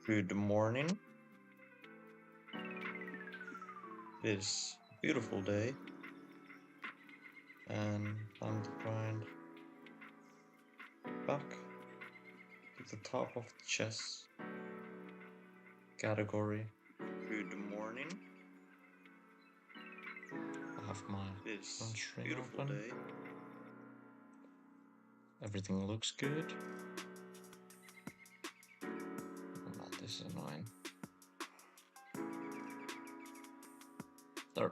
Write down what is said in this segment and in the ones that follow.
Good morning. This beautiful day, and time to grind back to the top of the chess category. Good morning. I have my front string open. Day. Everything looks good. Oh, that is annoying. There.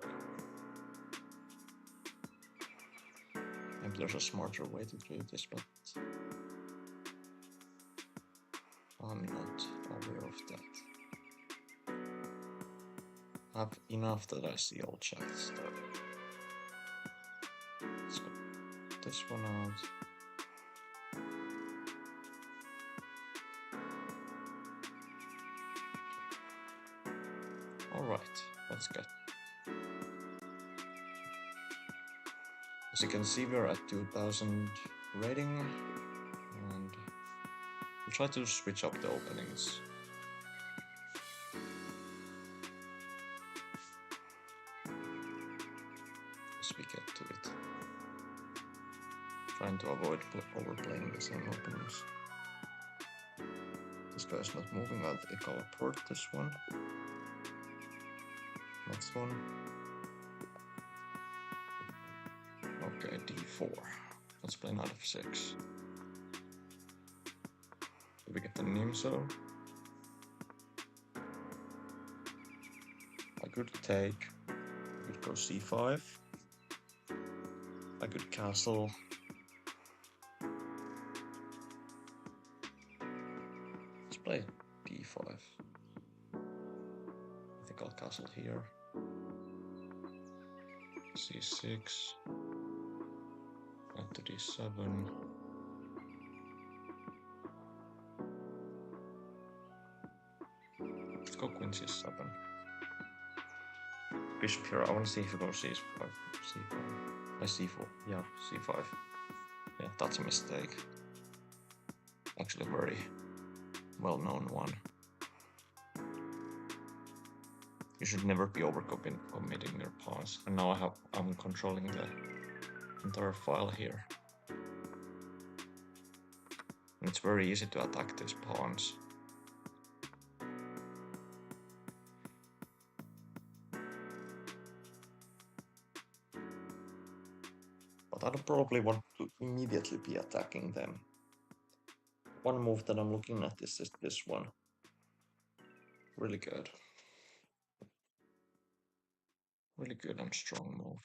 Maybe there's a smarter way to do this, but I'm not aware of that. I have enough that I see all chats there. Let's go this one out. Alright, let's get. As you can see, we're at 2000 rating, and we'll try to switch up the openings. As we get to it. Trying to avoid overplaying the same openings. This guy's not moving out, I call port this one. Next one. Okay, d4. Let's play knight f6. Do we get the Nimzo? I could take. I could go c5. I could castle. Let's play d5. I think I'll castle here. c6. Knight to d7. Let's go queen c7. Bishop here. I want to see if it goes c5. c5. c4. Yeah, c5. Yeah, that's a mistake. Actually, a very well-known one. You should never be overcommitting your pawns. And now I'm controlling the entire file here. And it's very easy to attack these pawns. But I don't probably want to immediately be attacking them. One move that I'm looking at is this one. Really good. Really good and strong move.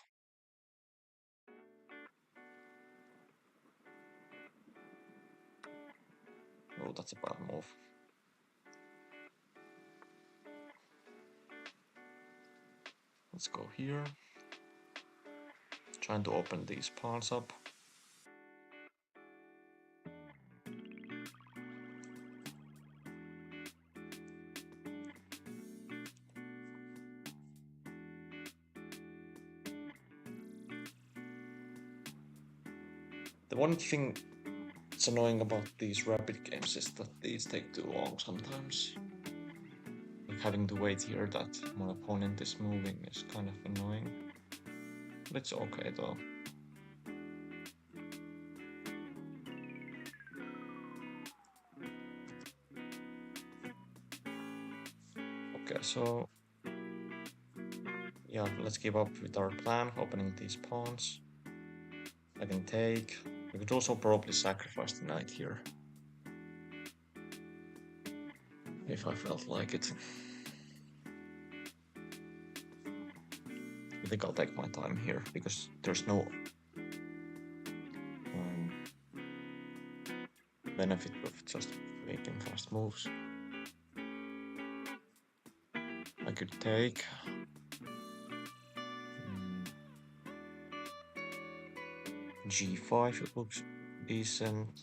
Oh, that's a bad move. Let's go here. Trying to open these pawns up. The one thing that's annoying about these rapid games is that these take too long sometimes. Like having to wait here that my opponent is moving is kind of annoying. But it's okay though. Okay, so yeah, let's give up with our plan, opening these pawns. I can take. We could also probably sacrifice the knight here. If I felt like it. I think I'll take my time here because there's no benefit of just making fast moves. I could take. G5, it looks decent.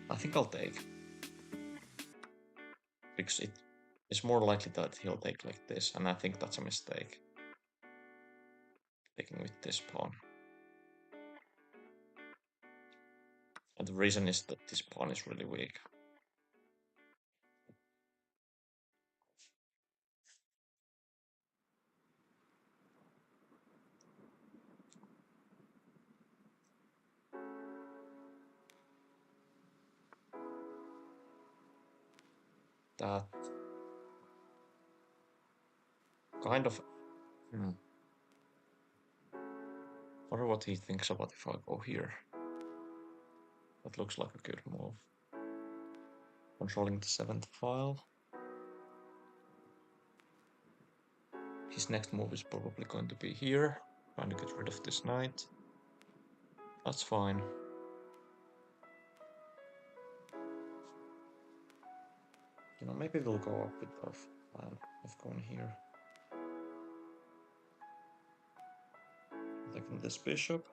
I think I'll take. Because it is more likely that he'll take like this, and I think that's a mistake. taking with this pawn. And the reason is that this pawn is really weak. That kind of... Wonder what he thinks about if I go here. That looks like a good move. Controlling the 7th file. His next move is probably going to be here, trying to get rid of this knight. That's fine. You know, maybe we'll go up with our plan of going here. Taking this bishop.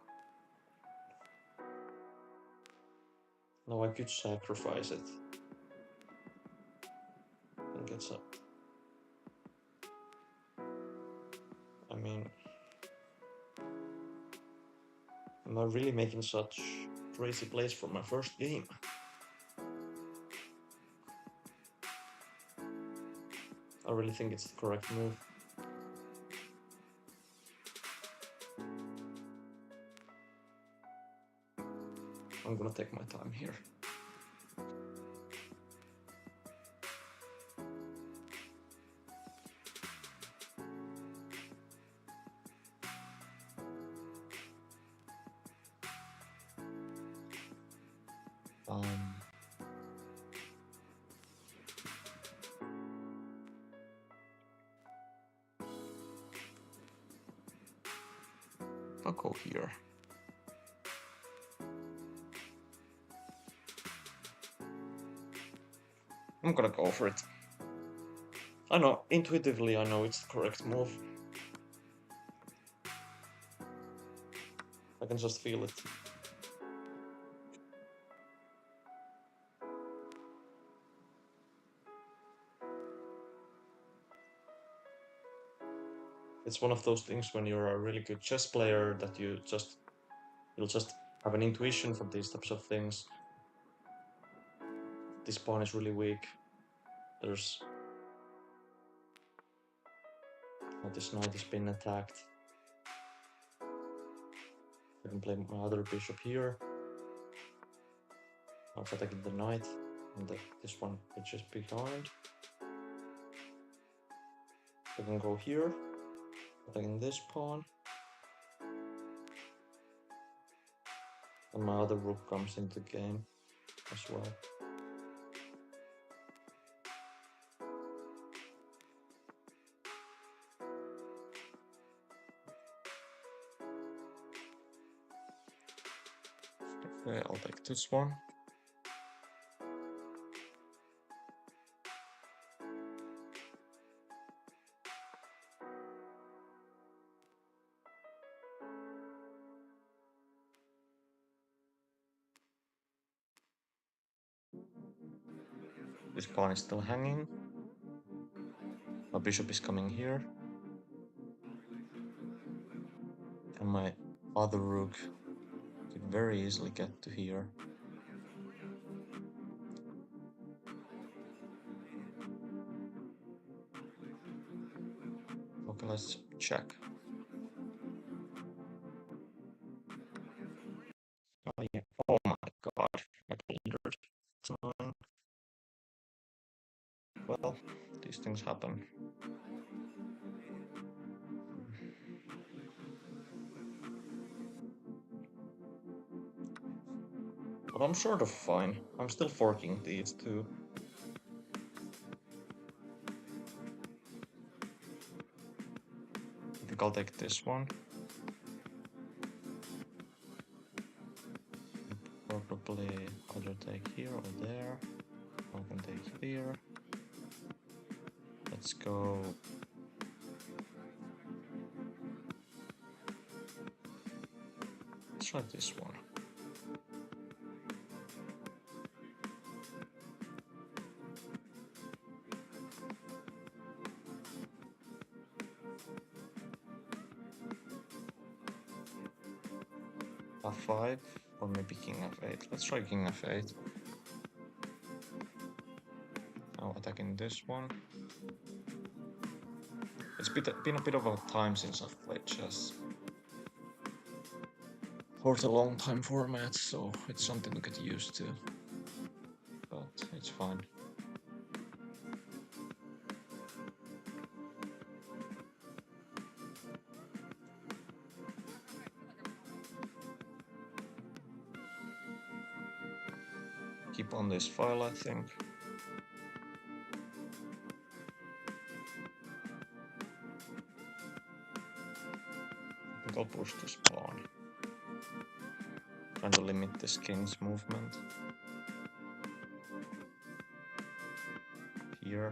Now I could sacrifice it and get some. I mean, am I really making such crazy plays for my first game? I really think it's the correct move. I'm gonna take my time here. I'll go here. I'm gonna go for it. I know, intuitively I know it's the correct move. I can just feel it. It's one of those things when you're a really good chess player that you'll just have an intuition for these types of things. This pawn is really weak. There's... Oh, this knight is being attacked. I can play my other bishop here. I'm attacking the knight, and this one is just behind. I can go here, attacking this pawn. And my other rook comes into game as well. Okay, I'll take this one. This pawn is still hanging. My bishop is coming here. And my other rook could very easily get to here. Okay, let's check. Oh, yeah. Oh my god, I blundered. It's annoying. Well, these things happen. But I'm sort of fine. I'm still forking these two. I think I'll take this one. Probably either take here or there. I can take here. Let's go. Let's try this one. f5 or maybe king f8. Let's try king f8. Now attacking this one. It's been a bit of a time since I've played chess. For the long time format, so it's something to get used to. But it's fine. Keep on this file, I think. I think I'll push this pawn. Trying to limit this king's movement. Here.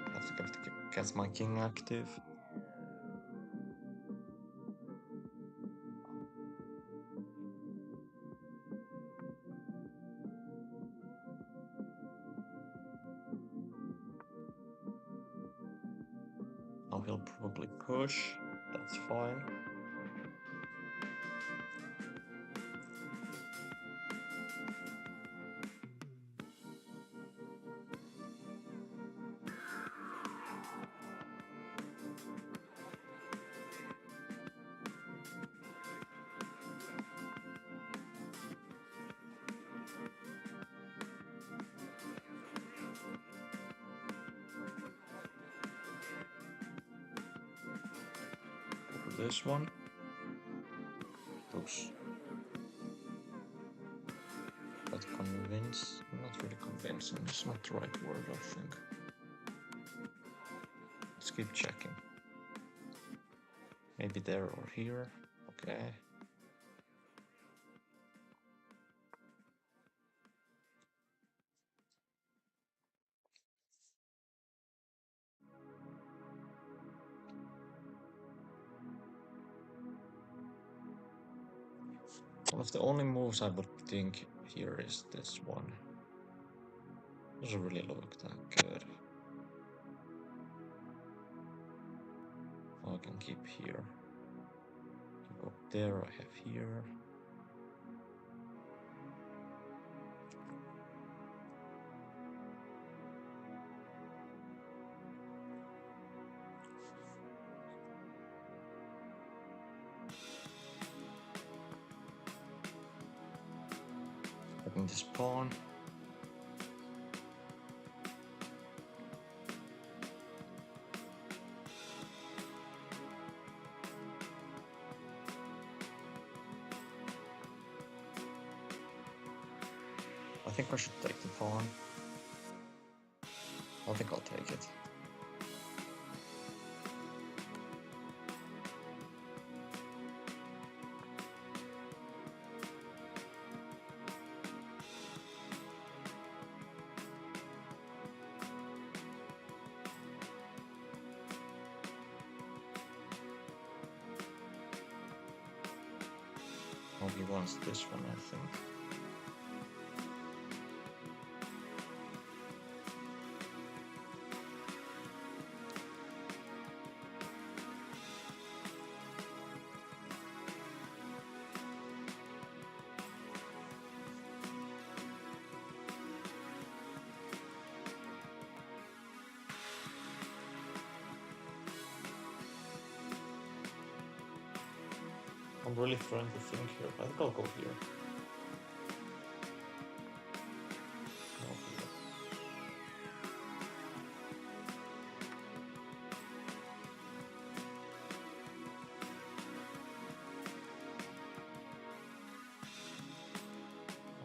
I have to get my king active. Now he'll probably push. That's fine. This one. Looks quite convinced. Not really convincing. It's not the right word, I think. Let's keep checking. Maybe there or here. Okay. One of the only moves I would think here is this one. Doesn't really look that good. I can keep here. Keep up there, I have here. Taking this pawn. I think I should take the pawn. I think I'll take it. Oh, he wants this one, I think. I'm really trying to think here. I think I'll go here. No, here.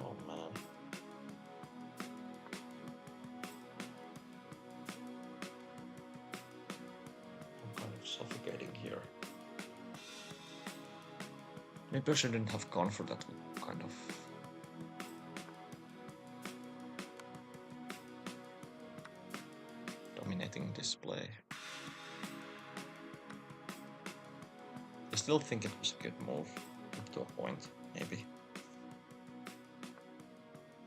Oh man. I'm kind of suffocating here. Maybe I shouldn't have gone for that kind of dominating display. I still think it was a good move, up to a point, maybe.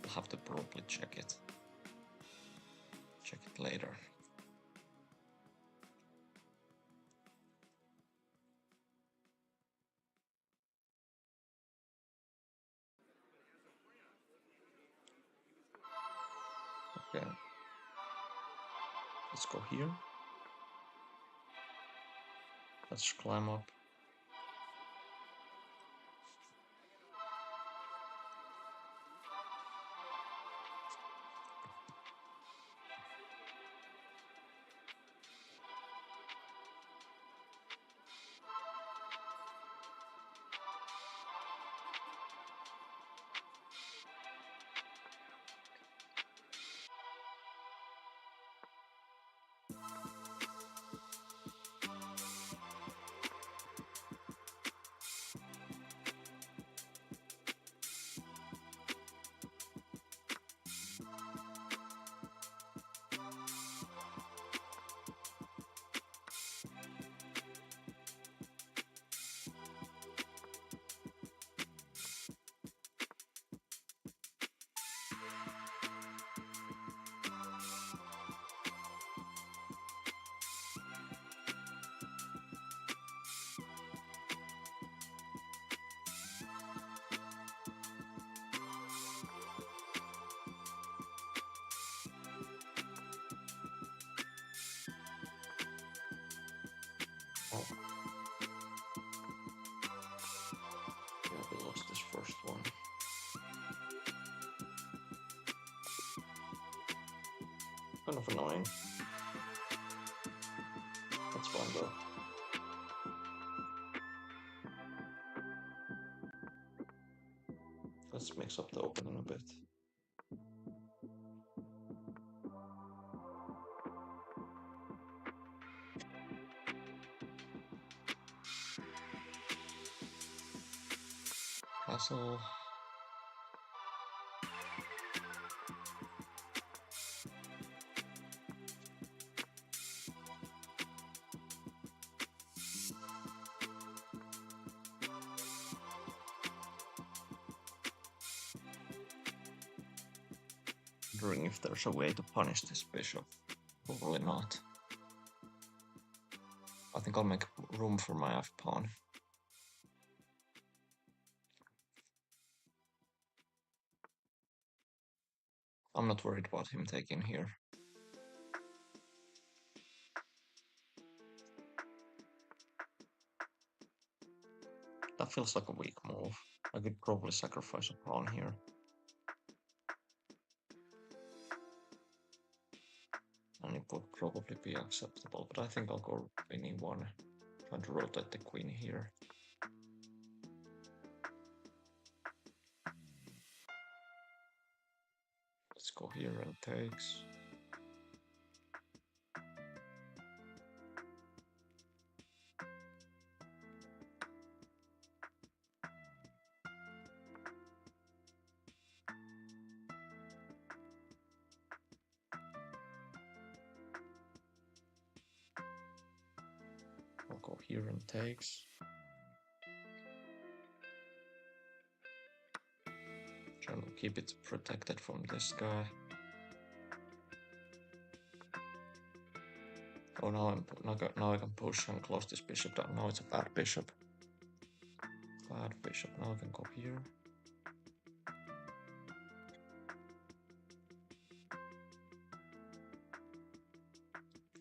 I'll have to probably check it. Check it later. Let's go here. Let's climb up. Oh. Yeah, we lost this first one. Kind of annoying. That's fine though. Let's mix up the opening a bit. Castle. Wondering if there's a way to punish this bishop. Probably not. I think I'll make room for my f-pawn. I'm not worried about him taking here. That feels like a weak move. I could probably sacrifice a pawn here. And it would probably be acceptable, but I think I'll go queen e1. Try to rotate the queen here. Let's go here and takes. I'll go here and takes. Trying to keep it protected from this guy. Oh, now I can push and close this bishop down. Now it's a bad bishop. Bad bishop. Now I can go here.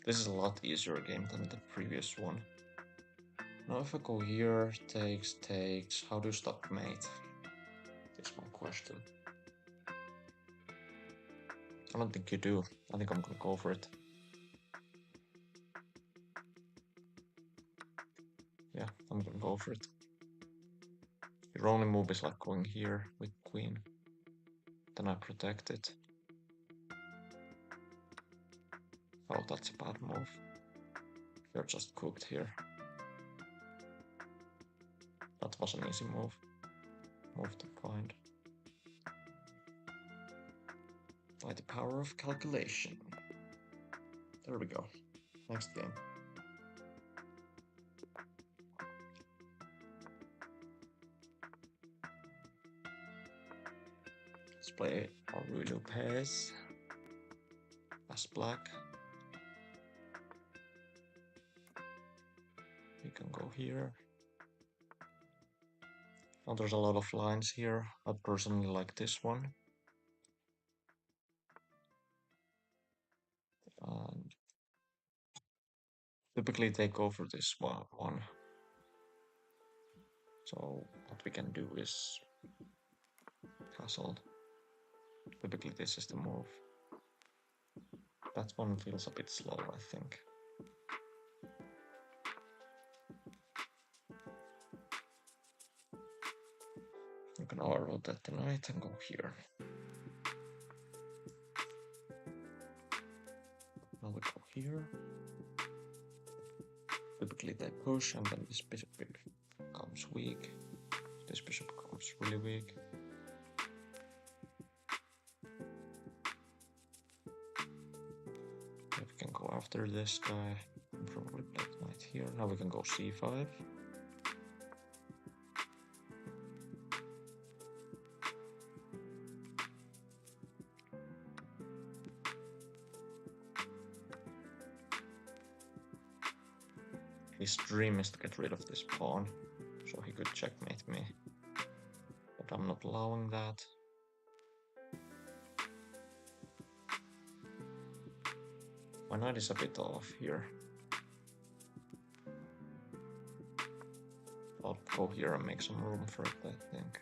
This is a lot easier game than the previous one. Now if I go here, takes. How do you stop mate? That's my question. I don't think you do. I think I'm gonna go for it. Yeah, I'm gonna go for it. Your only move is like going here with queen. Then I protect it. Oh, that's a bad move. You're just cooked here. That was an easy move. Move to find. By the power of calculation. There we go. Next game. Let's play Ruy Lopez as black. We can go here. Now there's a lot of lines here. I personally like this one. And Typically they go for this one. So what we can do is castle. Typically this is the move. That one feels a bit slow, I think. You can overload that tonight and go here. Now we go here. Typically they push and then this bishop becomes weak. This bishop becomes really weak. We can go after this guy. Probably play knight here. Now we can go c5. His dream is to get rid of this pawn, so he could checkmate me. But I'm not allowing that. My knight is a bit off here. I'll go here and make some room for it, I think.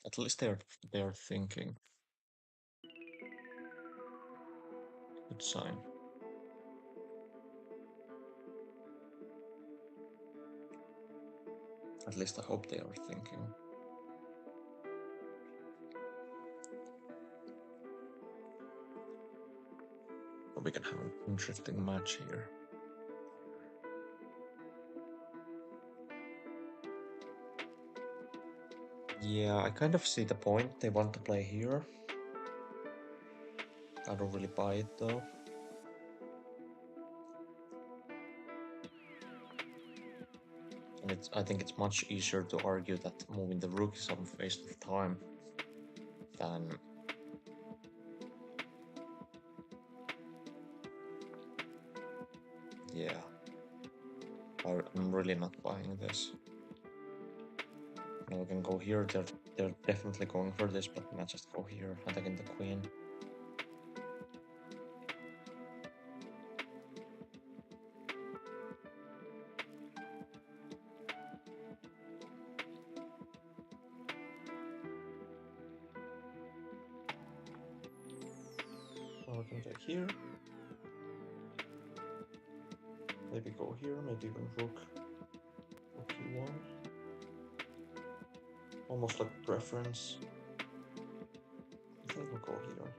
At least they're thinking. Good sign. At least I hope they are thinking. Or we can have an interesting match here. Yeah, I kind of see the point. They want to play here. I don't really buy it though. And I think it's much easier to argue that moving the rook is a waste of time than yeah. I'm really not buying this. Now we can go here. They're definitely going for this, but let's just go here, attacking the queen. Now we can take here. Maybe go here, maybe even rook e1. Almost like preference. I think we'll go here.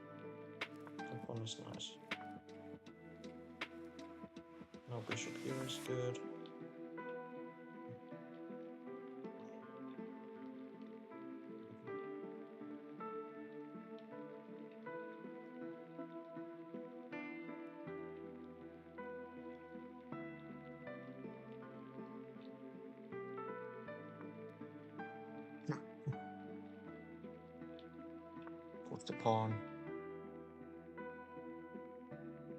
That one is nice. Now bishop here is good. With the pawn.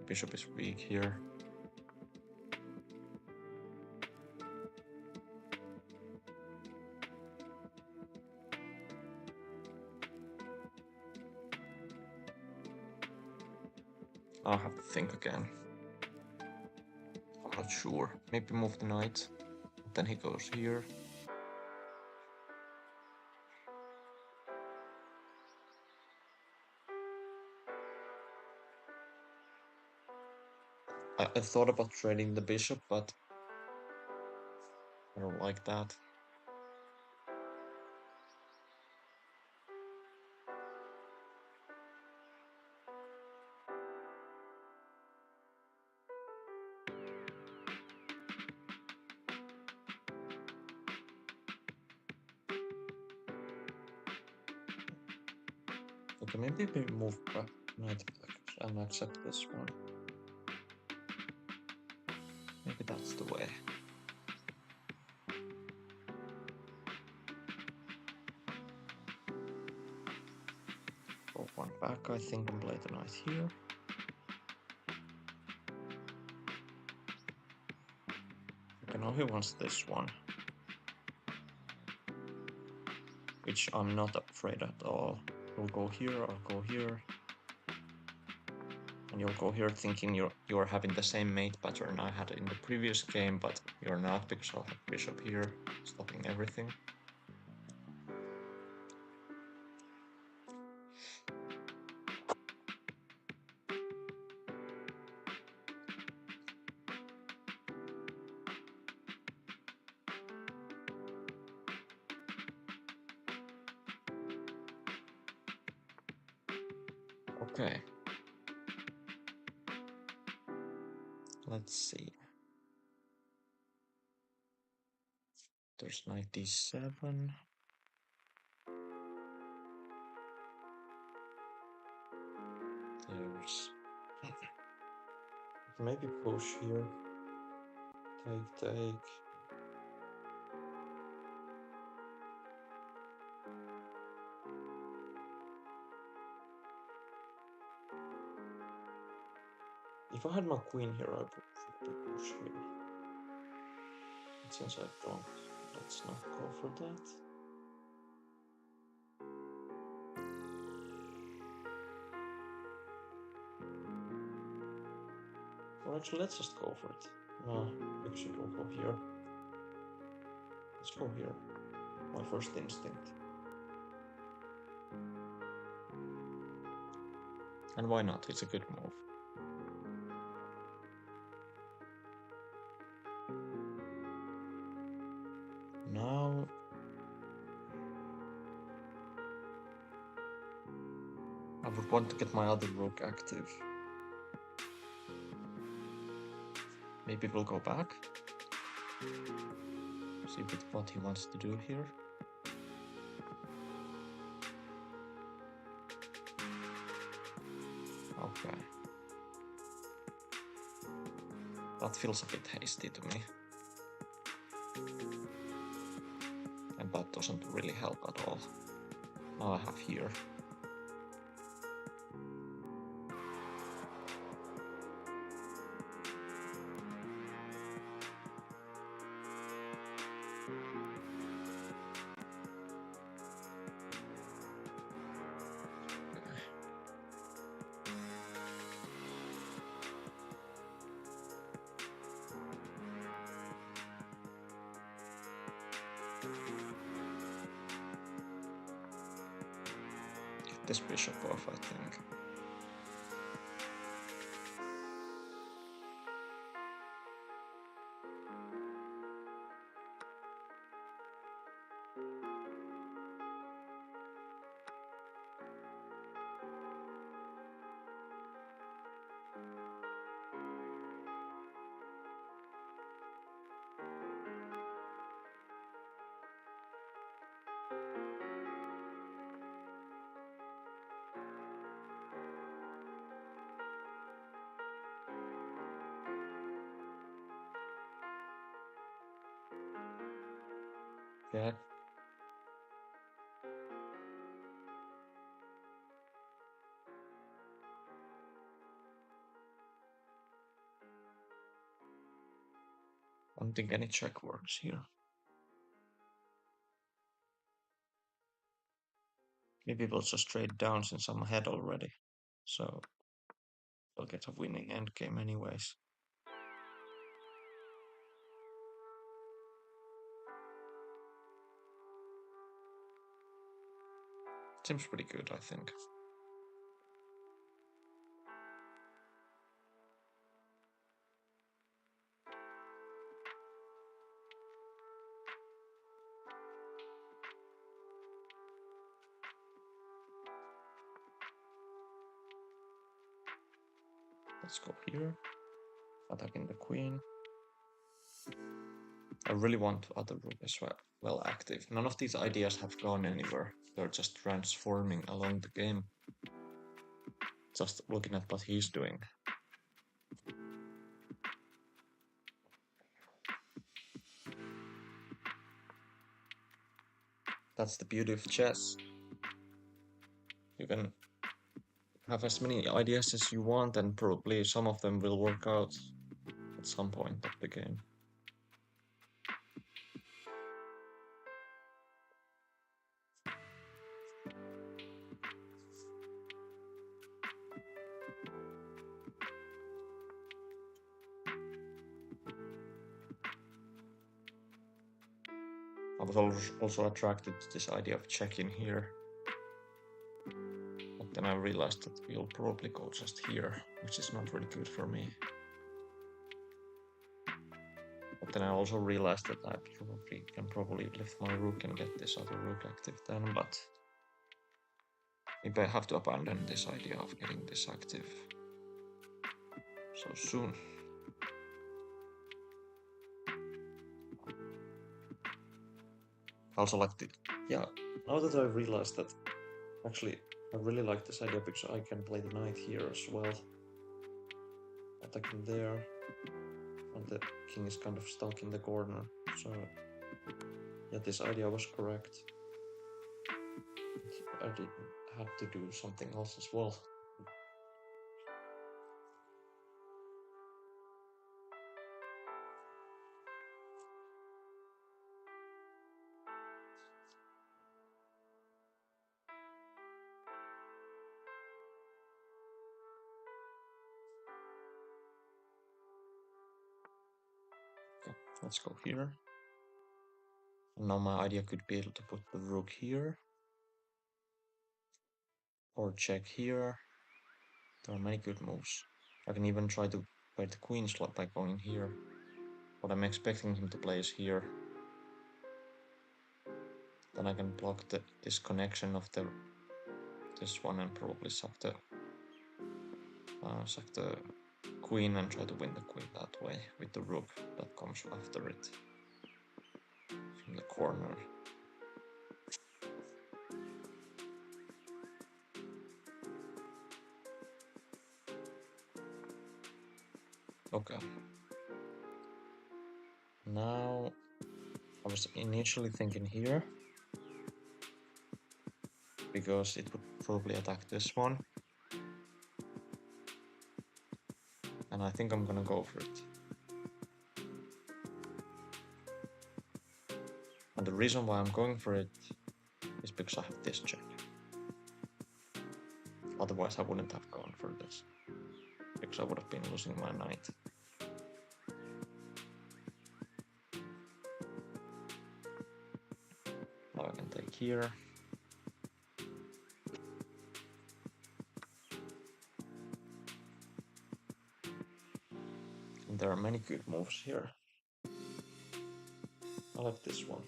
Bishop is weak here. I'll have to think again. I'm not sure. Maybe move the knight. Then he goes here. I thought about trading the bishop, but I don't like that. Okay, maybe we move back knight and accept this one. Maybe that's the way. Go one back, I think, and play the knight here. Okay, now he wants this one. Which I'm not afraid at all. You'll go here, I'll go here. And you'll go here thinking you're having the same mate pattern I had in the previous game, but you're not because I'll have bishop here, stopping everything. Okay. Let's see. There's knight d7. There's maybe push here. Take. If I had my queen here, I would push here. But since I don't, let's not go for that. Or actually, let's just go for it. No, actually we'll go here. Let's go here. My first instinct. And why not? It's a good move. Now I would want to get my other rook active. Maybe we'll go back. See what he wants to do here. Okay. That feels a bit hasty to me. And that doesn't really help at all. Now I have here. This bishop off, I think. Yeah. I don't think any check works here. Maybe we'll just trade down since I'm ahead already. So we'll get a winning endgame anyways. Seems pretty good, I think. Let's go here. Attacking the queen. I really want other rook as well active. None of these ideas have gone anywhere. They're just transforming along the game. Just looking at what he's doing. That's the beauty of chess. You can have as many ideas as you want, and probably some of them will work out at some point of the game. I was also attracted to this idea of checking here. But then I realized that we'll probably go just here, which is not really good for me. But then I also realized that I can probably lift my rook and get this other rook active then, but maybe I have to abandon this idea of getting this active so soon. I also like the, yeah, now that I realized that actually I really like this idea because I can play the knight here as well. Attacking there, and the king is kind of stuck in the corner, so yeah, this idea was correct. I had to do something else as well. Okay, let's go here. And now my idea could be able to put the rook here, or check here. There are many good moves. I can even try to play the queen slot by going here. What I'm expecting him to play is here. Then I can block this connection of this one and probably sack the queen and try to win the queen that way with the rook that comes after it from the corner. Okay. Now I was initially thinking here because it would probably attack this one. And I think I'm gonna go for it. And the reason why I'm going for it is because I have this check. Otherwise I wouldn't have gone for this, because I would have been losing my knight. Now I can take here. And there are many good moves here. I like this one.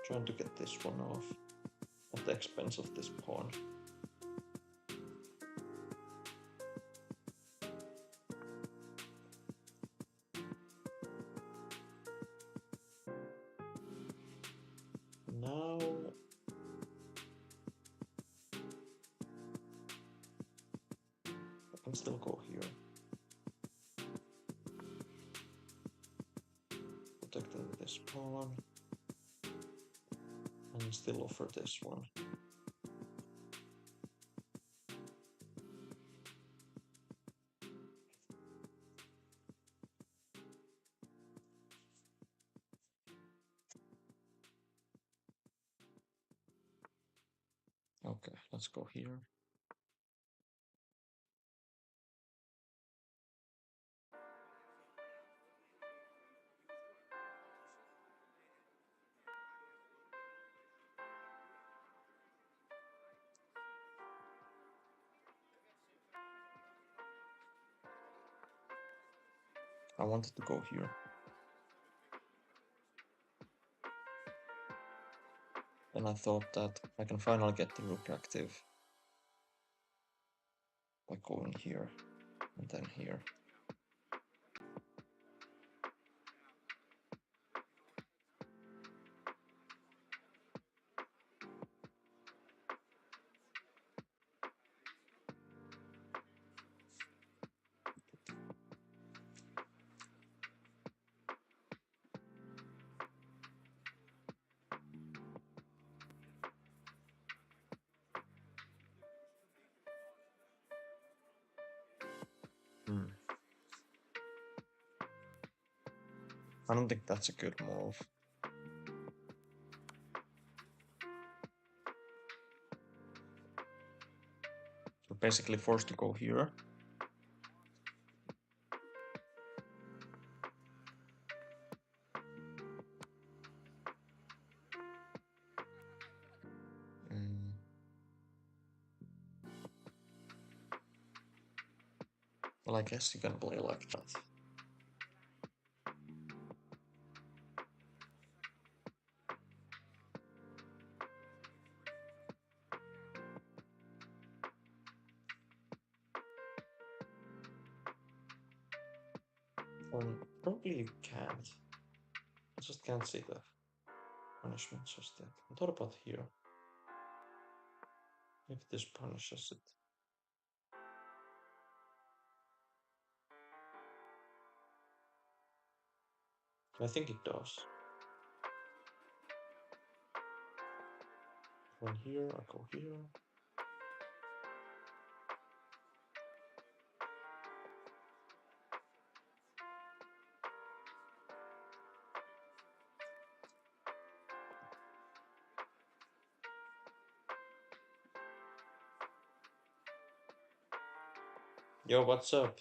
Trying to get this one off at the expense of this pawn. Now I can still go here. Protecting this pawn. And still offer this one. Okay, let's go here. I wanted to go here. Then I thought that I can finally get the rook active by going here and then here. I don't think that's a good move. We're basically forced to go here. Well, I guess you can play like that. Probably you can't. I just can't see the punishment just yet. I thought about here. If this punishes it. I think it does. From here, I go here. Yo, what's up?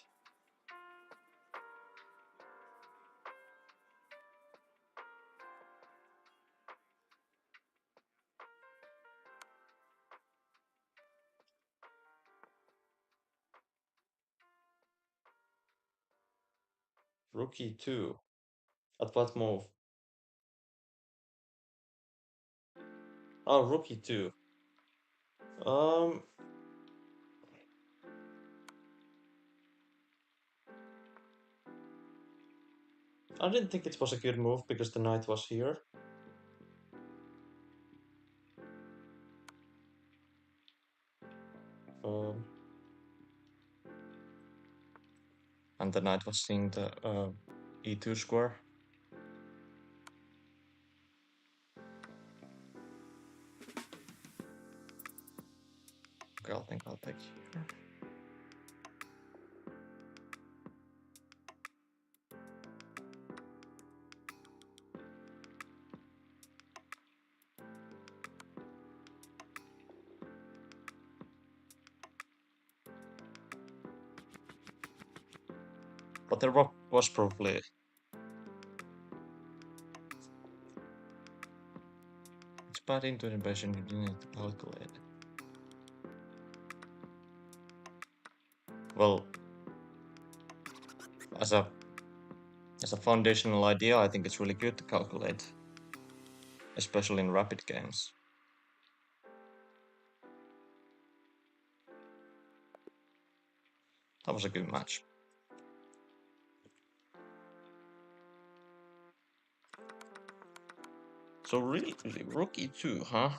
Rook e2. At what move? Oh, rook e2. I didn't think it was a good move because the knight was here. And the knight was seeing the e2 square. Okay, I think I'll take here. But the rook was probably... It's bad into invasion, you need to calculate. Well, as a foundational idea, I think it's really good to calculate, especially in rapid games. That was a good match. So really, rook e2, huh?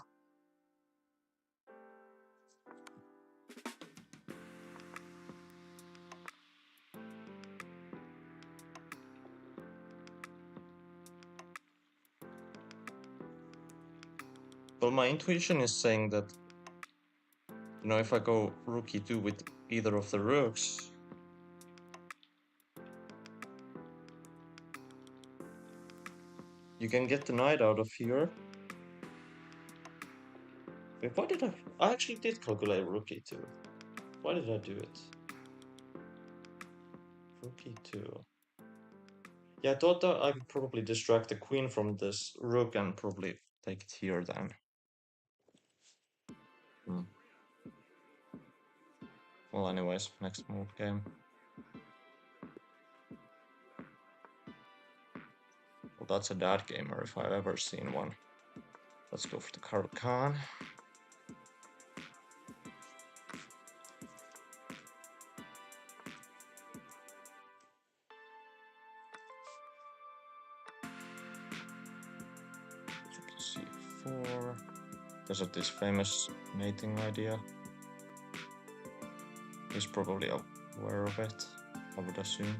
Well, my intuition is saying that, you know, if I go rook e2 with either of the rooks, you can get the knight out of here. Wait, why did I actually did calculate rook e2. Why did I do it? Rook e2. Yeah, I thought that I could probably distract the queen from this rook and probably take it here then. Well, anyways, next move game. Well, that's a dad gamer if I've ever seen one. Let's go for the Caro-Kann. C4. Because of this famous mating idea. He's probably aware of it, I would assume.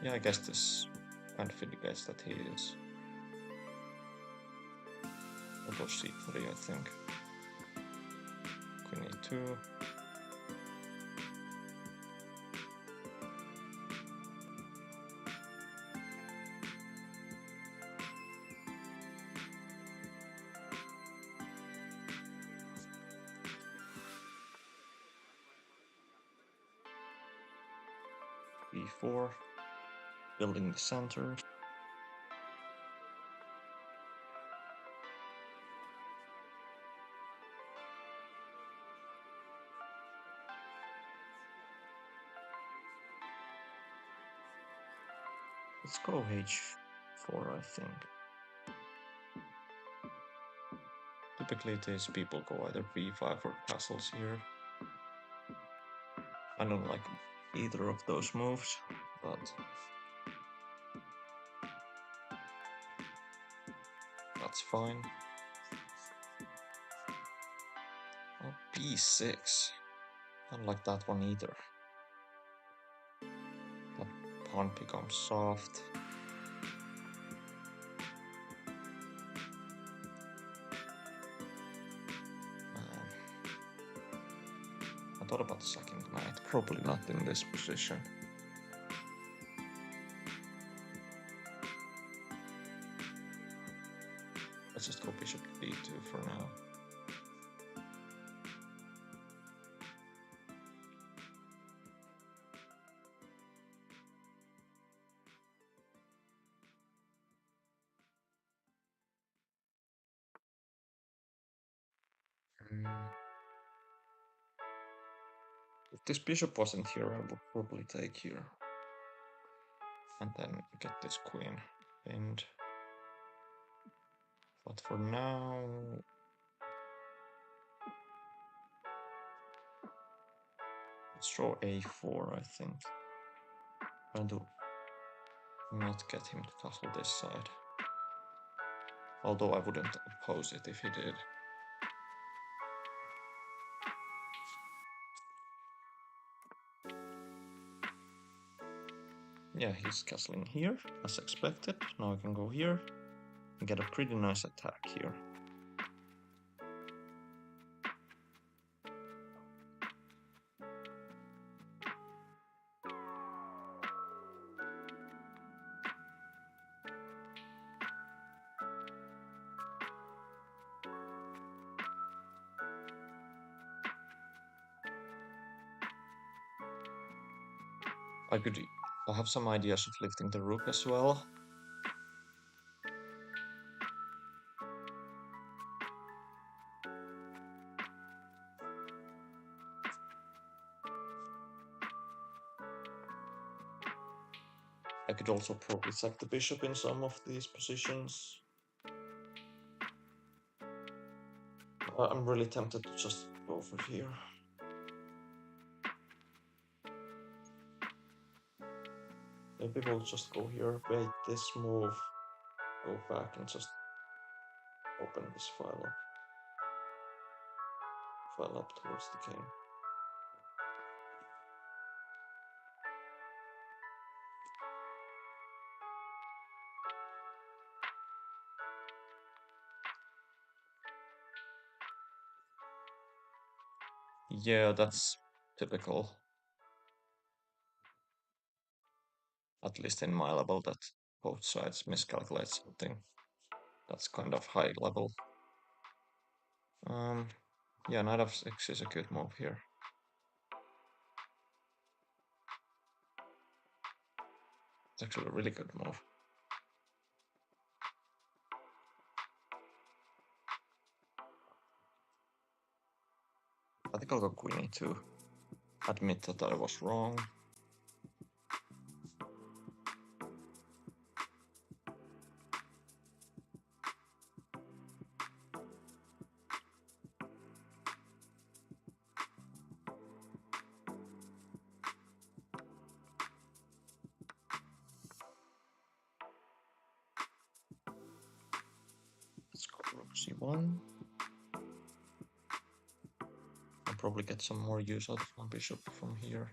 Yeah, I guess this kind of indicates that he is. I'll go c3, I think. queen e2. b4, building the center. Let's go h4, I think. Typically these people go either b5 or castles here. I don't like either of those moves, but that's fine. Oh, b6. I don't like that one either. That pawn becomes soft. I thought about sacking knight, probably not in this position. Let's just go bishop to b2 for now. If this bishop wasn't here, I would probably take here. And then get this queen pinned. But for now... let's draw a4, I think. Trying to not get him to castle this side. Although I wouldn't oppose it if he did. Yeah, he's castling here, as expected. Now I can go here and get a pretty nice attack here. I have some ideas of lifting the rook as well. I could also probably sack the bishop in some of these positions. I'm really tempted to just go for here. Maybe we'll just go here, wait this move, go back and just open this file up towards the king. Yeah, that's typical. At least in my level, that both sides miscalculate something. That's kind of high level. Yeah, knight f6 is a good move here. It's actually a really good move. I think I'll go queen e2. Admit that I was wrong. Let's go rook c1. I'll probably get some more use out of my bishop from here.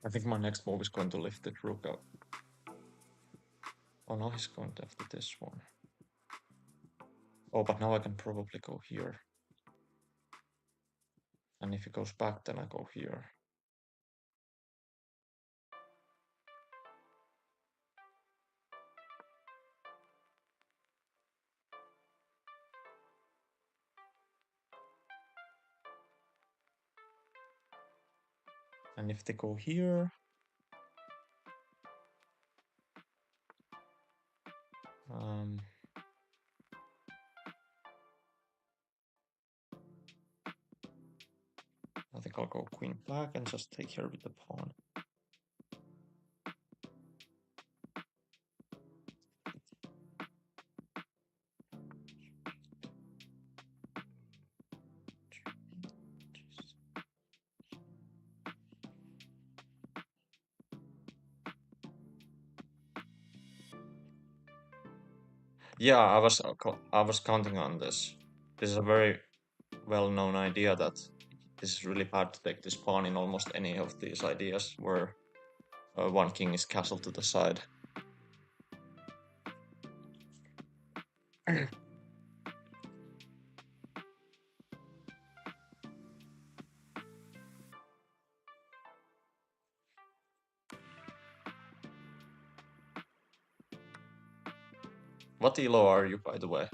I think my next move is going to lift the rook up. Oh, now he's going after this one. Oh, but now I can probably go here. And if he goes back, then I go here. And if they go here, I think I'll go queen back and just take here with the pawn. Yeah, I was counting on this. This is a very well-known idea that this is really bad to take this pawn in almost any of these ideas where one king is castled to the side. What elo are you, by the way?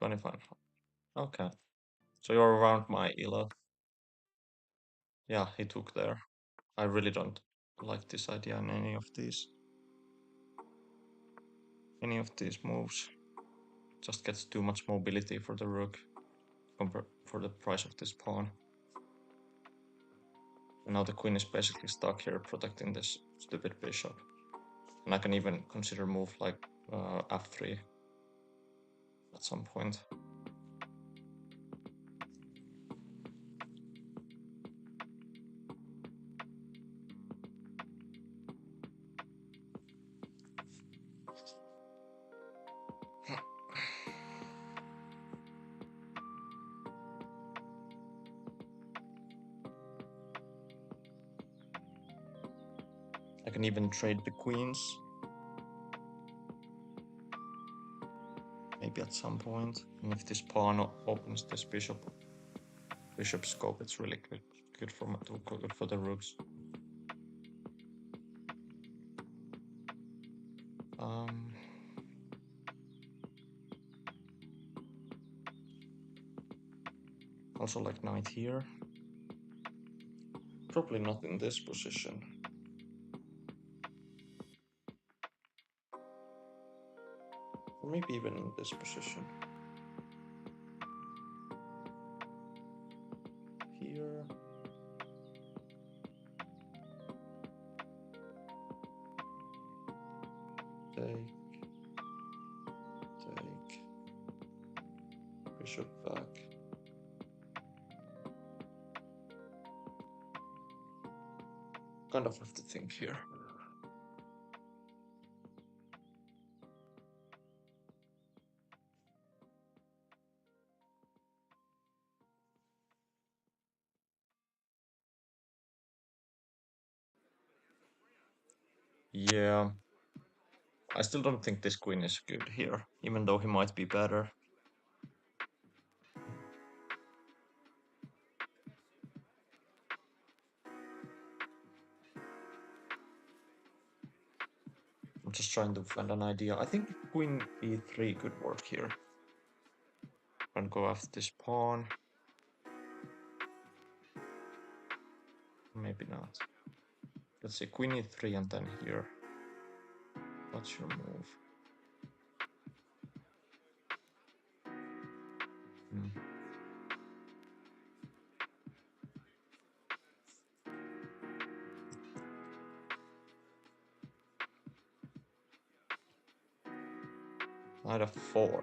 $25. Okay. So you're around my elo. Yeah, he took there. I really don't like this idea in any of these moves. Just gets too much mobility for the rook for the price of this pawn. And now the queen is basically stuck here protecting this stupid bishop. And I can even consider move like f3 at some point. I can even trade the queens. Maybe at some point. And if this pawn opens this bishop scope, it's really good for the rooks. Also like knight here. Probably not in this position. Or maybe even in this position. Here. Take. Bishop back. Kind of have to think here. Yeah. I still don't think this queen is good here, even though he might be better. I'm just trying to find an idea. I think queen e3 could work here. And go after this pawn. Maybe not. Let's see, queen e3 and then here. What's your move? Knight f4.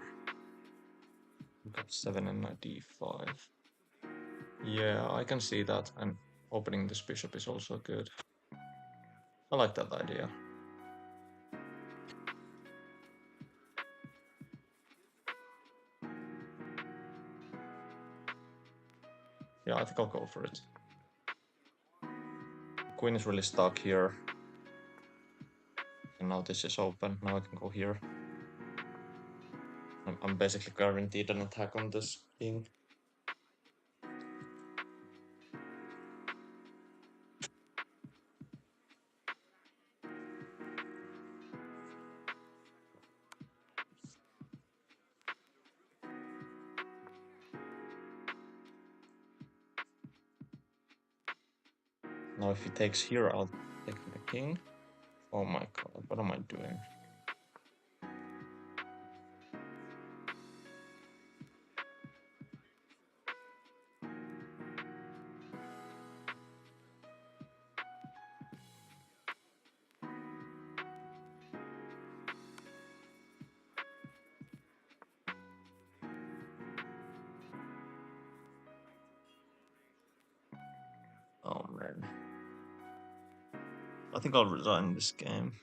We got 7 and knight d5. Yeah, I can see that, and opening this bishop is also good. I like that idea. Yeah, I think I'll go for it. Queen is really stuck here. And now this is open. Now I can go here. I'm basically guaranteed an attack on this king. Now if he takes here, I'll take the king. Oh my god, what am I doing? Oh man. I think I'll resign this game.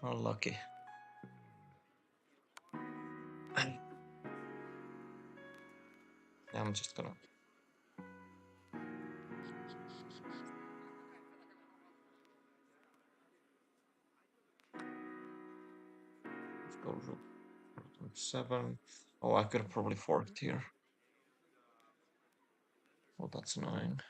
Unlucky. Yeah, I'm just gonna... Let's go rook 7. Oh, I could have probably forked here. Oh, that's 9.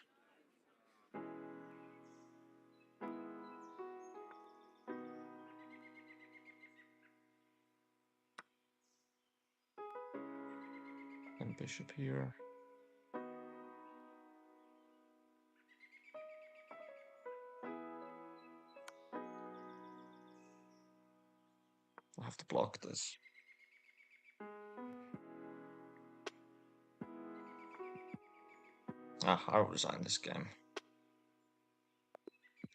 And bishop here. I have to block this. I'll resign this game.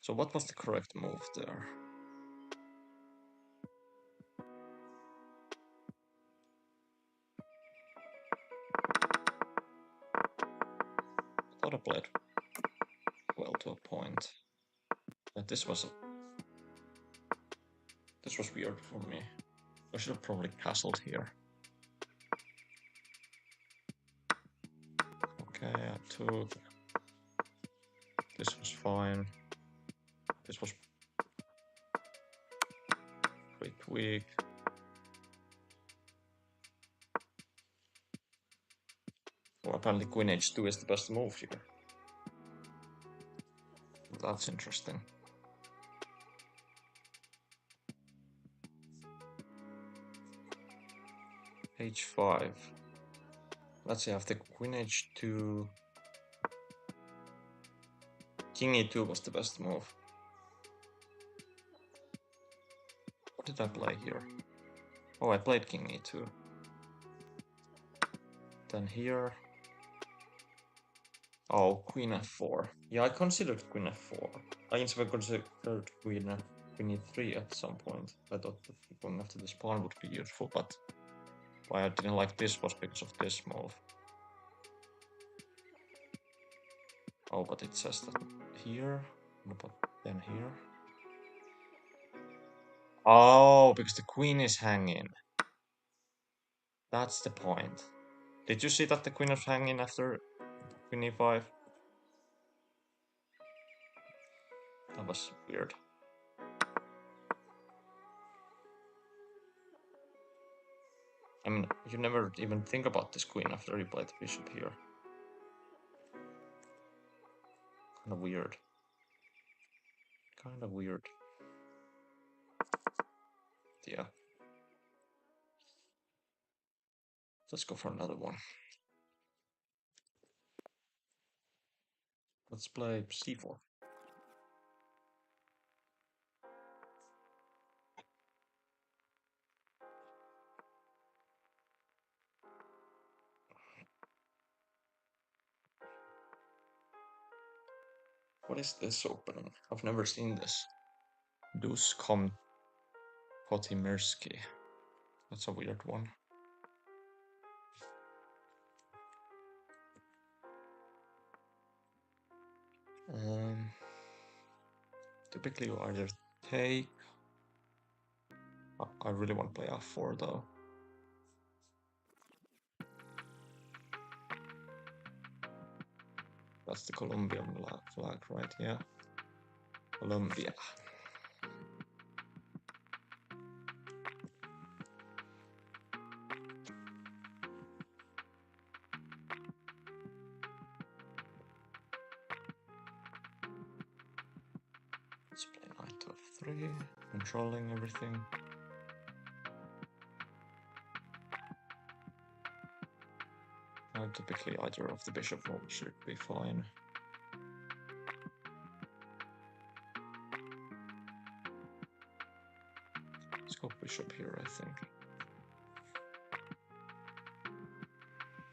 So what was the correct move there? I thought I played well to a point. But this was weird for me. I should have probably castled here. Okay, I took. This was fine. This was pretty weak. Well, apparently Queen H2 is the best move here. That's interesting. H5. Let's see, after Queen H2... King E2 was the best move. What did I play here? Oh, I played King E2. Then here... Oh, Queen F4. Yeah, I considered Queen F4. I even considered Queen E3 at some point. I thought that going after this pawn would be useful, but why I didn't like this was because of this move. Oh, but it says that here, but then here. Oh, because the queen is hanging. That's the point. Did you see that the queen was hanging after Queen E5? That was weird. I mean, you never even think about this queen after you play the bishop here. Kind of weird. Kind of weird. Yeah. Let's go for another one. Let's play C4. What is this opening? I've never seen this. Duskom Potimirsky. That's a weird one. Typically you either take... I really want to play f4 though. That's the Colombian flag, right? Yeah. Colombia. Let's play knight to f3, controlling everything. Typically either of the bishop moves should be fine. Let's go bishop here, I think.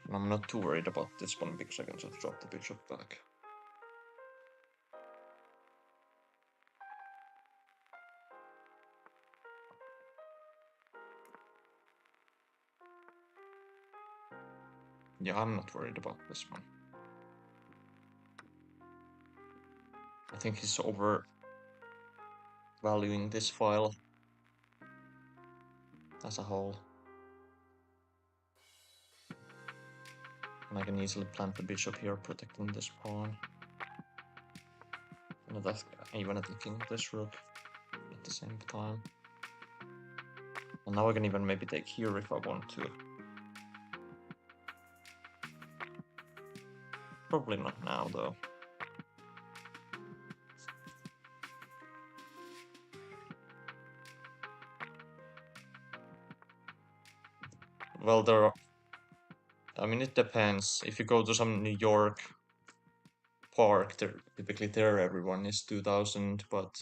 And I'm not too worried about this one because I can just drop the bishop back. Yeah, I'm not worried about this one. I think he's overvaluing this file as a whole. And I can easily plant the bishop here, protecting this pawn. And that's even attacking this rook at the same time. And now I can even maybe take here if I want to. Probably not now though. Well, I mean, it depends. If you go to some New York park, typically there everyone is 2000, but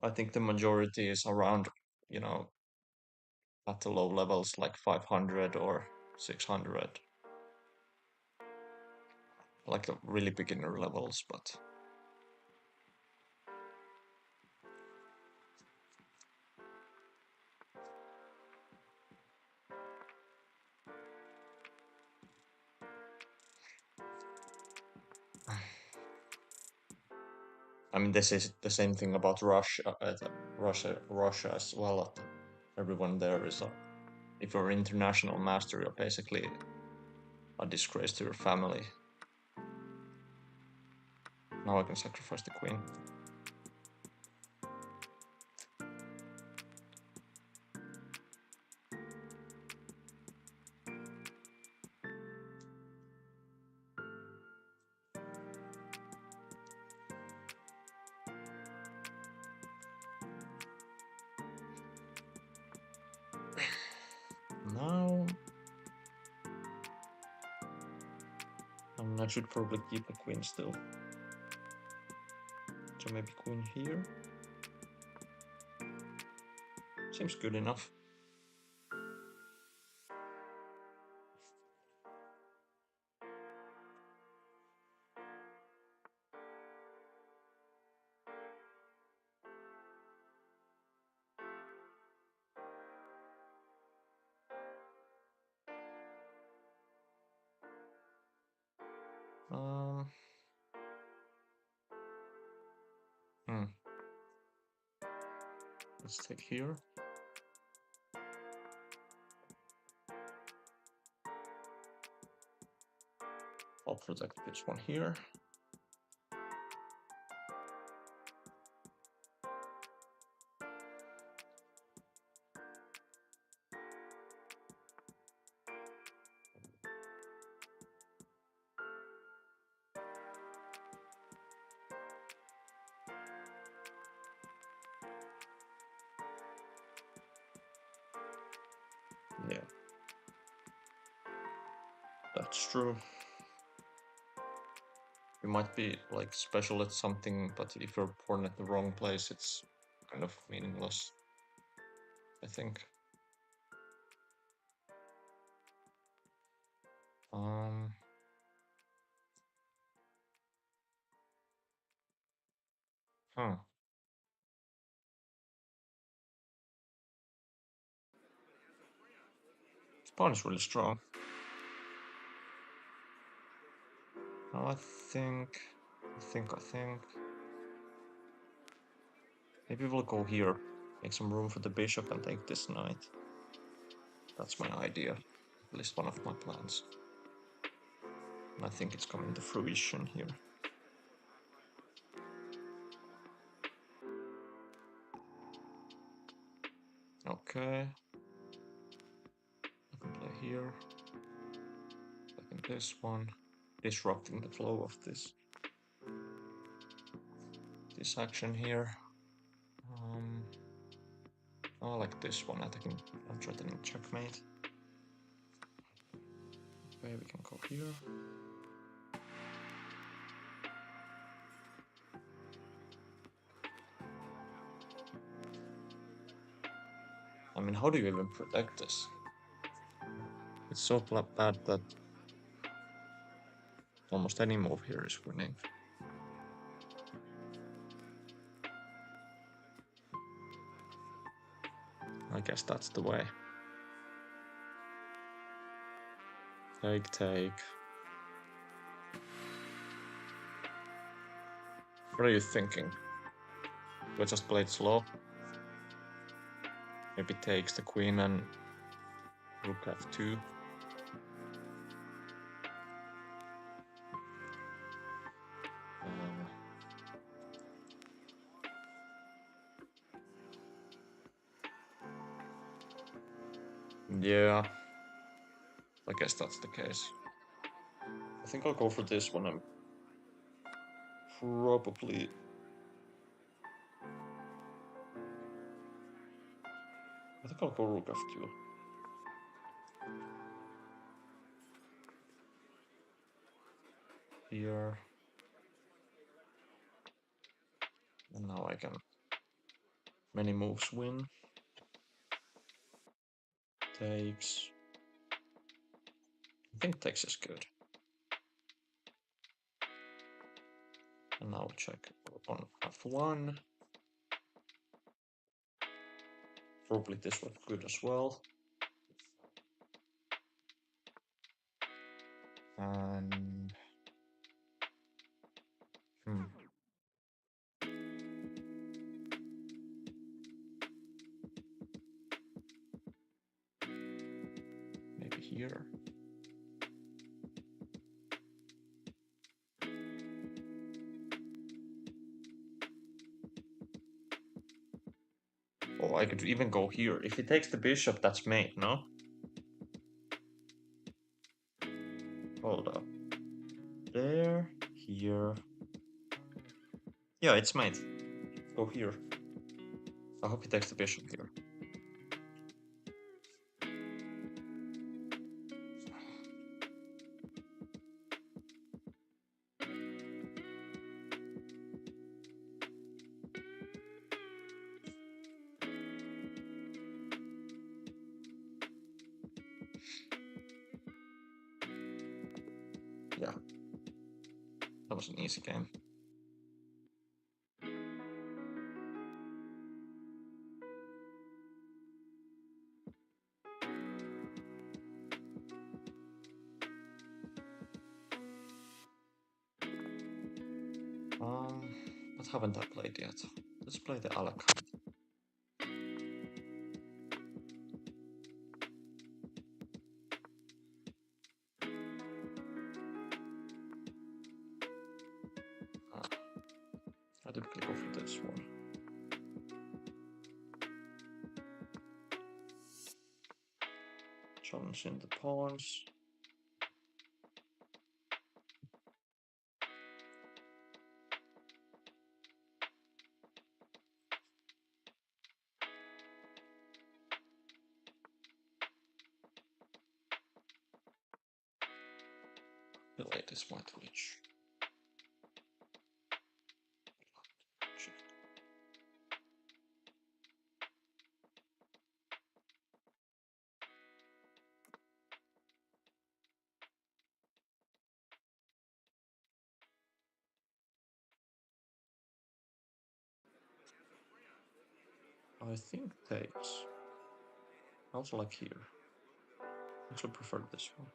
I think the majority is around, you know, at the low levels like 500 or 600. Like the really beginner levels, but... I mean, this is the same thing about Russia, Russia as well. Everyone there is if you're an international master, you're basically a disgrace to your family. Now I can sacrifice the queen. Now... I mean, I should probably keep the queen still. So maybe queen here. Seems good enough. Let's take here. I'll protect this one here. Yeah, that's true. You might be like special at something, but if you're born at the wrong place, it's kind of meaningless, I think. Huh. Pawn is really strong. Now I think. Maybe we'll go here. Make some room for the bishop and take this knight. That's my idea. At least one of my plans. And I think it's coming to fruition here. Okay. I can play here. I think this one. Disrupting the flow of this action here. I like this one, attacking and threatening checkmate. Okay, we can go here. I mean, how do you even protect this? It's so bad that almost any move here is winning. I guess that's the way. Take. What are you thinking? We just played slow. Maybe takes the queen and rook f2. Yeah, I guess that's the case. I think I'll go for this one. I'm probably... I think I'll go rook f2. Here. And now I can... Many moves win. Takes. I think takes is good. And now check on f1. Probably this was good as well. And... Maybe here. Oh, I could even go here. If he takes the bishop, that's mate, no? Hold up. There, here. Yeah, it's mate. Go here. I hope he takes the bishop here. Yeah. That was an easy game. What haven't I played yet? Let's play the a la carte. I typically go for this one. Challenging the pawns. The latest white reach. I think takes. I also like here. Actually prefer this one.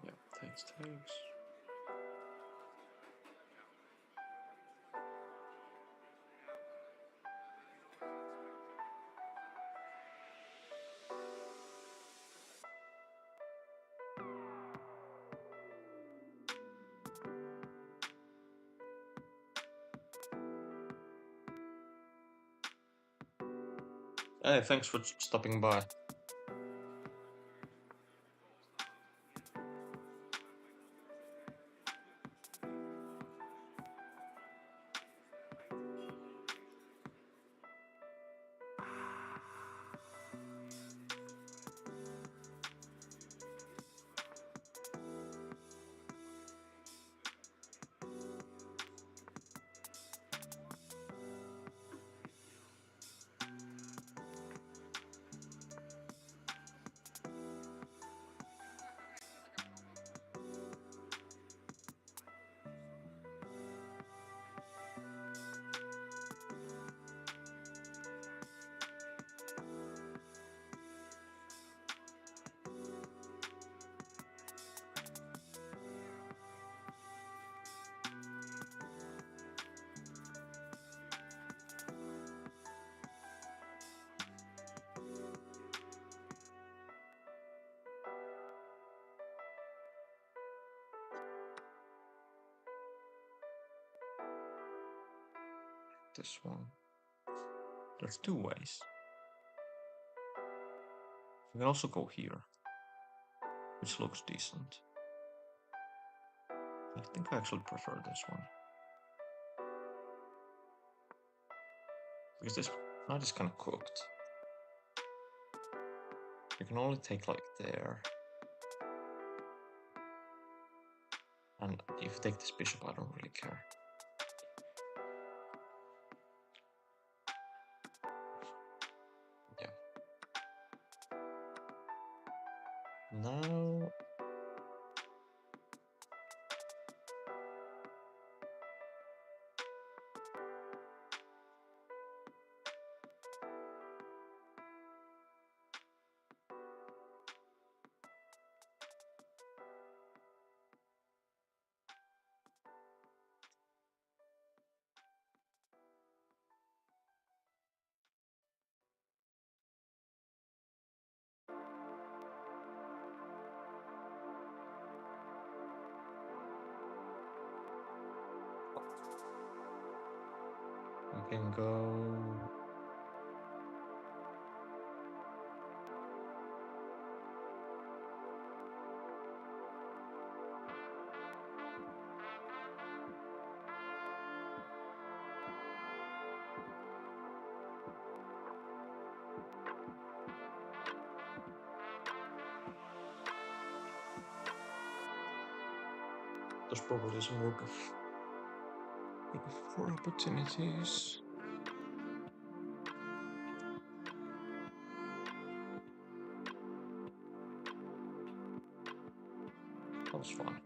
Yeah, takes. Hey, thanks for stopping by. This one. There's two ways. We can also go here, which looks decent. I think I actually prefer this one. Because this knight is kind of cooked. You can only take like there. And if you take this bishop, I don't really care. Yeah. Now... we can go... There's probably some rook of 4 opportunities. That was fun.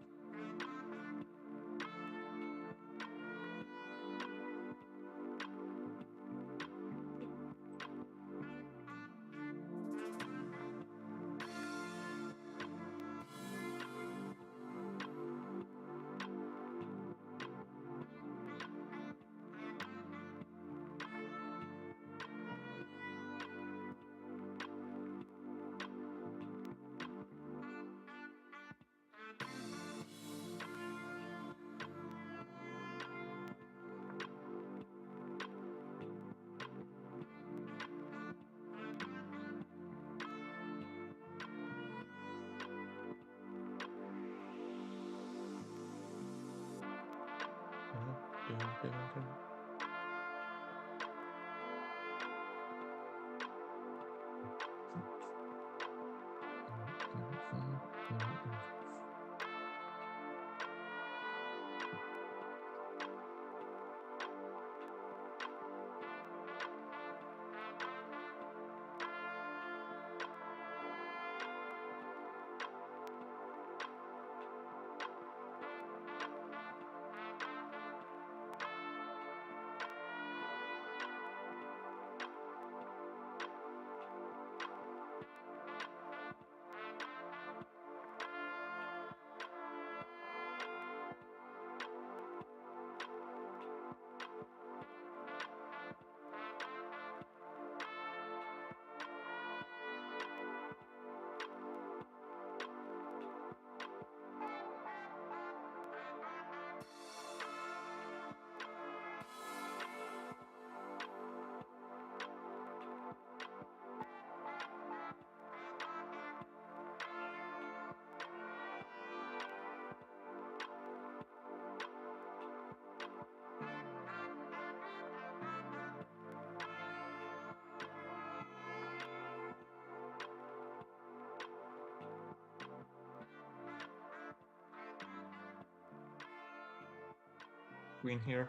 queen here.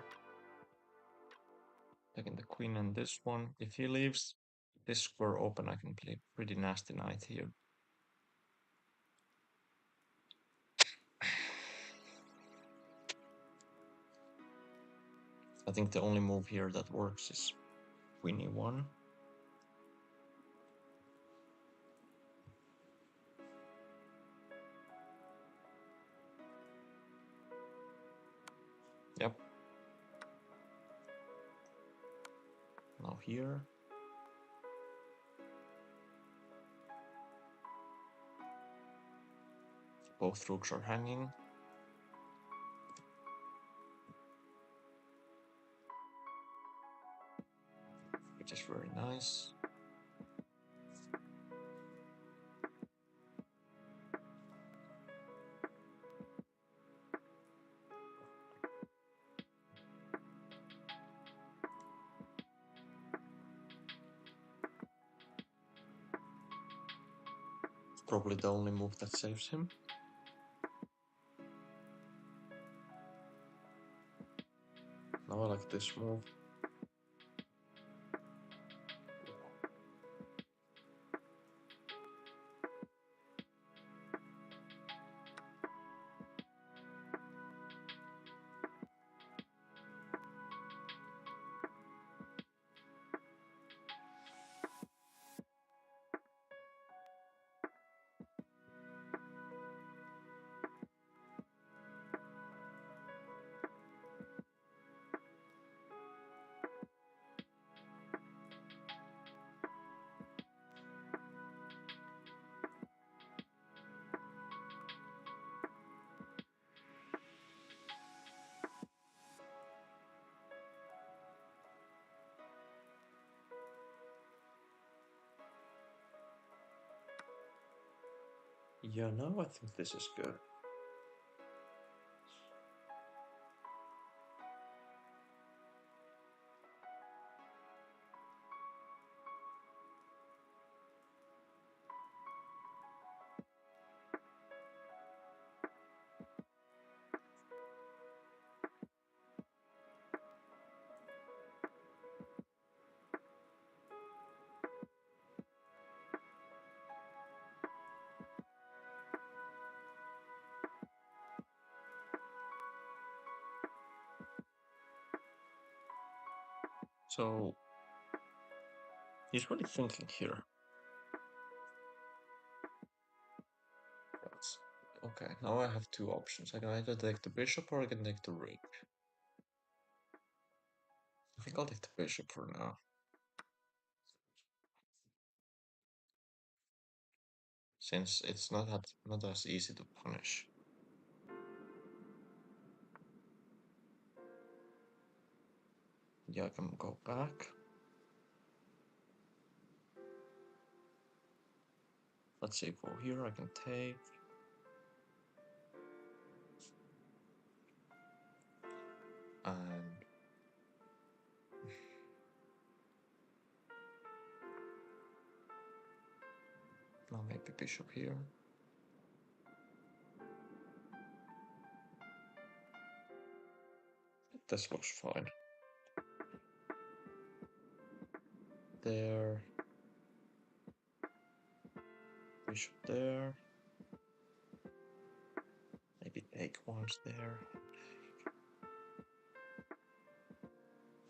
Taking the queen and this one. If he leaves this square open, I can play pretty nasty knight here. I think the only move here that works is queen e1. Yep. Now here. Both rooks are hanging. Which is very nice. Probably the only move that saves him. Now I like this move. Yeah, now I think this is good. So he's really thinking here. Okay, now I have two options. I can either take the bishop or I can take the rook. I think I'll take the bishop for now. Since it's not as easy to punish. Yeah, I can go back. Let's see, go here, I can take. And now maybe bishop here. This looks fine. There. Bishop there. Maybe take once there.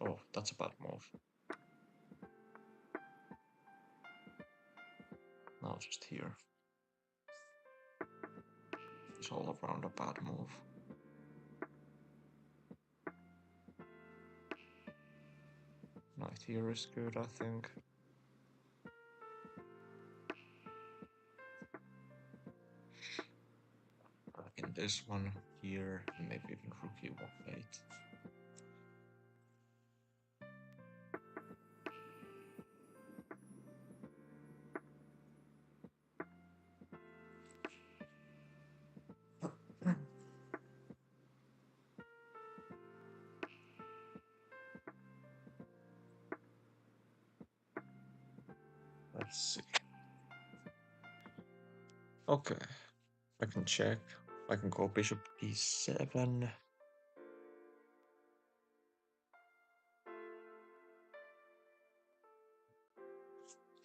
Oh, that's a bad move. Now just here. It's all around a bad move. Knight here is good, I think. In this one here, maybe even rook e1 8. Let's see. Okay, I can check. I can go bishop e7.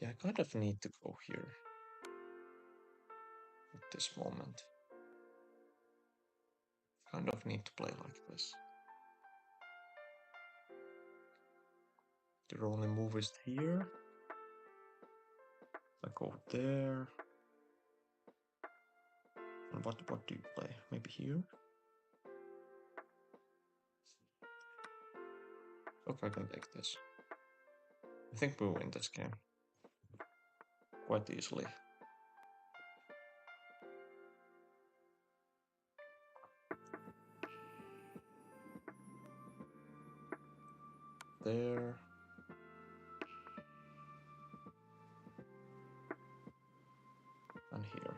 Yeah, I kind of need to go here at this moment. Kind of need to play like this. Your only move is here. I go there. And what do you play? Maybe here? Okay, I can take this. I think we win this game. Quite easily. There. And here.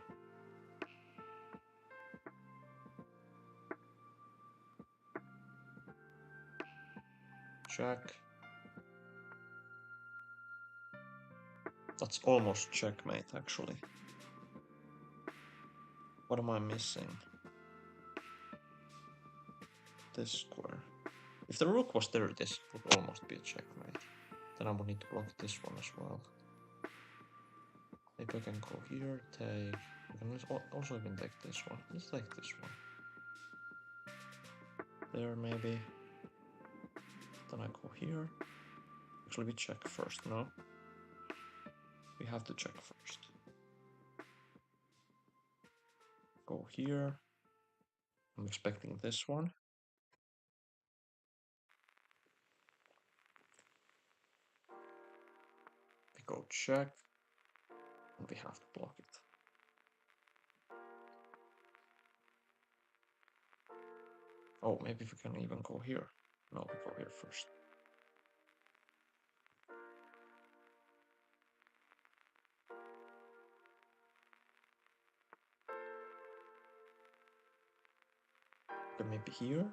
Check. That's almost checkmate, actually. What am I missing? This square. If the rook was there, this would almost be a checkmate. Then I would need to block this one as well. Maybe I can go here, take... I can also even take this one. Let's take this one. There, maybe. Then I go here. Actually, we check first, no? We have to check first. Go here. I'm expecting this one. We go check. And we have to block it. Oh, maybe we can even go here. No, we go here first. Okay, maybe here.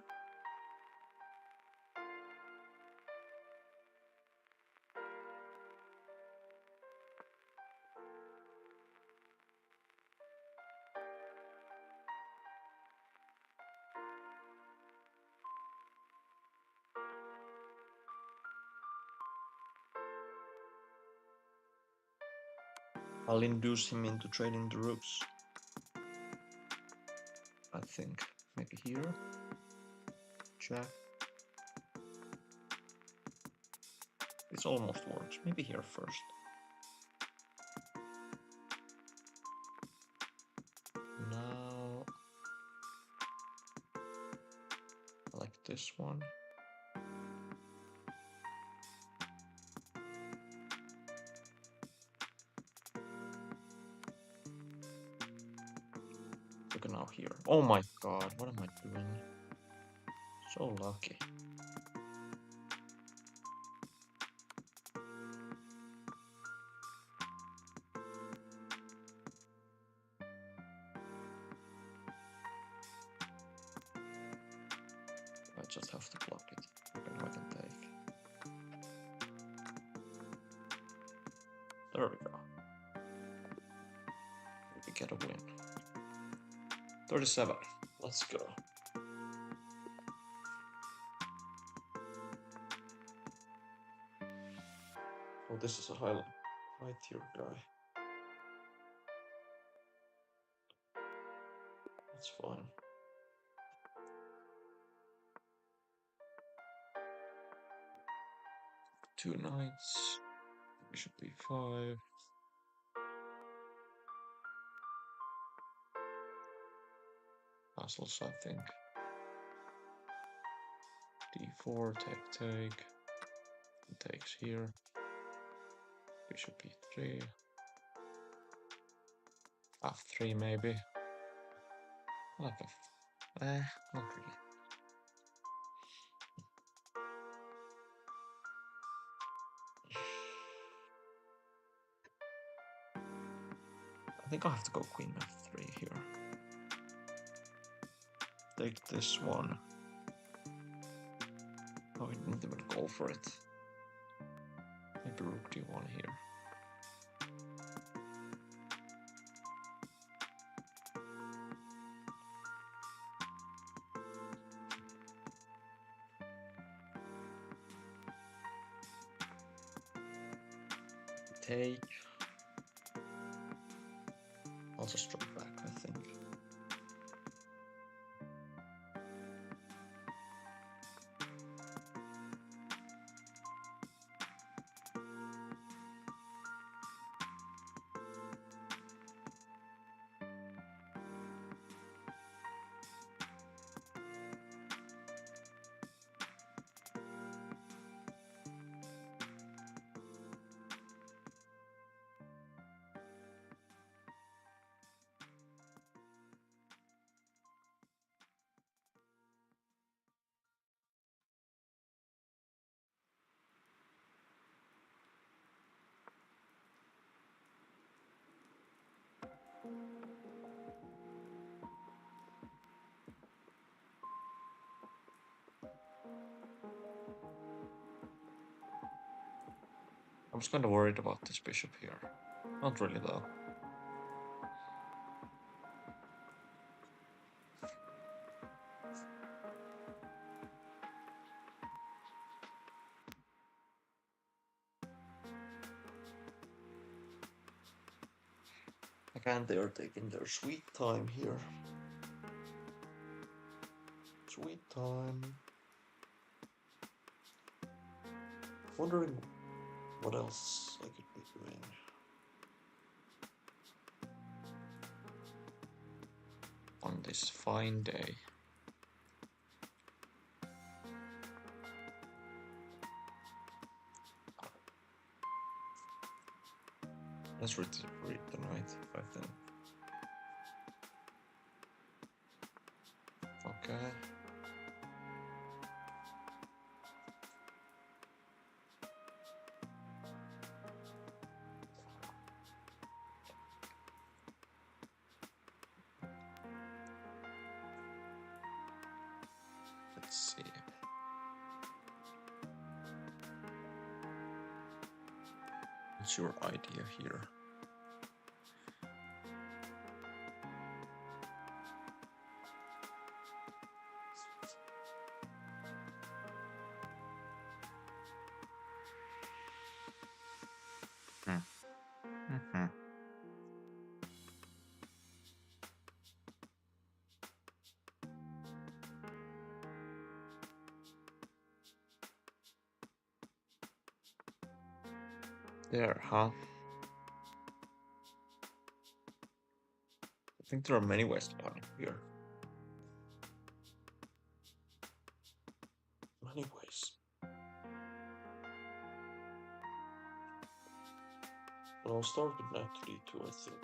I'll induce him into trading the rooks. I think. Maybe here. Check. This almost works. Maybe here first. Now... I like this one. Look now here. Oh my god, what am I doing? So lucky. I just have to block it. Okay, now I can take. There we go. We get a win. 37. Let's go. Oh, this is a high tier guy. That's fine. Two knights. Bishop b5. Castles, I think. d4, take. It takes here. Bishop e3. f3 maybe. I like not really. I think I have to go queen f3 here. Take this one. Oh, I didn't even go for it. Maybe rook d1 here. take. I'll just drop back, I think. I'm just kind of worried about this bishop here. Not really though. Again, they are taking their sweet time here. Sweet time. Wondering what else I could be doing. On this fine day. Let's read the knight, I think. Okay. Let's see. What's your idea here? Mm-hmm. There, huh? I think there are many ways to play here. Many ways. But I'll start with knight to d2, I think.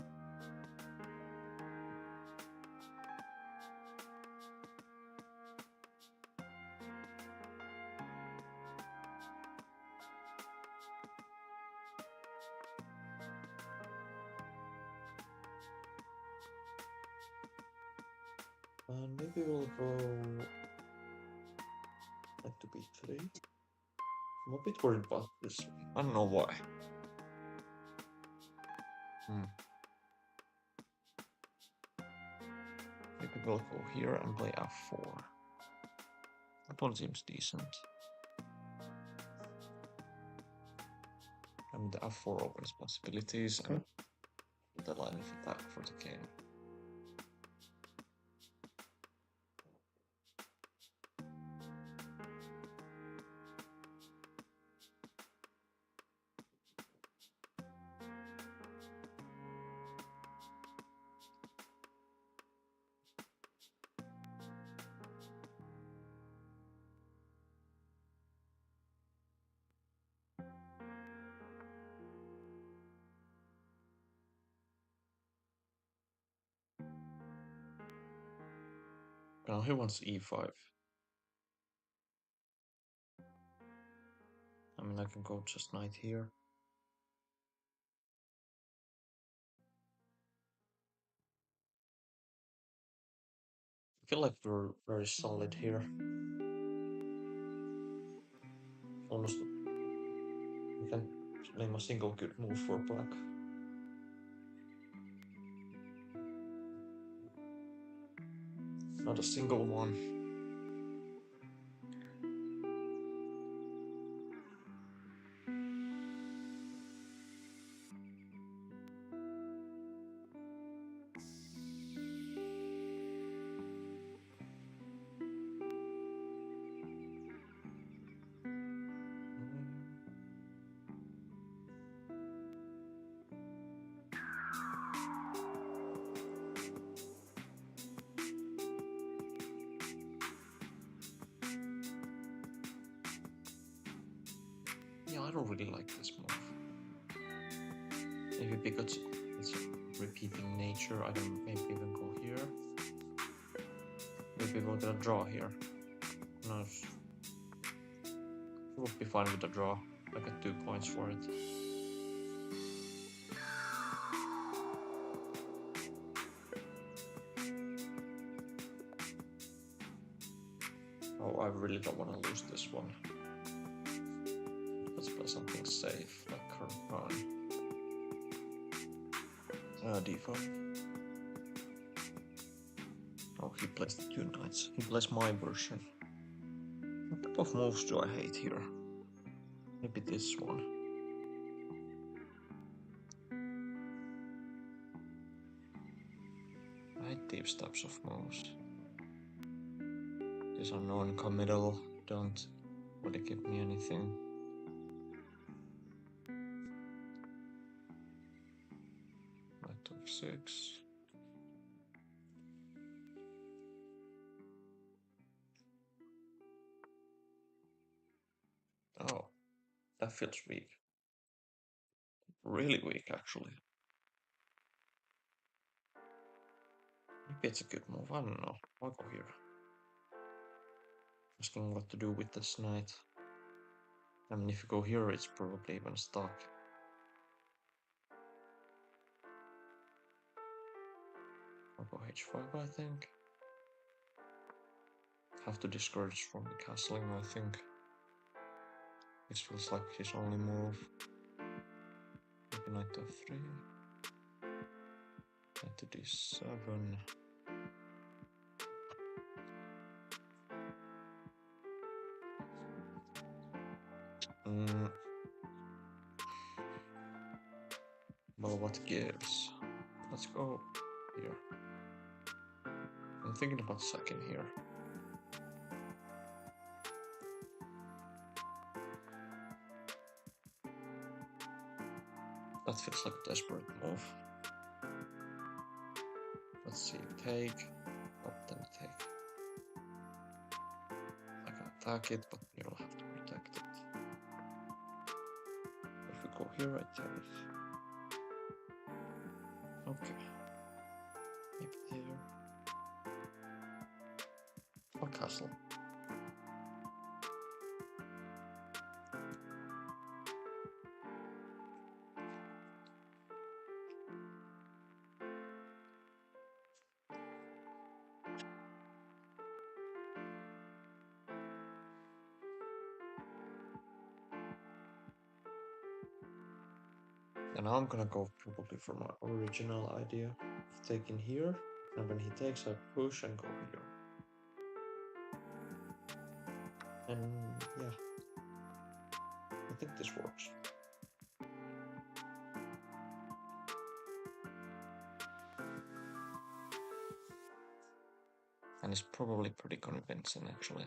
And maybe we'll go knight to b3. I'm a bit worried about this one. I don't know why. Maybe we'll go here and play f4. That one seems decent. And the f4 opens possibilities and the line of attack for the king. Now he wants e5. I mean, I can go just knight here. I feel like we're very solid here. Almost, we can name a single good move for black. Not a single one. I don't really like this move. Maybe because it's a repeating nature, I can maybe even go here. Maybe we'll get a draw here. No, we'll be fine with the draw. I get 2 points for it. Oh, I really don't want to lose this one. Let's play something safe, like current pawn. D5. Oh, he plays the 2 knights. He plays my version. What type of moves do I hate here? Maybe this one. I hate these types of moves. These are non-committal, don't really give me anything. Knight f6. Oh, that feels weak. Really weak, actually. Maybe it's a good move, I don't know. I'll go here. Asking what to do with this knight. I mean, if you go here, it's probably even stuck. I'll go h5, I think. Have to discourage from the castling, I think. This feels like his only move. Maybe knight f3. Knight to d7. Well, what gives? Let's go here. I'm thinking about sacking here. That feels like a desperate move. Let's see, take. Oh, then take. I can attack it, but you'll have to protect it. If we go here, I take. Okay. Maybe here. Or castle. And now I'm gonna go probably for my original idea of taking here, and when he takes, I push and go here. And yeah, I think this works. And it's probably pretty convincing, actually.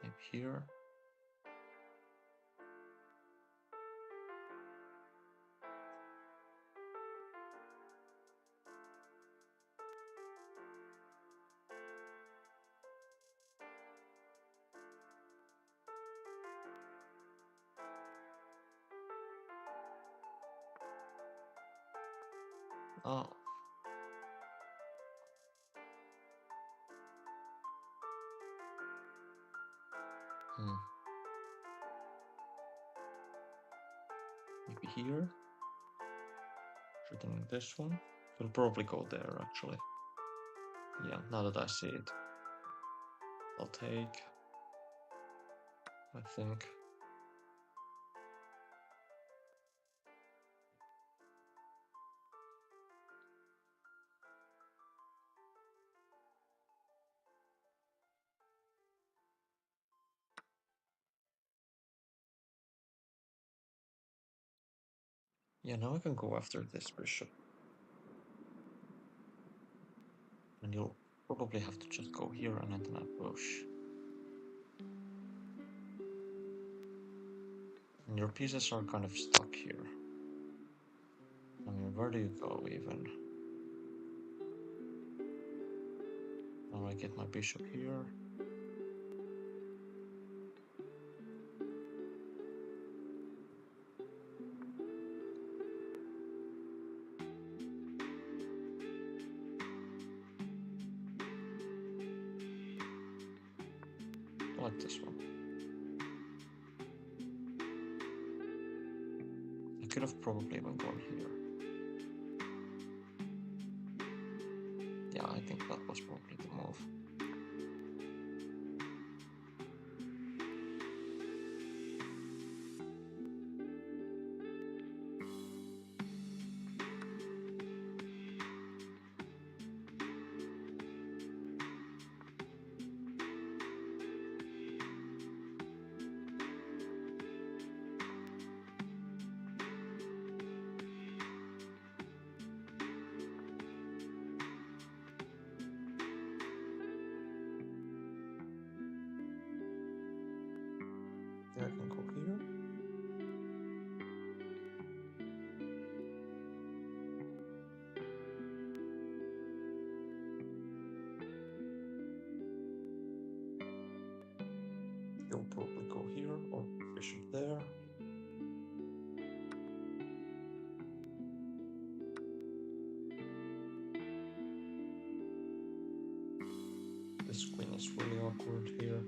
Maybe here. Oh. Maybe here. Threatening this one. We'll probably go there, actually. Yeah, now that I see it. I'll take. I think. Yeah, now I can go after this bishop. And you'll probably have to just go here and then I push. And your pieces are kind of stuck here. where do you go even? Now I get my bishop here. I like this one. I could have probably even gone here. Yeah, I think that was probably the move. Then I can go here. You'll probably go here or bishop there. This queen is really awkward here.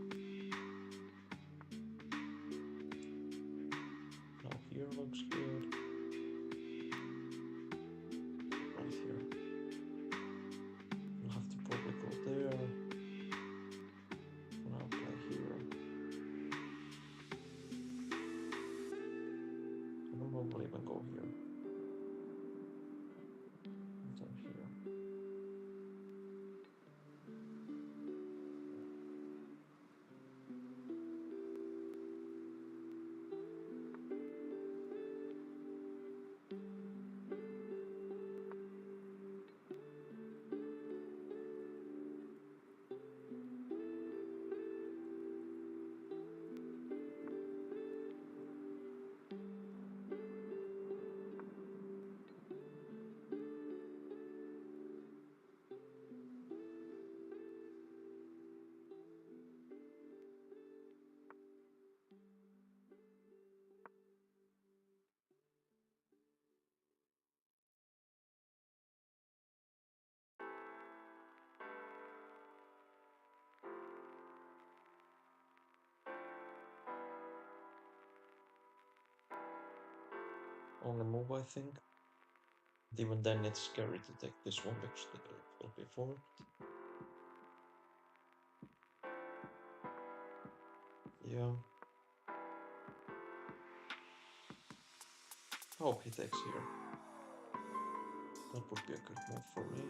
Now here looks good. Right here. I'll have to probably go there. And I'll play here. I can probably even go here. And then here. Only move, I think. Even then, it's scary to take this one because the bill will be forward. Yeah. I hope he takes here. That would be a good move for me.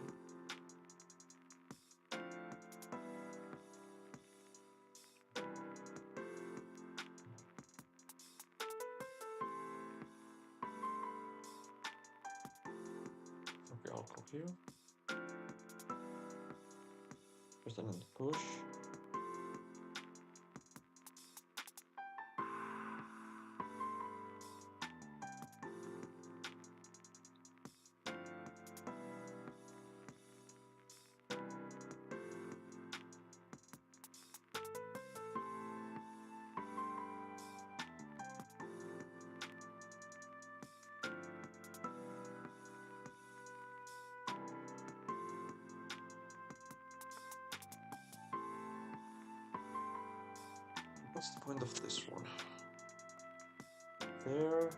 Okay, I'll go here. First and then push. What's the point of this one? There.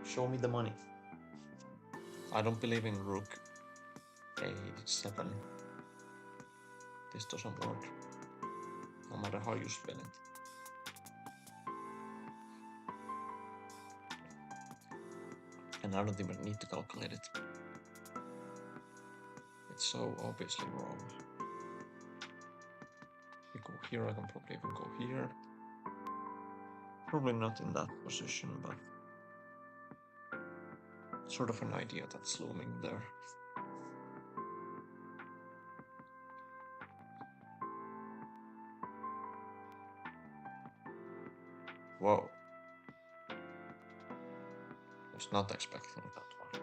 Show me the money. I don't believe in rook a7. This doesn't work. No matter how you spin it. And I don't even need to calculate it. It's so obviously wrong. You go here, I can probably even go here. Probably not in that position, but sort of an idea that's looming there. Whoa. Was not expecting that one.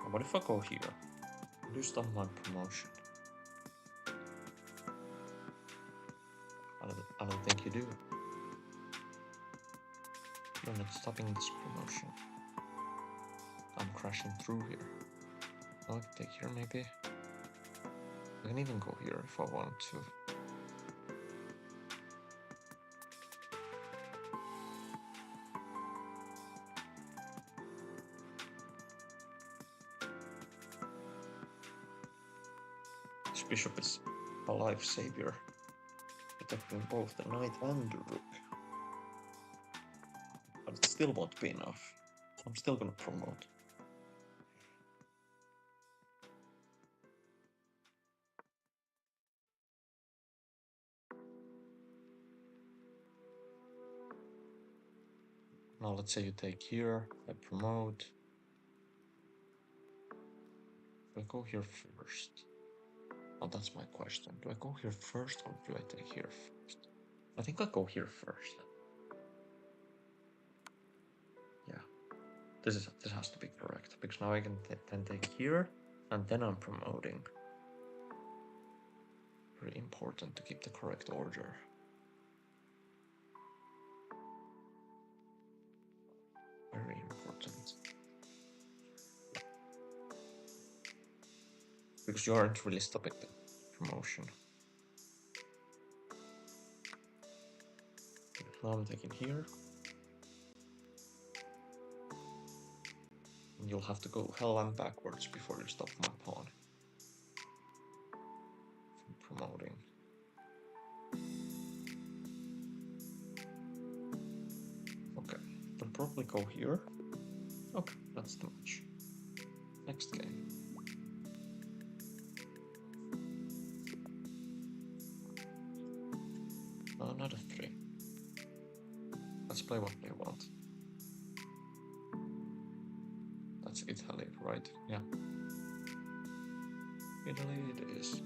What if I go here? Do stop my promotion. I don't think you do. You're not stopping this promotion. I'm crashing through here. Oh, I can take here maybe. I can even go here if I want to. This bishop is a life savior, protecting both the knight and the rook. But it still won't be enough. I'm still gonna promote. Now let's say you take here, I promote. Do I go here first? Oh, that's my question. Do I go here first or do I take here first? I think I go here first. Yeah, this has to be correct because now I can then take here and then I'm promoting. Very important to keep the correct order. Very important. Because you aren't really stopping the promotion. Now I'm taking here. And you'll have to go hell and backwards before you stop my pawn from promoting. Okay, I'll probably go here. Okay, that's too much. Next game. Another 3. Let's play what they want. That's Italy, right? Yeah. Italy it is.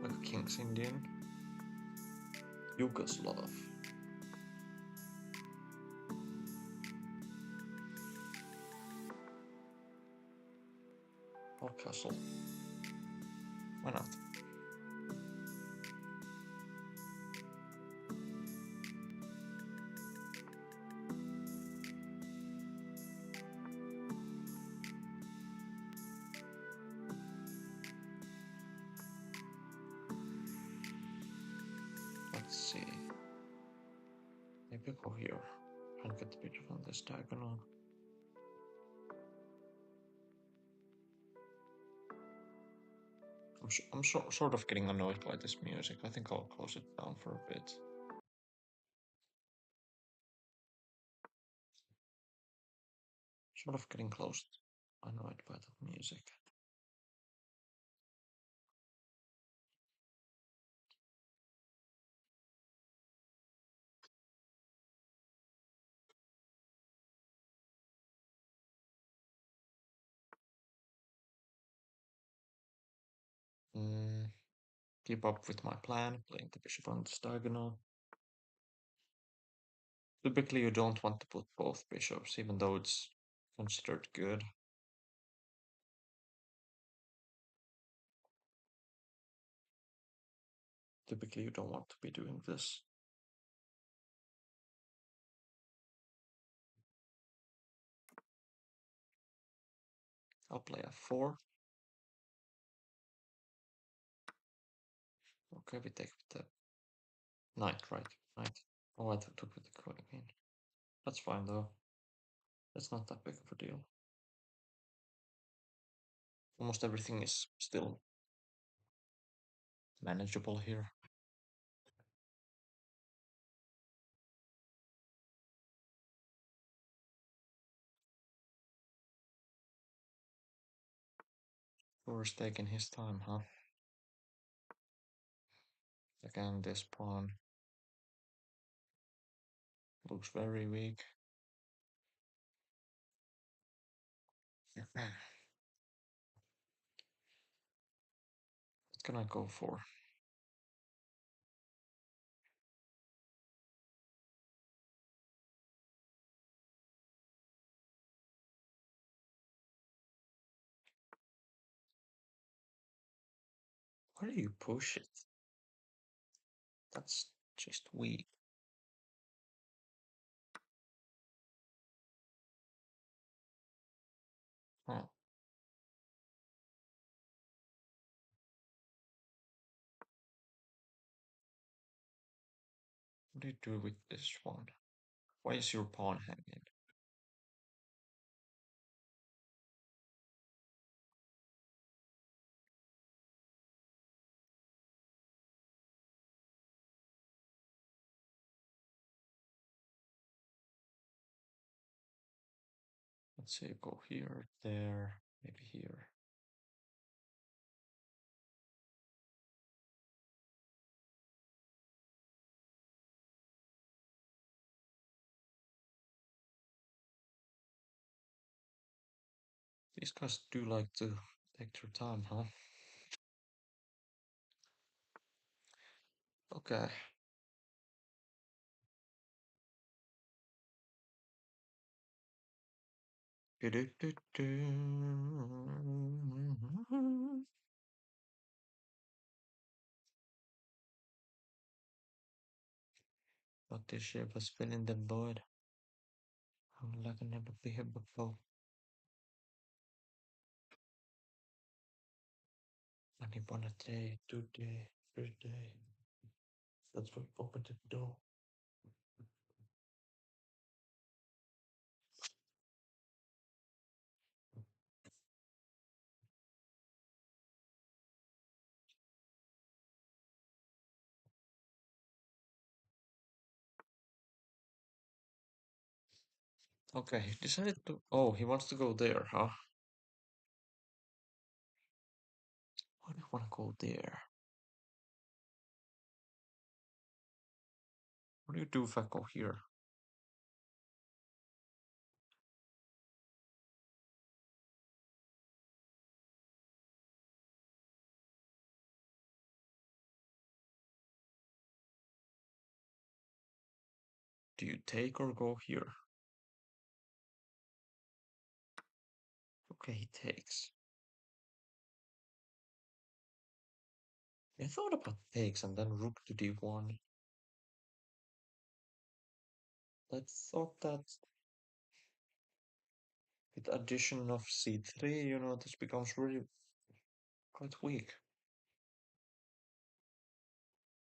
Like a King's Indian. Yugoslav. Or castle. Why not? Let's see. Maybe go here and get the bishop on this diagonal. I'm sort of getting annoyed by this music. I think I'll close it down for a bit. Sort of getting close, annoyed by that music. Keep up with my plan, playing the bishop on this diagonal. Typically, you don't want to put both bishops, even though it's considered good. Typically, you don't want to be doing this. I'll play f4. Okay, we take the knight, right? Knight. Oh, I took with the queen. That's fine, though. That's not that big of a deal. Almost everything is still manageable here. Boris taking his time, huh? Again, this pawn. Looks very weak. What can I go for? Why do you push it? That's just weak. Huh. What do you do with this one? Why is your pawn hanging? Let's say go here, there, maybe here. These guys do like to take their time, huh? Okay. Du-du-du-du. But this ship has been in the void. Like I never been here before. Only one a day, 2 day, 3 day. That's what opened the door. Okay, he decided to. Oh, he wants to go there, huh? Why do you want to go there? What do you do if I go here? Do you take or go here? Okay, he takes. I thought about takes and then rook to d1. I thought that with addition of c3, this becomes really quite weak.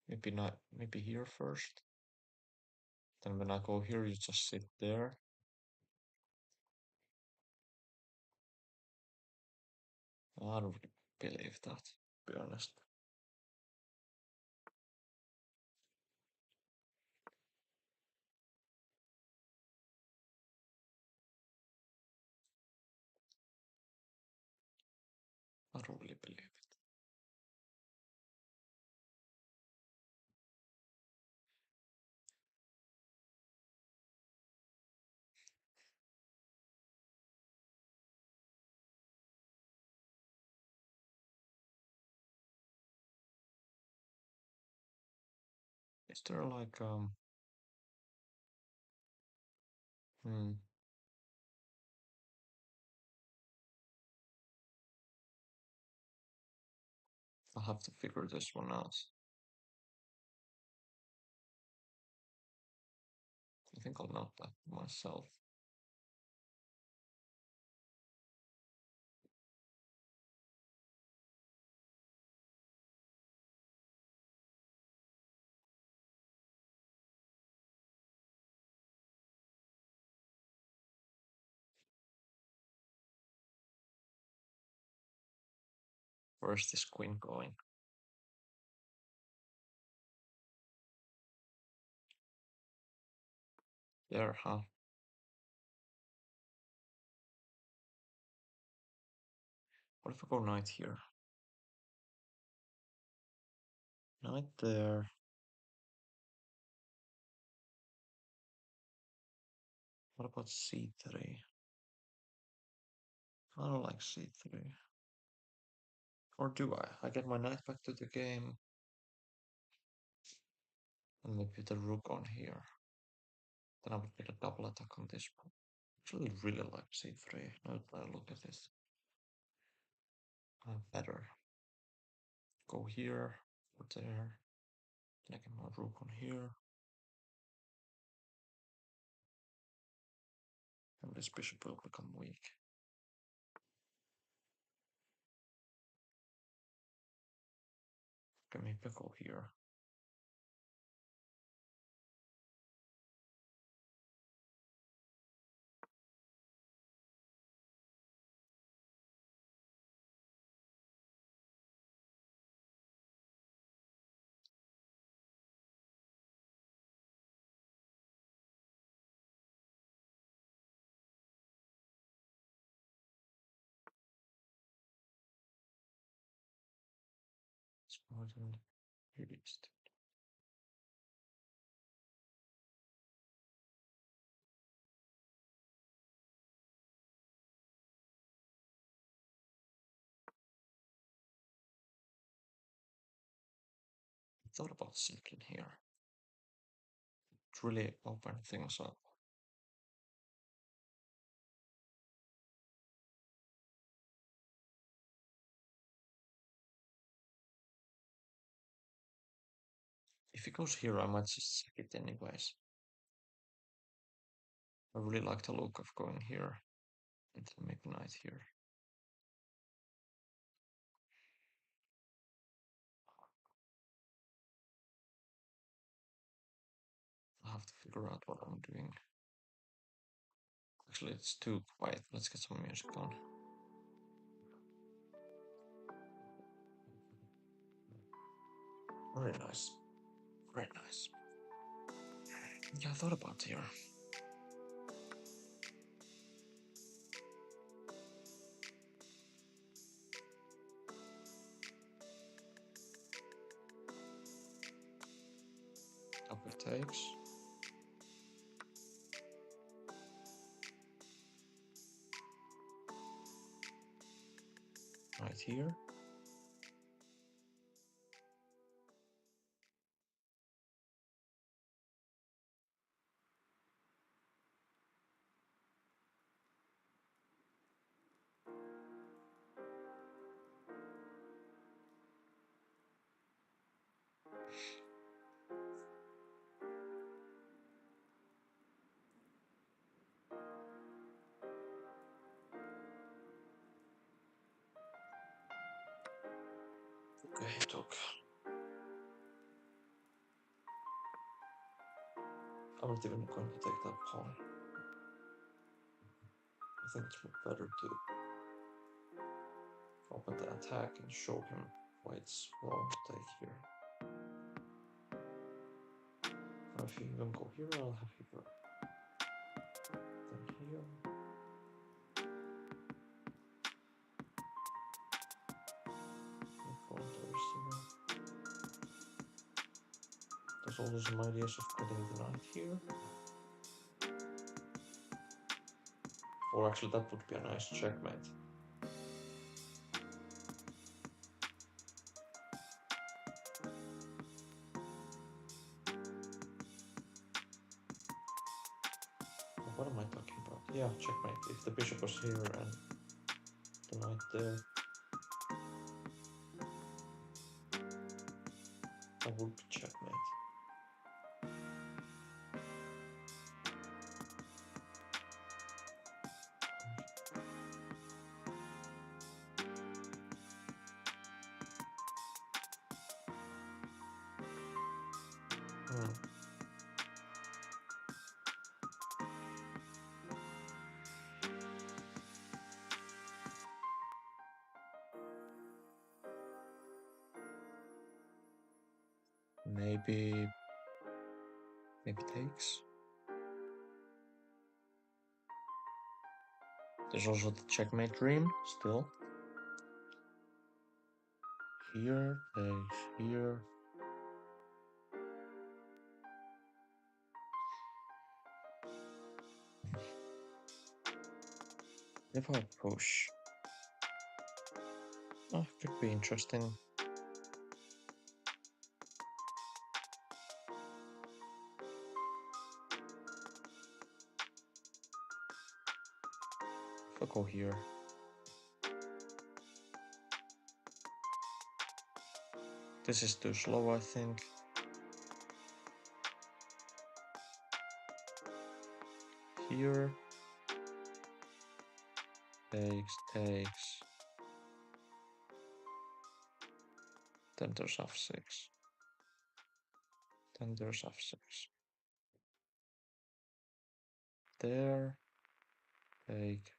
Maybe not. Maybe here first. Then when I go here, you just sit there. I don't really believe that, to be honest. I don't really believe it. Is there like hmm, I'll have to figure this one out. I think I'll note that myself. Where's this queen going? There, huh? What if I go knight here? Knight there. What about c3? I don't like c3. Or do I? I get my knight back to the game. And maybe the rook on here. Then I would get a double attack on this one. Actually really like c3. Now that I look at this. Better. Go here, or there. Then I get my rook on here. And this bishop will become weak. Okay, maybe go here. It's more than released. I thought about settling here. It really opened things up. If he goes here, I might just check it anyways. I really like the look of going here and then maybe knight here. I have to figure out what I'm doing. Actually, it's too quiet. Let's get some music on. Very nice. Very nice. Yeah, I thought about here. Up it takes. Right here. Okay, he took. I'm not even going to take that pawn. I think it's better to open the attack and show him why it's wrong to take here. Now if you even go here, I'll have here. Then here. There's also some ideas of getting the knight here. Or actually that would be a nice checkmate. What am I talking about? Yeah, checkmate. If the bishop was here and the knight there, that would be checkmate. Maybe takes. There's also the checkmate dream still. Here, takes, here. If I push... Oh, could be interesting. If I go here... This is too slow, I think. Here. Takes. Then there's f6. Then there's f6. There. Take.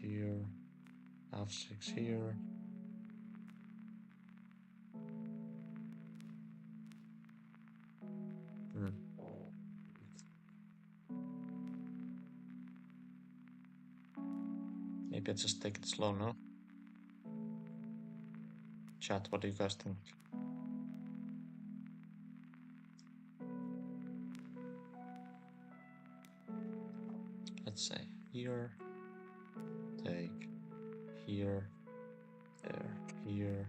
Here. f6 here. Maybe I just take it slow now. Chat, what do you guys think? Let's say here, take, here, there, here.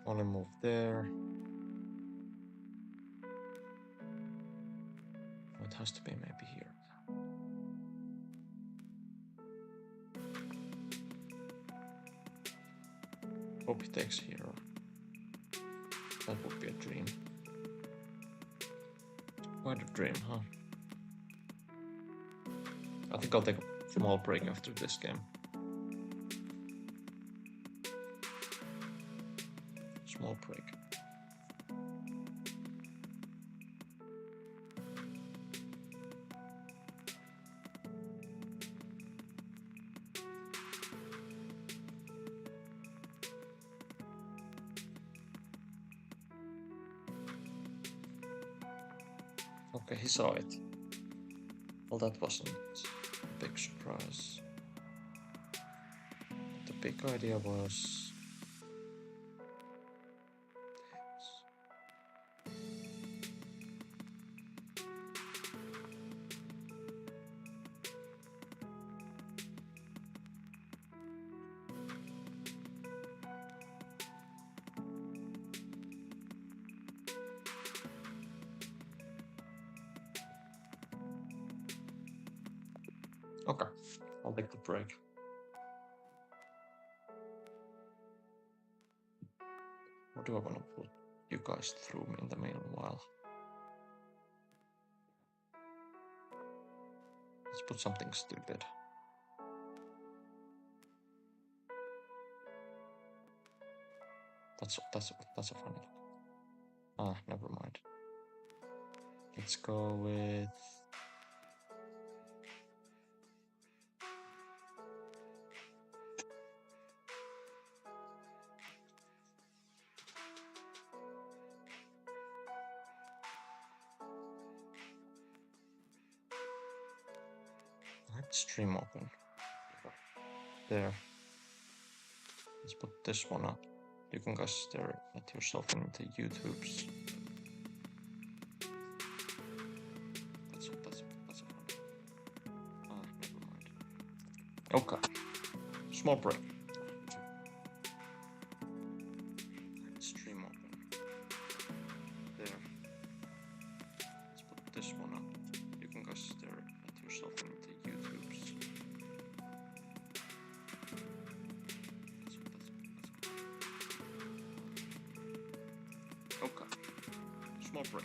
Only move there. Oh, it has to be maybe here. Hope he takes here. That would be a dream. Quite a dream, huh? I think I'll take a small break after this game. Small break. Okay, he saw it. Well, that wasn't a big surprise. The big idea was... Okay, I'll take the break. What do I want to put you guys through in the meanwhile? Let's put something stupid. That's a funny look. Ah, never mind. Let's go with... Let's stream open. There. Let's put this one up. You can guys stare at yourself in the YouTubes. That's a funny. Ah, never mind. Okay. Small break. Stream open. There. Let's put this one up. You can guys stare at yourself in the YouTubes. Okay. Small break.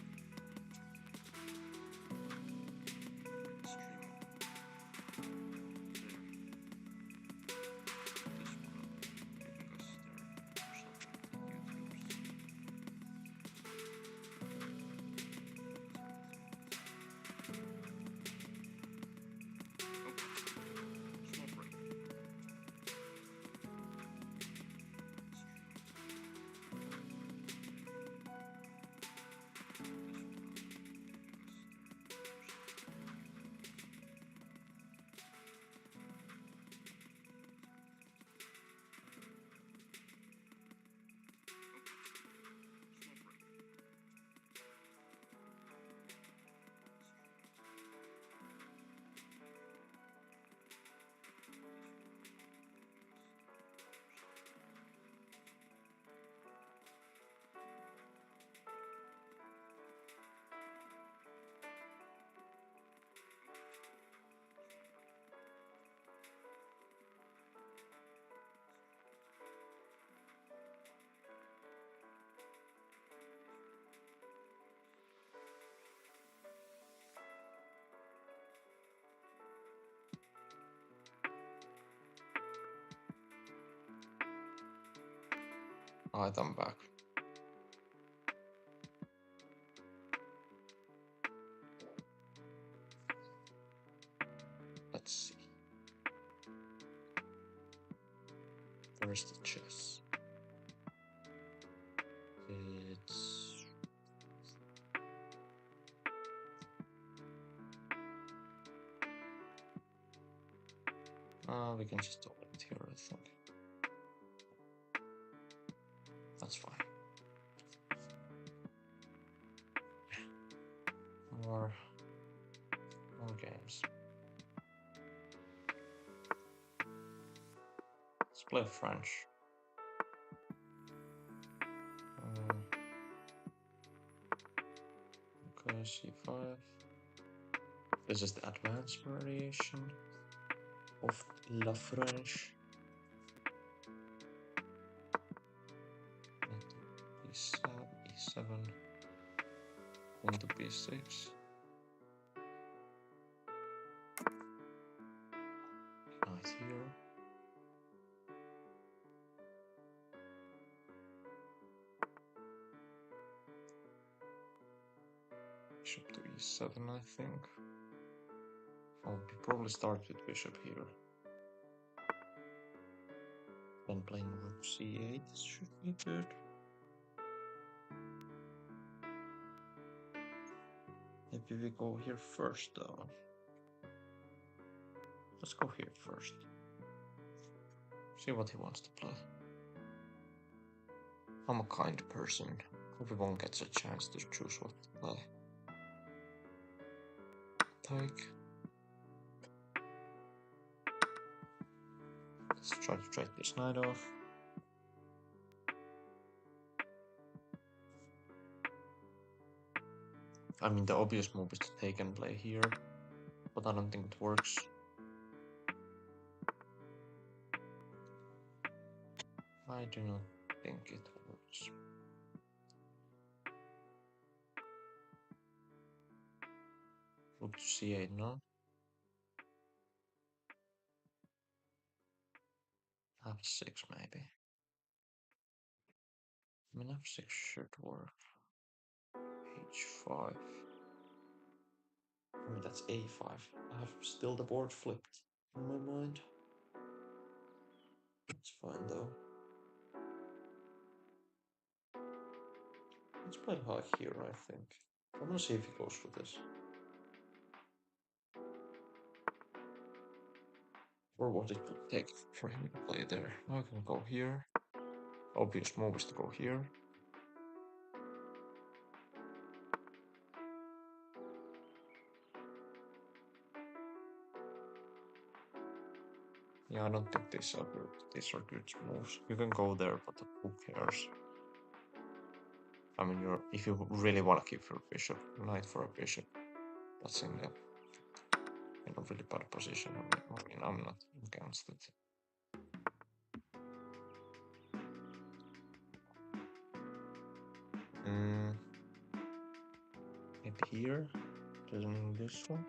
Alright, I'm back. Let's see. Where's the chess? It's... we can just open it here, I think. That's fine. More games. Let's play French. Okay, c5. This is the advanced variation of La French. E7, into b6. Knight here. Bishop to e7, I think. I'll probably start with bishop here. Then playing rook c8 should be good. Maybe we go here first though. Let's go here first. See what he wants to play. I'm a kind person. Everyone gets a chance to choose what to play. Take. Let's try to trade this knight off. I mean, the obvious move is to take and play here, but I don't think it works. I do not think it works. Rook to c8, no? f6 maybe. I mean, f6 should work. h5. I mean, that's a5. I have still the board flipped in my mind. It's fine though. Let's play high here, I think. I'm gonna see if he goes for this. Or what it could take for him to play there. Now I can go here. Obvious move is to go here. Yeah, I don't think these are good. These are good moves. You can go there, but who cares? I mean, if you really want to keep your bishop, knight for a bishop, that's in a really bad position. I mean, I'm not against it. Maybe here, turning this one.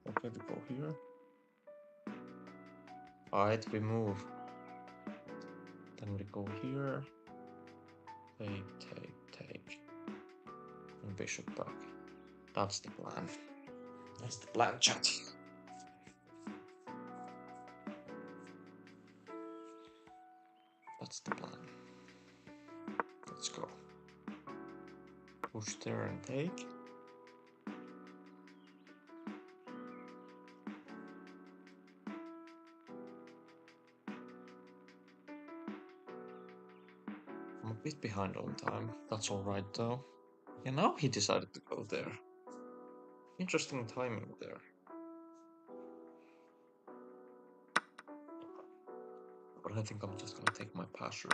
Okay, we go here. Alright, we move. Then we go here. Take. And bishop back. That's the plan. That's the plan, chat. That's the plan. Let's go. Push there and take. I'm a bit behind on time. That's alright though. Yeah, now he decided to go there. Interesting timing there. But I think I'm just gonna take my passer.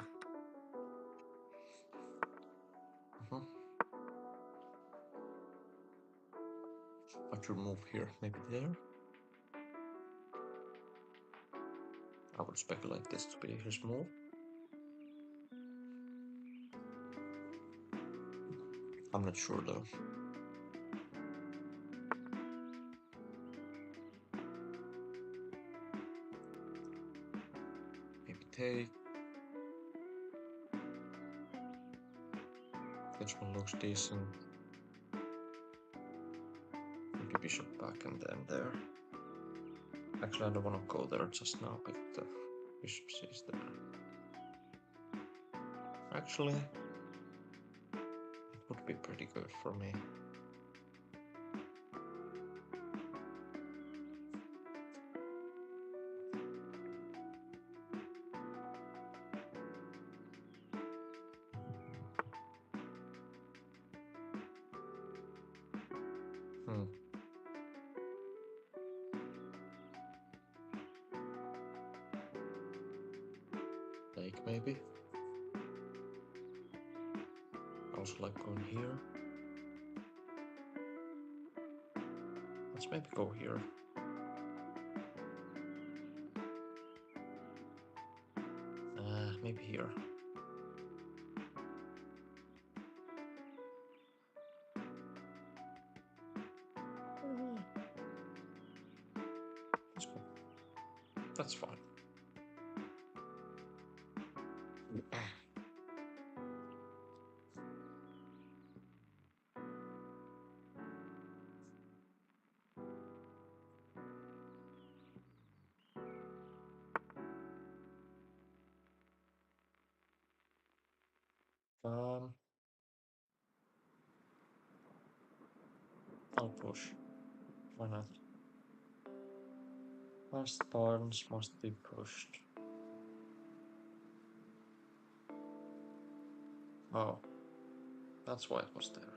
I should move here, maybe there. I would speculate this to be his move. I'm not sure though. Maybe take. Which one looks decent? Maybe bishop back and then there. Actually, I don't want to go there just now, but the bishop is there. Actually, it would be pretty good for me. Take maybe. I also like going here. Let's maybe go here. Maybe here. Let's go. That's fine. I'll push. Why not? Last pawns must be pushed. Oh, that's why it was there.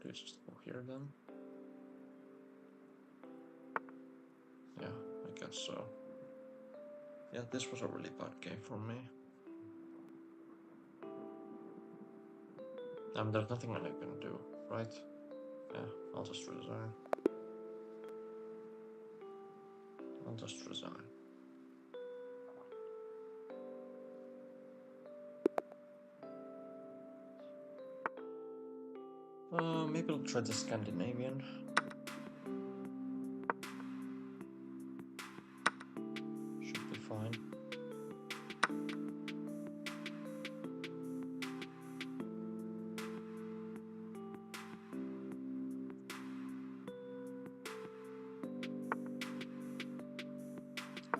Do you just go here then? Yeah, I guess so. Yeah, this was a really bad game for me. There's nothing I can do, right? Yeah, I'll just resign. I'll just resign. Maybe I'll try the Scandinavian. Should be fine.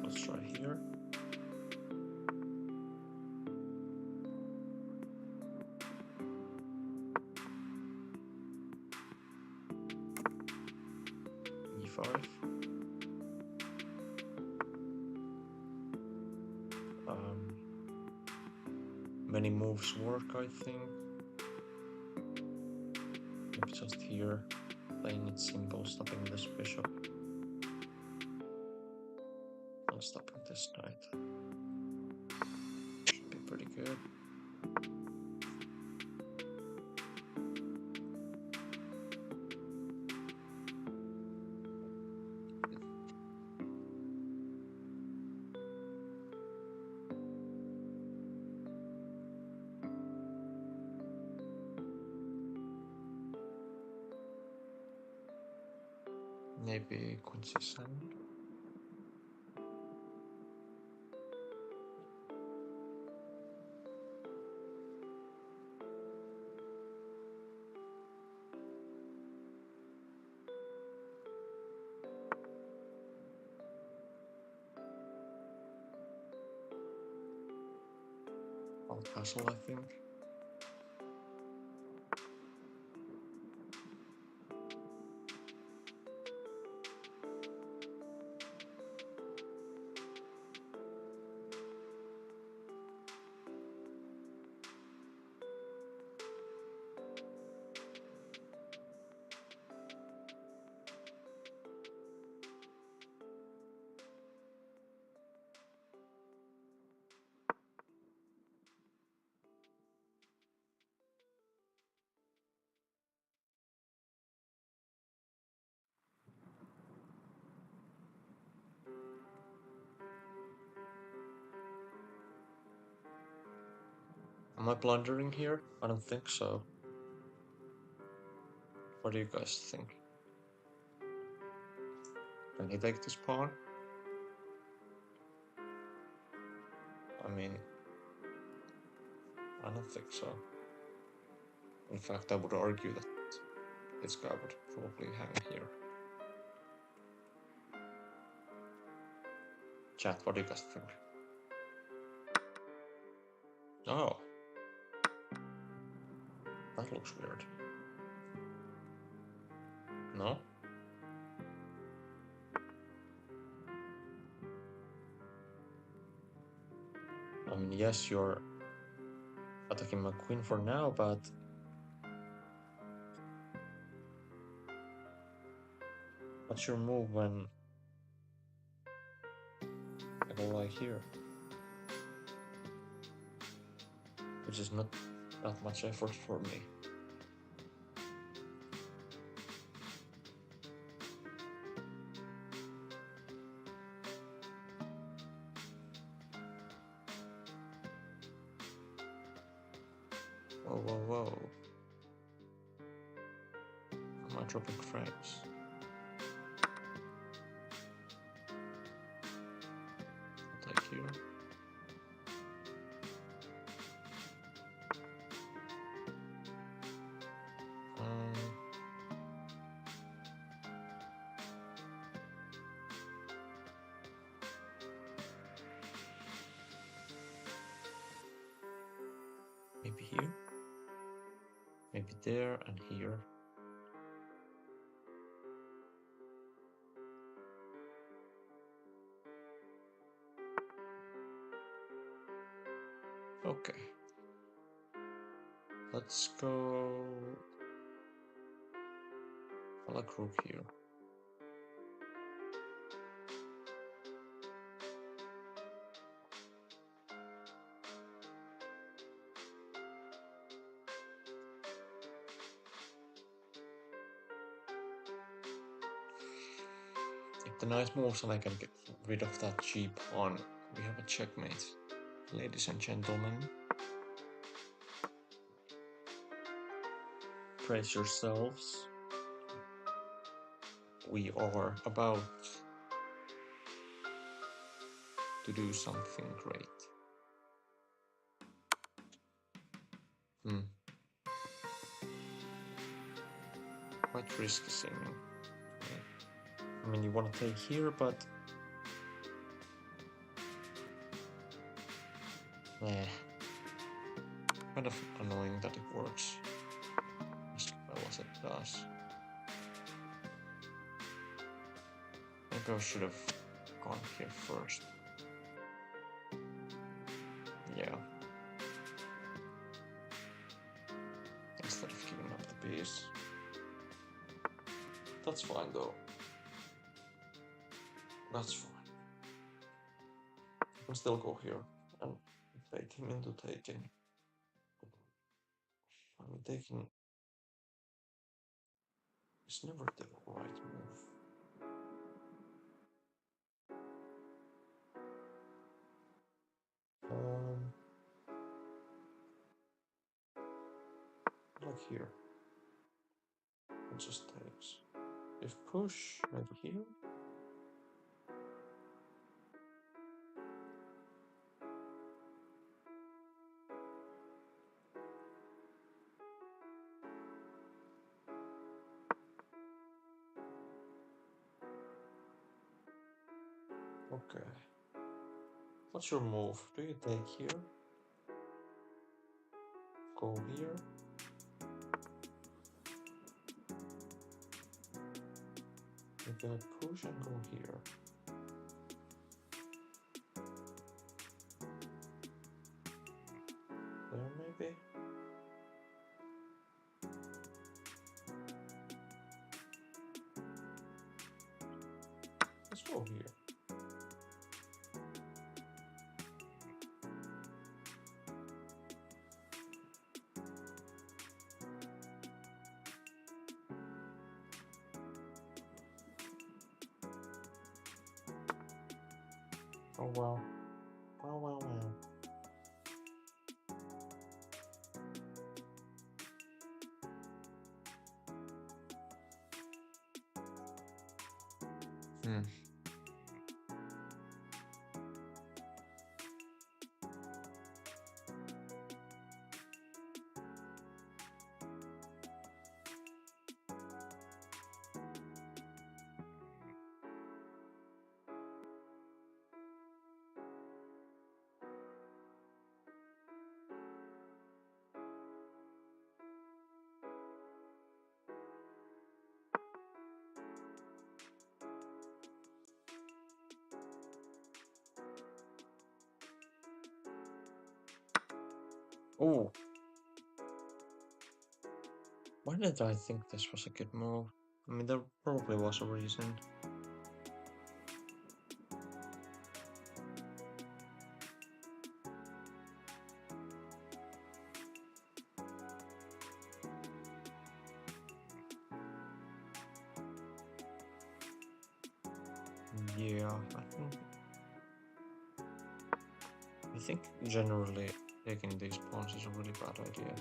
Let's try here. E5. Many moves work, I think. Maybe just here, playing it simple, stopping this bishop. And stopping this knight. Should be pretty good. Maybe Queen C7. I'll castle, I think. Am I blundering here? I don't think so. What do you guys think? Can he take this pawn? I mean, I don't think so. In fact, I would argue that this guy would probably hang here. Chat, what do you guys think? Oh. That looks weird. No? I mean, yes, you're attacking my queen for now, but what's your move when I go like here? Which is not that much effort for me. Whoa, whoa, whoa. Am I dropping frames? I'll take here. Maybe here, maybe there and here. Okay. Let's go. I like rook here. If the knight moves and I can get rid of that cheap pawn, we have a checkmate. Ladies and gentlemen, brace yourselves. We are about to do something great. Quite risky seeming. I mean, you want to take here, but kind of annoying that it works as well as it does. Maybe I should have gone here first. Yeah. Instead of giving up the piece. That's fine though. That's fine. I can still go here and bait him into taking. I mean, taking is never the right move. Like here. It just takes. If push, maybe here. Okay. What's your move? Do you take here? Go here? Maybe I push and go here. There maybe? Let's go here. Oh wow. Wow, wow, wow. Oh, why did I think this was a good move? I mean, there probably was a reason. Yeah, I think generally taking these pawns is a really bad idea.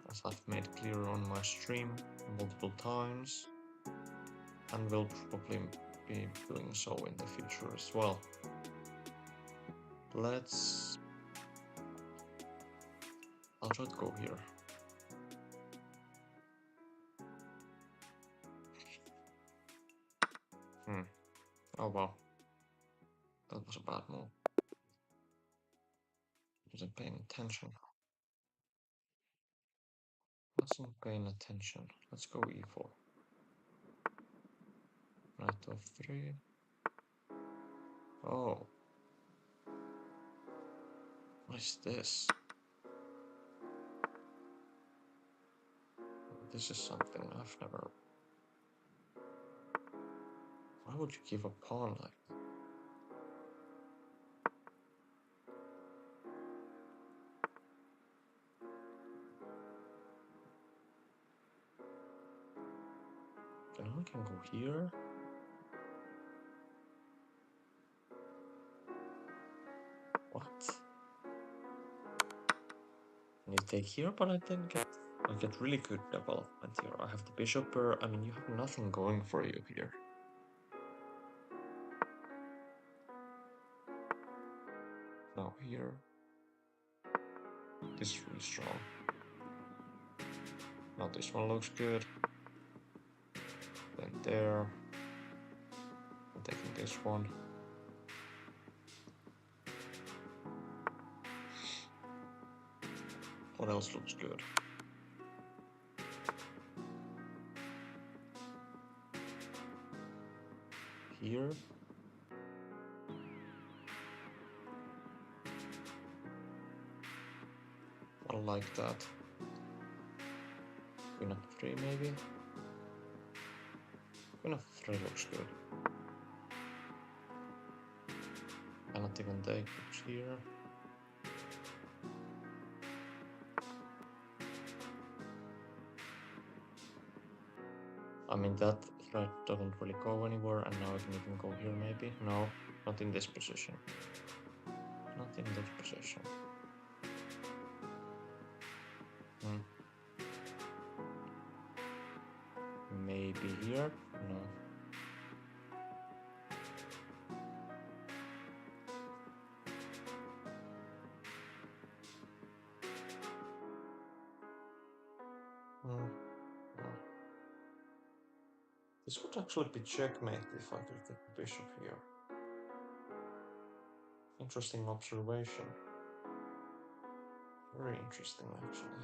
As I've made clear on my stream multiple times, and will probably be doing so in the future as well. I'll try to go here. Oh wow, that was a bad move. Wasn't paying attention. Wasn't paying attention. Let's go e4. Knight f3. Oh. What is this? This is something I've never... Why would you give a pawn like that? Okay, now I can go here. What? And you take here, but I get really good development here. I have the bishop here. I mean, you have nothing going for you here. Now here. This is really strong. Now this one looks good. Then there. I'm taking this one. What else looks good? Here. I like that. Queen f3 maybe? Queen f3 looks good. Cannot even take it here. I mean, that threat doesn't really go anywhere, and now I can even go here maybe? No, not in this position. Not in this position. Maybe here? No. No. This would actually be checkmate if I could get the bishop here. Interesting observation. Very interesting, actually.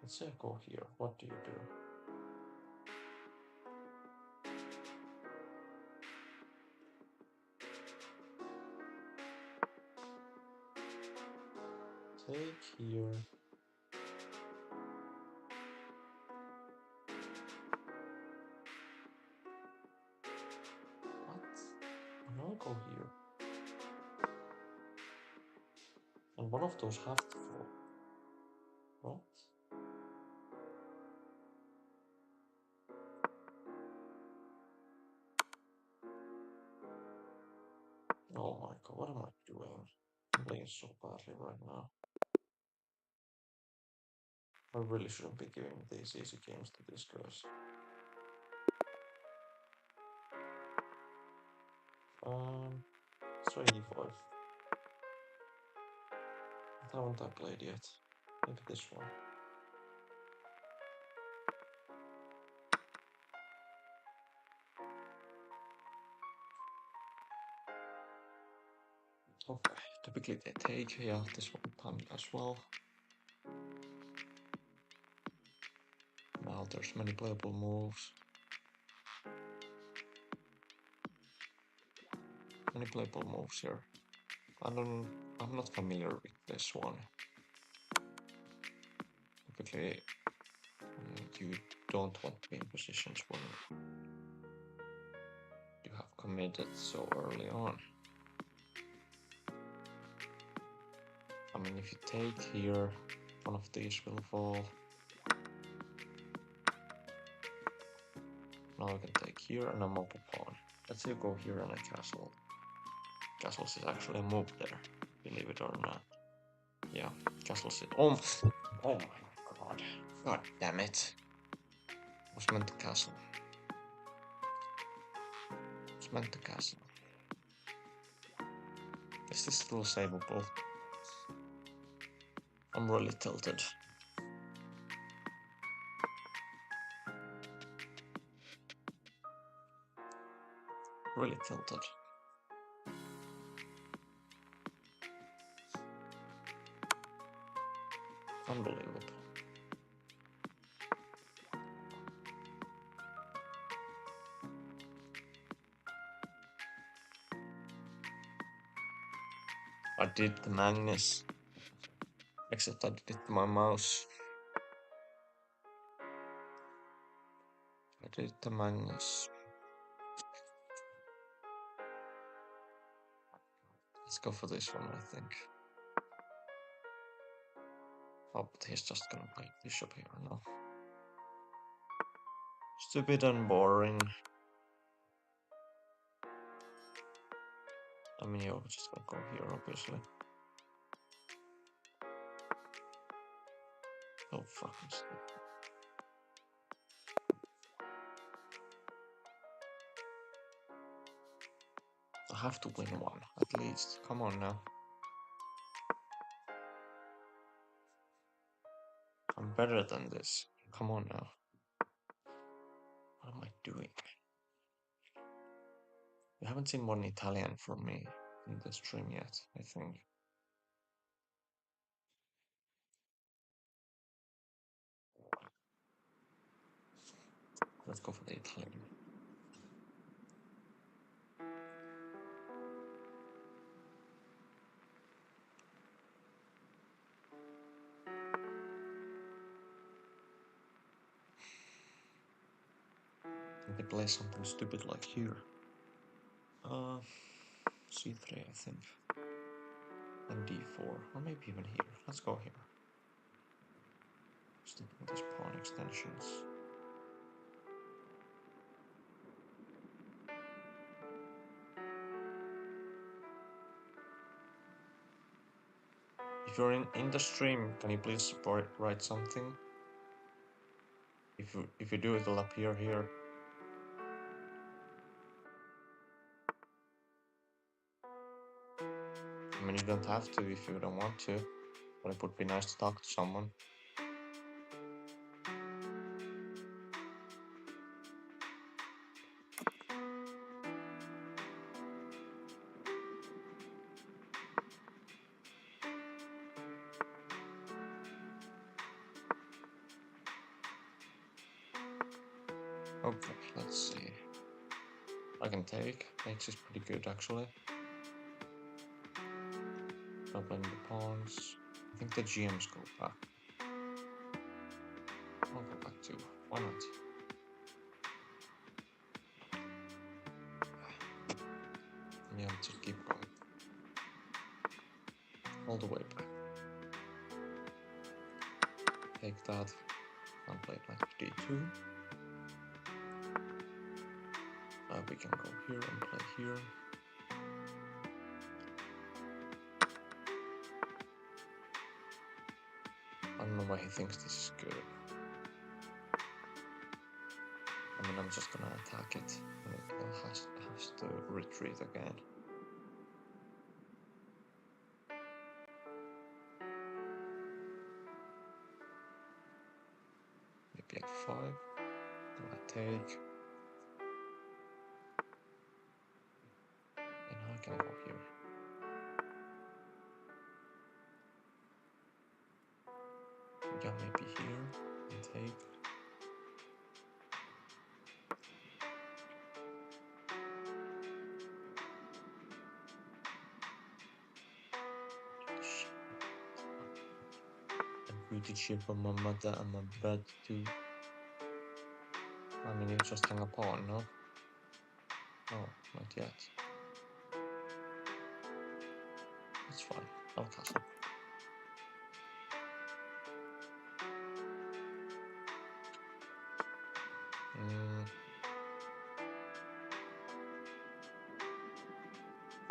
Let's say I go here. What do you do? Take here. What? Now I go here. And one of those have to fall. What? Oh my god, what am I doing? I'm playing so badly right now. I really shouldn't be giving these easy games to these girls. Let's try e5. What haven't I played yet? Maybe this one. Okay, typically they take, yeah, this one timed as well. Now there's many playable moves. Many playable moves here. I'm not familiar with this one. Typically, you don't want to be in positions where you have committed so early on. I mean, if you take here, one of these will fall. Now I can take here and a mobile pawn. Let's say you go here and a castle. Castles is actually a move there, believe it or not. Yeah, castles is... Oh my god. God damn it. Was meant to castle. Was meant to castle. Is this still savable? I'm really tilted. Really tilted. Unbelievable. I did the Magnus, except I did it to my mouse. I did the Magnus. Let's go for this one, I think. Oh, but he's just gonna play bishop here now. Stupid and boring. I mean, you're just gonna go here, obviously. Oh, fucking stupid. I have to win one, at least. Come on now. I'm better than this. Come on now. What am I doing? You haven't seen one Italian from me in the stream yet, I think. Let's go for the Italian. They play something stupid like here. C3, I think. And D4, or maybe even here. Let's go here. Sticking with these pawn extensions. If you're in the stream, can you please write something? If you do, it'll appear here. I mean, you don't have to if you don't want to, but it would be nice to talk to someone. Okay, let's see. I can take. Takes is pretty good, actually. Doubling the pawns. I think the GMs go back. I'll go back too. Why not? Yeah, let's just keep going. All the way back. Take that. I'll play like D2. We can go here and play here. I don't know why he thinks this is good. I mean, I'm just gonna attack it, and it has to retreat again. Maybe F5. Then I take. And now I can go here. Yeah, maybe here and take. beauty chip for my mother and my brother too. I mean, you just hang a pawn, no? Oh, not yet. It's fine. I'll castle.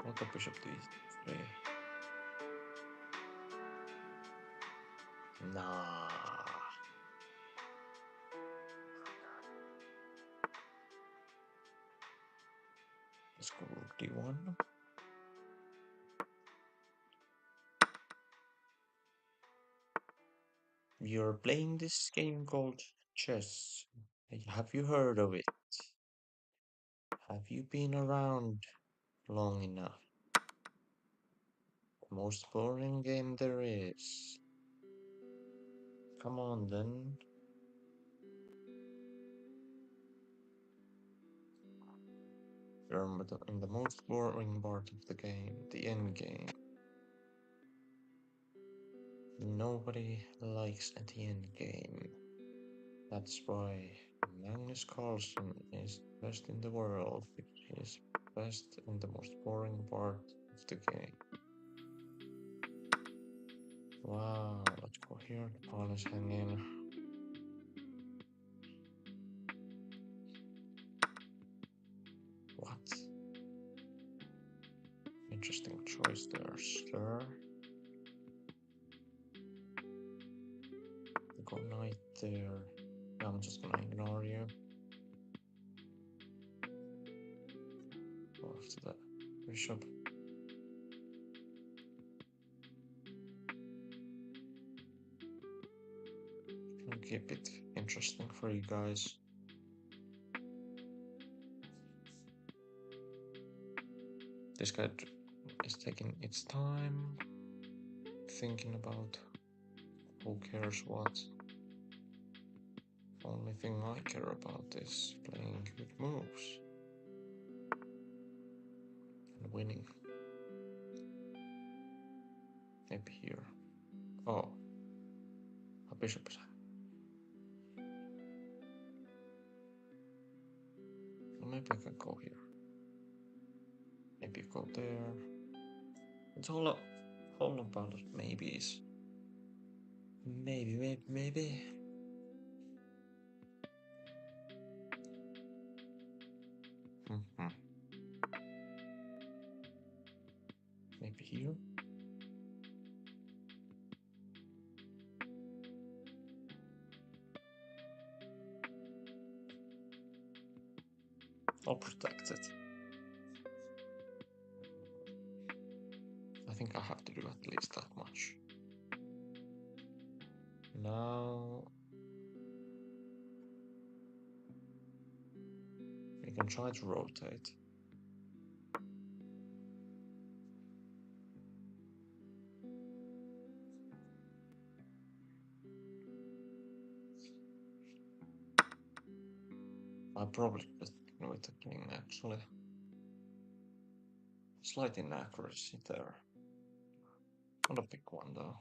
What the bishop d3? Nah. Let's go rook d1. You're playing this game called chess. Have you heard of it? Have you been around long enough? The most boring game there is. Come on then. You're in the most boring part of the game, the end game. Nobody likes at the end game. That's why Magnus Carlsen is best in the world, because he is best in the most boring part of the game. Wow, let's go here. The pawn is hanging. What? Interesting choice there, sir. Go knight there. I'm just gonna ignore you. Go after the bishop. Can keep it interesting for you guys. This guy is taking its time, thinking about who cares what. Only thing I care about is playing good moves and winning. Maybe here. Oh, a bishop is. Maybe I can go here. Maybe go there. It's all about maybes. Maybe. Maybe here. I'll protect it. I think I have to do at least that much. Now we can try to rotate. I probably just with the king actually. Slight inaccuracy there. Not a big one though.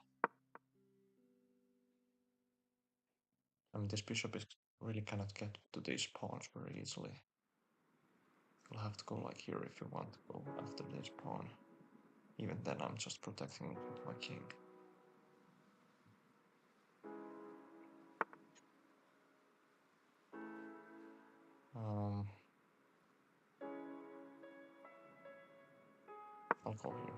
I mean, this bishop is really cannot get to these pawns very easily. You'll have to go like here if you want to go after this pawn. Even then, I'm just protecting my king. I'll go here.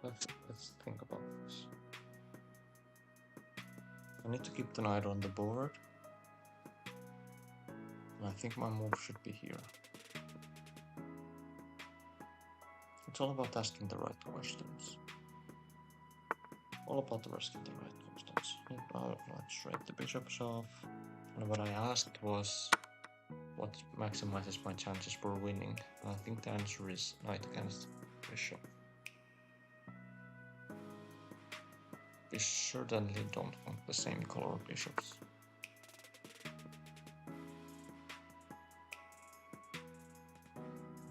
Let's think about this. I need to keep the knight on the board. And I think my move should be here. It's all about asking the right questions. All about asking the right questions. Let's rate the bishops off. And what I asked was what maximizes my chances for winning. And I think the answer is knight against bishop. We certainly don't want the same color bishops.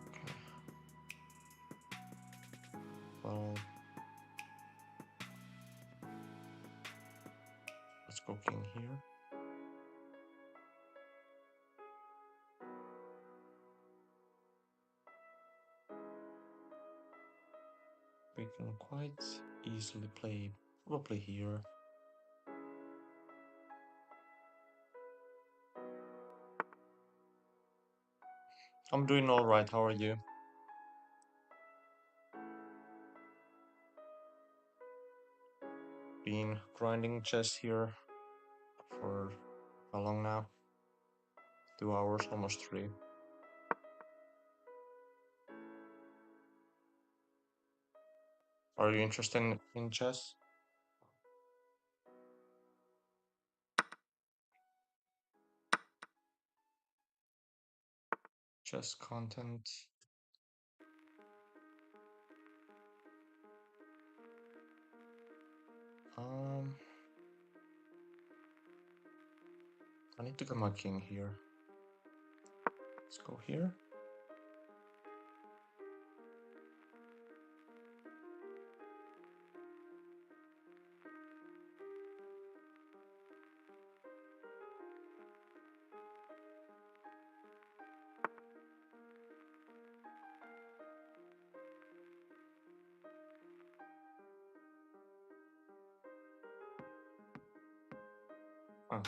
Okay. Well, let's go king here. We can quite easily play probably here. I'm doing all right. How are you? Been grinding chess here for how long now? 2 hours, almost 3. Are you interested in chess? Chess content. I need to get my king here. Let's go here. Ah.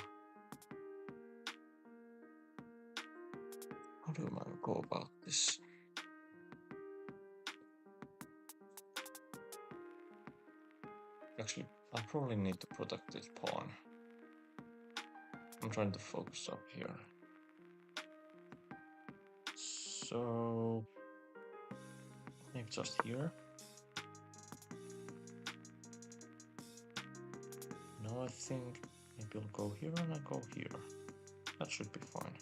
How do I go about this? Actually, I probably need to protect this pawn. I'm trying to focus up here. So maybe just here. No, I think maybe I'll go here and I go here. That should be fine.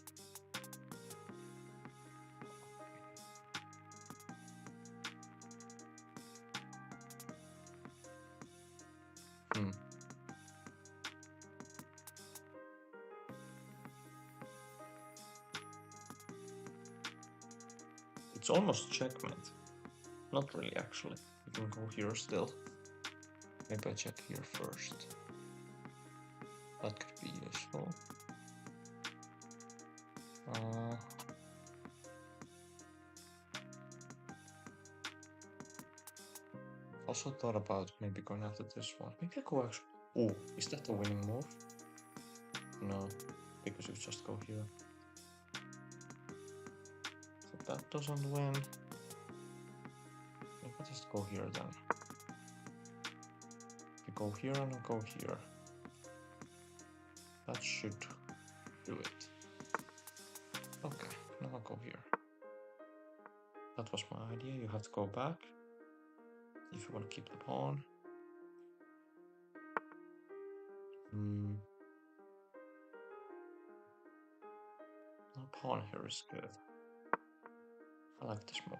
It's almost checkmate. Not really, actually. We can go here still. Maybe I check here first. That could be useful. Also thought about maybe going after this one. Maybe I go actually. Oh, is that the winning move? No, because you just go here. So that doesn't win. Maybe I just go here then. I go here and I go here. That should do it. Okay, now I go here. That was my idea. You have to go back if you want to keep the pawn. No, pawn here is good. I like this move.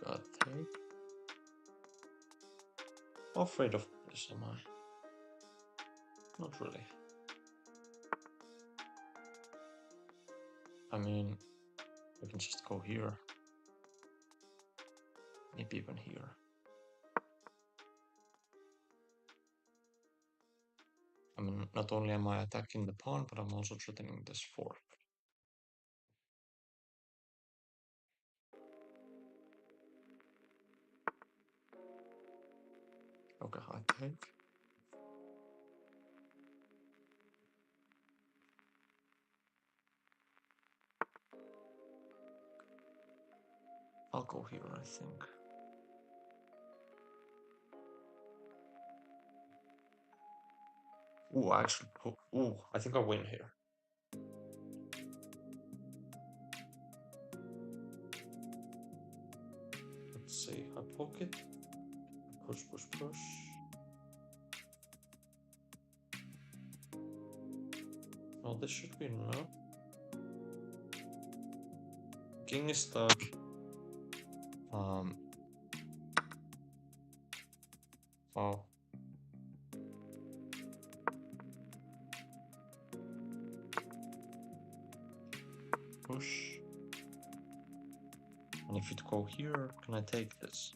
Got take. How afraid of this am I? Not really. I mean, we can just go here. Maybe even here. I mean, not only am I attacking the pawn, but I'm also threatening this fork. Okay, I take. I'll go here, I think. Ooh, actually, ooh, I think I win here. Let's see, I pocket, push, push, push. Well, this should be no. King is stuck. Oh. Push. And if it go here, can I take this?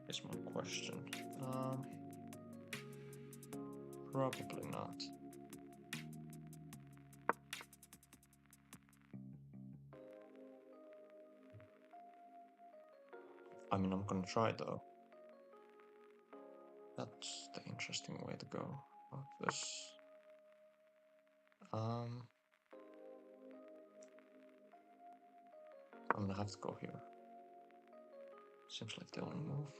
Is my question. Probably not. I mean, I'm gonna try though. That's the interesting way to go. Like this. I'm gonna have to go here. Seems like the only move.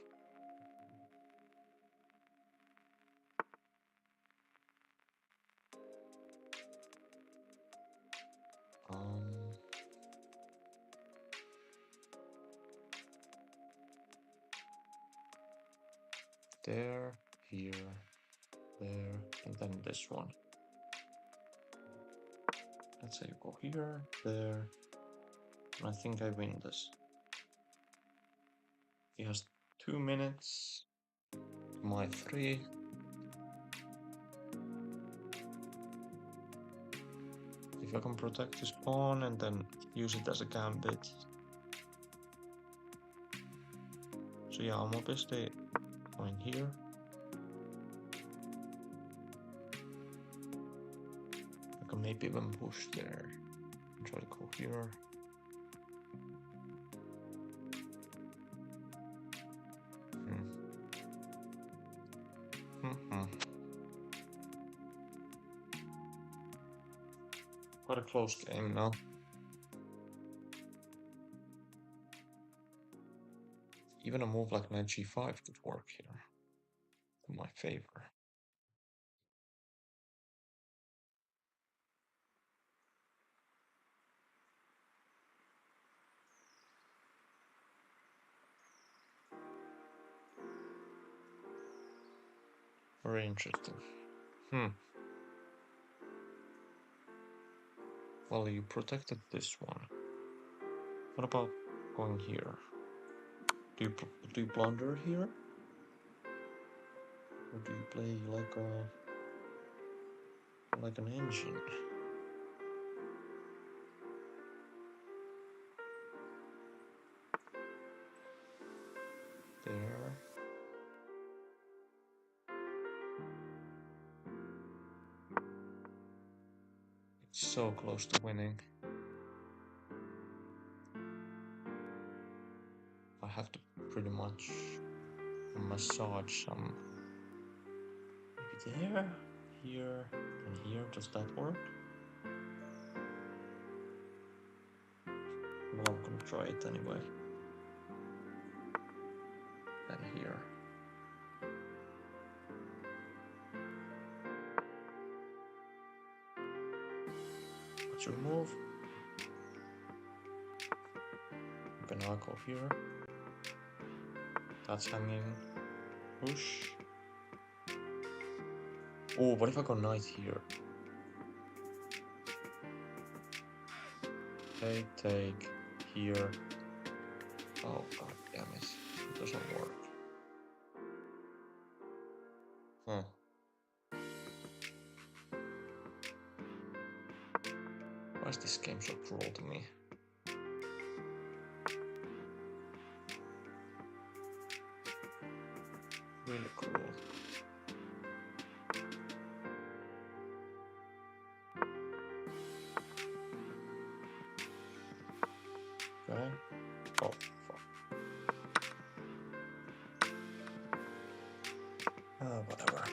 There, here, there, and then this one. Let's say you go here, there, and I think I win this. He has 2 minutes. My 3. If I can protect his pawn and then use it as a gambit. So yeah, I'm obviously going here. I can maybe even push there. And try to go here. Quite a close game now. Even a move like knight g5 could work here. In my favor. Very interesting. Well, you protected this one. What about going here? Do you blunder here? Or do you play like an engine? There. It's so close to winning. I have to pretty much massage some. Maybe there, here, and here. Does that work? Well, I'm gonna try it anyway. Then here. What's your move? Okay, now I go here. That's hanging. Push. Oh, what if I go knight here? Take here. Oh, god damn it. It doesn't work. Huh. Why is this game so cruel to me? Really cruel. Okay. Oh, fuck. Whatever.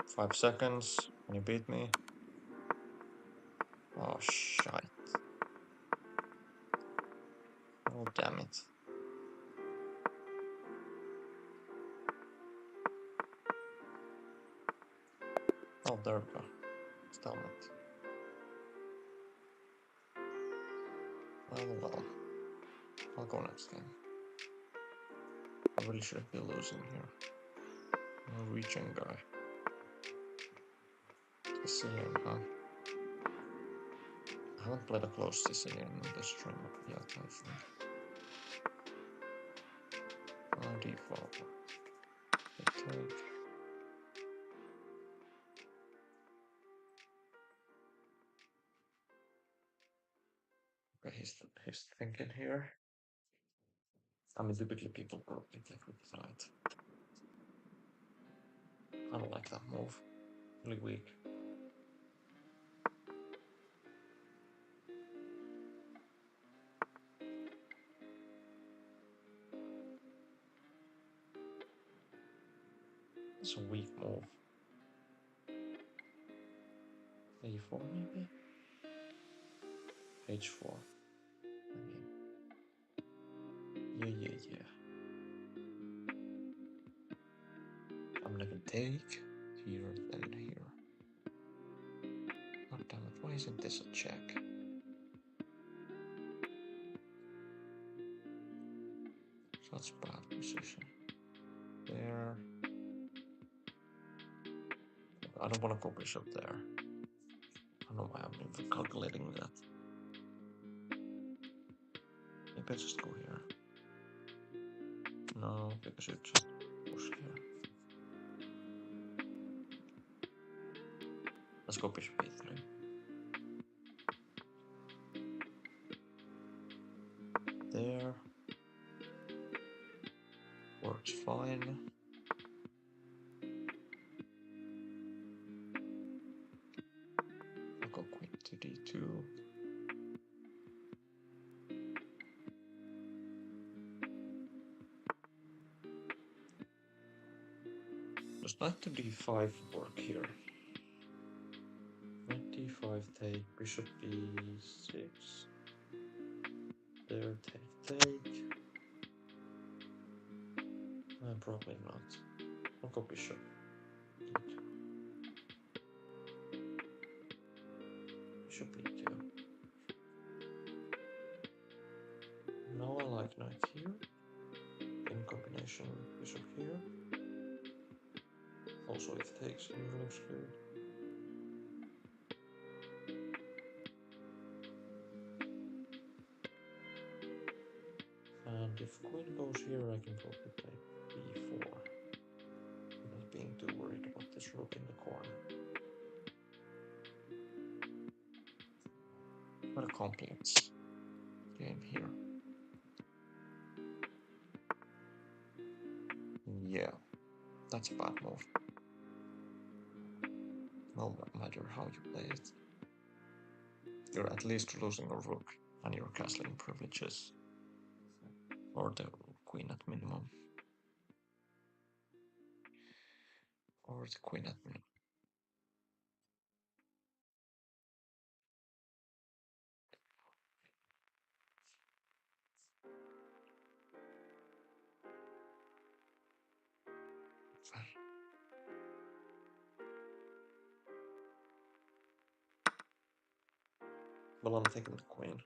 Five seconds. Can you beat me? Oh, shite. Oh, damn it. Oh, there we go. Stalemate. Well. I'll go next game. I really shouldn't be losing here. Norwegian guy. Sicilian, huh? I haven't played a close Sicilian in this stream yet, I think. D4. Take. Okay, he's thinking here. I mean, typically people probably take with the knight. I don't like that move. Really weak. It's a weak move. A4 maybe? H4. Yeah. I'm gonna take here, then here. God damn it, why isn't this a check? Such bad position. There. I don't want to go bishop there. I don't know why I'm even calculating that. Maybe I just go here. No, because you just push here. Let's go bishop e3. There. Works fine. I'll go queen to d2. Does knight to d5 work here? Knight d5 take, bishop b6. There, take. Probably not. I'll go bishop e2. Bishop e2. Now I like knight here. In combination with bishop here. Also if takes even looks good. And if queen goes here, I can probably take b4. Not being too worried about this rook in the corner. What a complex game here. Yeah, that's a bad move. No matter how you play it. You're at least losing a rook and your castling privileges. Or the queen at minimum. Or the queen at minimum. Well, I'm taking the queen.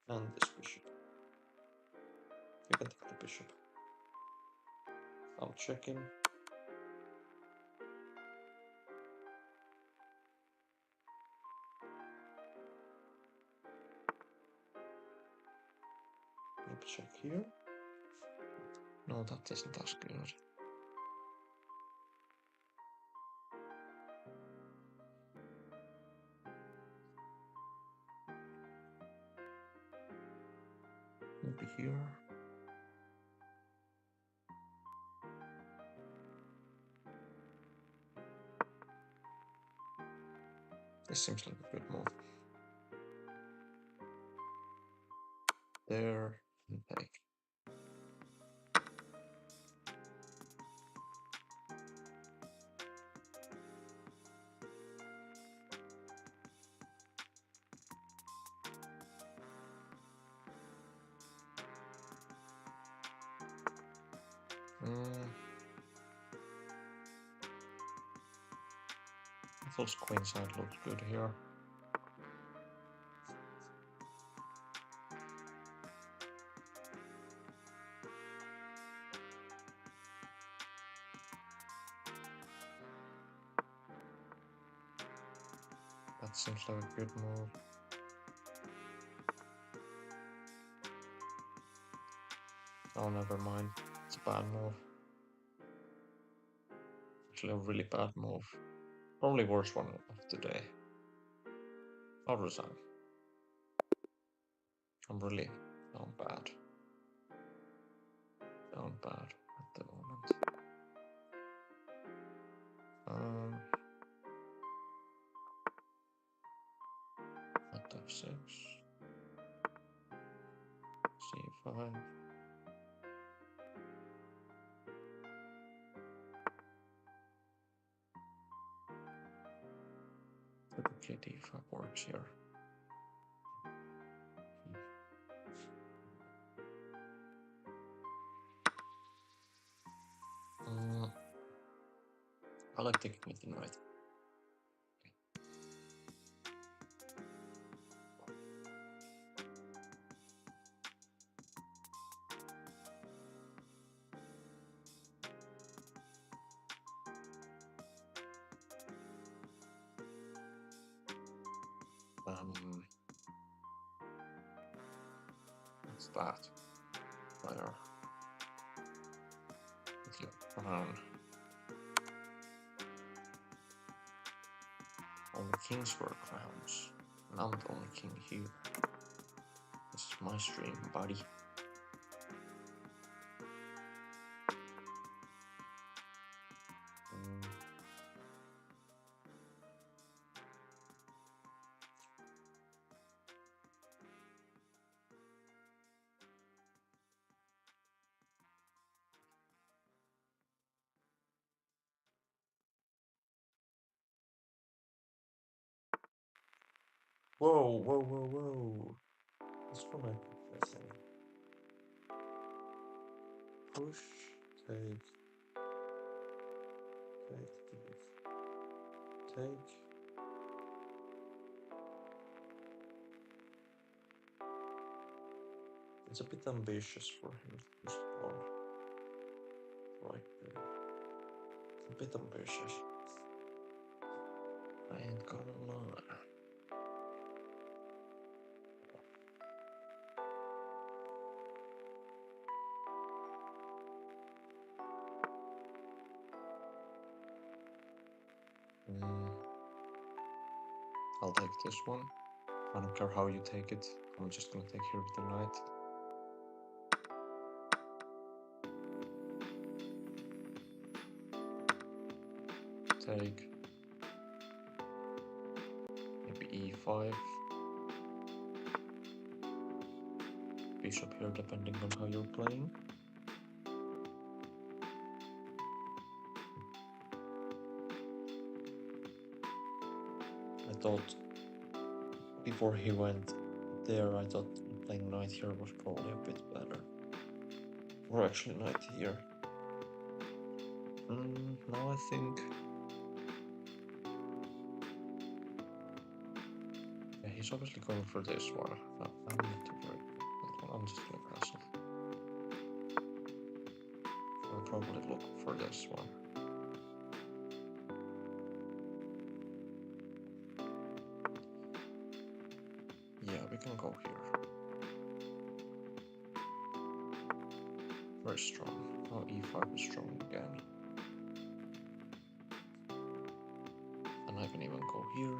And this bishop. You can take the bishop. I'm checking. Maybe check here. No, that isn't as good. Maybe here. This seems like a good move. There and take. Those queenside looks good here. That seems like a good move. Oh, never mind. It's a bad move. Actually, a really bad move. Probably worst one of today. I'll resign. I'm really down bad. Down bad at the moment. At f6. c5. Typically d5 works here. I like taking it in right. What's that? Fire. Only kings were crowns. And I'm the only king here. This is my stream, buddy. Whoa, whoa, whoa, whoa. Let's go back to this thing. Push, take, take. It's a bit ambitious for him to just pawn right there. A bit ambitious. I ain't gonna lie. I'll take this one. I don't care how you take it. I'm just gonna take here with the knight. Take. Maybe e5. Bishop here, depending on how you're playing. I thought before he went there, I thought playing knight here was probably a bit better. Or actually knight here. Now I think... Yeah, he's obviously going for this one. No, I'm not too worried. I'm just too aggressive. I'll probably look for this one. Yeah, we can go here. Very strong. Oh, e5 is strong again. And I can even go here.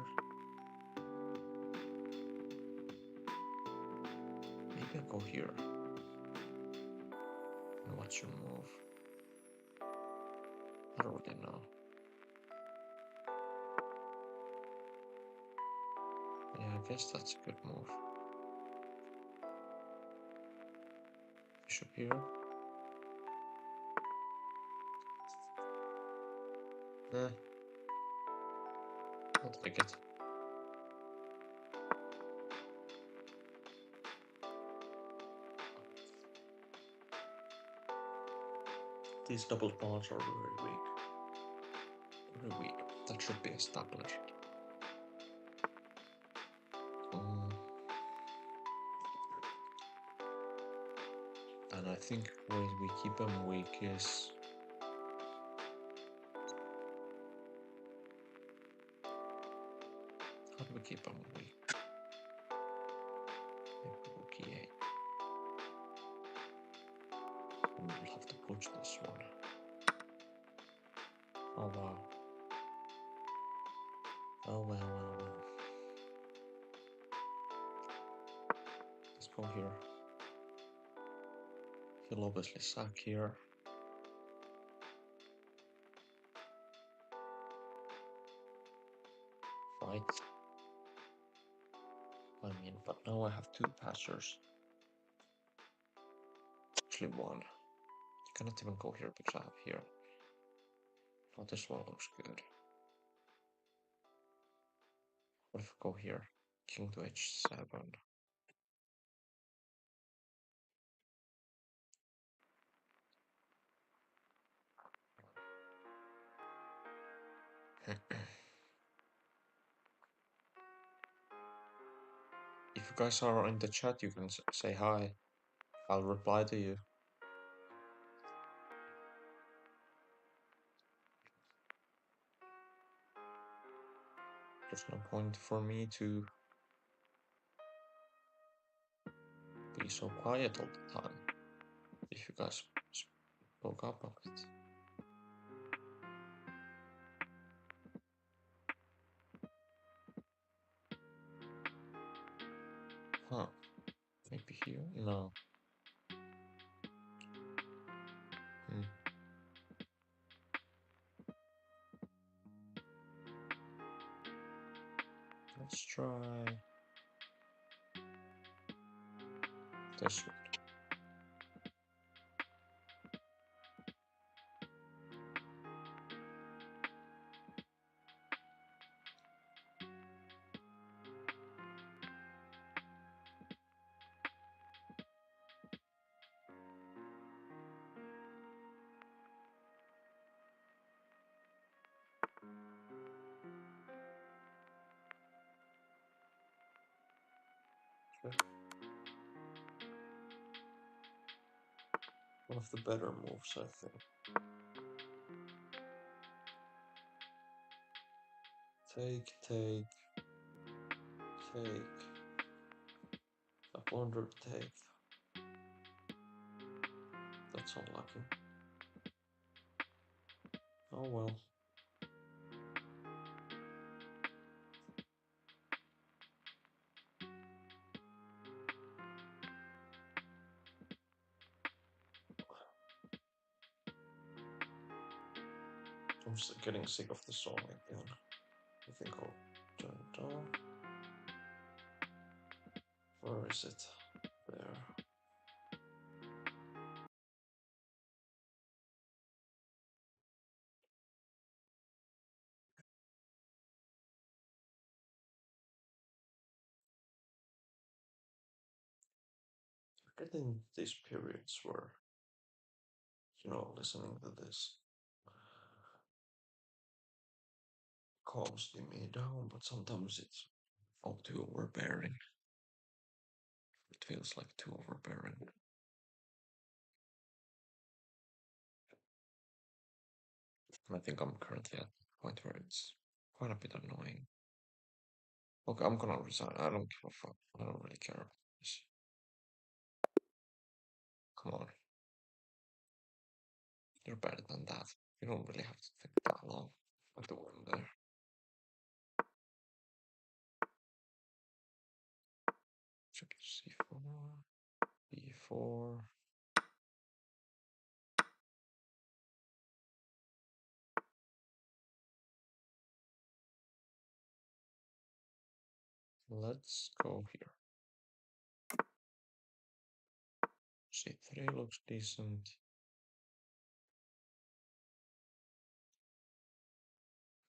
Maybe I'll go here. And what's your move? I don't really know. Yeah, I guess that's a good move. Bishop here. Eh, I'll take it. These double pawns are very weak. Very weak. That should be established. And I think ways we keep them weak is how do we keep them weak? Maybe rook e8. We'll have to push this one. Oh wow. Oh well. Let's go here. He'll obviously sack here. Right. I mean, but now I have two passers. Actually one. You cannot even go here because I have here. Oh, this one looks good. What if I go here? King to h7. If you guys are in the chat, you can say hi. I'll reply to you. There's no point for me to be so quiet all the time if you guys spoke up a bit. Huh. Maybe here? No. Let's try this one. Okay. One of the better moves, I think. Take. A blunder take. That's unlucky. Oh well. I'm just getting sick of the song again. I think I'll turn it on. Where is it? There. Getting these periods where, listening to this calms me down, but sometimes it's all too overbearing. It feels like too overbearing. And I think I'm currently at the point where it's quite a bit annoying. Okay, I'm gonna resign. I don't give a fuck. I don't really care about this. Come on. You're better than that. You don't really have to think that long. Like the one there. Check c4, b4. Let's go here. C3 looks decent.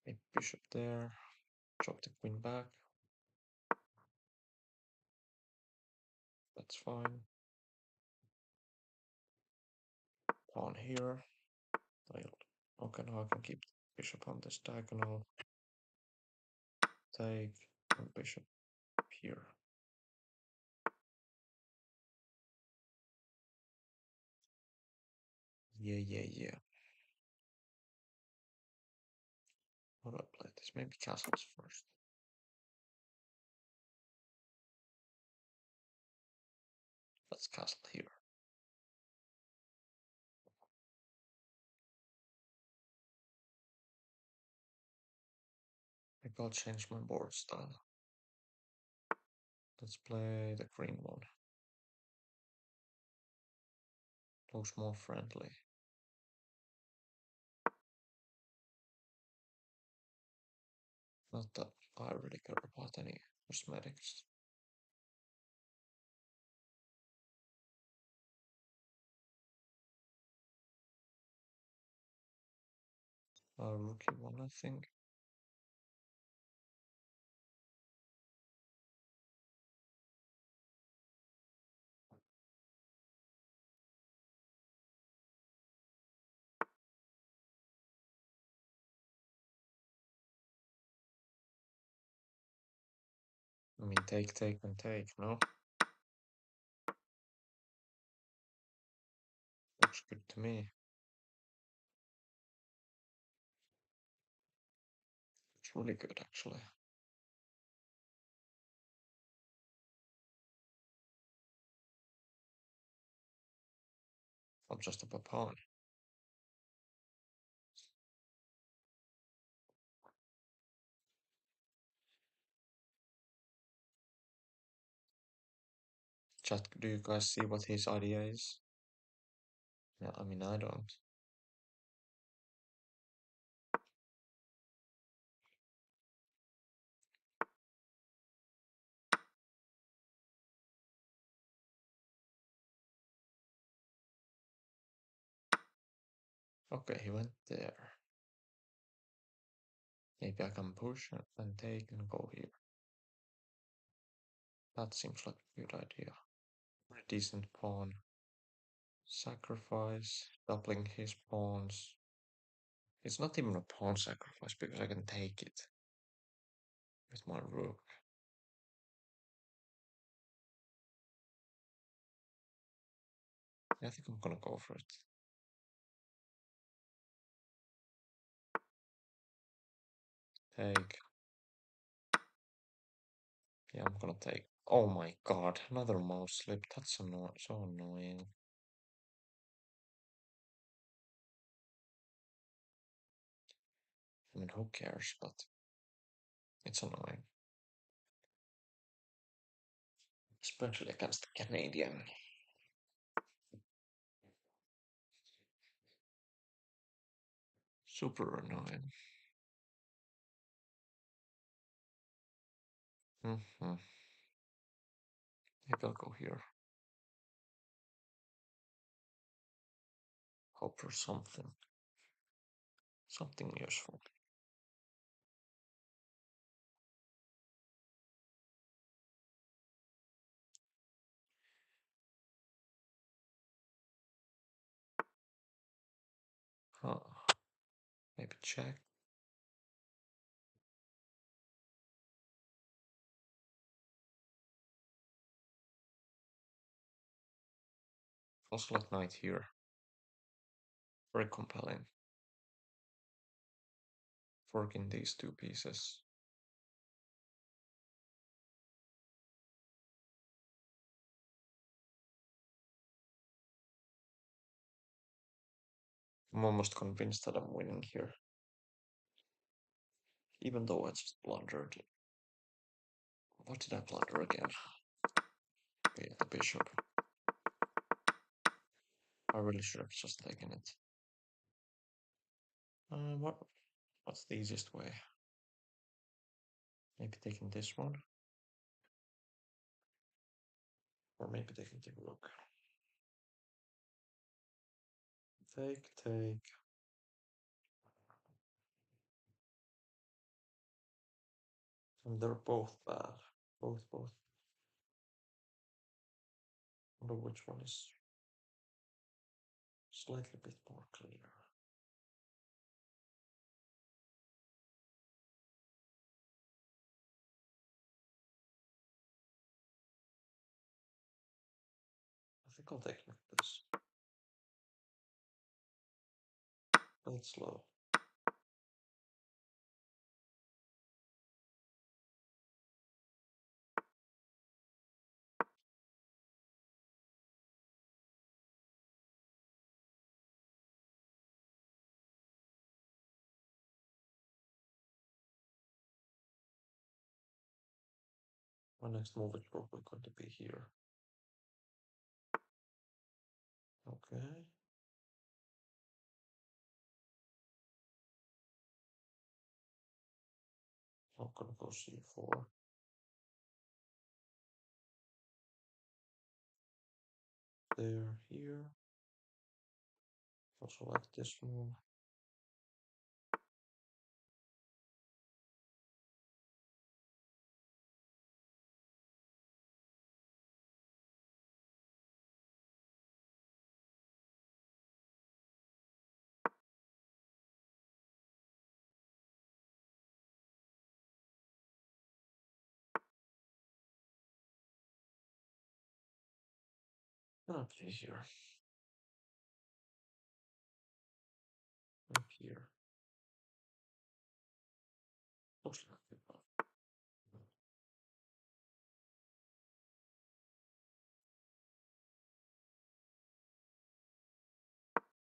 A bishop there. Drop the queen back. That's fine. Pawn here. Okay, now I can keep bishop on this diagonal. Take and bishop here. Yeah. How do I play this? Maybe castles first. Let's castle here. Maybe I'll change my board style. Let's play the green one. Looks more friendly. Not that I really care about any cosmetics. Rookie one, I think. I mean, take, and take, no? Looks good to me. It's really good, actually. I'm just a pawn. Chat, do you guys see what his idea is? Yeah, I mean, I don't. Okay, he went there. Maybe I can push and take and go here. That seems like a good idea. Pretty decent pawn. Sacrifice, doubling his pawns. It's not even a pawn sacrifice because I can take it with my rook. I think I'm gonna go for it. Take. Yeah, I'm gonna take. Oh my god, another mouse slip. That's so annoying. I mean, who cares, but it's annoying. Especially against the Canadian. Super annoying. Mm-hmm. Maybe I'll go here. Hope for something. Something useful. Huh. Maybe check. Also like knight here. Very compelling. Forking these two pieces. I'm almost convinced that I'm winning here. Even though I just blundered. What did I blunder again? Yeah, the bishop. I really should have just taken it. What's the easiest way? Maybe taking this one? Or maybe they can take a look. Take. And they're both bad. Both. I wonder which one is slightly bit more clear. I think I'll take like this. But it's slow. My next move is probably going to be here. Okay. I'm gonna go c4. There, here. Also like this move. Gonna play here. Up here. Looks like it.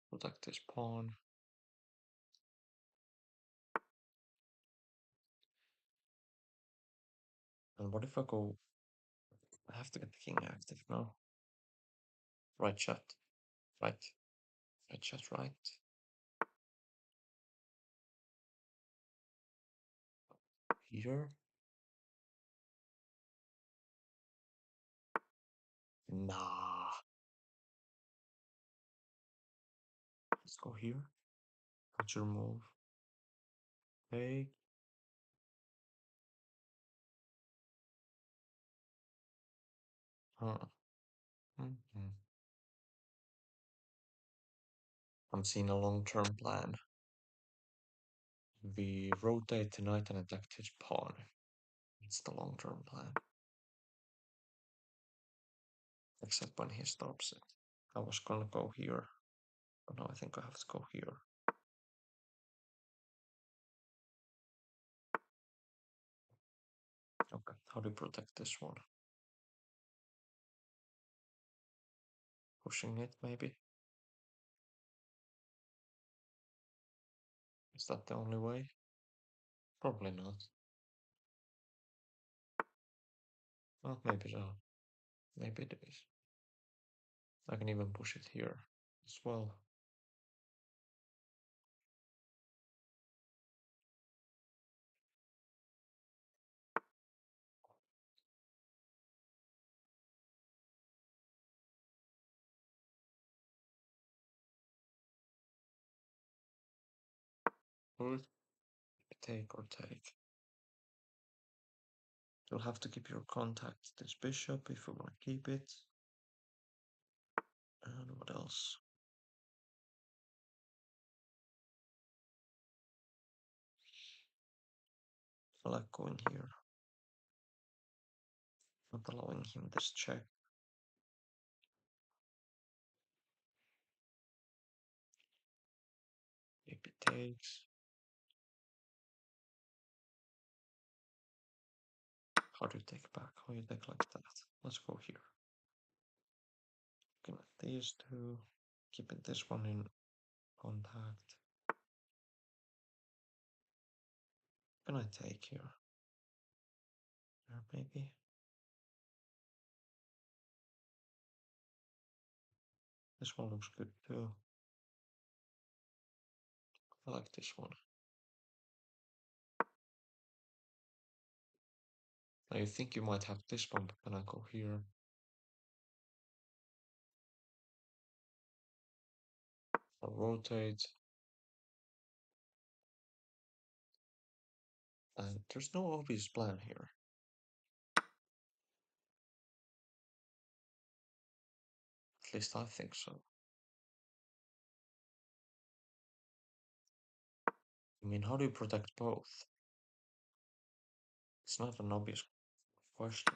Protect this pawn. And what if I go? I have to get the king active now. Right shot. Right. Right shot, right. Here. Nah. Let's go here. What's your move? Take. Huh. Mhm. I'm seeing a long-term plan. We rotate tonight and attack his pawn. It's the long-term plan. Except when he stops it. I was gonna go here, but now I think I have to go here. Okay, how do you protect this one? Pushing it, maybe? Is that the only way? Probably not. Well, maybe so. Maybe it is. I can even push it here as well. Or take or take. You'll have to keep your contact this bishop if you want to keep it. And what else? I like going here. Not allowing him this check. Maybe takes. How do you take back? How do you take like that? Let's go here. Looking at these two. Keeping this one in contact. Can I take here? There maybe? This one looks good too. I like this one. Now you think you might have this one, but then I go here. I'll rotate. And there's no obvious plan here. At least I think so. I mean, how do you protect both? It's not an obvious question.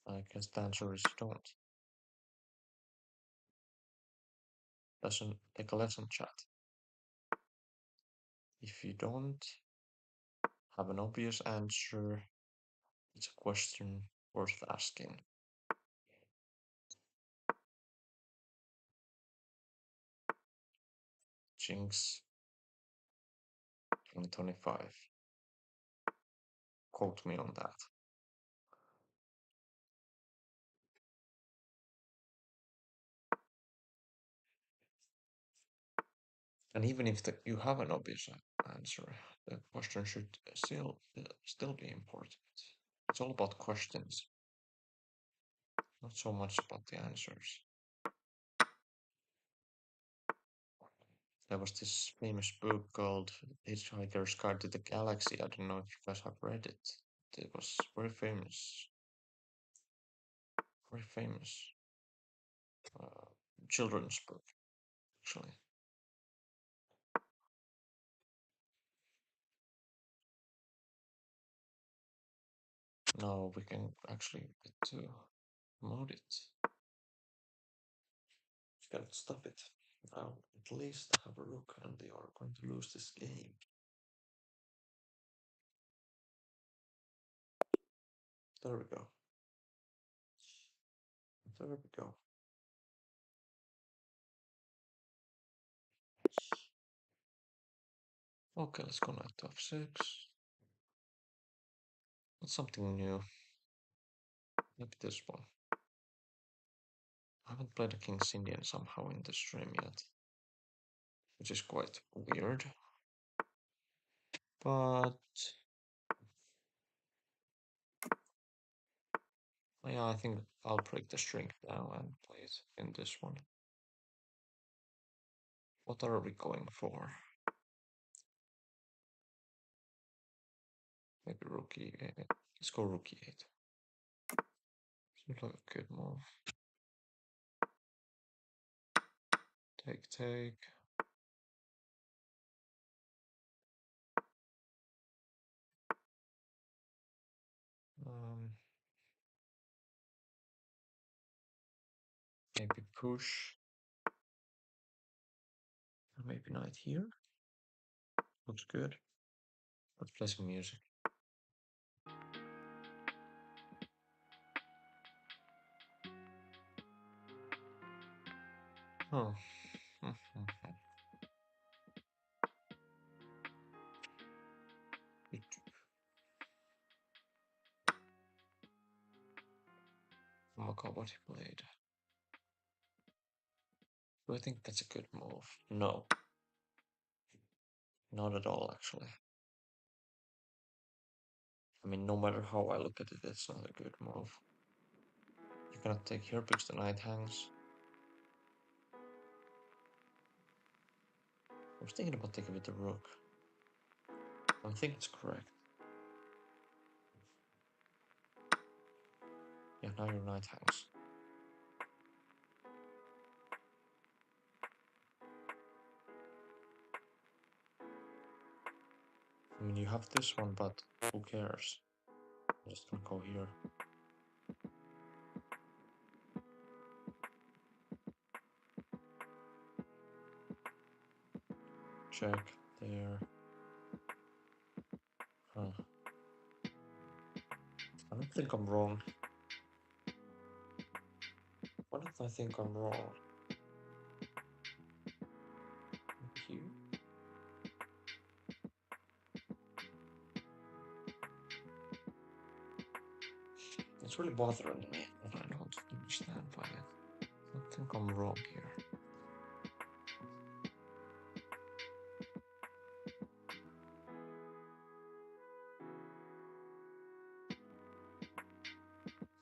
I guess the answer is you don't. Lesson, take a lesson, chat. If you don't have an obvious answer, it's a question worth asking. Jinx 2025. Quote me on that. And even if you have an obvious answer, the question should still be important. It's all about questions, not so much about the answers. There was this famous book called Hitchhiker's Guide to the Galaxy. I don't know if you guys have read it. It was very famous uh, children's book, actually. Now we can actually get to promote it. You cannot stop it. Now at least have a rook and they are going to lose this game. There we go. There we go. Okay, let's go knight to f6. That's something new. Maybe this one. I haven't played a King's Indian somehow in the stream yet, which is quite weird. But yeah, I think I'll break the string now and play it in this one. What are we going for? Maybe rook e8. Let's go rook e8. Seems like a good move. Take, take. Maybe push. Maybe knight here. Looks good. Let's play some music. Oh. Oh god, what he played. Do I think that's a good move? No. Not at all, actually. I mean, no matter how I look at it, it's not a good move. You cannot take here because the knight hangs. I was thinking about taking with the rook. I think it's correct. Yeah, now your knight hangs. I mean, you have this one, but who cares? I'm just gonna go here. Check there. Huh. I don't think I'm wrong. What if I think I'm wrong? Here? It's really bothering me, and I don't understand why I don't think I'm wrong here.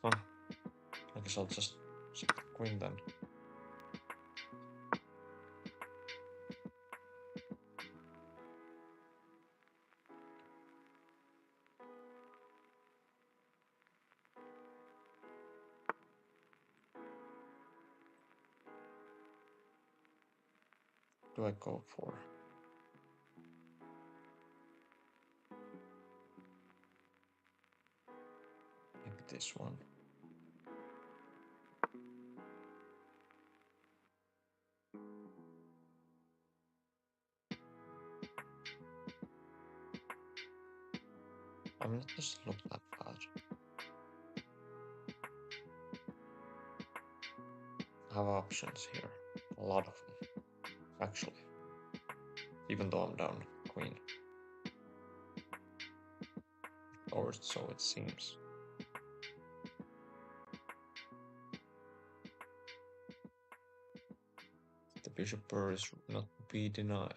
Huh. I guess I'll just check the queen then. do I go for? Maybe this one. I mean, it doesn't look that bad. I have options here. A lot of them, actually. Even though I'm down queen. Or so it seems. The bishop pair is not to be denied.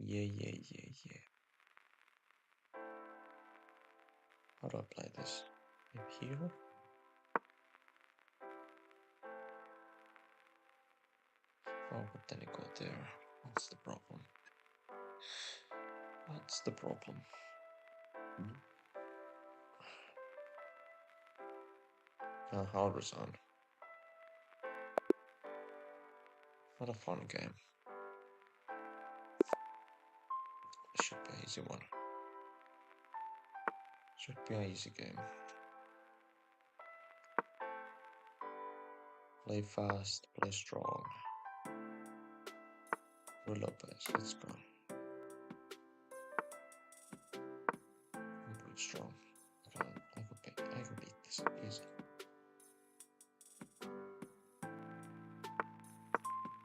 Yeah. How do I play this? Maybe here? Oh, but then you go there. What's the problem? What's the problem? I'll resign. Not a fun game. It should be an easy one. Should be an easy game. Play fast, play strong. Rui Lopez, let's go. I'm pretty strong. I could beat this easy.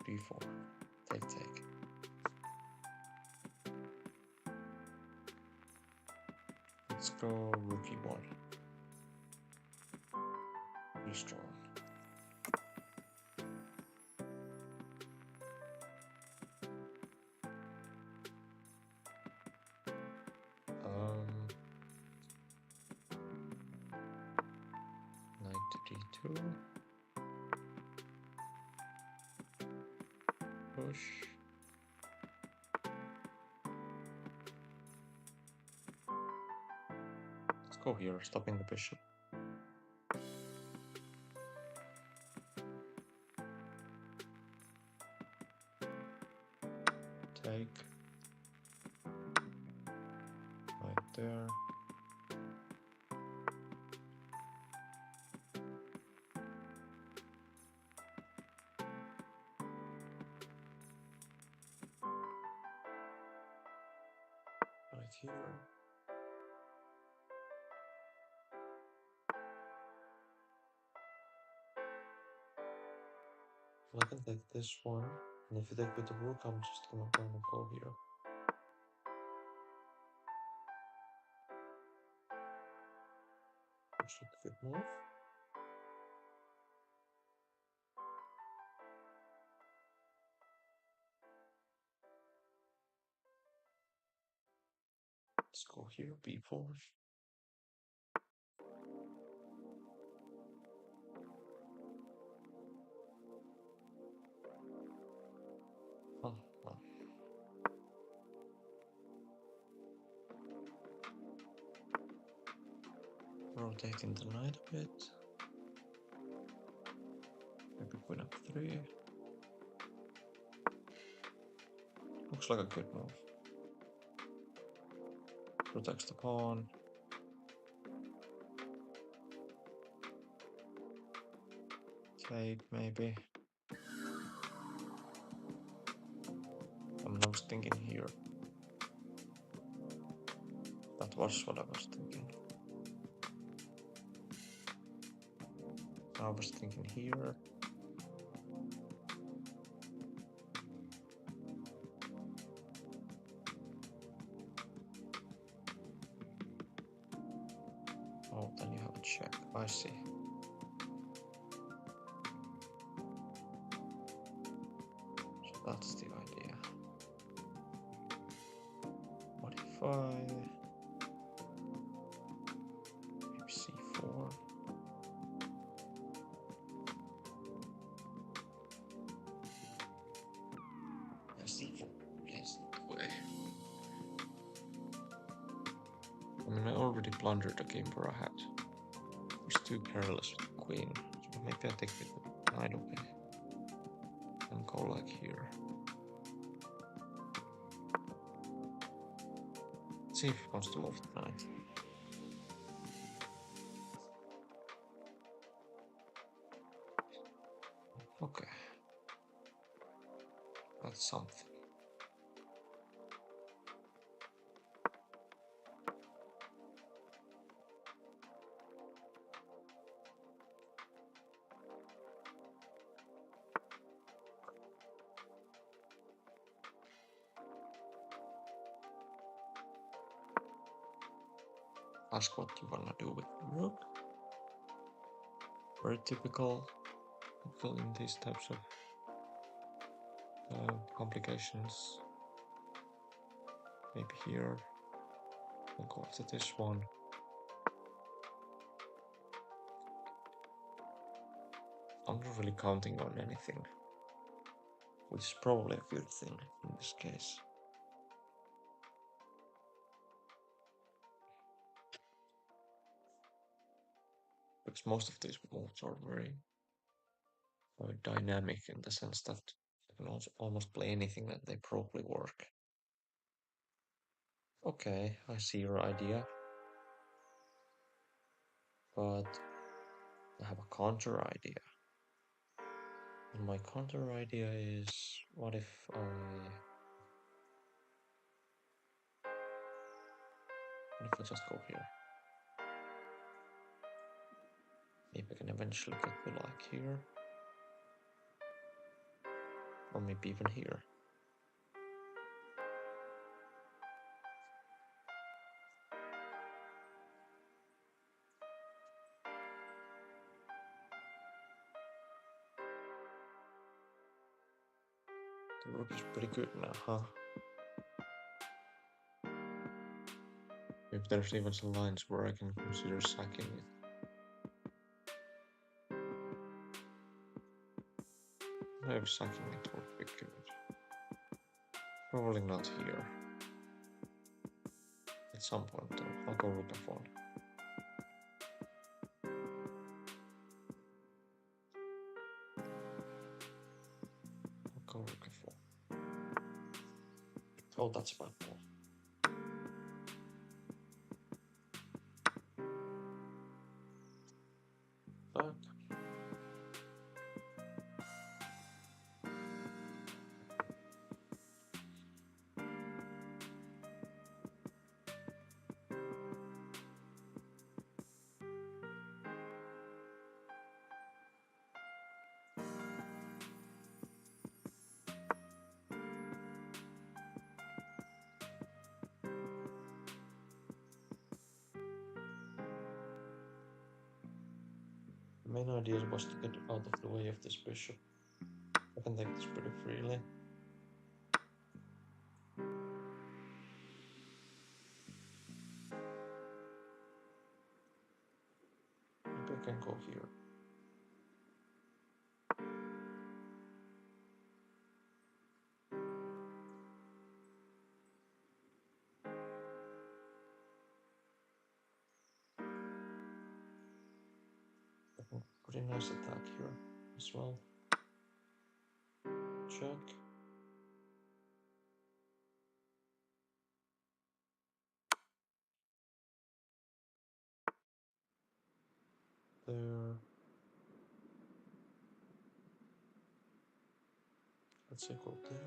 D4. Take. Let's go rookie 1. Be strong. Knight to D2. Push. Let's go here, stopping the bishop. Take. Right there. Right here. I can take this one, and if you take with the rook, I'm just gonna go here. Which is a good move. Let's go here, B4. Oh, well. Rotating the knight a bit. Maybe queen f3. Looks like a good move. Protects the pawn. Take, maybe. I was thinking here. That was what I was thinking. I was thinking here. Oh, then you have a check. I see. So that's the idea. What if I... maybe C4? Yeah, C4 plays the way. I mean, I already blundered the game where I had. too careless with the queen. So maybe I take with the knight away. And go like here. Let's see if he wants to move the knight. Okay. That's something. Ask what you wanna do with the rook. Very typical in these types of complications. Maybe here. We'll go after this one. I'm not really counting on anything, which is probably a good thing in this case. Because most of these moves are very dynamic in the sense that you can also almost play anything that they probably work. Okay, I see your idea. But I have a counter idea. And my counter idea is, what if I just go here? Maybe I can eventually get the like here. Or maybe even here. The rook is pretty good now, huh? Maybe there's even some lines where I can consider sacking it. Maybe sacking it would be good. Probably not here. At some point though, I'll go rook f1. I'll go rook f4. Oh, that's my ball. Back. The main idea was to get out of the way of this bishop. I can take this pretty freely. Maybe I can go here. Pretty nice attack here as well. Check. There. Let's say go there.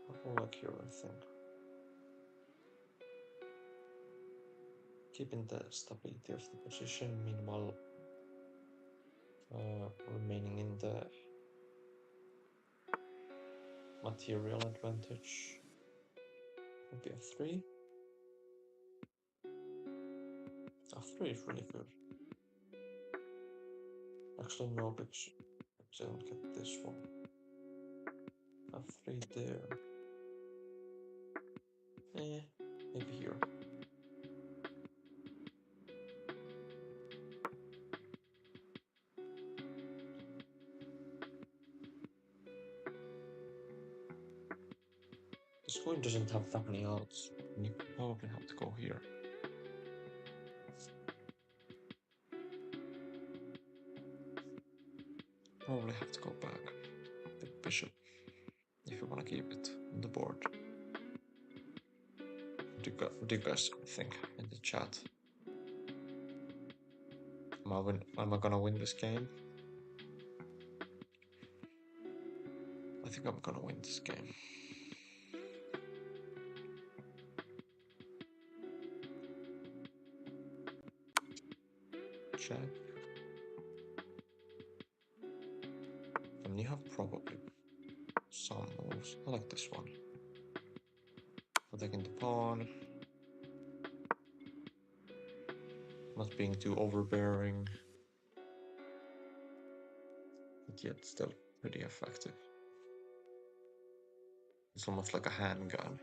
I'll go like here, I think. Keeping the stability of the position, meanwhile remaining in the material advantage. Maybe f3. f3 is really good. Actually, no, because I don't get this one. f3 there. Maybe here. This queen doesn't have that many outs. And you probably have to go here. Probably have to go back. The bishop, if you want to keep it on the board. What do you guys think in the chat? Am I gonna win this game? I think I'm gonna win this game. Check. And you have probably some moves. I like this one. Attacking the pawn. Not being too overbearing. But yet still pretty effective. It's almost like a handgun.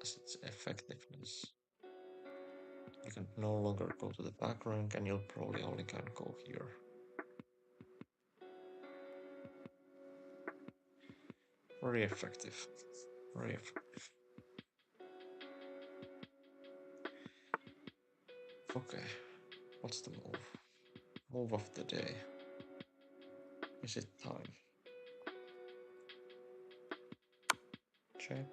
As its effectiveness. You can no longer go to the back rank and you'll probably only can go here. Very effective. Very effective. Okay, what's the move? Move of the day. Is it time? Check.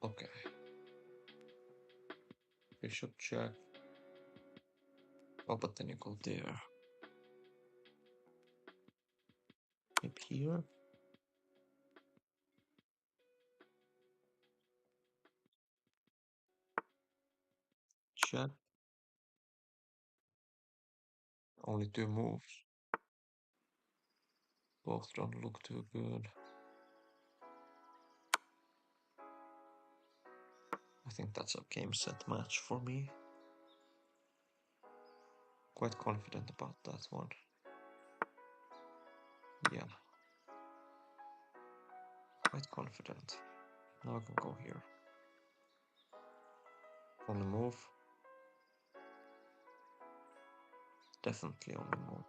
Okay. Bishop check. Oh, but then you go there. Maybe here. Check. Only 2 moves. Both don't look too good. I think that's a game set match for me. Quite confident about that one. Yeah. Quite confident. Now I can go here. Only move. Definitely only move.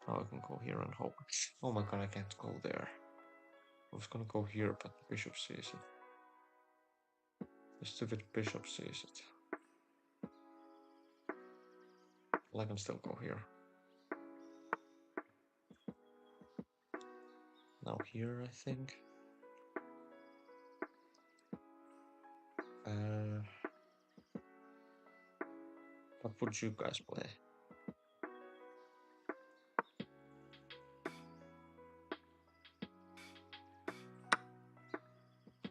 Now I can go here and hope. Oh my god, I can't go there. I was gonna go here, but the bishop sees it. The stupid bishop sees it. Well, I can still go here. Now here, I think. What would you guys play?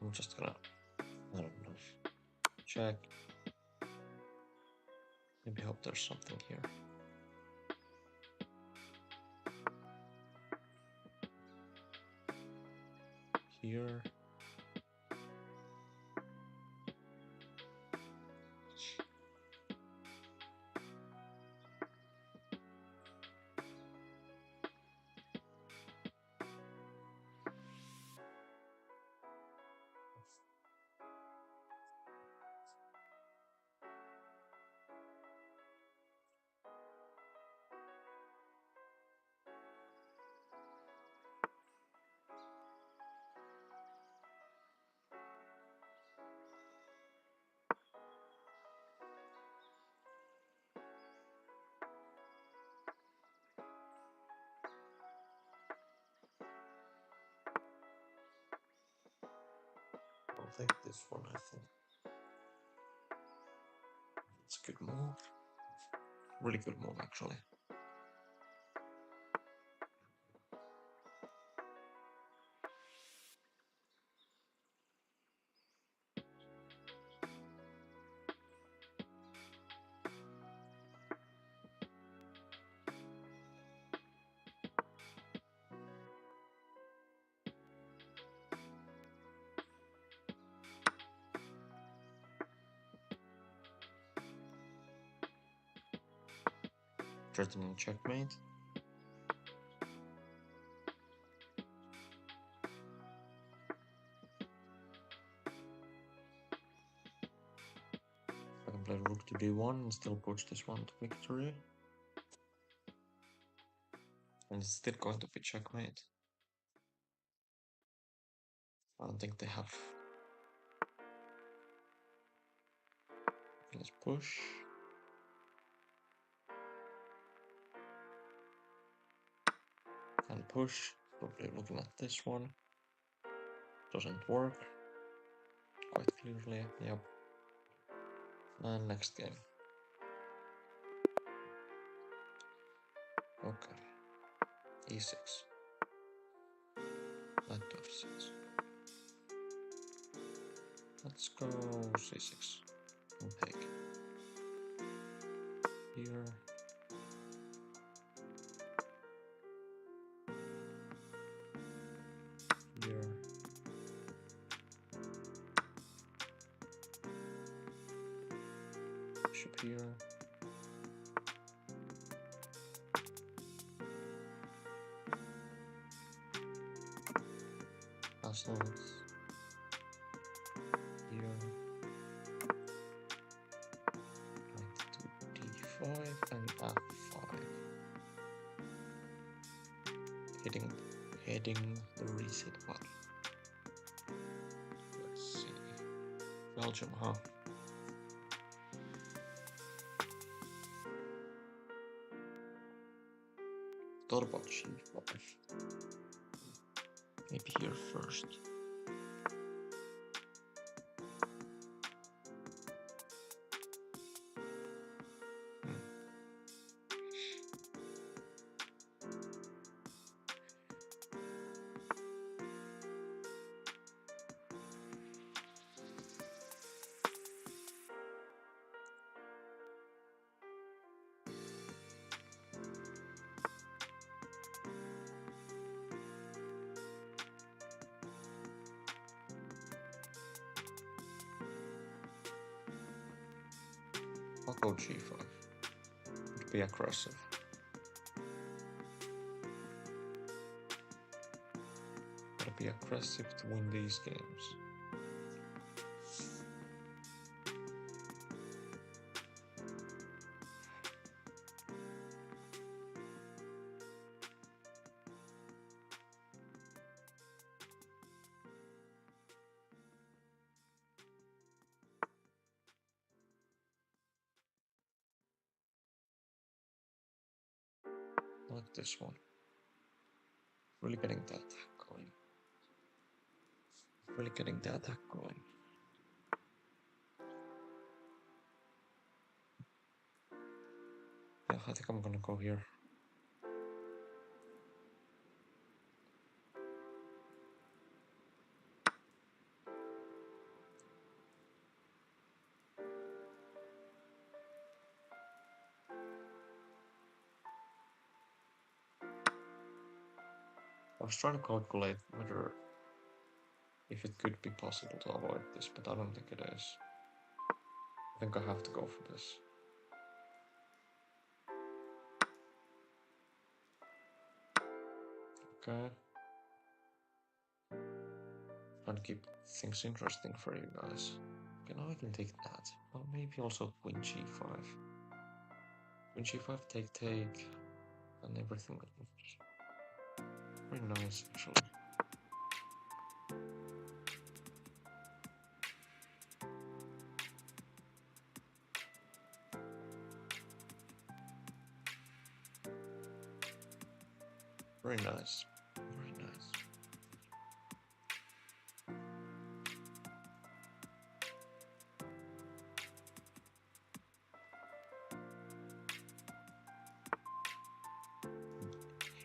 I'm just gonna, I don't know, check. Maybe hope there's something here. Here. I'll take this one, I think. It's a good move. Really good move, actually. Threatening checkmate. play rook to d1 and still push this one to victory. And it's still going to be checkmate. I don't think they have... Let's push. And push. Probably looking at this one. Doesn't work. Quite clearly, yep. And next game. Okay. E6. Knight to f6. Let's go c6 and take. Here. Here. Bishop here. Castles. Here. Knight to d5 and f5. Hitting the reset button. Let's see. Belgium, huh? Thought about g5. Maybe here first. I'll go g5. Would be aggressive. Gotta be aggressive to win these games. Like this one. Really getting the attack going. Really getting the attack going. Yeah, I think I'm gonna go here. I was trying to calculate whether if it could be possible to avoid this, but I don't think it is. I think I have to go for this. Okay. Trying to keep things interesting for you guys. Okay, now I can take that. Well, maybe also queen g5. Queen g5, take, and everything looks very nice actually. Very nice. Very nice.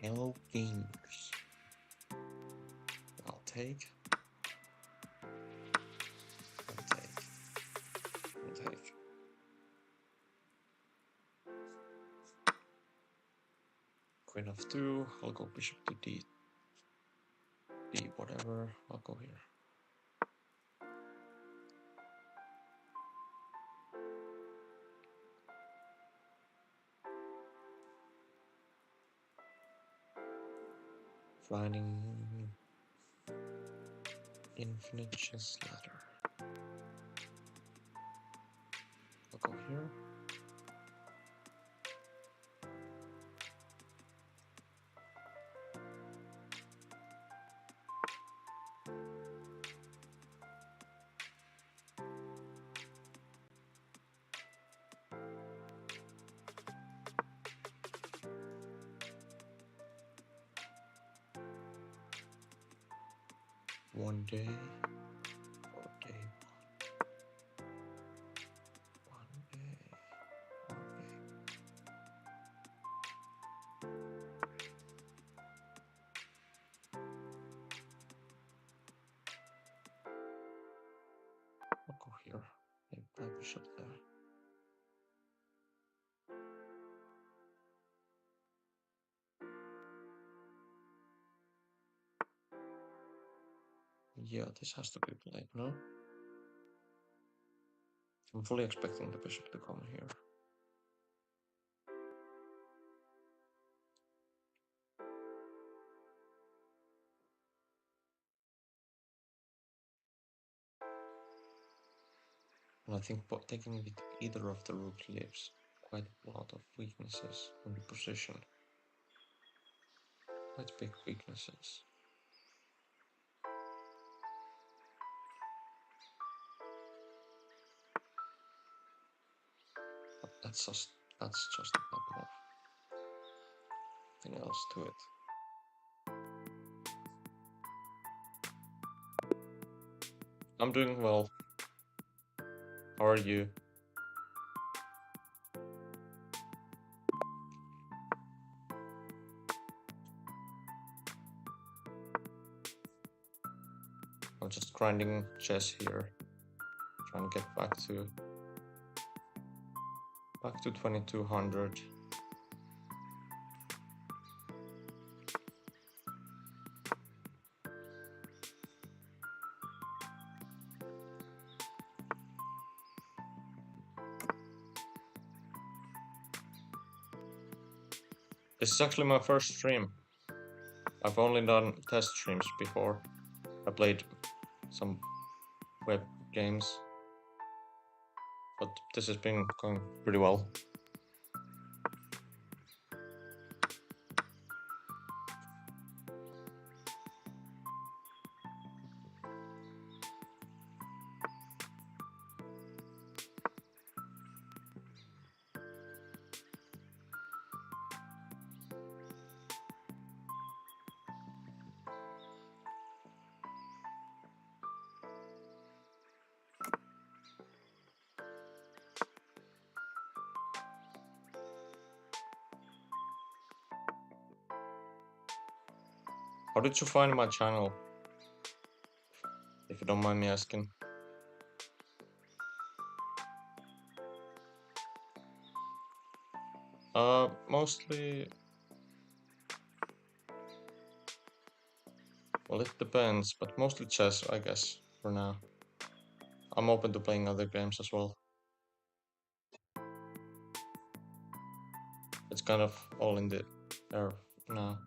Hello gamers. I'll take. I'll take. I'll take. Queen f2. I'll go bishop to d. D whatever. I'll go here. Finding infinite chess ladder. I'll go here. One day, or day one day, I'll go here. Maybe play bishop there. Yeah, this has to be played, no? I'm fully expecting the bishop to come here. And I think taking with either of the rook leaves quite a lot of weaknesses in the position. Quite big weaknesses. But that's just a bad move. Nothing else to it. I'm doing well. How are you? I'm just grinding chess here, trying to get back to 2200. This is actually my first stream. I've only done test streams before. I played some web games, but this has been going pretty well. How did you find my channel? If you don't mind me asking. Mostly... Well, it depends, but mostly chess, I guess, for now. I'm open to playing other games as well. It's kind of all in the air now.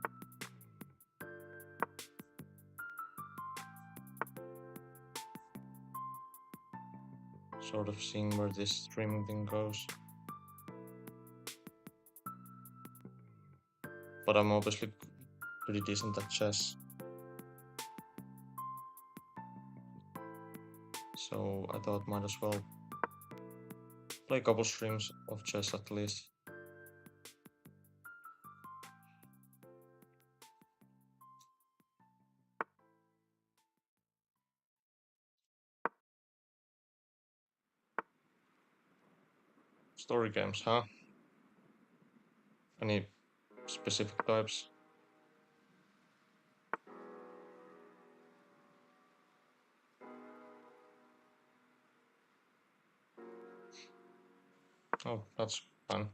Sort of seeing where this streaming thing goes. But I'm obviously pretty decent at chess. So I thought might as well play a couple streams of chess at least. Story games, huh? Any specific types? Oh, that's fun.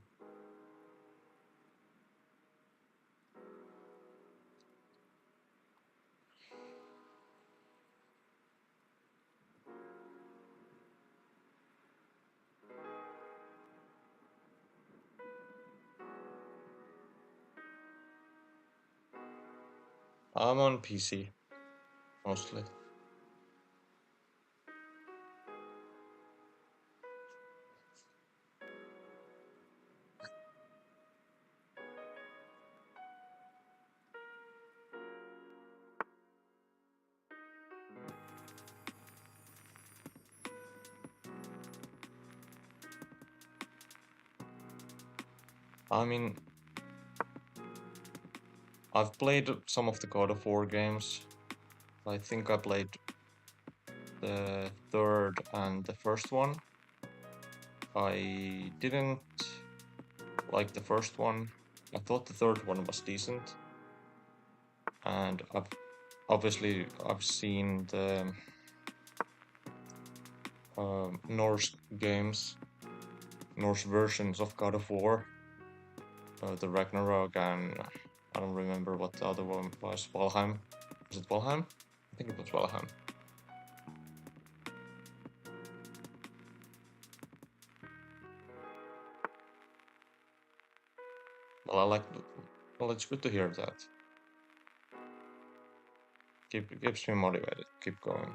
I'm on PC, mostly. I mean, I've played some of the God of War games. I think I played the third and the first one. I didn't like the first one. I thought the third one was decent. And I've seen the Norse games, Norse versions of God of War, the Ragnarok, and I don't remember what the other one was. Valheim. Was it Valheim? I think it was Valheim. Well, I like. Well, it's good to hear that. Keeps me motivated. Keep going.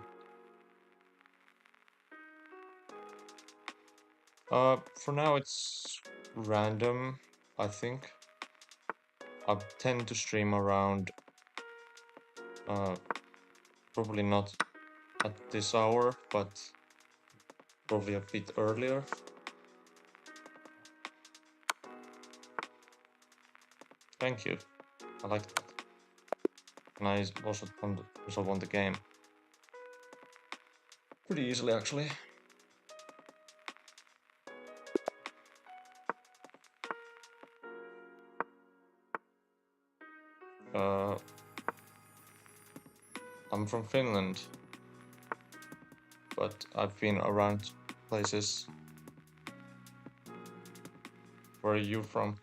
For now it's random. I think I tend to stream around. Probably not at this hour, but probably a bit earlier. Thank you. I like that. And I also won the game. Pretty easily, actually. I'm from Finland, but I've been around places. Where are you from?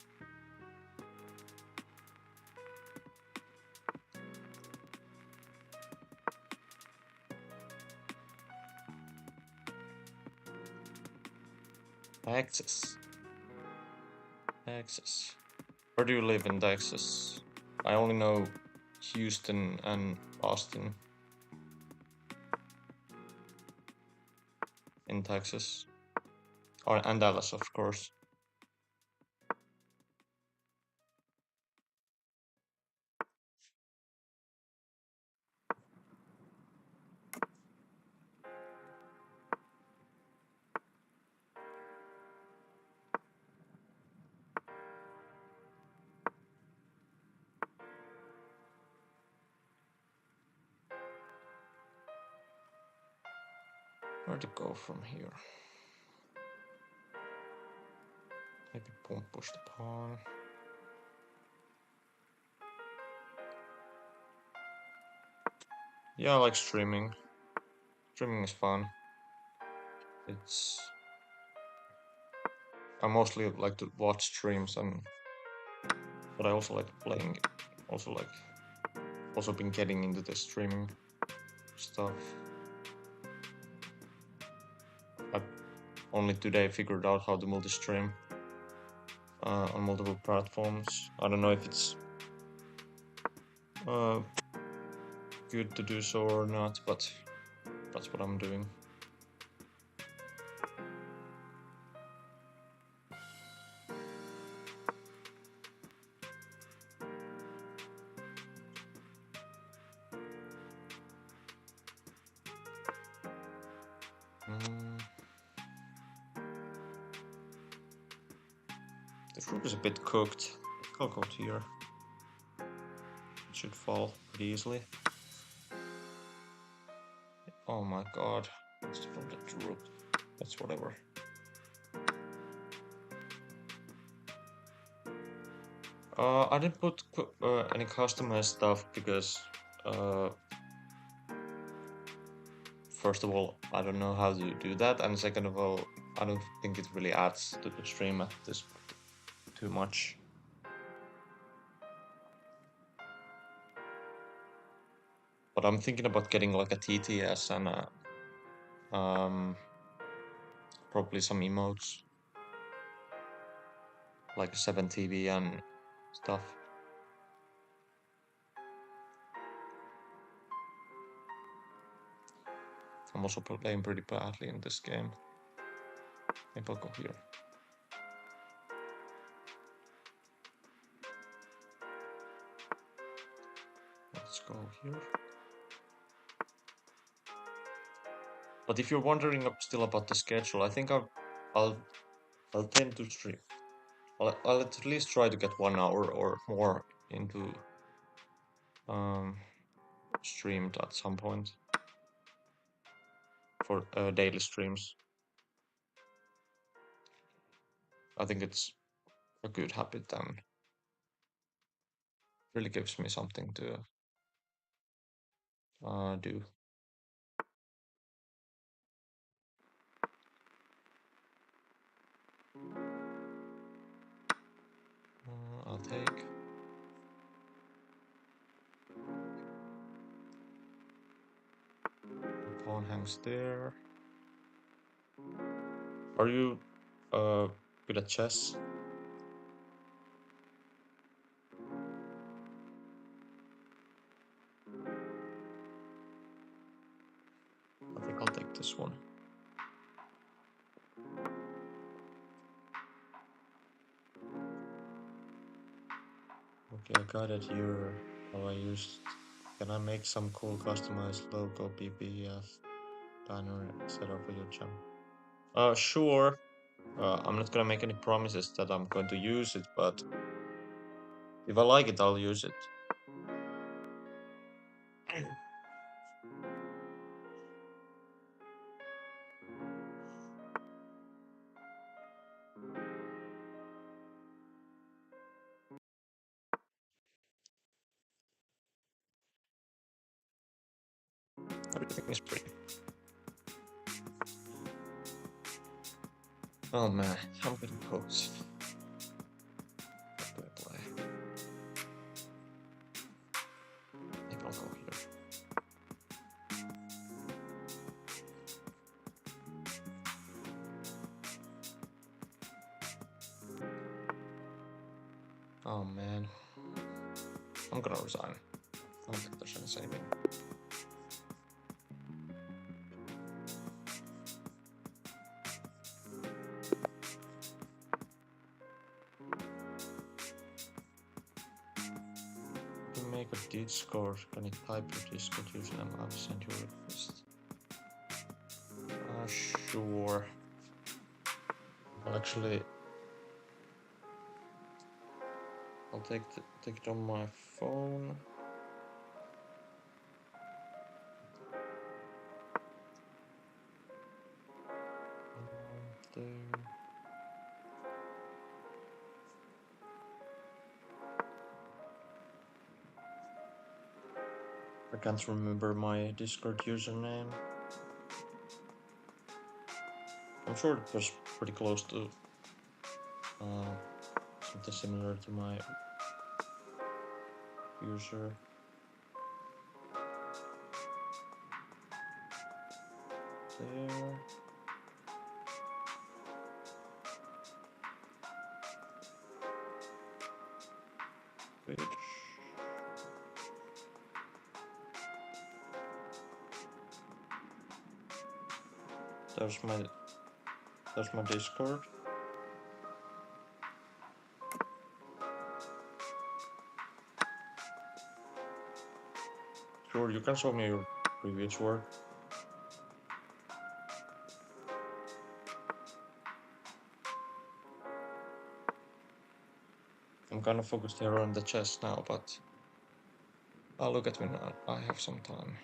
Texas. Texas. Where do you live in Texas? I only know Houston and Austin in Texas. Oh, and Dallas, of course. Where to go from here? Maybe Pump Push the Pawn. Yeah, I like streaming. Streaming is fun. I mostly like to watch streams, but I also like playing. Also been getting into the streaming stuff. I only today figured out how to multi-stream on multiple platforms. I don't know if it's good to do so or not, but that's what I'm doing. The fruit is a bit cooked. I'll go here. It should fall pretty easily. Oh my god. It's from the root. That's whatever. I didn't put any customized stuff because first of all, I don't know how to do that, and second of all, I don't think it really adds to the stream at this too much. But I'm thinking about getting like a TTS and probably some emotes, like 7TV and stuff. I'm also playing pretty badly in this game. Maybe I'll go here. Let's go here. But if you're wondering still about the schedule, I think I'll tend to stream. I'll at least try to get 1 hour or more into streamed at some point for daily streams. I think it's a good habit and really gives me something to do. I'll take. Pawn hangs there. Are you good at chess? I think I'll take this one. Okay, I got it here. How I used. Can I make some cool customized logo PPF banner setup for your channel? Sure. I'm not gonna make any promises that I'm going to use it, but if I like it, I'll use it. Everything is pretty. Oh man, I'm getting coach. What do I play? Maybe I'll go here. Oh man. I'm gonna resign. I don't think there's any saving. To make a Discord, can you type your Discord username? I'll send you a request. Sure. I'll actually. I'll take it on my phone. There. I can't remember my Discord username. I'm sure it was pretty close to something similar to my user. There. Which. There's my Discord. Sure, you can show me your previous work. I'm kind of focused here on the chess now, but I'll look at when I have some time.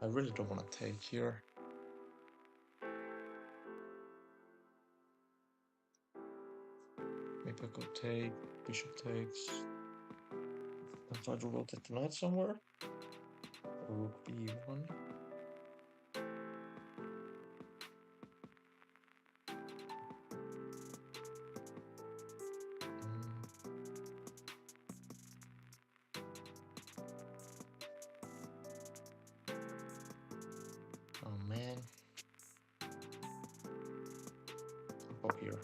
I really don't want to take here. Maybe I could take, bishop takes. I'll try to rotate the knight somewhere. Rook b1. Oh man. I'll go here.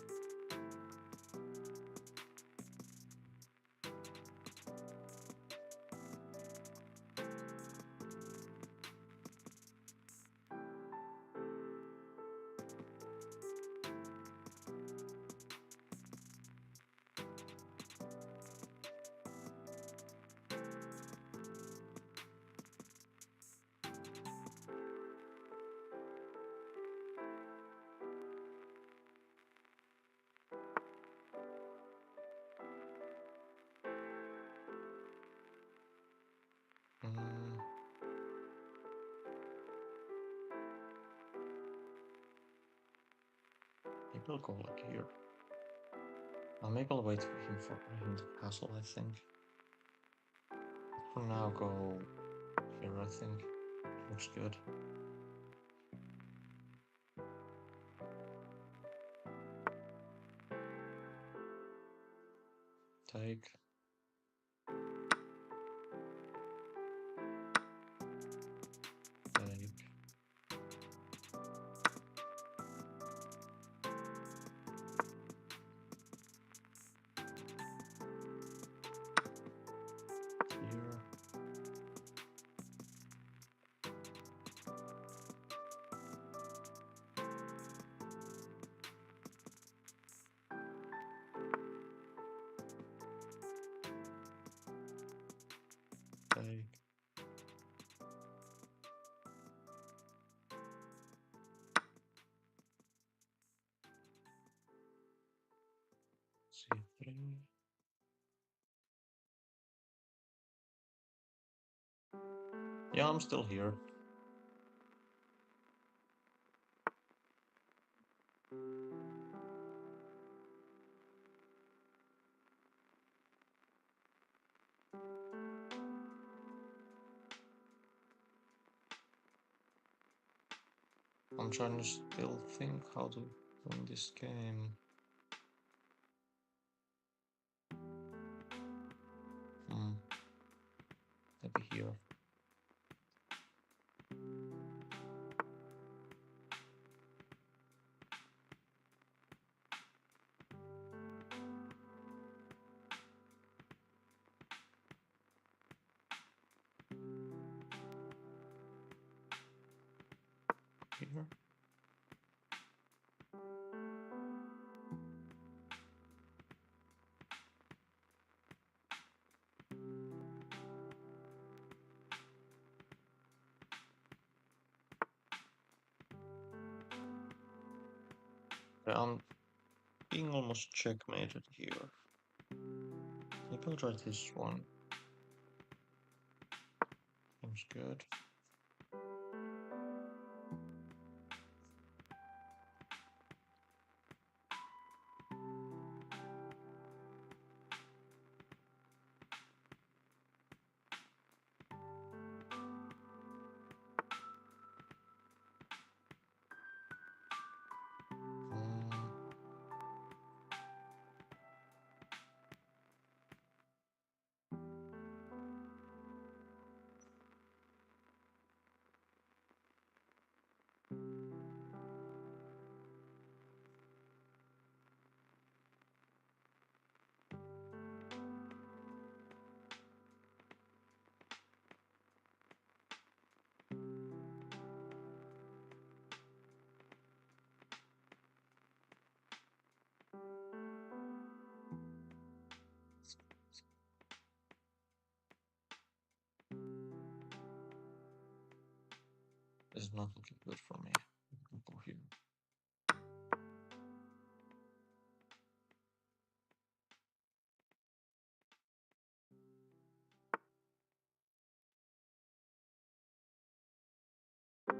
Mm. Maybe I'll go like here. Maybe I'll wait for him to castle, I think. For now, go here, I think. Looks good. Take. Take. Here. Take. C3. Yeah, I'm still here. I'm trying to still think how to win this game. Maybe here. Here. Yeah, I'm being almost checkmated here. Maybe I'll try this one. Seems good. Mm, this is not looking good for me. I'll go here.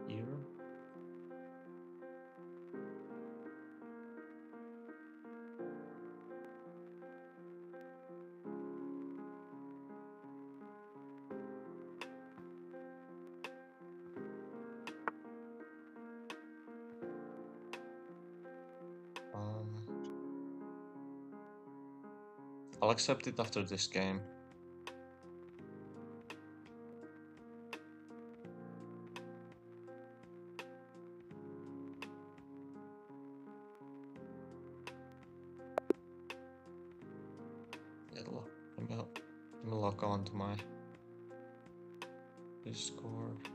Here. I'll accept it after this game. Let me log on to my Discord.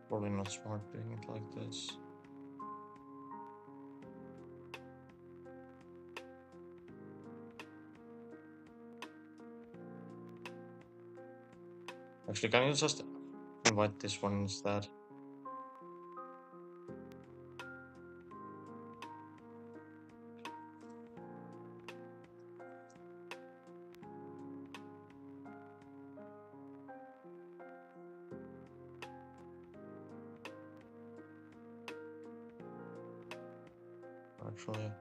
Probably not smart doing it like this. Actually, can you just invite this one instead? Actually,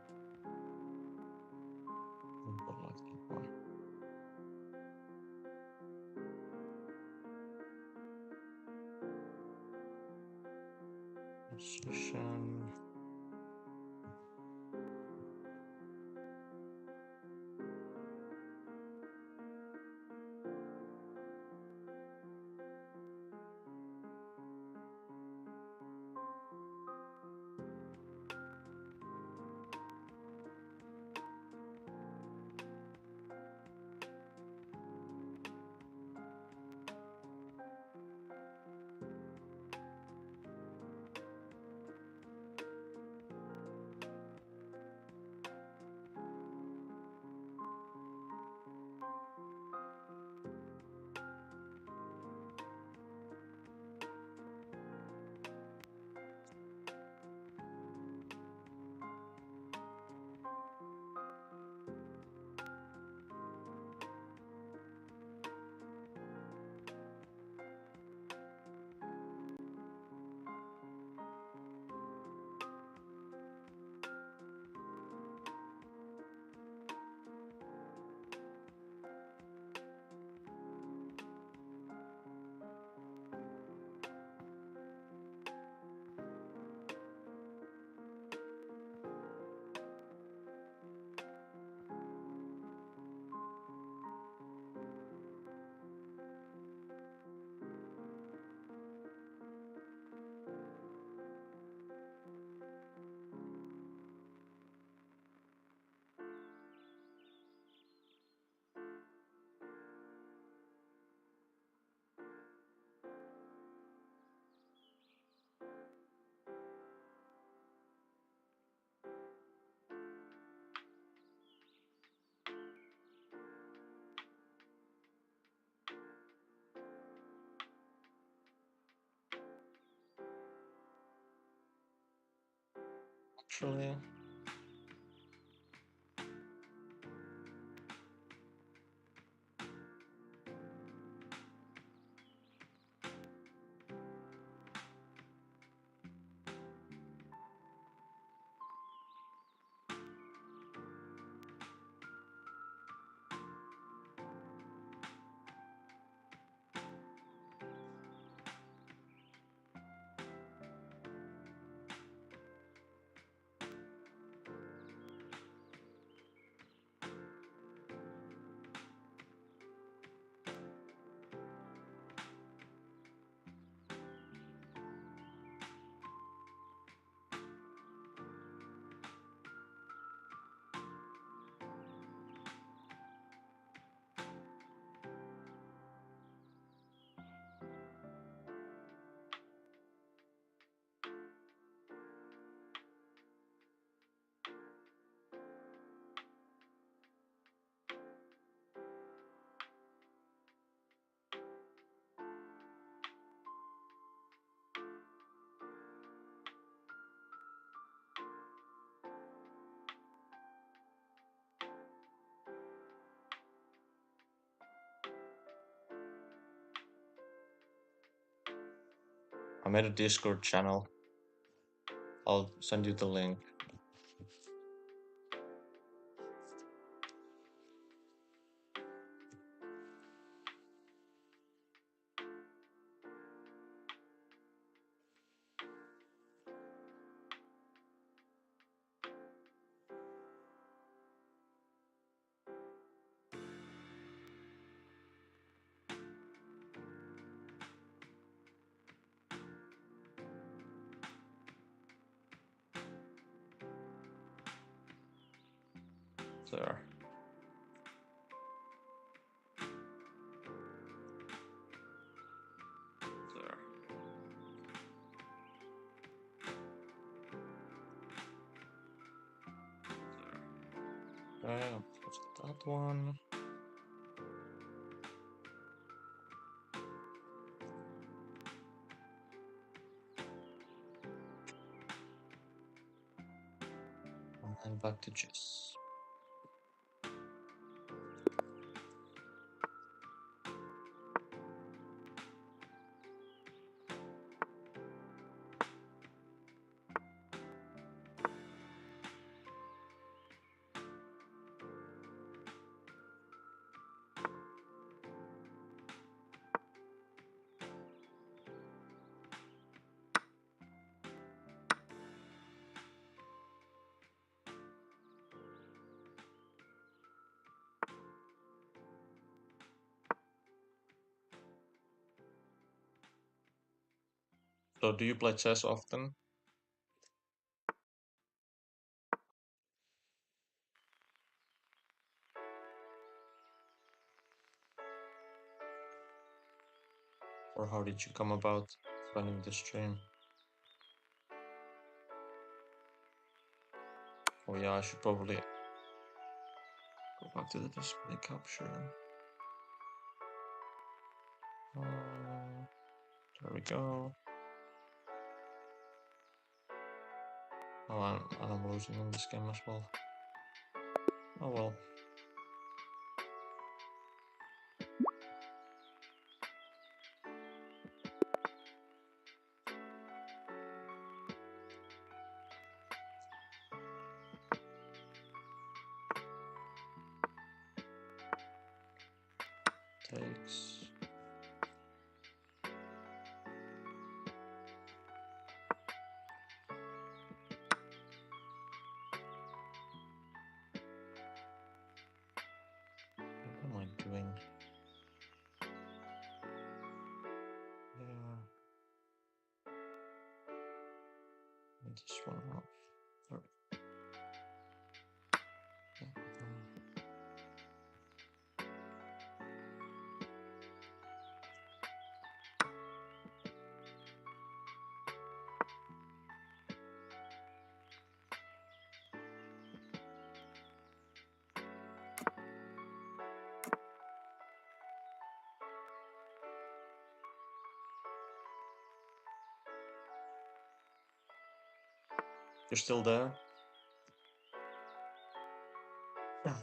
I would like that one. Session. Actually, I made a Discord channel. I'll send you the link. There. There. There. Okay, I'll post that one. back to chess. So do you play chess often? Or how did you come about finding the stream? Oh yeah, I should probably go back to the display capture. There we go. Oh, I'm losing in this game as well. Oh well. Takes. What am I doing? Yeah. This one off. Sorry. You're still there? Yeah.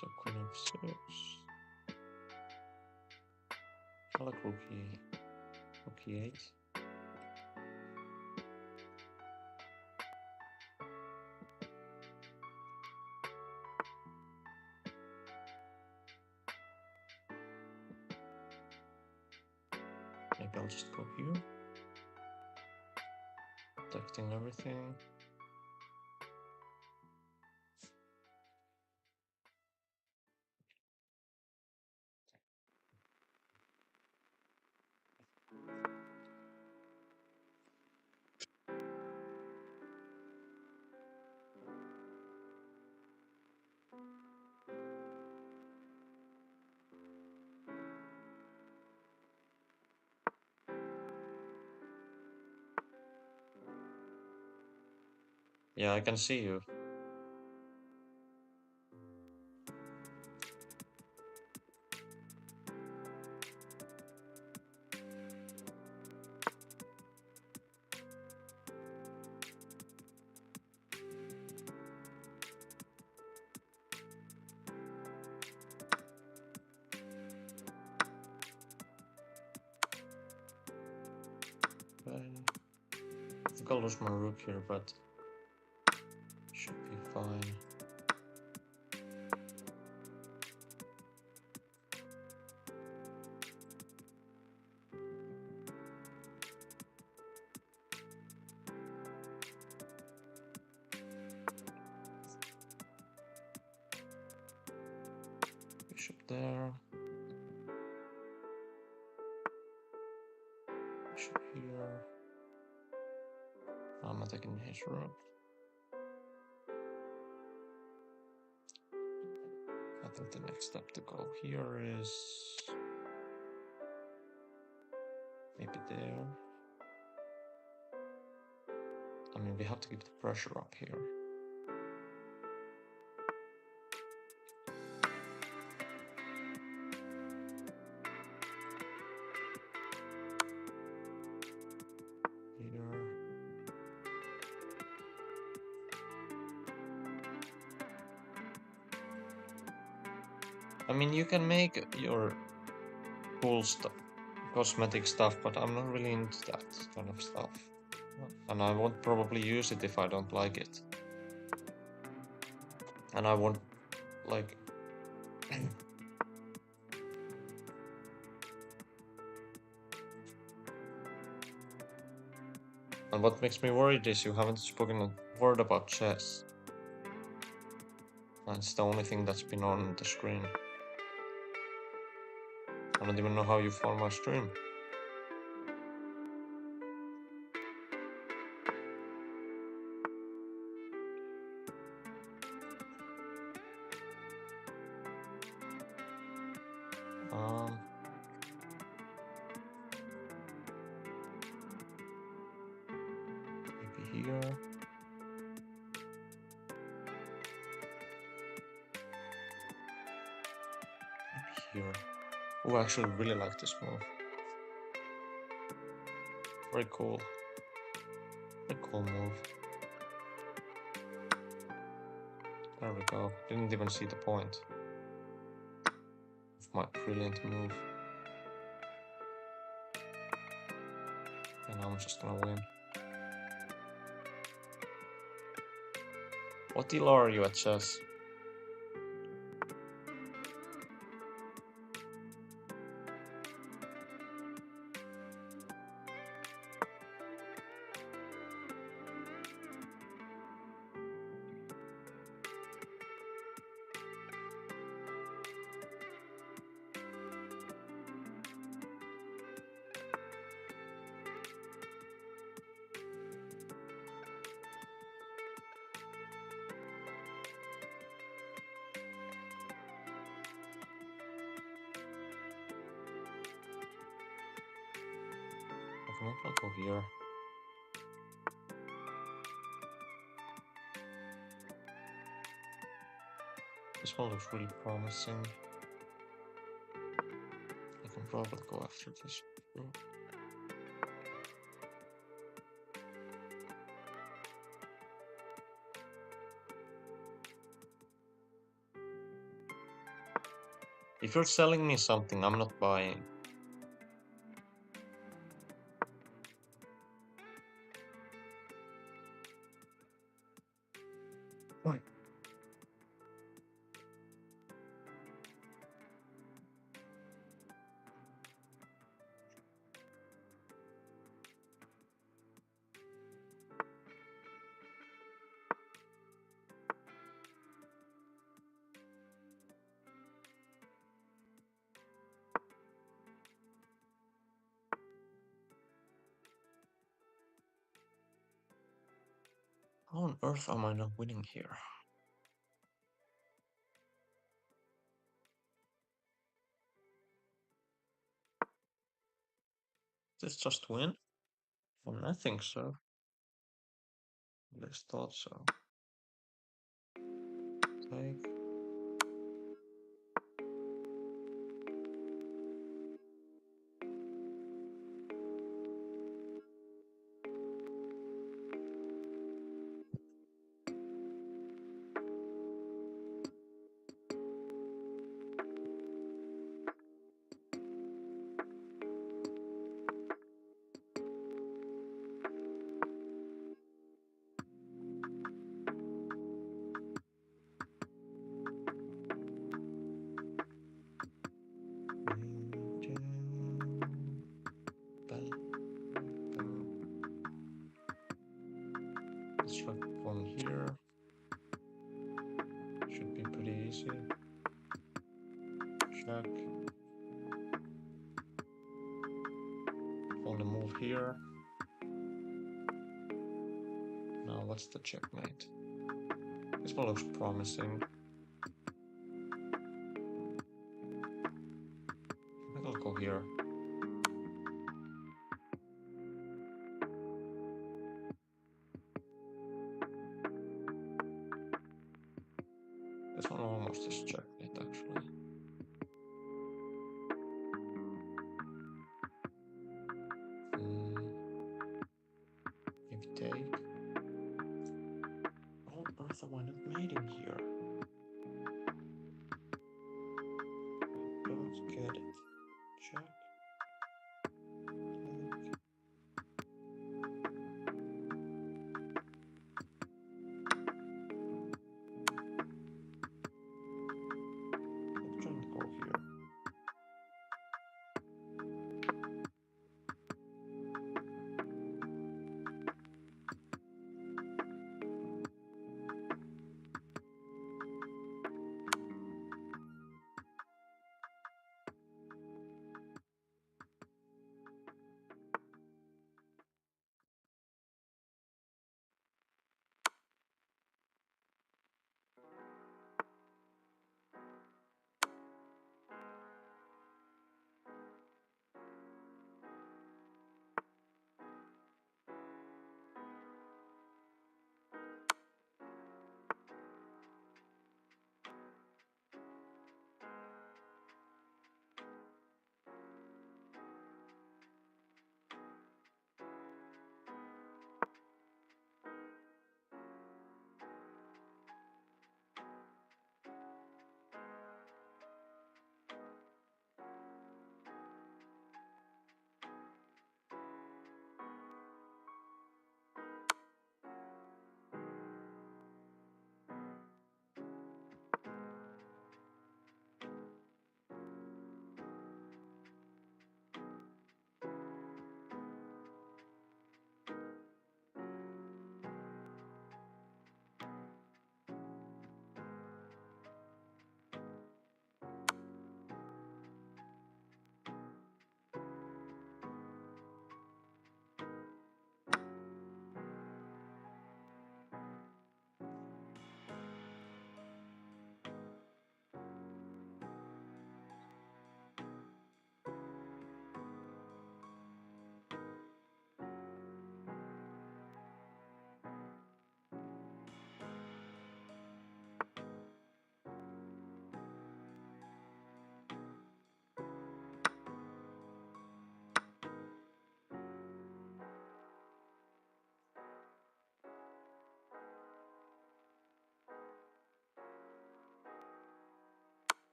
So queen f6. I like rook e8. Maybe I'll just go here. Protecting everything. Yeah, I can see you. I think I'll lose my rook here, but should be fine. Bishop there. Bishop here. I'm attacking his rook. I think the next step to go here is maybe there. I mean, And we have to keep the pressure up here. Here. I mean, you can make your cool stuff, cosmetic stuff, but I'm not really into that kind of stuff. And I won't probably use it if I don't like it. And I won't, like... And what makes me worried is you haven't spoken a word about chess. That's the only thing that's been on the screen. I don't even know how you found my stream. Maybe here. Maybe here. Oh, I actually really like this move. Very cool. Very cool move. There we go. Didn't even see the point of my brilliant move. And I'm just gonna win. What deal are you at chess? I'll go here. This one looks really promising. I can probably go after this. If you're selling me something, I'm not buying. Right. How on earth am I not winning here? Did this just win? Well, I think so. At least thought so. Take. Let's try one here. Should be pretty easy. Check. On the move here. Now what's the checkmate? This one looks promising. I think I'll go here. This one almost just checked it actually. If take. Oh, Bertha, why not mating here? Don't get it. Check. Take. Let's try and go here.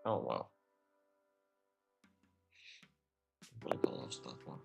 Oh wow. Like I lost that one.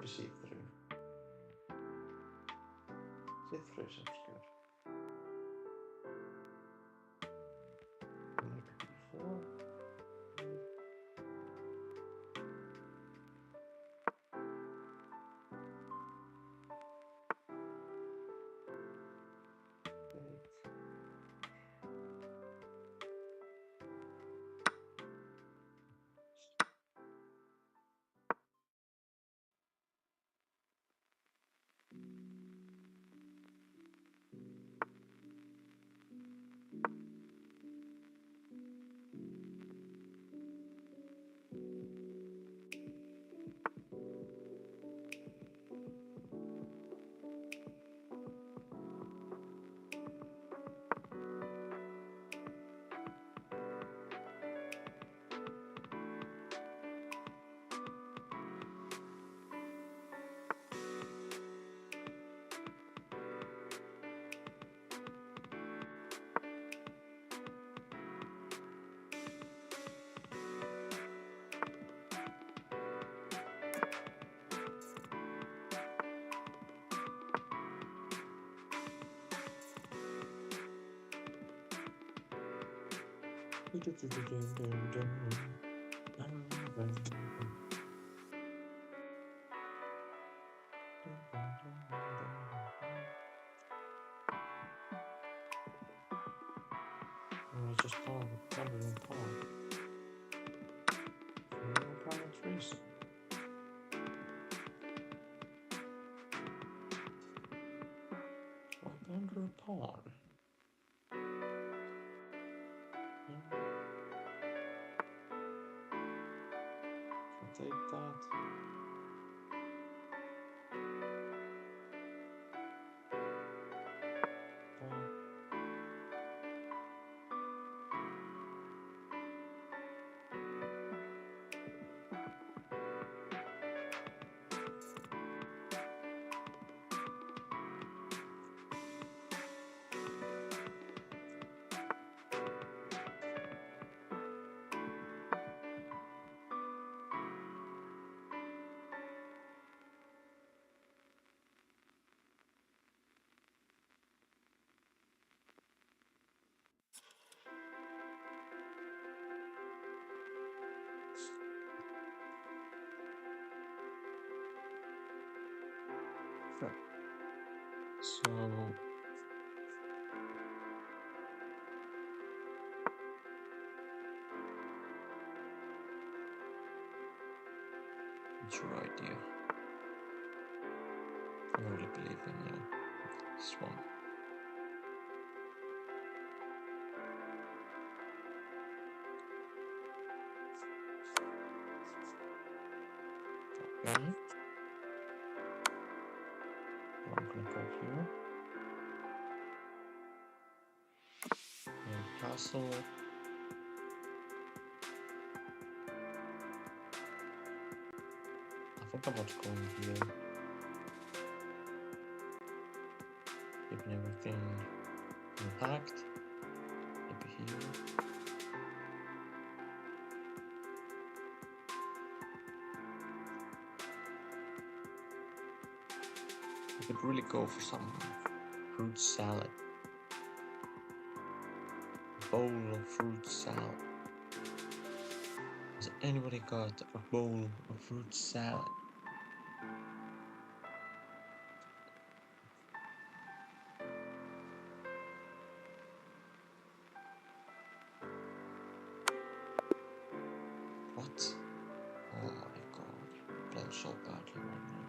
Maybe C3. C3 sounds good. Maybe B4. I just wondering pawn. For no apparent reason. Why ponder a pawn? Can take that. Pawn. So what's your idea? I really believe in this one. Okay. I'm gonna go here. And castle. I think I'm about going here. Keeping everything intact. Maybe here. I could really go for some fruit salad. A bowl of fruit salad. Has anybody got a bowl of fruit salad? What? Oh my god. I play so badly right now.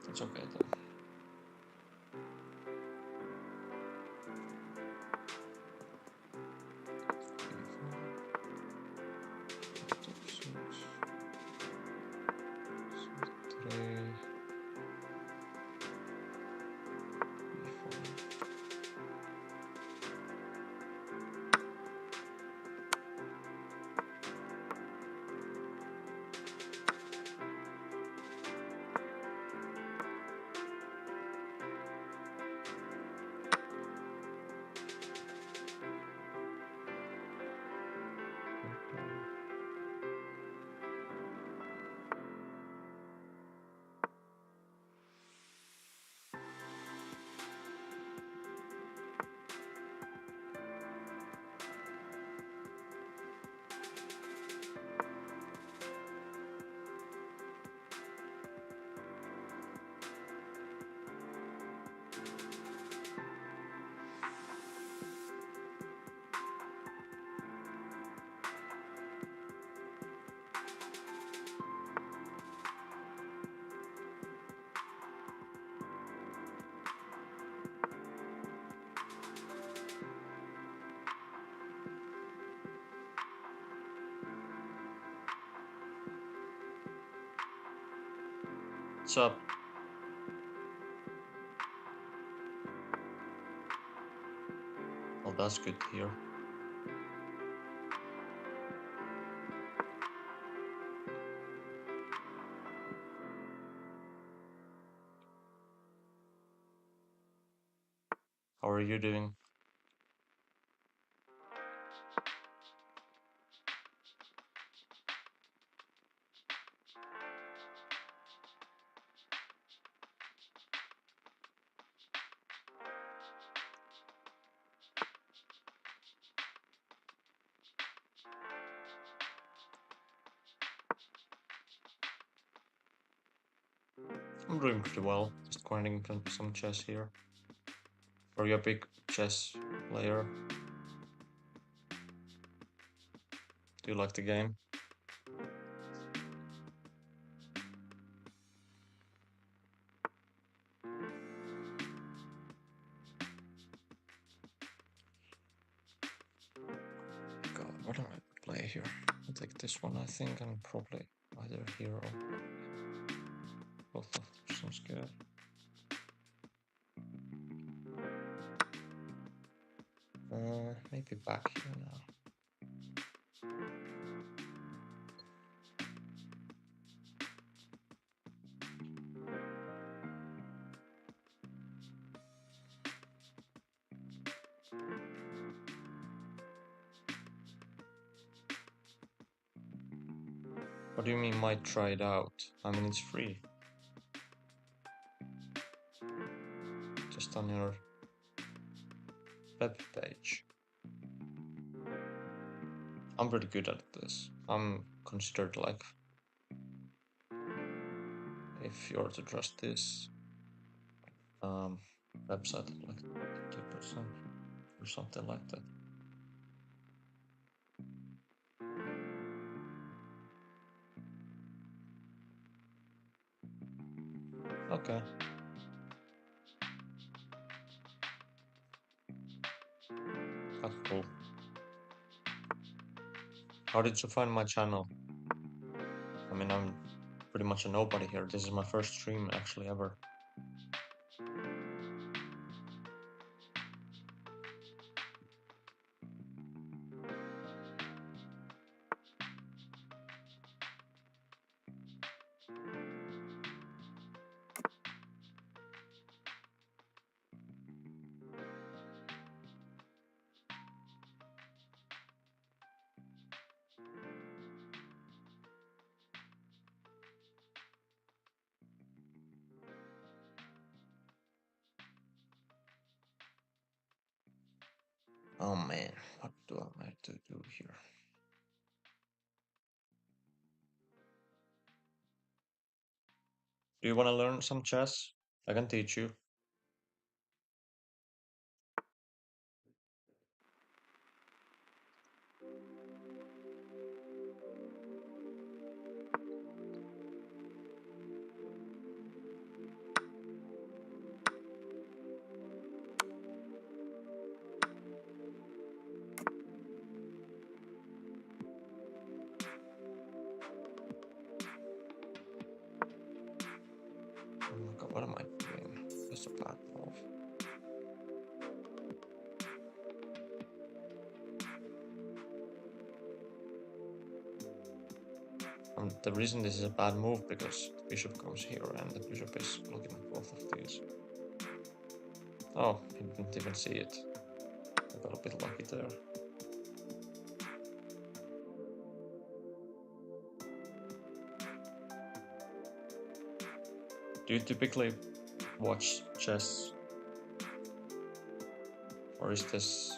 It's okay though. What's up? Well, that's good to hear. How are you doing? I'm doing pretty well, just grinding some chess here. Are you a big chess player? Do you like the game? God, what do I play here? I'll take this one, I think, and probably either here or both of them sounds good. Maybe back here now. What do you mean might try it out? I mean, it's free. Just on your web page. I'm pretty good at this. I'm considered like, if you were to trust this website, like 2% or something like that. Okay. That's cool. How did you find my channel? I mean, I'm pretty much a nobody here. This is my first stream actually ever. Oh man, what do I have to do here? Do you want to learn some chess? I can teach you. Oh my god, what am I doing? That's a bad move. The reason this is a bad move because the bishop comes here and the bishop is blocking both of these. Oh, he didn't even see it. I got a bit lucky there. Do you typically watch chess? Or is this...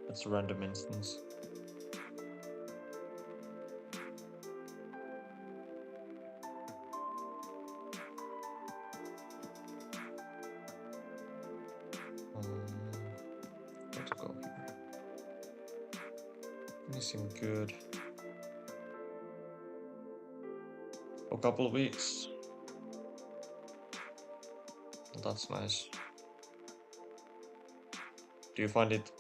It's a random instance? Missing good. For a couple of weeks. That's nice. Do you find it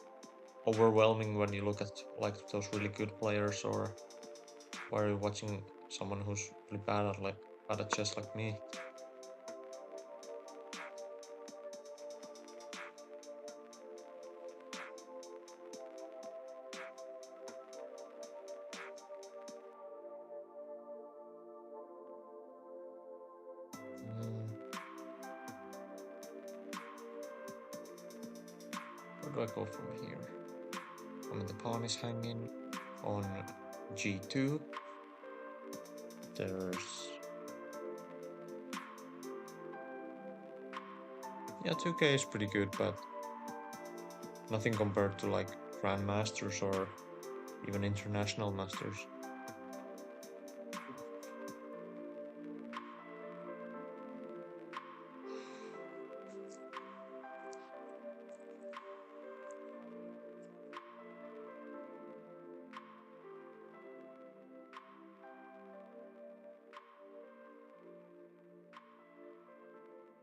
overwhelming when you look at like those really good players, or why are you watching someone who's really bad at chess like me? Where do I go from here? I mean, the pawn is hanging on g2. There's... yeah, 2k is pretty good, but nothing compared to like grandmasters or even international masters.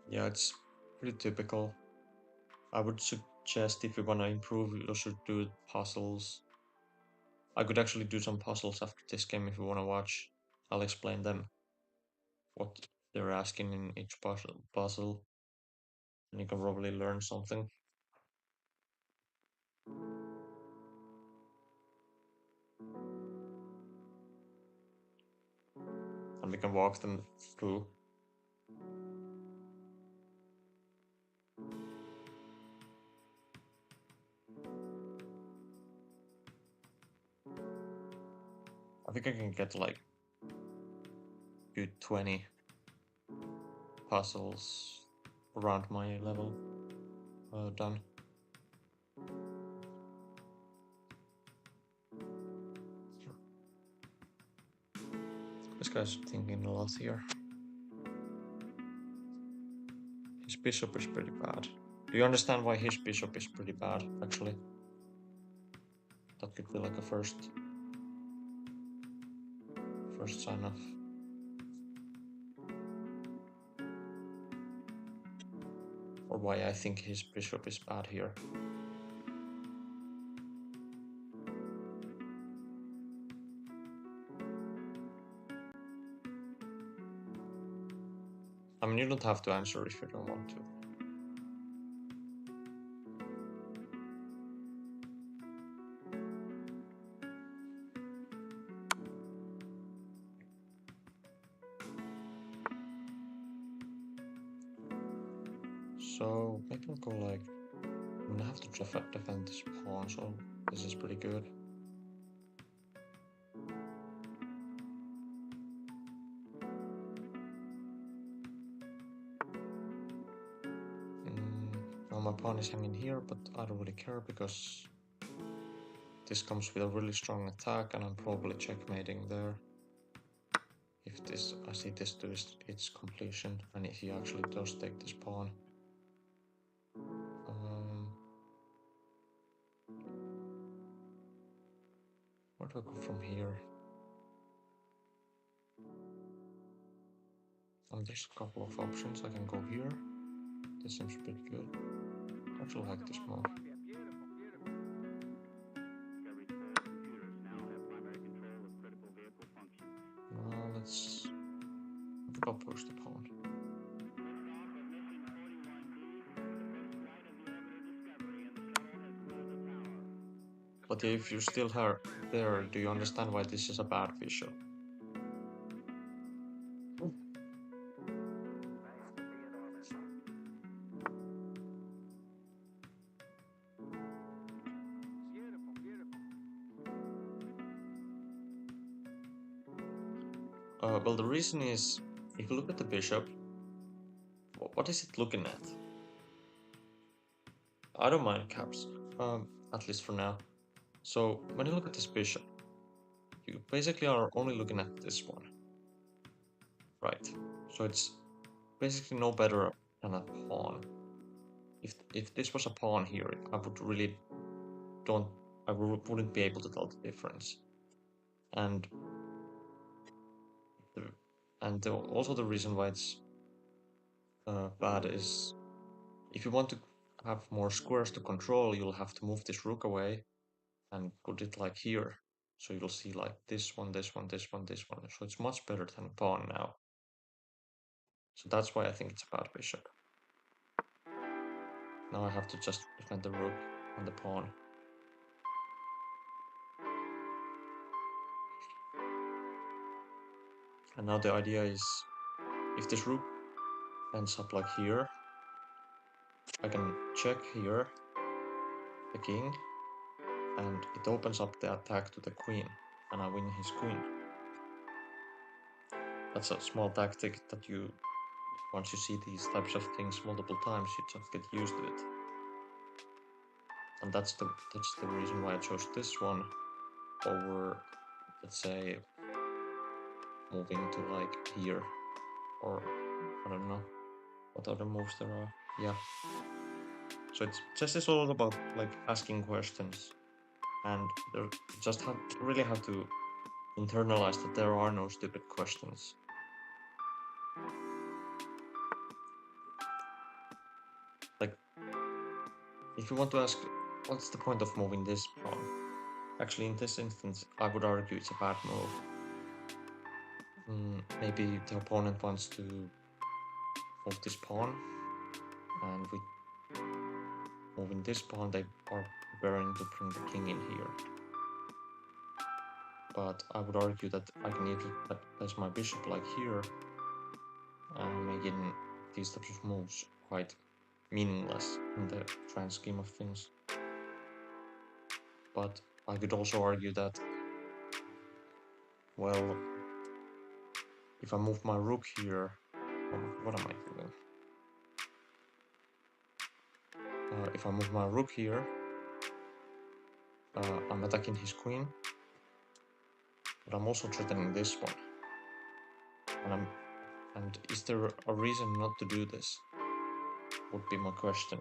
Yeah, it's pretty typical. I would suggest if you want to improve, you should do puzzles. I could actually do some puzzles after this game if you want to watch. I'll explain them, what they're asking in each puzzle, and you can probably learn something. And we can walk them through. I think I can get like good 20 puzzles around my level done. This guy's thinking a lot here. His bishop is pretty bad. Do you understand why his bishop is pretty bad, actually? That could be like a first sign of... or why I think his bishop is bad here. I mean, you don't have to answer if you don't want to. So I can go like... I'm gonna have to defend this pawn, so this is pretty good. Now my pawn is hanging here, but I don't really care because this comes with a really strong attack and I'm probably checkmating there. If this, I see this to its completion, and if he actually does take this pawn. Where do I go from here? There's a couple of options. I can go here. This seems pretty good. I actually like this move. Now let's go push the pawn. But if you're still there, do you understand why this is a bad bishop? Well, the reason is, if you look at the bishop, what is it looking at? I don't mind caps, at least for now. So when you look at this bishop, you basically are only looking at this one, right? So it's basically no better than a pawn. If this was a pawn here, I would really don't I wouldn't be able to tell the difference. And also the reason why it's bad is if you want to have more squares to control, you'll have to move this rook away and put it like here. So you'll see like this one, this one, this one, this one. So it's much better than pawn now. So that's why I think it's a bad bishop. Now I have to just defend the rook and the pawn. And now the idea is, if this rook ends up like here, I can check here the king, and it opens up the attack to the queen, and I win his queen. That's a small tactic that you, once you see these types of things multiple times, you just get used to it. And that's the reason why I chose this one over, let's say, moving to like here, or I don't know what other moves there are. Yeah. So chess is all about like asking questions, and you just really have to internalize that there are no stupid questions. Like, if you want to ask, what's the point of moving this pawn? Actually, in this instance, I would argue it's a bad move. Maybe the opponent wants to move this pawn, and with moving this pawn, they are preparing to bring the king in here. But I would argue that I can either place my bishop like here, making these types of moves quite meaningless in the grand scheme of things. But I could also argue that, well, if I move my rook here, what am I doing? If I move my rook here, I'm attacking his queen, but I'm also threatening this one. And is there a reason not to do this? Would be my question.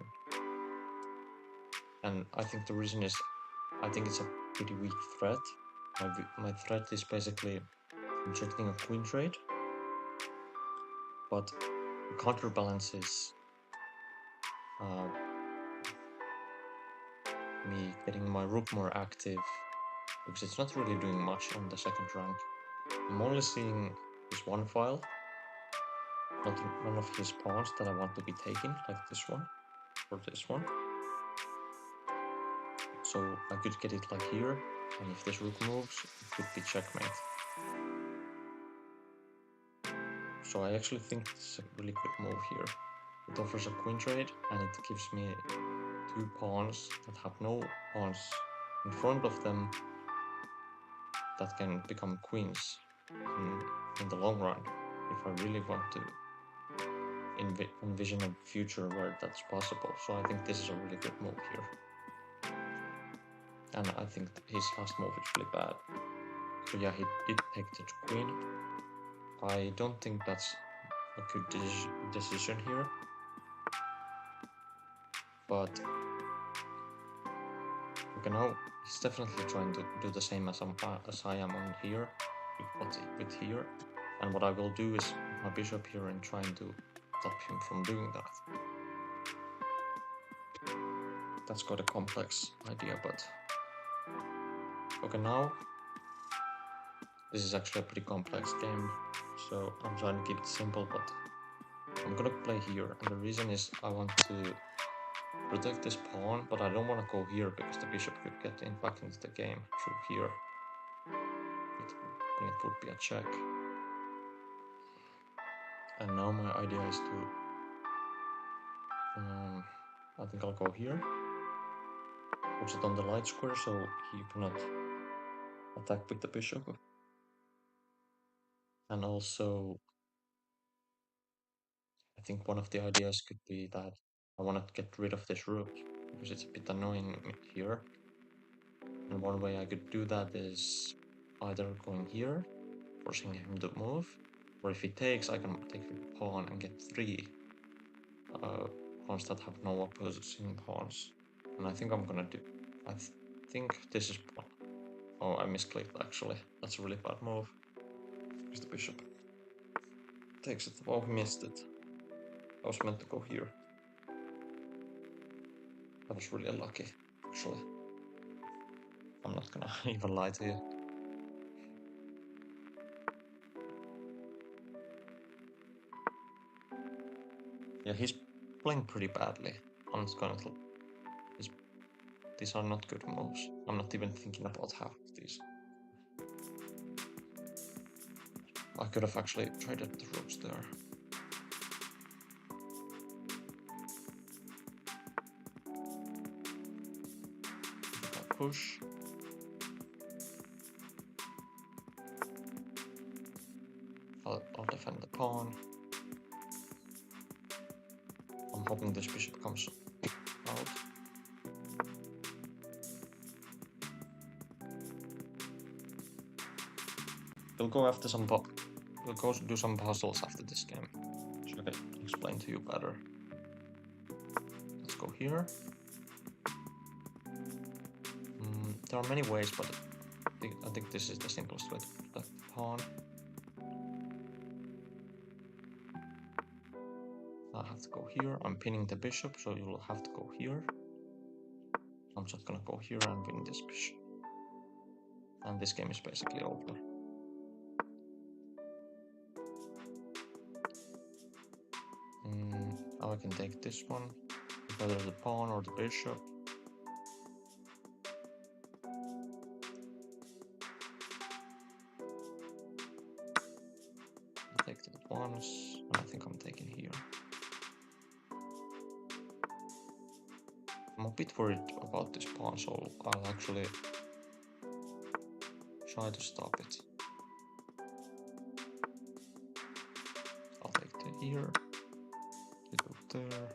And I think the reason is, I think it's a pretty weak threat. My threat is basically rejecting a queen trade, but the counterbalance is me getting my rook more active, because it's not really doing much on the second rank. I'm only seeing this one file, none of his pawns that I want to be taken, like this one or this one. So I could get it like here, and if this rook moves, it could be checkmate. So I actually think this is a really good move here. It offers a queen trade, and it gives me two pawns that have no pawns in front of them that can become queens in the long run, if I really want to envision a future where that's possible. So I think this is a really good move here. And I think his last move is really bad. So yeah, he did take the queen. I don't think that's a good decision here. But okay, now he's definitely trying to do the same as I am on here, with here. And what I will do is put my bishop here and trying to stop him from doing that. That's quite a complex idea, but okay, now this is actually a pretty complex game, so I'm trying to keep it simple, but I'm gonna play here, and the reason is I want to protect this pawn, but I don't want to go here because the bishop could get back into the game through here. Then it would be a check. And now my idea is to, I think I'll go here, push it on the light square so he cannot attack with the bishop. And also, I think one of the ideas could be that I want to get rid of this rook, because it's a bit annoying here. And one way I could do that is either going here, forcing him to move, or if he takes, I can take the pawn and get three pawns that have no opposing pawns. And I think I'm gonna do, think this is... Oh, I misclicked actually. That's a really bad move. Because the bishop takes it. Oh, he missed it. I was meant to go here. That was really unlucky, actually. I'm not gonna even lie to you. Yeah, he's playing pretty badly. I'm just gonna... These are not good moves. I'm not even thinking about half of these. I could have actually traded the rooks there. Push. I'll defend the pawn. I'm hoping this bishop comes out. We'll go after some we'll go do some puzzles after this game, so I can explain to you better. Let's go here. There are many ways, but I think this is the simplest way to protect the pawn. I have to go here. I'm pinning the bishop, so you will have to go here. I'm just gonna go here and win this bishop. And this game is basically over. Now I can take this one, whether the pawn or the bishop. I'll take it once, and I think I'm taking here. I'm a bit worried about this pawn, so I'll actually try to stop it. I'll take it here. It go there.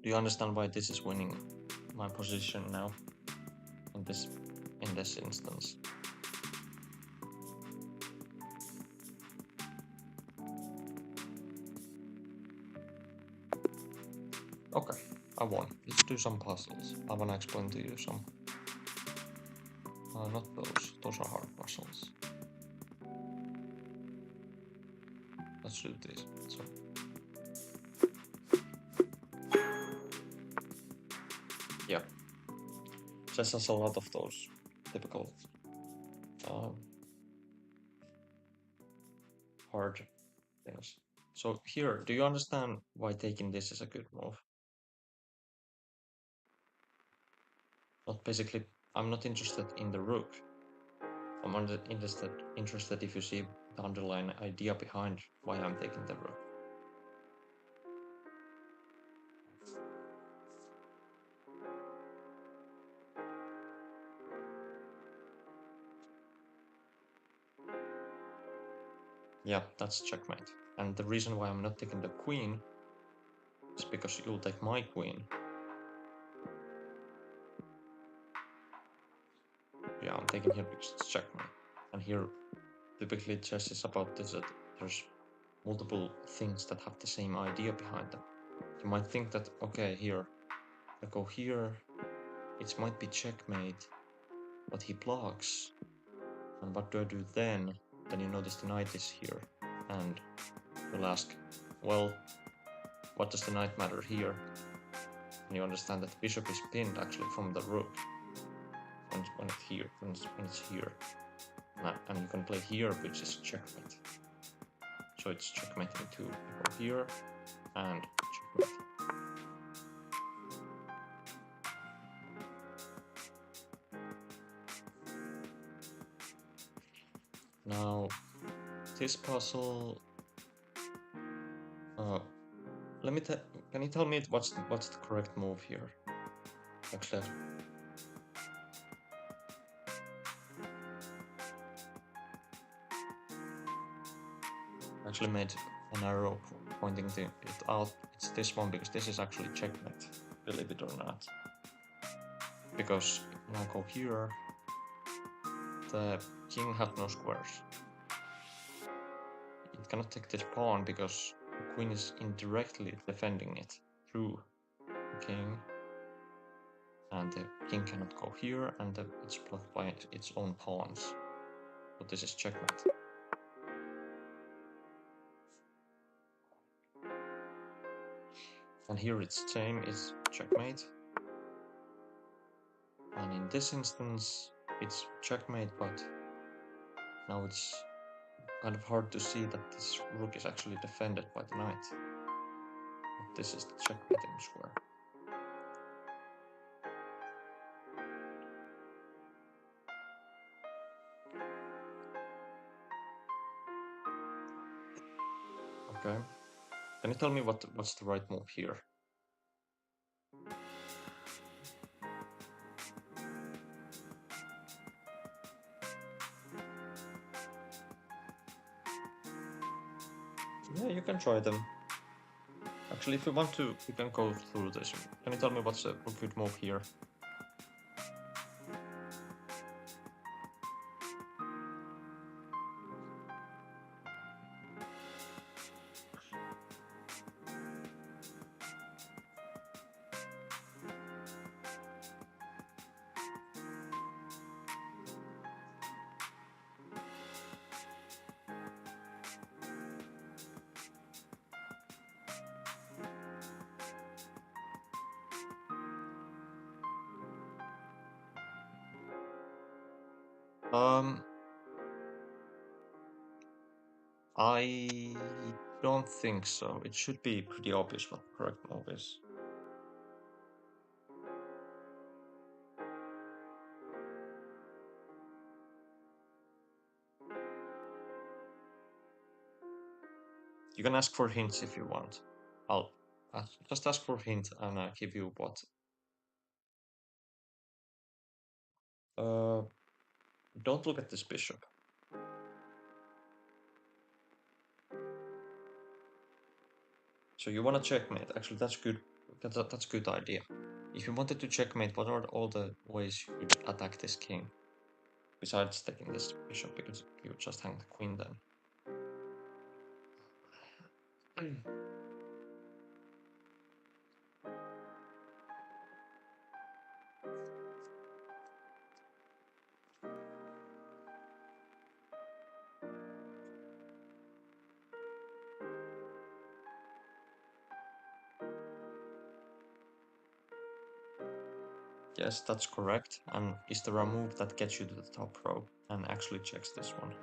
Do you understand why this is winning my position now? In this instance. Okay, I won. Let's do some puzzles. I wanna explain to you some. Not those. Those are hard puzzles. Let's do this. So. Yeah. Chess has a lot of those typical hard things. So here, do you understand why taking this is a good move? Not basically, I'm not interested in the rook. I'm interested if you see the underlying idea behind why I'm taking the rook. Yeah, that's checkmate. And the reason why I'm not taking the queen is because you'll take my queen. Yeah, I'm taking here because it's checkmate. And here, typically chess is about this, that there's multiple things that have the same idea behind them. You might think that, okay, here, I go here, it might be checkmate, but he blocks. And what do I do then? Then you notice the knight is here. And you'll ask, well, what does the knight matter here? And you understand that the bishop is pinned actually from the rook. When it's here. And you can play here, which is checkmate. So it's checkmate in two. You go here and checkmate. Now, this puzzle. Can you tell me what's the correct move here? Actually, made an arrow pointing it out. It's this one because this is actually checkmate, believe it or not. Because when I go here, the king has no squares. It cannot take this pawn because the queen is indirectly defending it through the king. and the king cannot go here, and it's blocked by its own pawns. So this is checkmate. And here it's same, it's checkmate. And in this instance, it's checkmate, but now it's kind of hard to see that this rook is actually defended by the knight. But this is the checkmating square. Okay. Can you tell me what's the right move here? Yeah, you can try them. Actually, if you want to, you can go through this. Can you tell me what's a good move here? I don't think so. It should be pretty obvious what the correct move is. You can ask for hints if you want. I'll just ask for hint and I'll give you what. Don't look at this bishop. So you want to checkmate. Actually, that's good. That's a good idea. If you wanted to checkmate, what are all the ways you could attack this king? Besides taking this bishop, because you would just hang the queen then. Yes, that's correct. And is there a move that gets you to the top row and actually checks this one?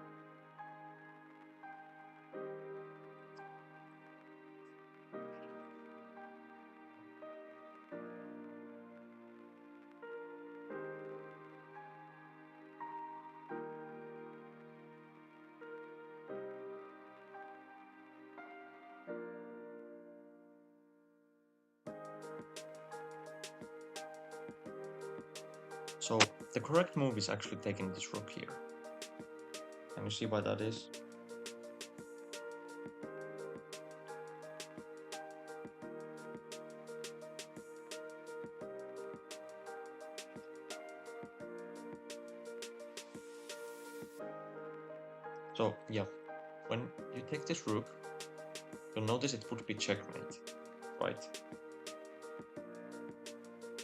So the correct move is actually taking this rook here. Can you see why that is? So yeah, when you take this rook, you'll notice it would be checkmate, right?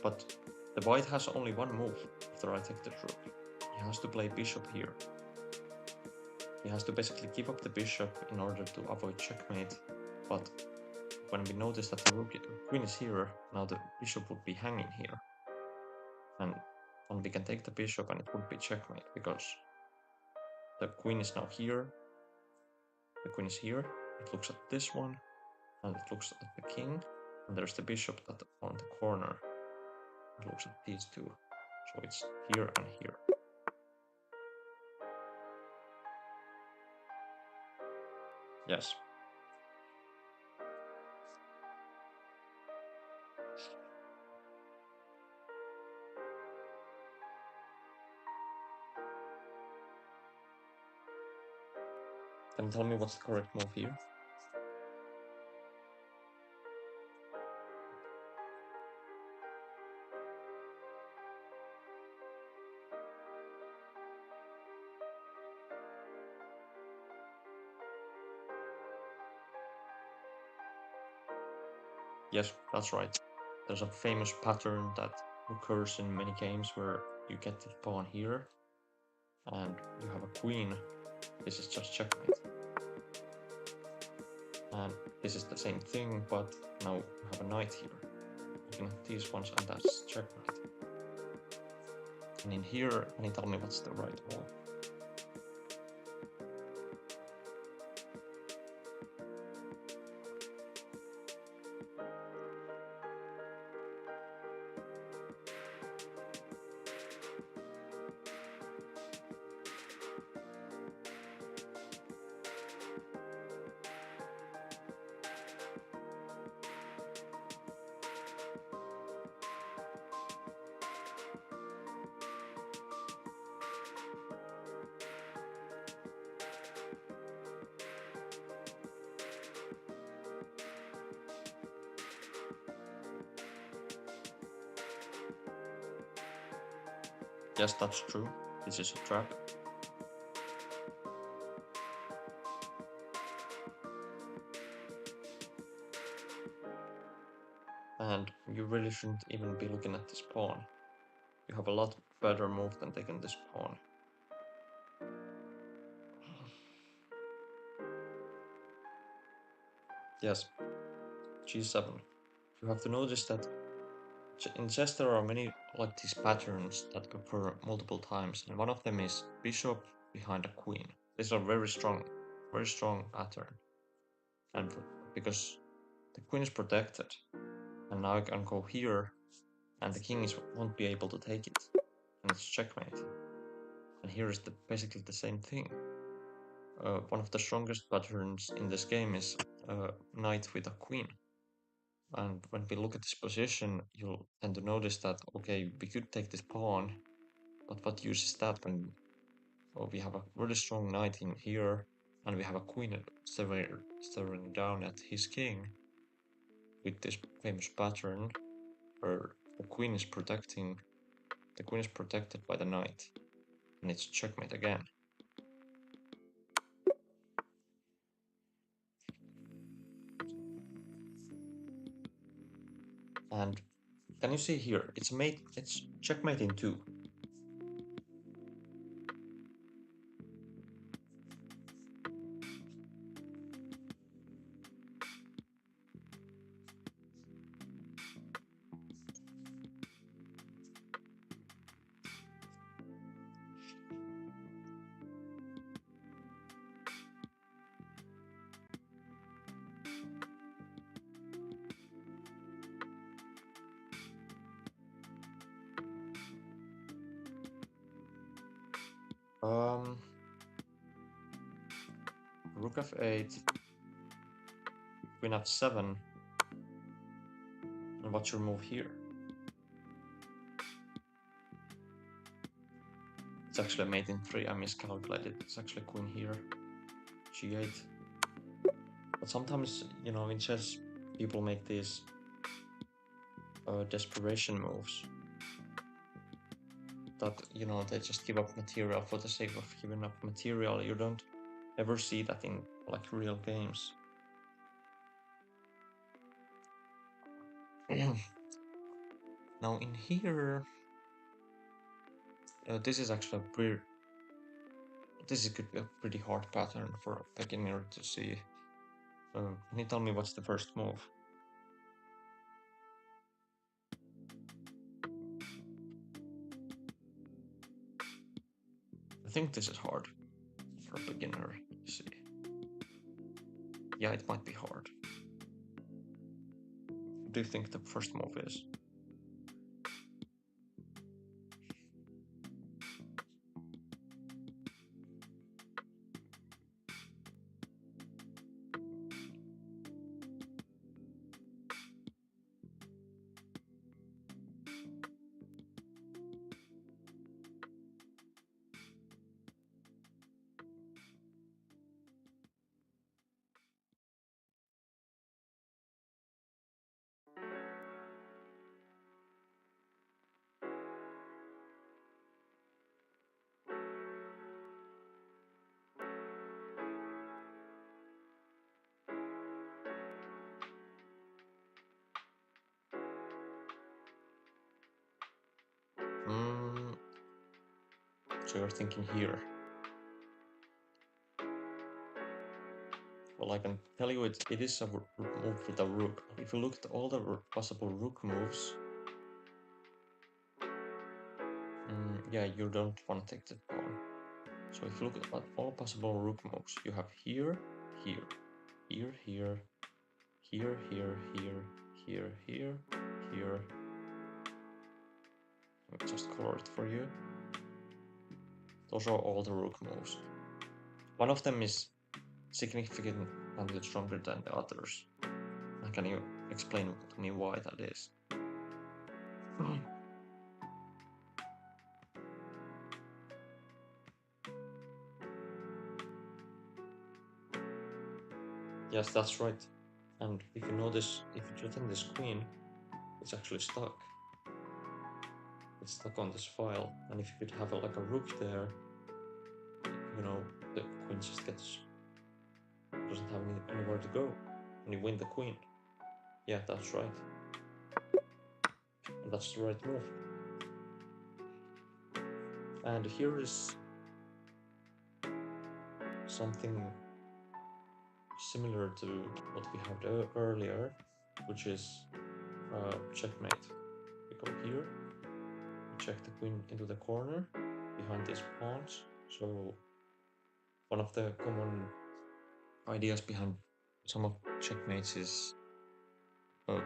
But the white has only one move after I take the rook. He has to play bishop here. He has to basically give up the bishop in order to avoid checkmate. But when we notice that the queen is here, now the bishop would be hanging here. And we can take the bishop and it would be checkmate because the queen is now here. The queen is here. It looks at this one and it looks at the king. And there's the bishop that on the corner. It looks at these two. So it's here and here. Yes. Can you tell me what's the correct move here? Yes, that's right. There's a famous pattern that occurs in many games where you get the pawn here and you have a queen. This is just checkmate. And this is the same thing, but now you have a knight here. Looking at these ones, and that's checkmate. And in here, can you tell me what's the right move? Yes, that's true. This is a trap. And you really shouldn't even be looking at this pawn. You have a lot better move than taking this pawn. Yes, g7. You have to notice that in chess there are many like these patterns that occur multiple times, and one of them is bishop behind a queen. This is a very strong pattern. And because the queen is protected, and now I can go here, and the king won't be able to take it, and it's checkmate. And here is basically the same thing. One of the strongest patterns in this game is knight with a queen. And when we look at this position, you'll tend to notice that, okay, we could take this pawn, but what use is that when we have a really strong knight in here, and we have a queen staring down at his king with this famous pattern where the queen is protected by the knight, and it's checkmate again. And can you see here? It's checkmate in 2. Rook f8, queen f7, and what's your move here? It's actually mate in 3, I miscalculated. It's actually queen here, g8. But sometimes, in chess, people make these desperation moves. That, they just give up material for the sake of giving up material. You don't ever see that in, like, real games. Now, in here, this is actually this could be a pretty hard pattern for a beginner to see. Can you tell me what's the first move? I think this is hard for a beginner to see. Yeah, it might be hard. What do you think the first move is? So you're thinking here. Well, I can tell you it is a move with a rook. If you look at all the possible rook moves, yeah, you don't want to take the pawn. So if you look at all possible rook moves, you have here, here, here, here, here, here, here, here, here, here. Let me just color it for you. Those are all the rook moves. One of them is significantly stronger than the others. And can you explain to me why that is? Yes, that's right. And if you notice, if you threaten this queen, it's actually stuck. It's stuck on this file. And if you could have like a rook there, you know, the queen just doesn't have anywhere to go. And you win the queen. Yeah, that's right. And that's the right move. And here is something similar to what we had earlier, which is checkmate. We go here, we check the queen into the corner behind these pawns. So one of the common ideas behind some of checkmates is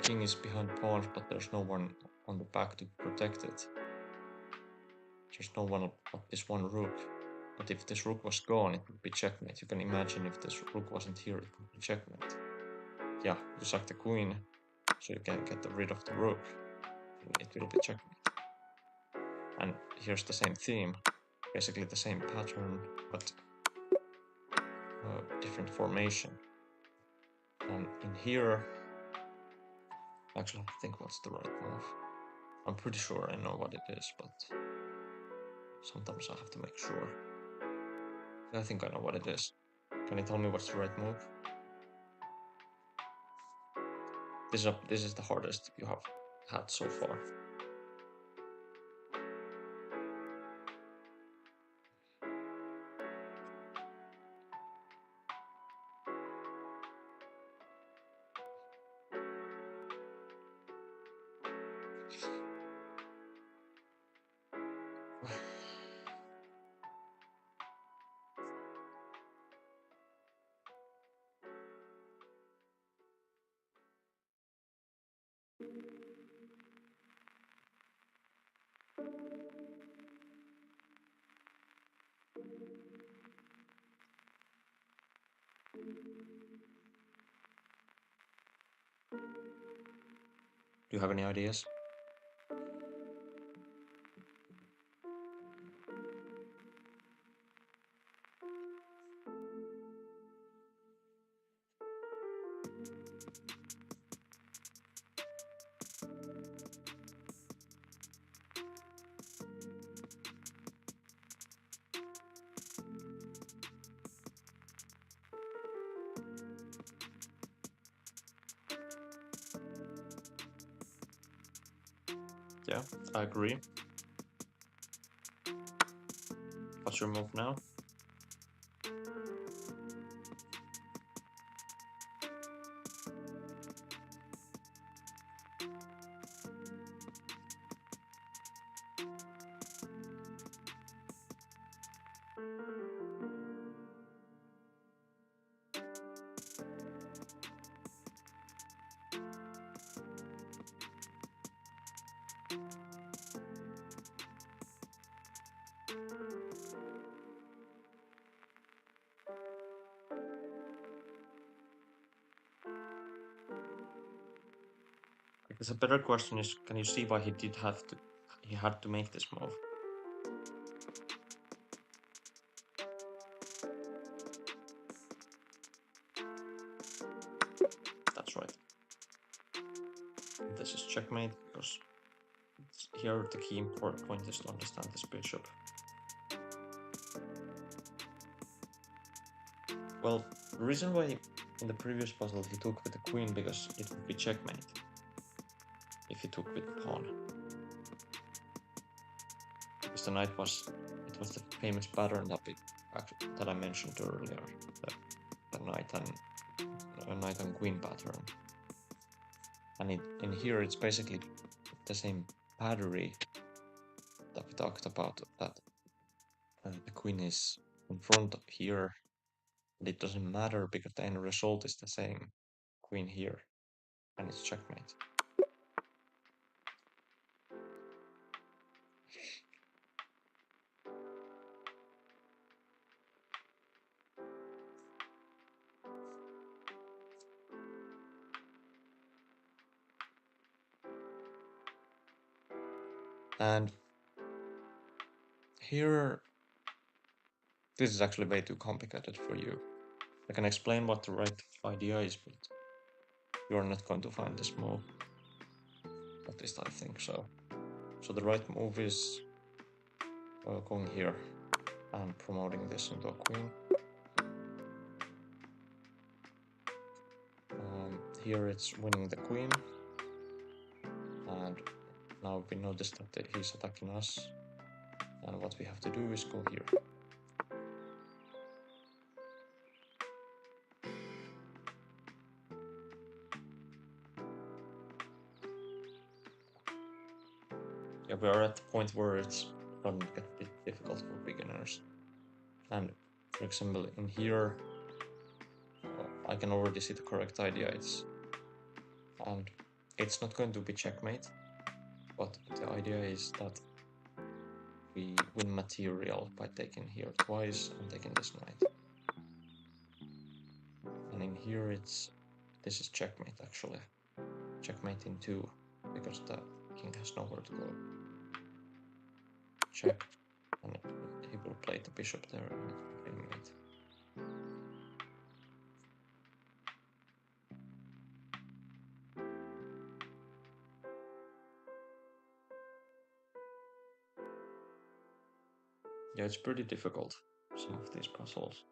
king is behind pawns, but there's no one on the back to protect it. There's no one but this one rook. But if this rook was gone, it would be checkmate. You can imagine if this rook wasn't here, it would be checkmate. Yeah, you sack the queen, so you can get rid of the rook, and it will be checkmate. And here's the same theme, basically the same pattern, but different formation. And in here, actually I have to think what's the right move. I'm pretty sure I know what it is, but sometimes I have to make sure. I think I know what it is. Can you tell me what's the right move? This is the hardest you have had so far. Do you have any ideas? Yeah, I agree. What's your move now? I guess a better question is, can you see why he had to make this move? That's right. This is checkmate, because here the key important point is to understand this bishop. Well, the reason why in the previous puzzle he took with the queen, because it would be checkmate if he took with the pawn. because the knight was the famous pattern that I mentioned earlier, the knight and queen pattern. And in here it's basically the same battery that we talked about, that the queen is in front of here, and it doesn't matter because the end result is the same. Queen here, and it's checkmate. And here, this is actually way too complicated for you. I can explain what the right idea is, but you're not going to find this move. At least I think so. So the right move is going here and promoting this into a queen. Here it's winning the queen. And now we notice that he's attacking us. And what we have to do is go here. Yeah, we are at the point where it's starting to get a bit difficult for beginners. And for example, in here, I can already see the correct idea. And it's not going to be checkmate, but the idea is that we win material by taking here twice and taking this knight. And in here this is checkmate actually. Checkmate in 2, because the king has nowhere to go. Check, and he will play the bishop there and mate. Yeah, it's pretty difficult, some of these puzzles.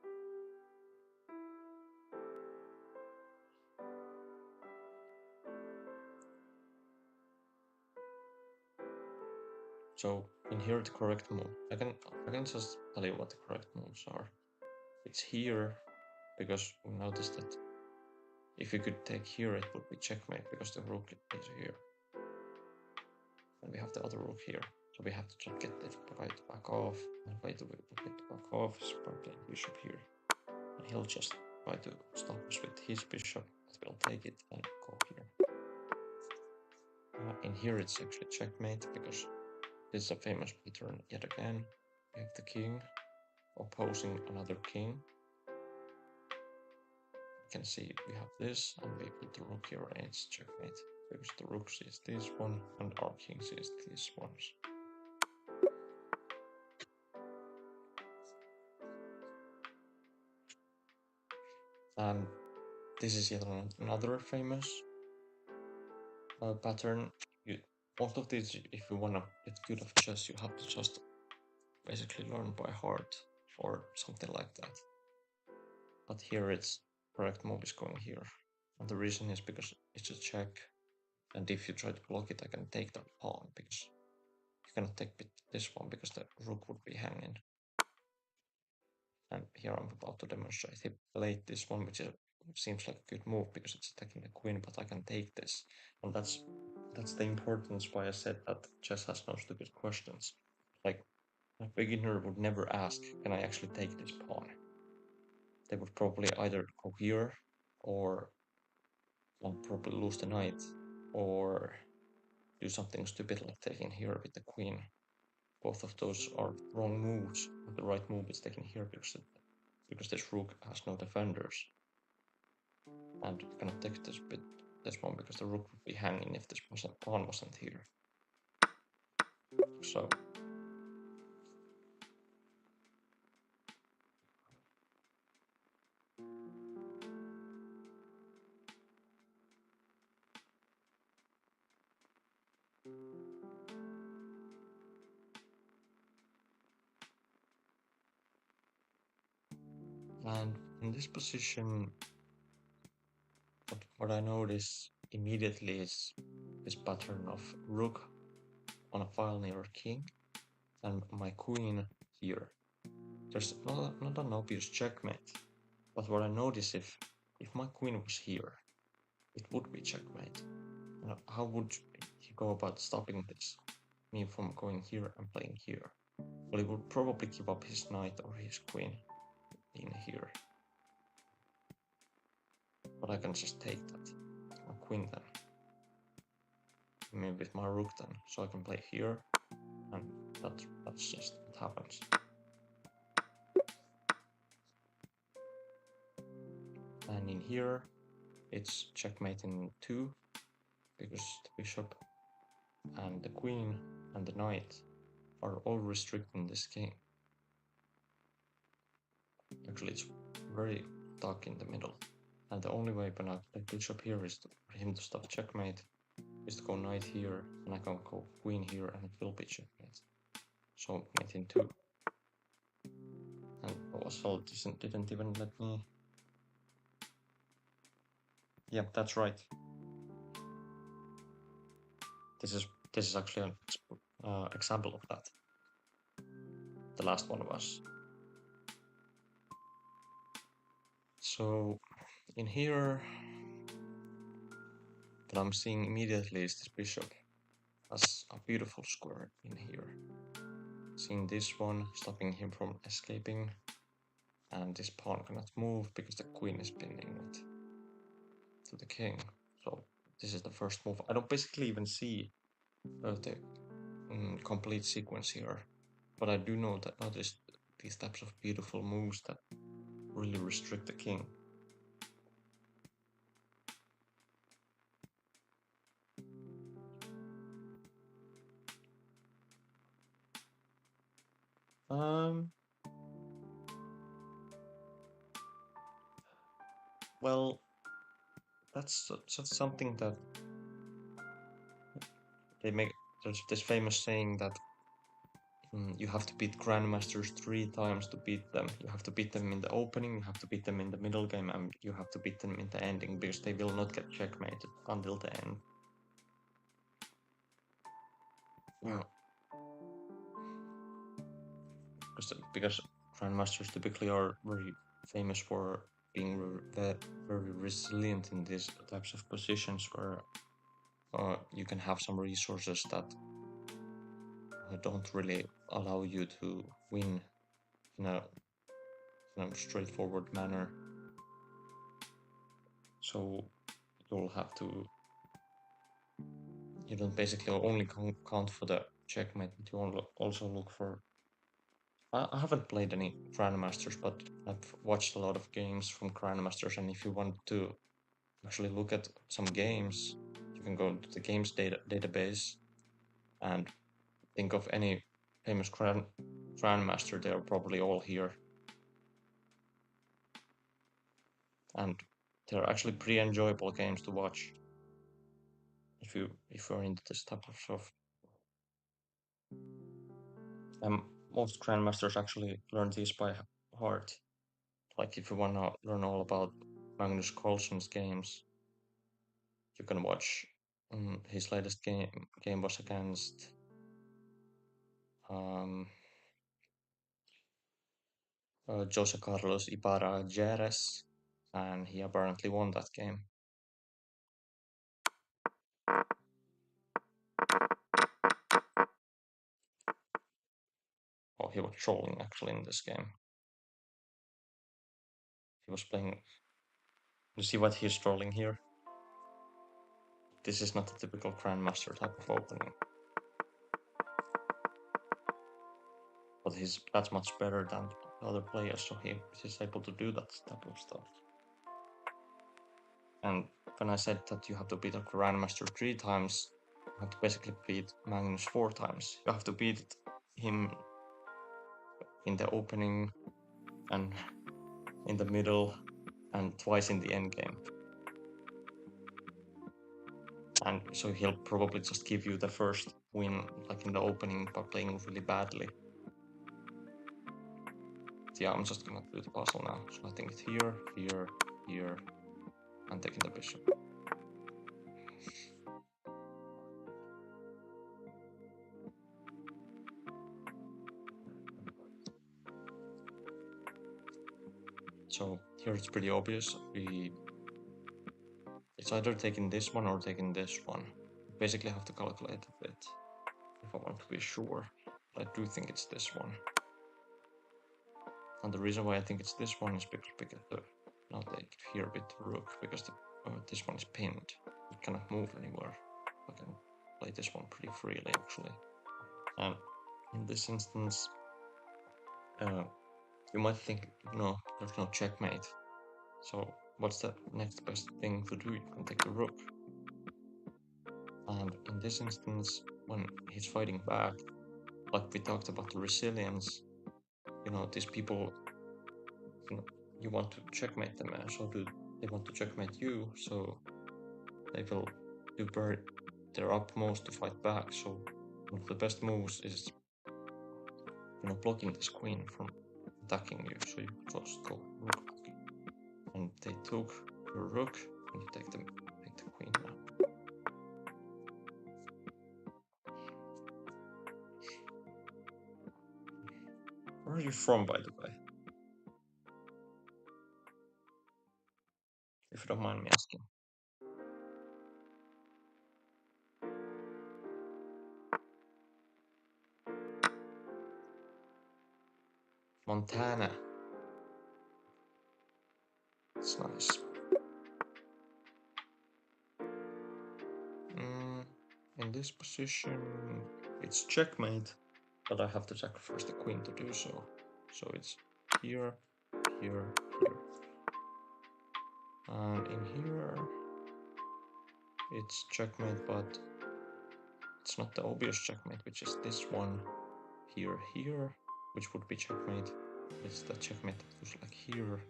So in here the correct move, I can just tell you what the correct moves are. It's here, because we noticed that if we could take here it would be checkmate, because the rook is here. And we have the other rook here. So we have to just get the guy to back off, and way to get to back off is by playing bishop here. And he'll just try to stop us with his bishop, but we'll take it and go here. In here it's actually checkmate, because this is a famous pattern yet again. We have the king opposing another king. You can see we have this, and we put the rook here, and it's checkmate, because the rook sees this one, and our king sees these ones. And this is yet another famous pattern. Most of these, if you want to get good at chess, you have to just basically learn by heart or something like that. But here it's correct move is going here. And the reason is because it's a check. And if you try to block it, I can take that pawn, because you cannot take this one because the rook would be hanging. And here I'm about to demonstrate. He played this one, which seems like a good move because it's attacking the queen, but I can take this. And that's the importance why I said that chess has no stupid questions. Like, a beginner would never ask, can I actually take this pawn? They would probably either go here, or probably lose the knight, or do something stupid like taking here with the queen. Both of those are wrong moves. The right move is taking here because this rook has no defenders. And you cannot take this one because the rook would be hanging if this pawn wasn't here. So and in this position, what I notice immediately is this pattern of rook on a file near king, and my queen here. There's not an obvious checkmate, but what I notice if my queen was here, it would be checkmate. How would he go about stopping this? Me from going here and playing here? Well, he would probably give up his knight or his queen in here. But I can just take that. My queen then. Maybe with my rook then. So I can play here, and that's just what happens. And in here, it's checkmate in 2, because the bishop and the queen and the knight are all restricting this king. Actually, it's very dark in the middle. And the only way when I play bishop here is for him to stop checkmate, is to go knight here, and I can go queen here, and it will be checkmate. So mate in 2. And also didn't even let me... Yep, that's right. This is actually an example of that. The last one was. So in here, what I'm seeing immediately is this bishop has a beautiful square in here. Seeing this one, stopping him from escaping, and this pawn cannot move because the queen is pinning it to the king. So this is the first move. I don't basically even see the complete sequence here, but I do notice these types of beautiful moves that really restrict the king. Well, that's just something that they make. There's this famous saying that you have to beat grandmasters 3 times to beat them. You have to beat them in the opening, you have to beat them in the middle game, and you have to beat them in the ending, because they will not get checkmated until the end. Yeah. Because grandmasters typically are very famous for being very resilient in these types of positions where you can have some resources that don't really allow you to win in a straightforward manner. So you'll have to... You don't basically only count for the checkmate, but you also look for... I haven't played any grandmasters, but I've watched a lot of games from grandmasters, and if you want to actually look at some games, you can go to the games database and think of any famous grandmaster. They are probably all here, and they're actually pretty enjoyable games to watch if you're into this type of stuff. Most grandmasters actually learn these by heart. Like if you want to learn all about Magnus Carlsen's games, you can watch his latest game was against Jose Carlos Ibarra Jerez, and he apparently won that game. Oh, he was trolling actually in this game. He was playing... You see what he's trolling here? This is not a typical grandmaster type of opening. But that's much better than the other players, so he's able to do that type of stuff. And when I said that you have to beat a grandmaster 3 times, you have to basically beat Magnus 4 times. You have to beat him in the opening and in the middle and twice in the end game. And so he'll probably just give you the first win, like in the opening, by playing really badly. Yeah, I'm just gonna do the puzzle now. So I think it's here, here, here, and taking the bishop. So here it's pretty obvious. It's either taking this one or taking this one. Basically have to calculate a bit if I want to be sure. I do think it's this one. And the reason why I think it's this one is because now take it here with the rook, because this one is pinned. It cannot move anywhere. I can play this one pretty freely actually. And in this instance, you might think, no, there's no checkmate. So what's the next best thing to do? You can take the rook. And in this instance, when he's fighting back, like we talked about the resilience, these people, you want to checkmate them, and so do they want to checkmate you, so they will do their utmost to fight back. So one of the best moves is, blocking this queen from attacking you, so you just go rook back. And they took your rook, and you take the queen now. Where are you from, by the way? If you don't mind me asking. Montana. It's nice. In this position, it's checkmate, but I have to sacrifice the queen to do so. So it's here, here, here. And in here, it's checkmate, but it's not the obvious checkmate, which is this one here, here, which would be checkmate. It's the checkmate that goes like here,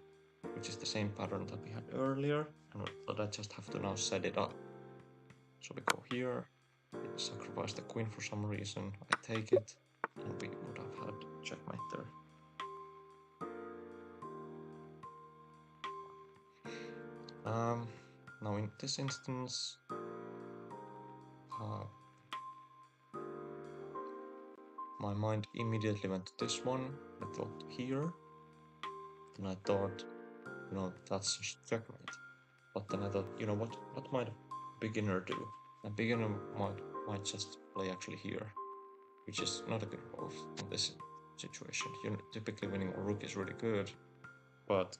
which is the same pattern that we had earlier, but I just have to now set it up. So we go here, we sacrifice the queen for some reason, I take it, and we would have had checkmate there. Now in this instance, my mind immediately went to this one. I thought here, and I thought, that's just checkmate. But then I thought, what might a beginner do? A beginner might just play actually here, which is not a good move in this situation. Typically winning a rook is really good, but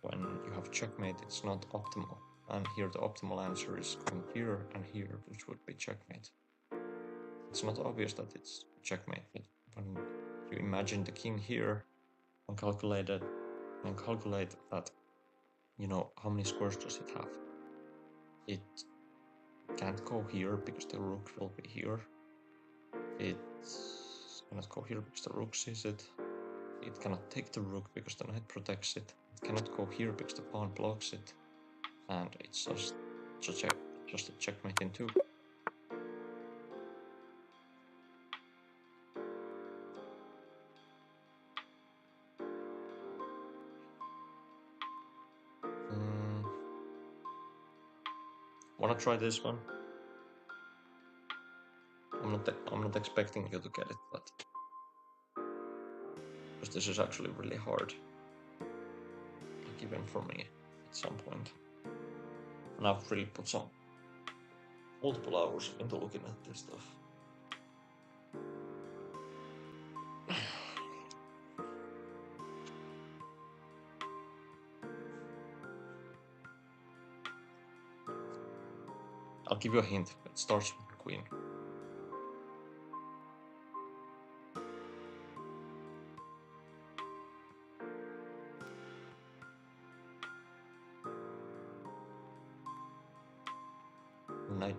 when you have checkmate, it's not optimal. And here the optimal answer is going here and here, which would be checkmate. It's not obvious that it's checkmate, but when you imagine the king here and calculate that, how many squares does it have? It can't go here because the rook will be here. It cannot go here because the rook sees it. It cannot take the rook because the knight protects it. It cannot go here because the pawn blocks it. And it's just a checkmate in two. Wanna try this one? I'm not expecting you to get it, but because this is actually really hard, like even for me at some point. And I've really put some multiple hours into looking at this stuff. I'll give you a hint. It starts with the queen. Knight,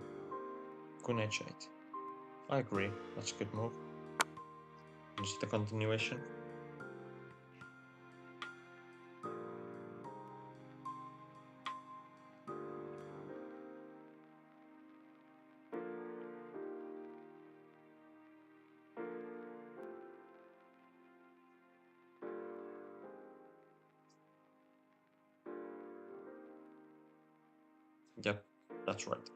queen h8. I agree. That's a good move. This is the continuation. Yep, that's right.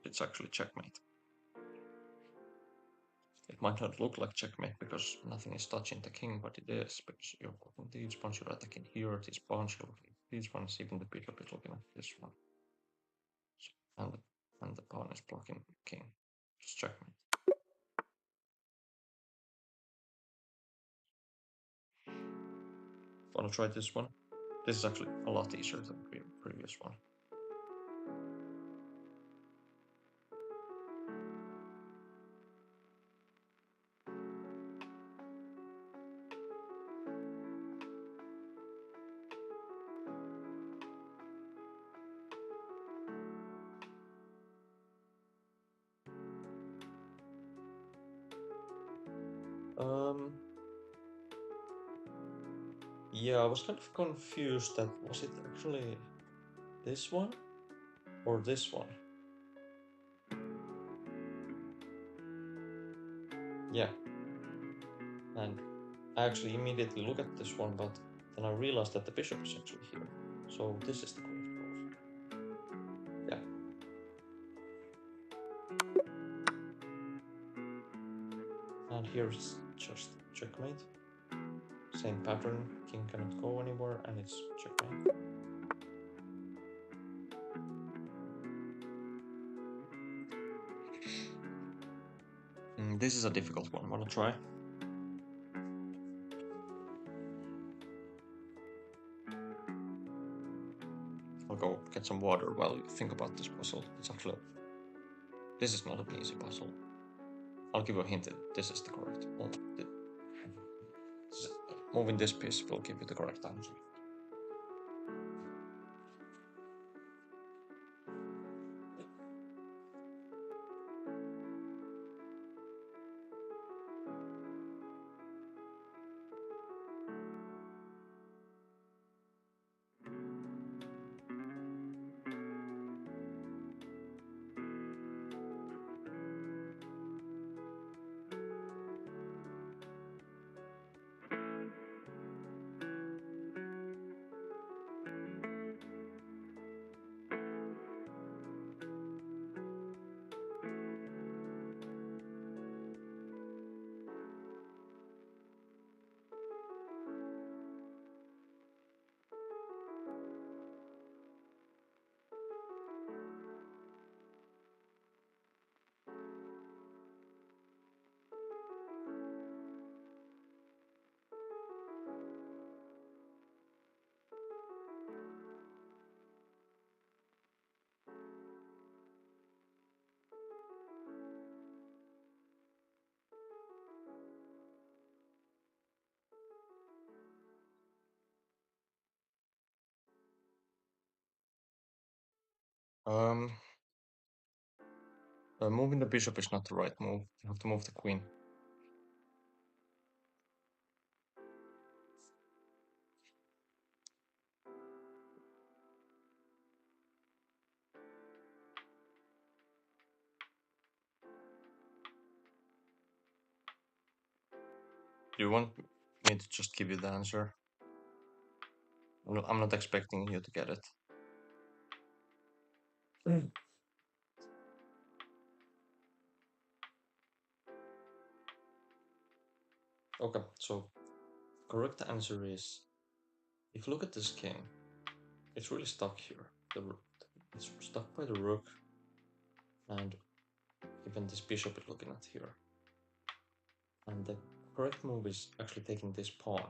It's actually checkmate. It might not look like checkmate because nothing is touching the king, but it is because you're looking these pawns, you're attacking here, these pawns, you're looking at these ones, even the bishop is looking at this one. So, and the pawn is blocking the king. Just checkmate. Wanna try this one? This is actually a lot easier than the previous one. Yeah, I was kind of confused that was it actually this one or this one? Yeah, and I actually immediately look at this one, but then I realized that the bishop is actually here. So this is the correct move. Yeah. And here's just checkmate. Same pattern, king cannot go anywhere, and it's checkmate. This is a difficult one. Wanna try? I'll go get some water while you think about this puzzle. It's actually... This is not an easy puzzle. I'll give you a hint that this is the correct one. Moving this piece will give you the correct answer. Moving the bishop is not the right move. You have to move the queen. Do you want me to just give you the answer? I'm not expecting you to get it. Okay, so correct answer is, if you look at this king, it's really stuck here. It's stuck by the rook, and even this bishop is looking at here. And the correct move is actually taking this pawn.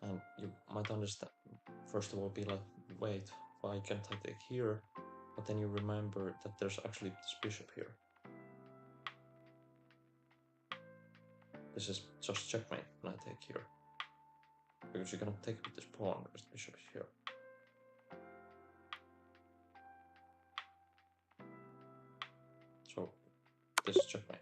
And you might understand, first of all, be like, wait, why can't I take here? But then you remember that there's actually this bishop here. This is just checkmate when I take here. Because you cannot take with this pawn because the bishop is here. So this is checkmate.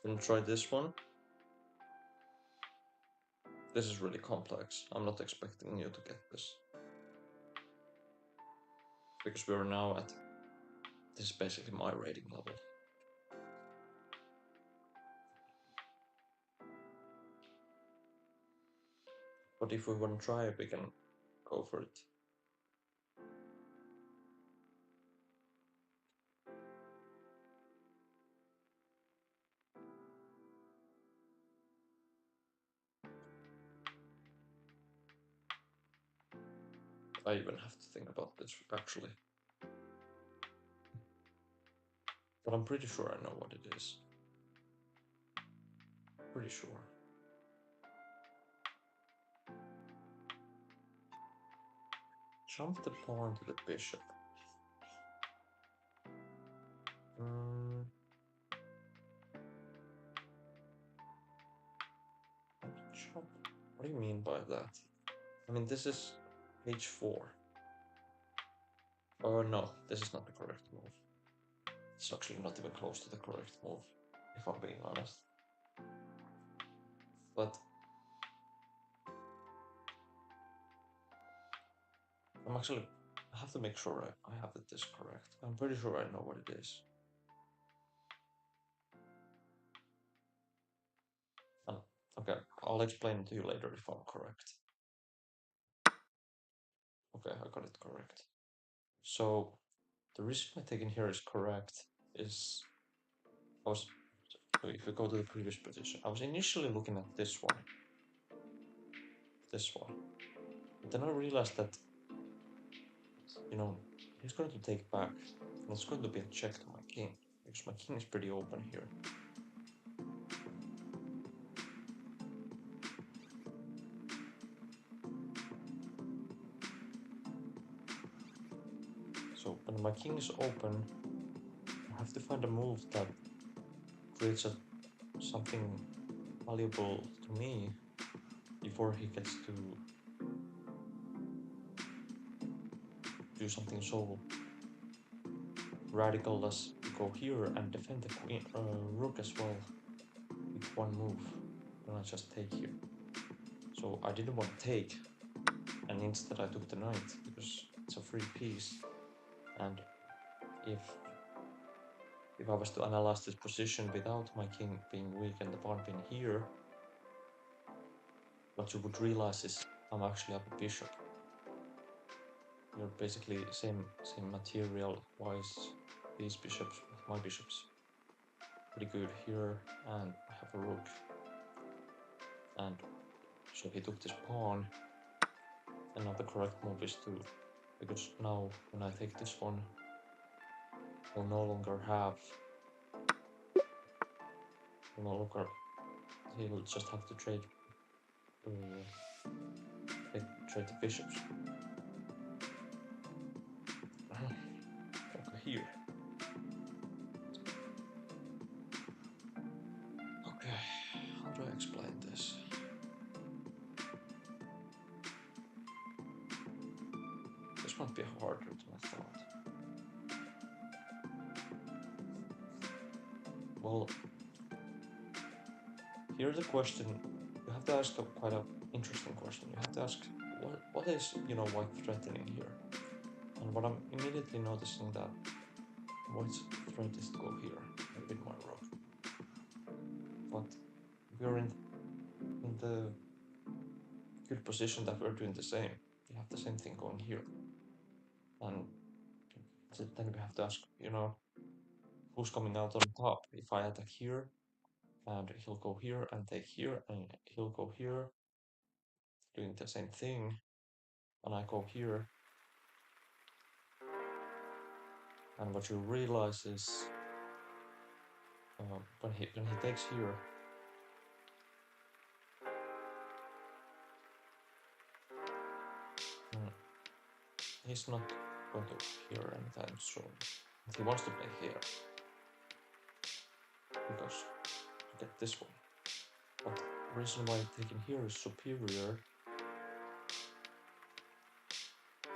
Then try this one. This is really complex. I'm not expecting you to get this. Because we're now at This is basically my rating level. But if we want to try, we can go for it. I even have to think about this actually. But I'm pretty sure I know what it is. Pretty sure. Jump the pawn to the bishop. Jump? What do you mean by that? I mean, this is h4. Oh no, this is not the correct move. It's actually not even close to the correct move, if I'm being honest. But I have to make sure I have this correct. I'm pretty sure I know what it is. Okay, I'll explain to you later if I'm correct. Okay, I got it correct. So the reason my taking here is correct is so if we go to the previous position, I was initially looking at this one. But then I realized that, you know, he's going to take back, and it's going to be a check to my king, because my king is pretty open here. So when my king is open, I have to find a move that creates something valuable to me before he gets to do something so radical as to go here and defend the queen, rook as well with one move. And I just take here. So I didn't want to take, and instead I took the knight because it's a free piece. And if I was to analyze this position without my king being weak and the pawn being here, what you would realize is I'm actually up a bishop. You're basically same material wise. These bishops, my bishops, pretty good here, and I have a rook. And so he took this pawn, and now the correct move is to, because now when I take this one, we'll no longer have, he'll just have to trade the bishops. Okay, here. Okay, how do I explain this? This might be harder than I thought. Well, here's a question. You have to ask quite an interesting question. You have to ask, what is, white threatening here? And what I'm immediately noticing that white's threat is to go here with my rook. But we're in the good position that we're doing the same. We have the same thing going here. And then we have to ask, who's coming out on top? If I attack here, and he'll go here and take here, and he'll go here, doing the same thing, and I go here. And what you realize is when he takes here, he's not going to here anytime soon. He wants to play here because to get this one. But the reason why taking here is superior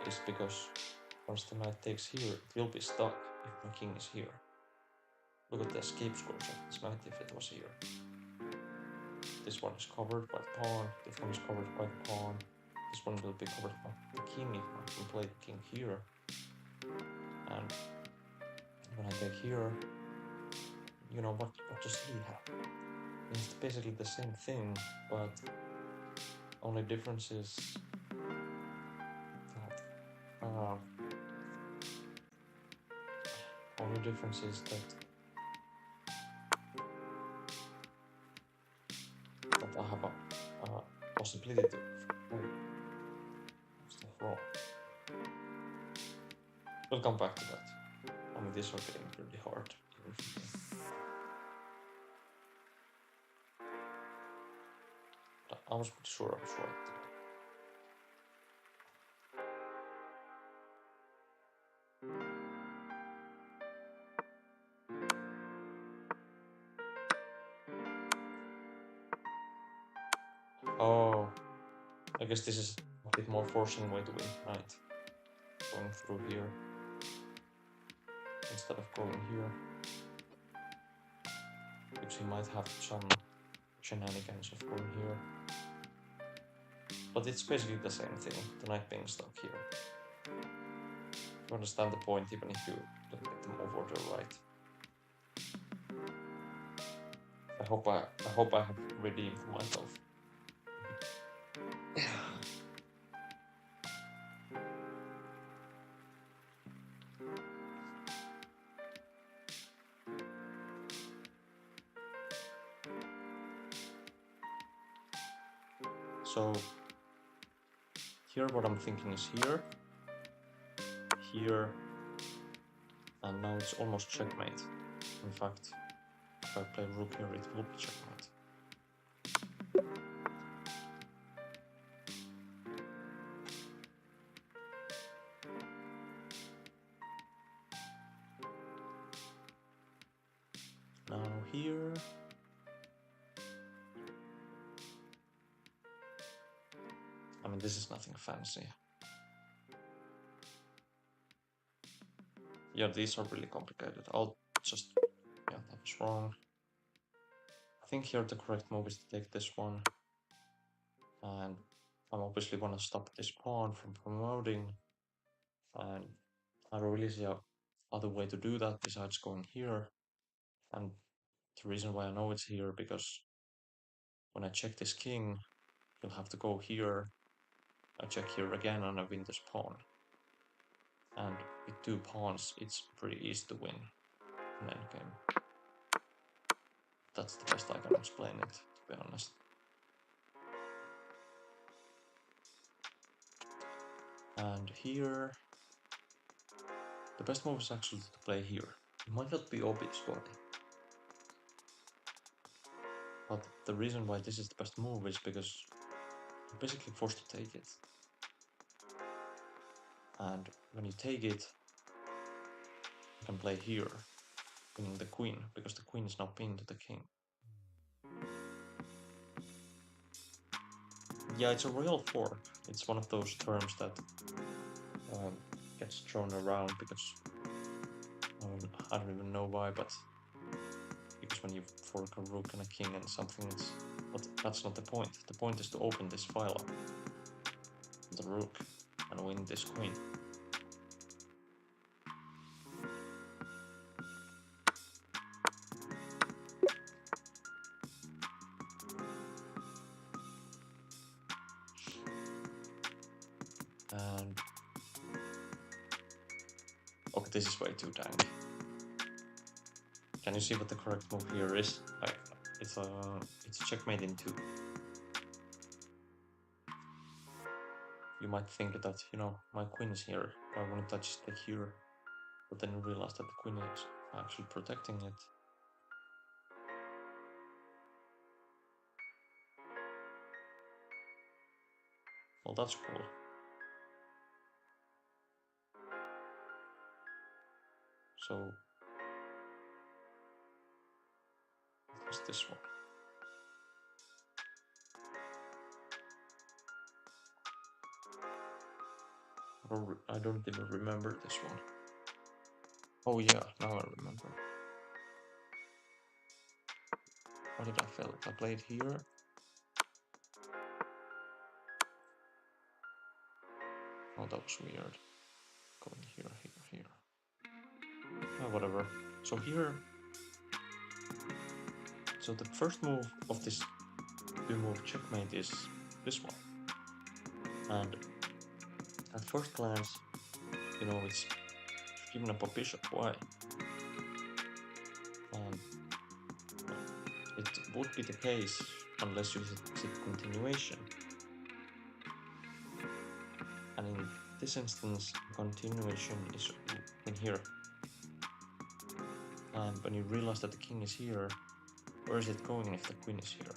is because once the knight takes here, it will be stuck if my king is here. Look at the escape scores of this knight if it was here. This one is covered by the pawn, this one is covered by the pawn, this one will be covered by the king if I can play the king here. And when I take here, you know what does he have? It's basically the same thing, but only difference is that only difference is that I have a possibility to play stuff wrong. We'll come back to that. I mean, these are getting pretty hard. I was pretty sure I was right. Oh, I guess this is a bit more forcing way to win, right? Going through here instead of going here. Because he might have some shenanigans of going here. But it's basically the same thing, the knight being stuck here. You understand the point even if you don't get them over to the right. I hope I have redeemed myself. So here what I'm thinking is here, here, and now it's almost checkmate. In fact, if I play rook here, it will be checkmate. Now here, I mean, this is nothing fancy. Yeah, these are really complicated. I'll just, yeah, that was wrong. I think here the correct move is to take this one. And I'm obviously gonna stop this pawn from promoting. And I don't really see a other way to do that besides going here. And the reason why I know it's here, because when I check this king, he'll have to go here. I check here again and I win this pawn. And with 2 pawns, it's pretty easy to win an endgame. That's the best I can explain it, to be honest. And here, the best move is actually to play here. It might not be obvious why. But the reason why this is the best move is because you're basically forced to take it. And when you take it, you can play here, winning the queen, because the queen is now pinned to the king. Yeah, it's a royal fork. It's one of those terms that gets thrown around because I don't even know why, but because when you fork a rook and a king and something, it's, but that's not the point. The point is to open this file up, the rook, and win this queen. And okay, this is way too dank. Can you see what the correct move here is? Like, it's a checkmate in 2. You might think that, you know, my queen is here, why wouldn't I just take here? But then you realize that the queen is actually protecting it. Well, that's cool. So, what's this one? I don't even remember this one. Oh yeah, now I remember. What did I fail? I played here. Oh, that was weird. Going here, here, here. Whatever. So here, so the first move of this two-move checkmate is this one, and at first glance, it's giving up a bishop. Why? And it would be the case unless you hit continuation. And in this instance, continuation is in here. And when you realize that the king is here, where is it going if the queen is here?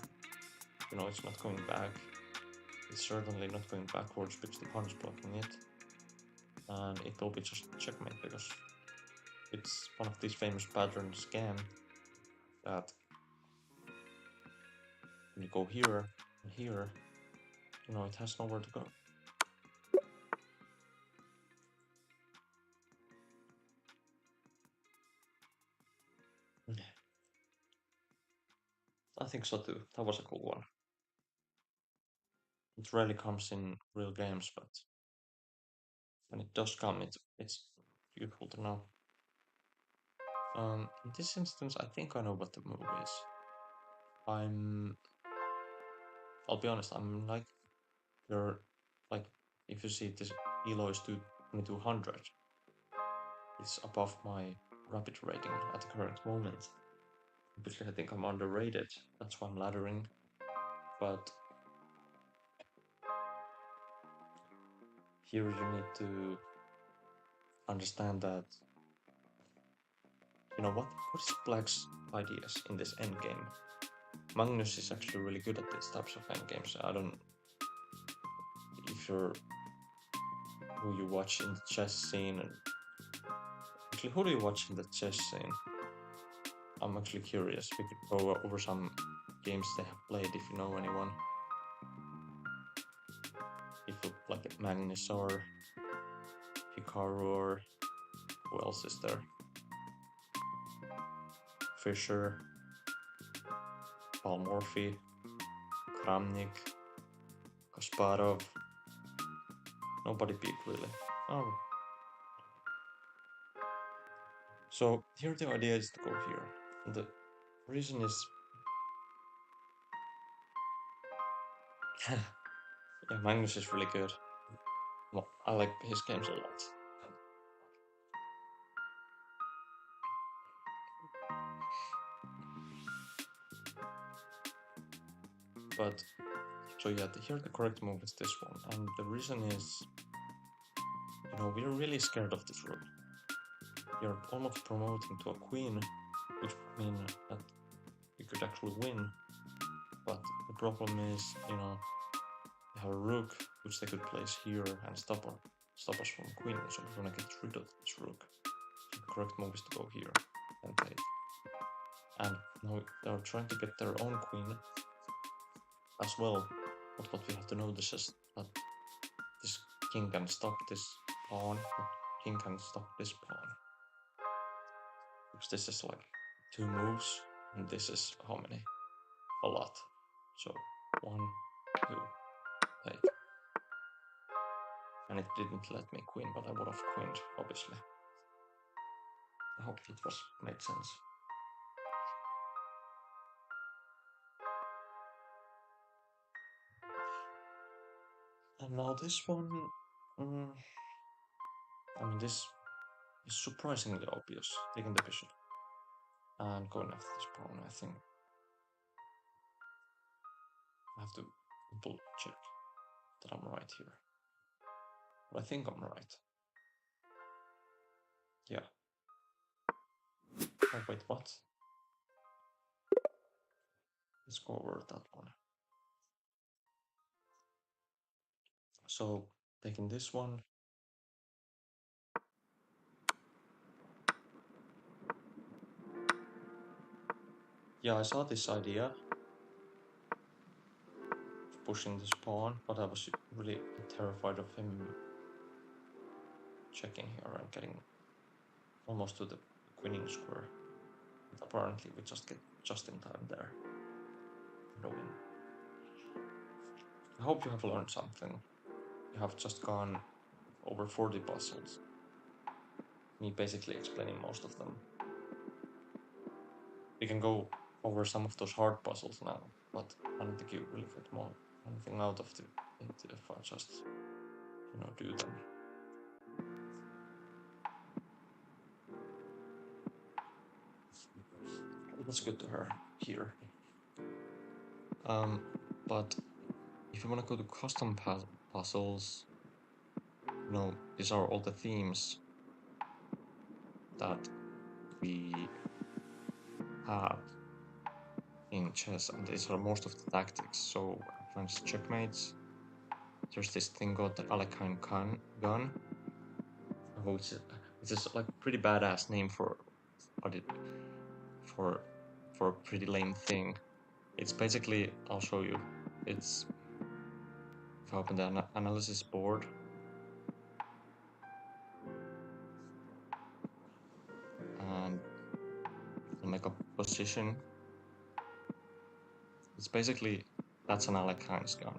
It's not going back. It's certainly not going backwards because the pawn is blocking it. And it will be just checkmate because it's one of these famous pattern scam that when you go here and here, it has nowhere to go. I think so too. That was a cool one. It rarely comes in real games, but when it does come, it's useful to know. In this instance, I think I know what the move is. I'll be honest, I'm like, if you see this elo is 2200, it's above my rapid rating at the current moment. Obviously, I think I'm underrated, that's why I'm laddering, but here you need to understand that, what is Black's ideas in this endgame? Magnus is actually really good at these types of endgames. I don't, if you're who you watch in the chess scene, and actually, who do you watch in the chess scene? I'm actually curious. We could go over some games they have played if you know anyone. If you like Magnus or Hikaru, or who else is there? Fischer, Paul Morphy, Kramnik, Kasparov. Nobody beat really. Oh. So here the idea is to go here. The reason is yeah, Magnus is really good. Well, I like his games a lot. But so yeah, here the correct move is this one, and the reason is, we're really scared of this rook. You're almost promoting to a queen, which would mean that you could actually win. But the problem is, they have a rook which they could place here and stop us from queen. So we're gonna get rid of this rook. So the correct move is to go here and take. And now they're trying to get their own queen as well. But what we have to notice is that this king can stop this pawn, the king can stop this pawn. Because this is like 2 moves, and this is how many? A lot. So 1, 2, take. And it didn't let me queen, but I would have queened, obviously. I hope it made sense. And now this one, this is surprisingly obvious, taking the bishop and going after this pawn. I think I have to double check that I'm right here. But I think I'm right. Yeah. Oh, wait, what? Let's go over that one. So, taking this one. Yeah, I saw this idea of pushing this pawn, but I was really terrified of him checking here and getting almost to the winning square. But apparently we just get just in time there. No win. I hope you have learned something. You have just gone over 40 puzzles. me basically explaining most of them. We can go over some of those hard puzzles now, but I don't think you really get more anything out of it if I just, do them. That's good to hear. But if you want to go to custom puzzles, these are all the themes that we have in chess, and these are most of the tactics. So advanced checkmates. There's this thing called the Alekhine gun, which is like a pretty badass name for a pretty lame thing. It's basically, I'll show you. It's, if I open the analysis board, and I'll make a position. It's basically, that's an Alekhine's gun.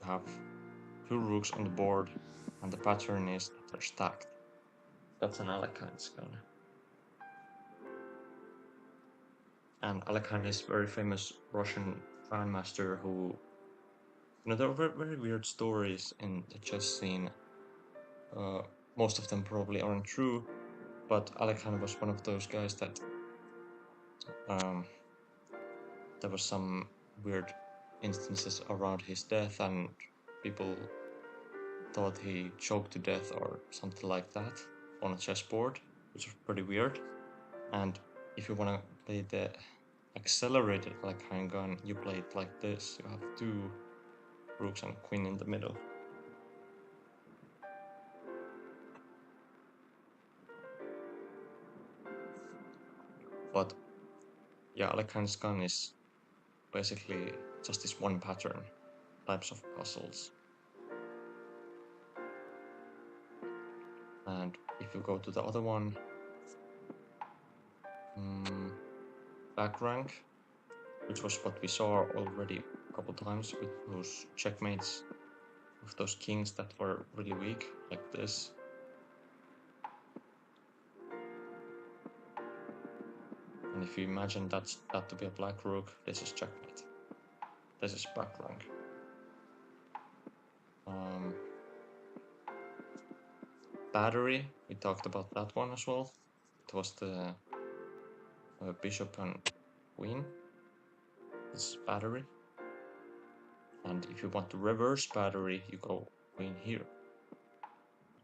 You have 2 rooks on the board, and the pattern is that they're stacked. That's an Alekhine's gun. And Alekhine is a very famous Russian grandmaster who, there are very, very weird stories in the chess scene. Most of them probably aren't true, but Alekhine was one of those guys that there was some weird instances around his death, and people thought he choked to death or something like that on a chessboard, which was pretty weird. And if you want to play the accelerated Alekhine gun, you play it like this. You have 2 rooks and queen in the middle. But yeah, Alekhine's gun is basically just this one pattern, types of puzzles. And if you go to the other one, back rank, which was what we saw already a couple times with those checkmates, with those kings that were really weak, like this. And if you imagine that to be a black rook, this is checkmate. This is back rank. Battery, we talked about that one as well. It was the bishop and queen. This is battery. And if you want to reverse battery, you go queen here.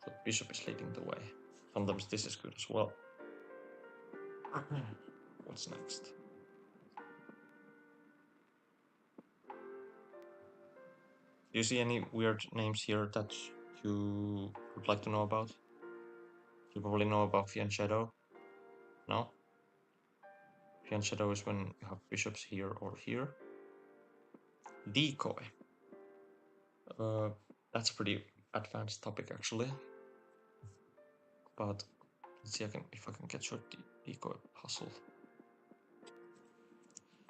So bishop is leading the way. Sometimes this is good as well. What's next? Do you see any weird names here that you would like to know about? You probably know about fianchetto. No? Fianchetto is when you have bishops here or here. Decoy. That's a pretty advanced topic actually. But let's see if I can get your decoy puzzle.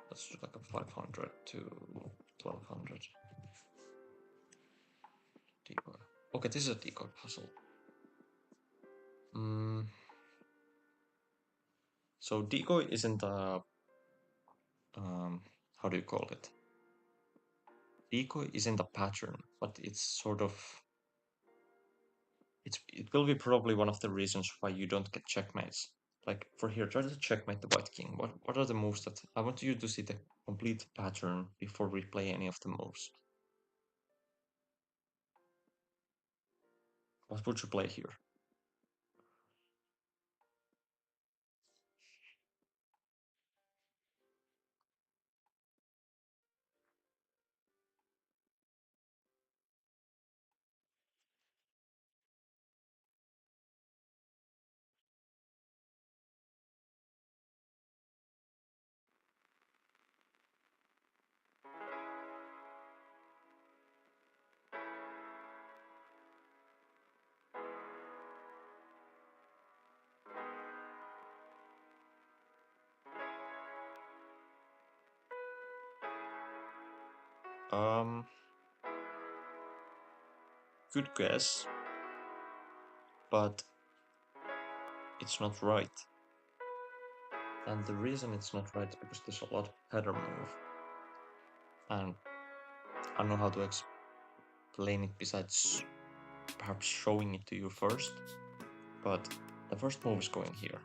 Let's do like a 500 to 1200. Decoy. Okay, this is a decoy puzzle. So decoy isn't a how do you call it? Decoy isn't a pattern, but it's sort of it will be probably one of the reasons why you don't get checkmates. Like for here, try to checkmate the white king. What are the moves that I want you to see the complete pattern before we play any of the moves? What would you play here? Good guess. but it's not right. And the reason it's not right is because there's a lot of pattern move. And I don't know how to explain it besides perhaps showing it to you first. But the first move is going here.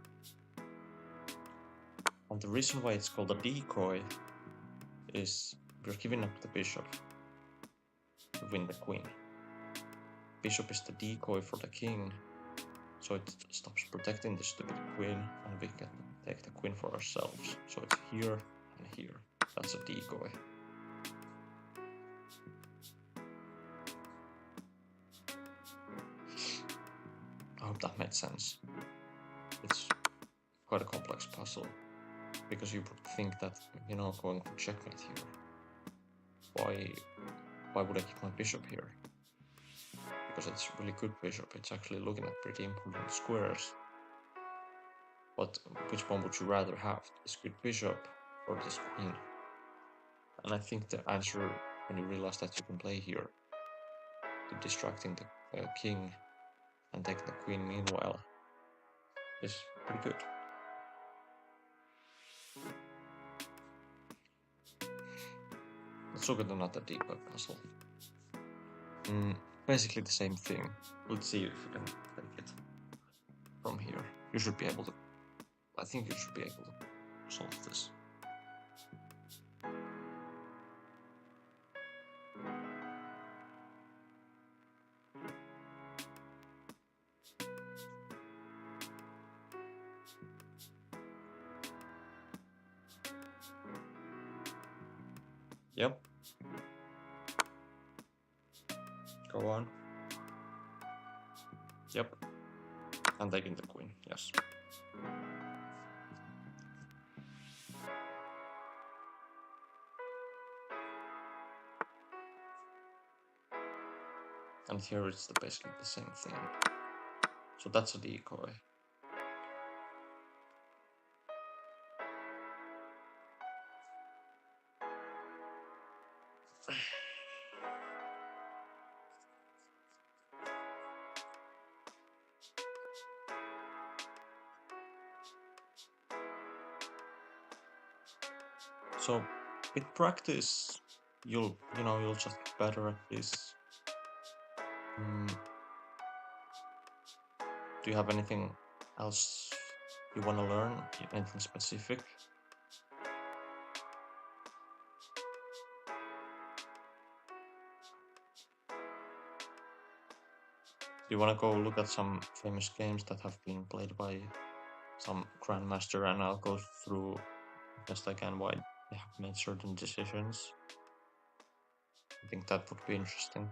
And the reason why it's called a decoy is we're giving up the bishop to win the queen. Bishop is the decoy for the king, so it stops protecting the stupid queen, and we can take the queen for ourselves. So it's here and here. That's a decoy. I hope that made sense. It's quite a complex puzzle, because you would think that, you know, going for checkmate here. Why would I keep my bishop here? Because it's really good bishop. It's actually looking at pretty important squares. But which one would you rather have? This good bishop or this queen? And I think the answer, when you realize that you can play here, to distracting the king and taking the queen meanwhile, is pretty good. Let's look at another deeper puzzle. Basically the same thing. Let's see if we can take it from here. You should be able to. I think you should be able to solve this. Yep. Go on. Yep. And taking the queen, yes. And here it's basically the same thing. So that's a decoy. So with practice, you'll just get better at this. Do you have anything else you want to learn? Anything specific? Do you want to go look at some famous games that have been played by some grandmaster, and I'll go through best I can why they have made certain decisions? I think that would be interesting.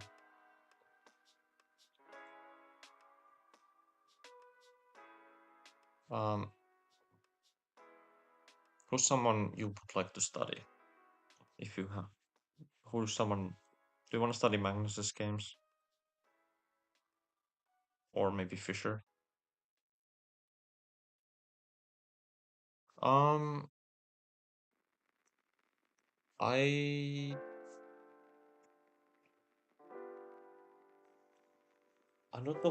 Who's someone you would like to study? If you have, who's someone? Do you want to study Magnus's games? Or maybe Fischer? I not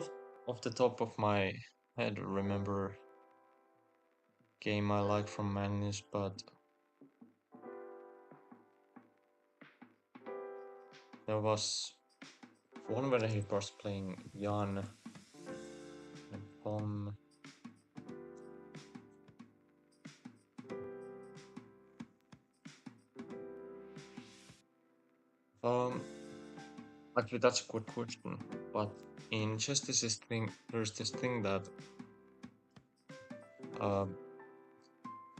off the top of my head remember game I like from Magnus, but there was one where he was playing Jan and Tom. Actually, that's a good question. But in chess, there's this thing that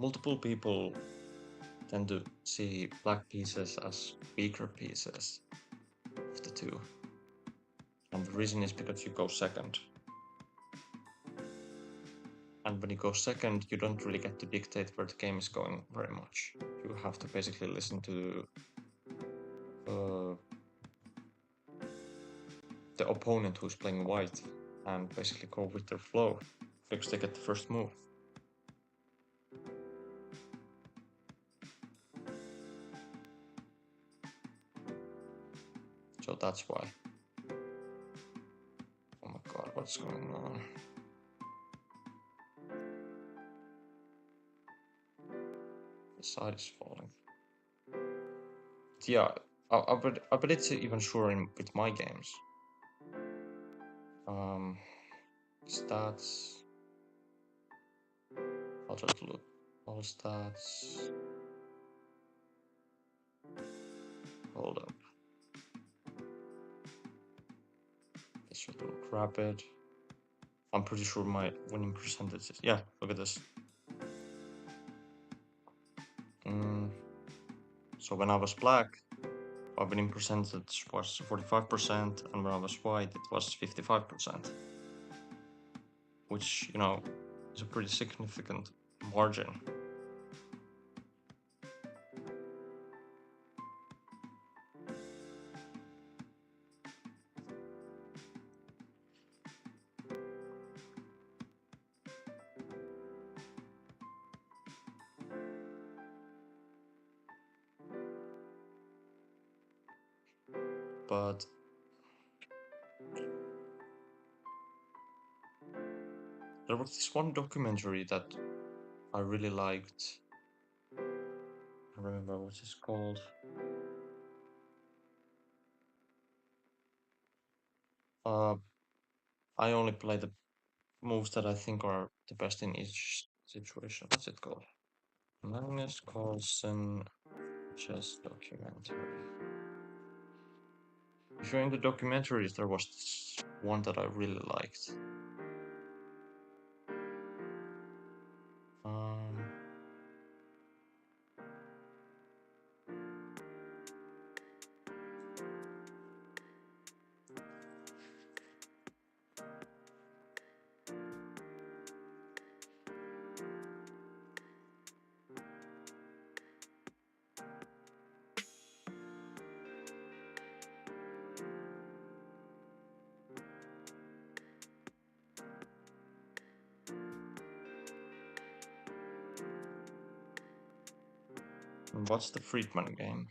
multiple people tend to see black pieces as weaker pieces of the two. And the reason is because you go second. And when you go second, you don't really get to dictate where the game is going very much. You have to basically listen to the opponent who's playing white and basically go with their flow because they get the first move. So that's why. Oh my god. what's going on. The side is falling. Yeah, I bet it's even sure with my games. Stats. I'll just look all stats. Hold up. This should look rapid. I'm pretty sure my winning percentage is. Yeah, look at this. So when I was black, my winning percentage was 45%, and when I was white, it was 55%. Which, you know, is a pretty significant margin. But there was this one documentary that I really liked. I remember what it's called. I only play the moves that I think are the best in each situation. What's it called? Magnus Carlsen chess documentary. If you're into documentaries, there was this one that I really liked. What's the Friedman game?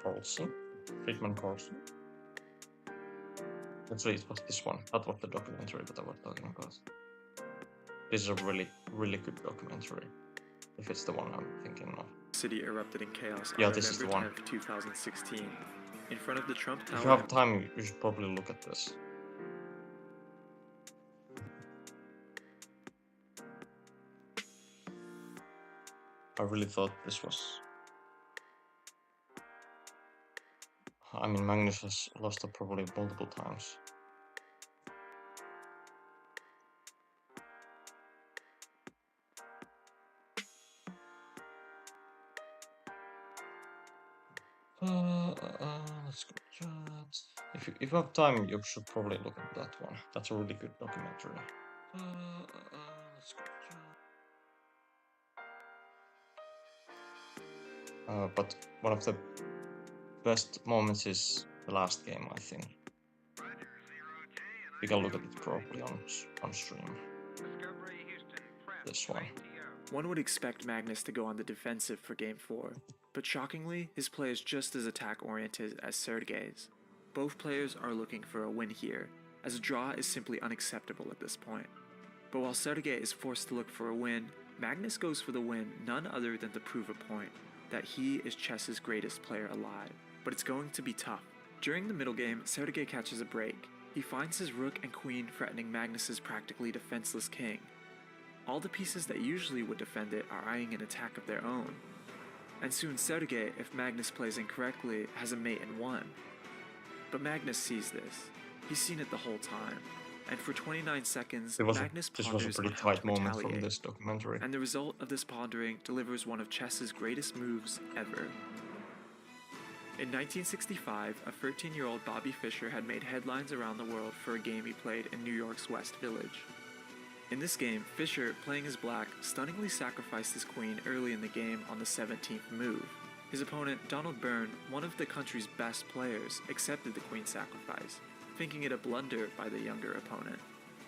Carlsen? Friedman Carlsen? Actually, it was this one. That was the documentary that I was talking about. This is a really, really good documentary. If it's the one I'm thinking of. City erupted in chaos Yeah, on this is the November one. 10th, 2016. In front of the Trump Tower. If you have time, you should probably look at this. I really thought this was... I mean, Magnus has lost it probably multiple times. Let's go chat. If you have time, you should probably look at that one. That's a really good documentary. Let's go chat. But one of the best moments is the last game, I think. You can look at it properly on stream. This one. One would expect Magnus to go on the defensive for Game 4, but shockingly, his play is just as attack-oriented as Sergei's. Both players are looking for a win here, as a draw is simply unacceptable at this point. But while Sergei is forced to look for a win, Magnus goes for the win none other than to prove a point, that he is chess's greatest player alive. But it's going to be tough. During the middle game, Sergei catches a break. He finds his rook and queen threatening Magnus's practically defenseless king. All the pieces that usually would defend it are eyeing an attack of their own. And soon Sergei, if Magnus plays incorrectly, has a mate and won. But Magnus sees this. He's seen it the whole time. And for 29 seconds, Magnus ponders this was a pretty on how tight to moment from retaliate. this documentary. And the result of this pondering delivers one of chess's greatest moves ever. In 1965, a 13-year-old Bobby Fischer had made headlines around the world for a game he played in New York's West Village. In this game, Fischer, playing as black, stunningly sacrificed his queen early in the game on the 17th move. His opponent, Donald Byrne, one of the country's best players, accepted the queen sacrifice, thinking it a blunder by the younger opponent.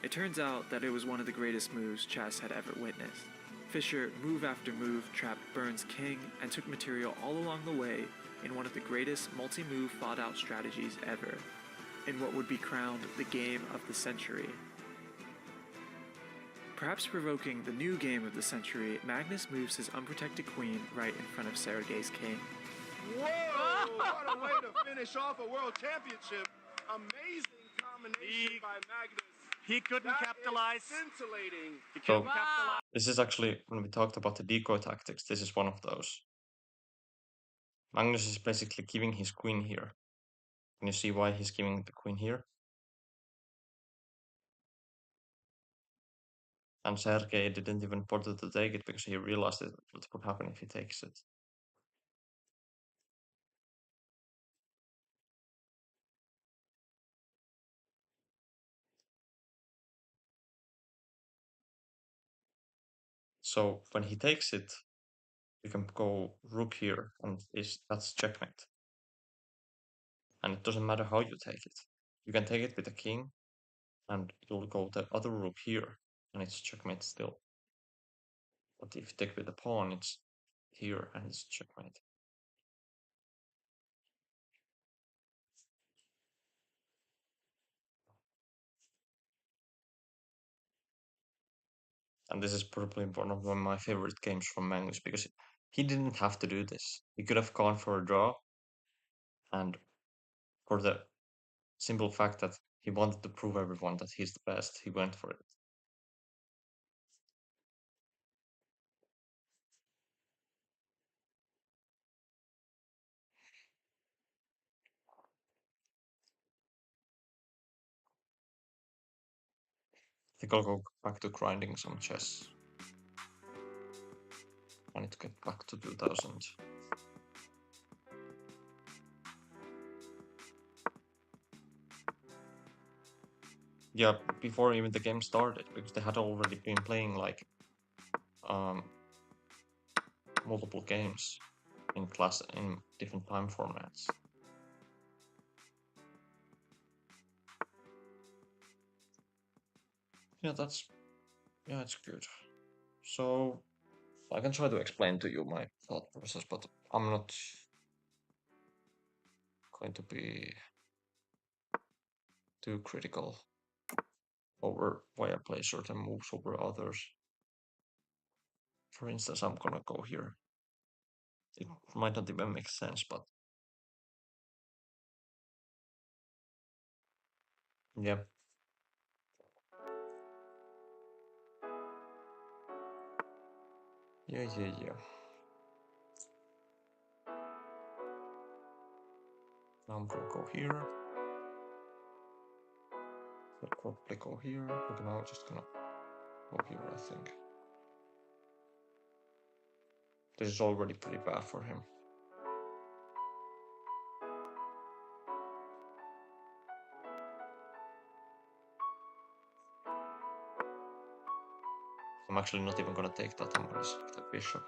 It turns out that it was one of the greatest moves chess had ever witnessed. Fischer, move after move, trapped Burns' king and took material all along the way in one of the greatest multi-move thought-out strategies ever, in what would be crowned the game of the century. Perhaps provoking the new game of the century, Magnus moves his unprotected queen right in front of Sergei's king. Whoa! What a way to finish off a world championship. Amazing combination by Magnus. He couldn't That capitalize. is scintillating. He So- couldn't capitalize. This is actually, when we talked about the decoy tactics, this is one of those. Magnus is basically giving his queen here. Can you see why he's giving the queen here? And Sergei didn't even bother to take it because he realized that what would happen if he takes it. So when he takes it, you can go rook here, and that's checkmate. And it doesn't matter how you take it. You can take it with a king, and you'll go the other rook here, and it's checkmate still. But if you take with the pawn, it's here, and it's checkmate. And this is probably one of my favorite games from Magnus, because he didn't have to do this. He could have gone for a draw, and for the simple fact that he wanted to prove everyone that he's the best, he went for it. I think I'll go back to grinding some chess. I need to get back to 2000. Yeah, before even the game started, because they had already been playing like multiple games in different time formats. Yeah, it's good. So I can try to explain to you my thought process, but I'm not going to be too critical over why I play certain moves over others. For instance, I'm gonna go here. It might not even make sense, but yeah. Yeah. Now I'm gonna go here. I'll probably go here, but now I'm just gonna go here, I think. This is already pretty bad for him. I'm actually not even gonna take that, I'm gonna take the bishop.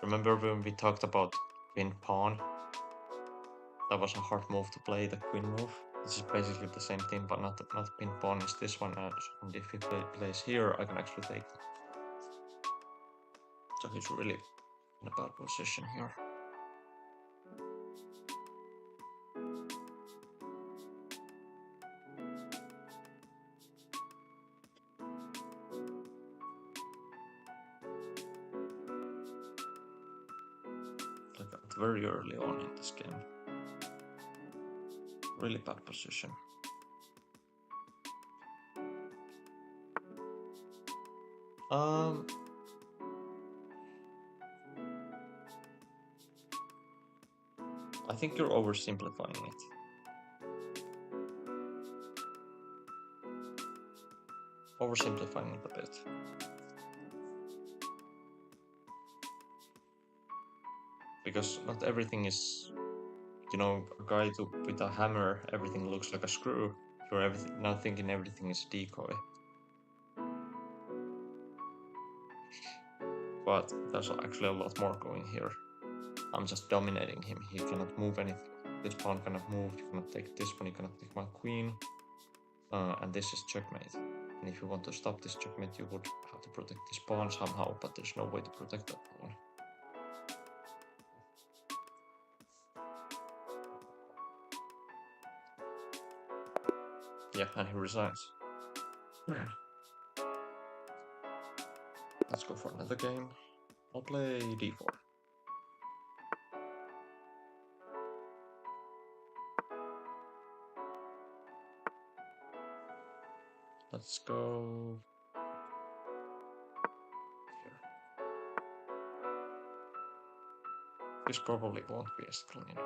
Remember when we talked about queen pawn? That was a hard move to play, the queen move. This is basically the same thing, but not queen pawn is this one, and if he plays here, I can actually take it. So he's really in a bad position here. Like very early on in this game. Really bad position. I think you're oversimplifying it. Oversimplifying it a bit. Because not everything is, you know, a guy with a hammer, everything looks like a screw. You're now thinking everything is a decoy. but there's actually a lot more going here. I'm just dominating him. He cannot move anything. This pawn cannot move. You cannot take this one. You cannot take my queen. And this is checkmate. And if you want to stop this checkmate, you would have to protect this pawn somehow, but there's no way to protect that pawn. Yeah, and he resigns. Let's go for another game. I'll play d4. Let's go here. This probably won't be as clean.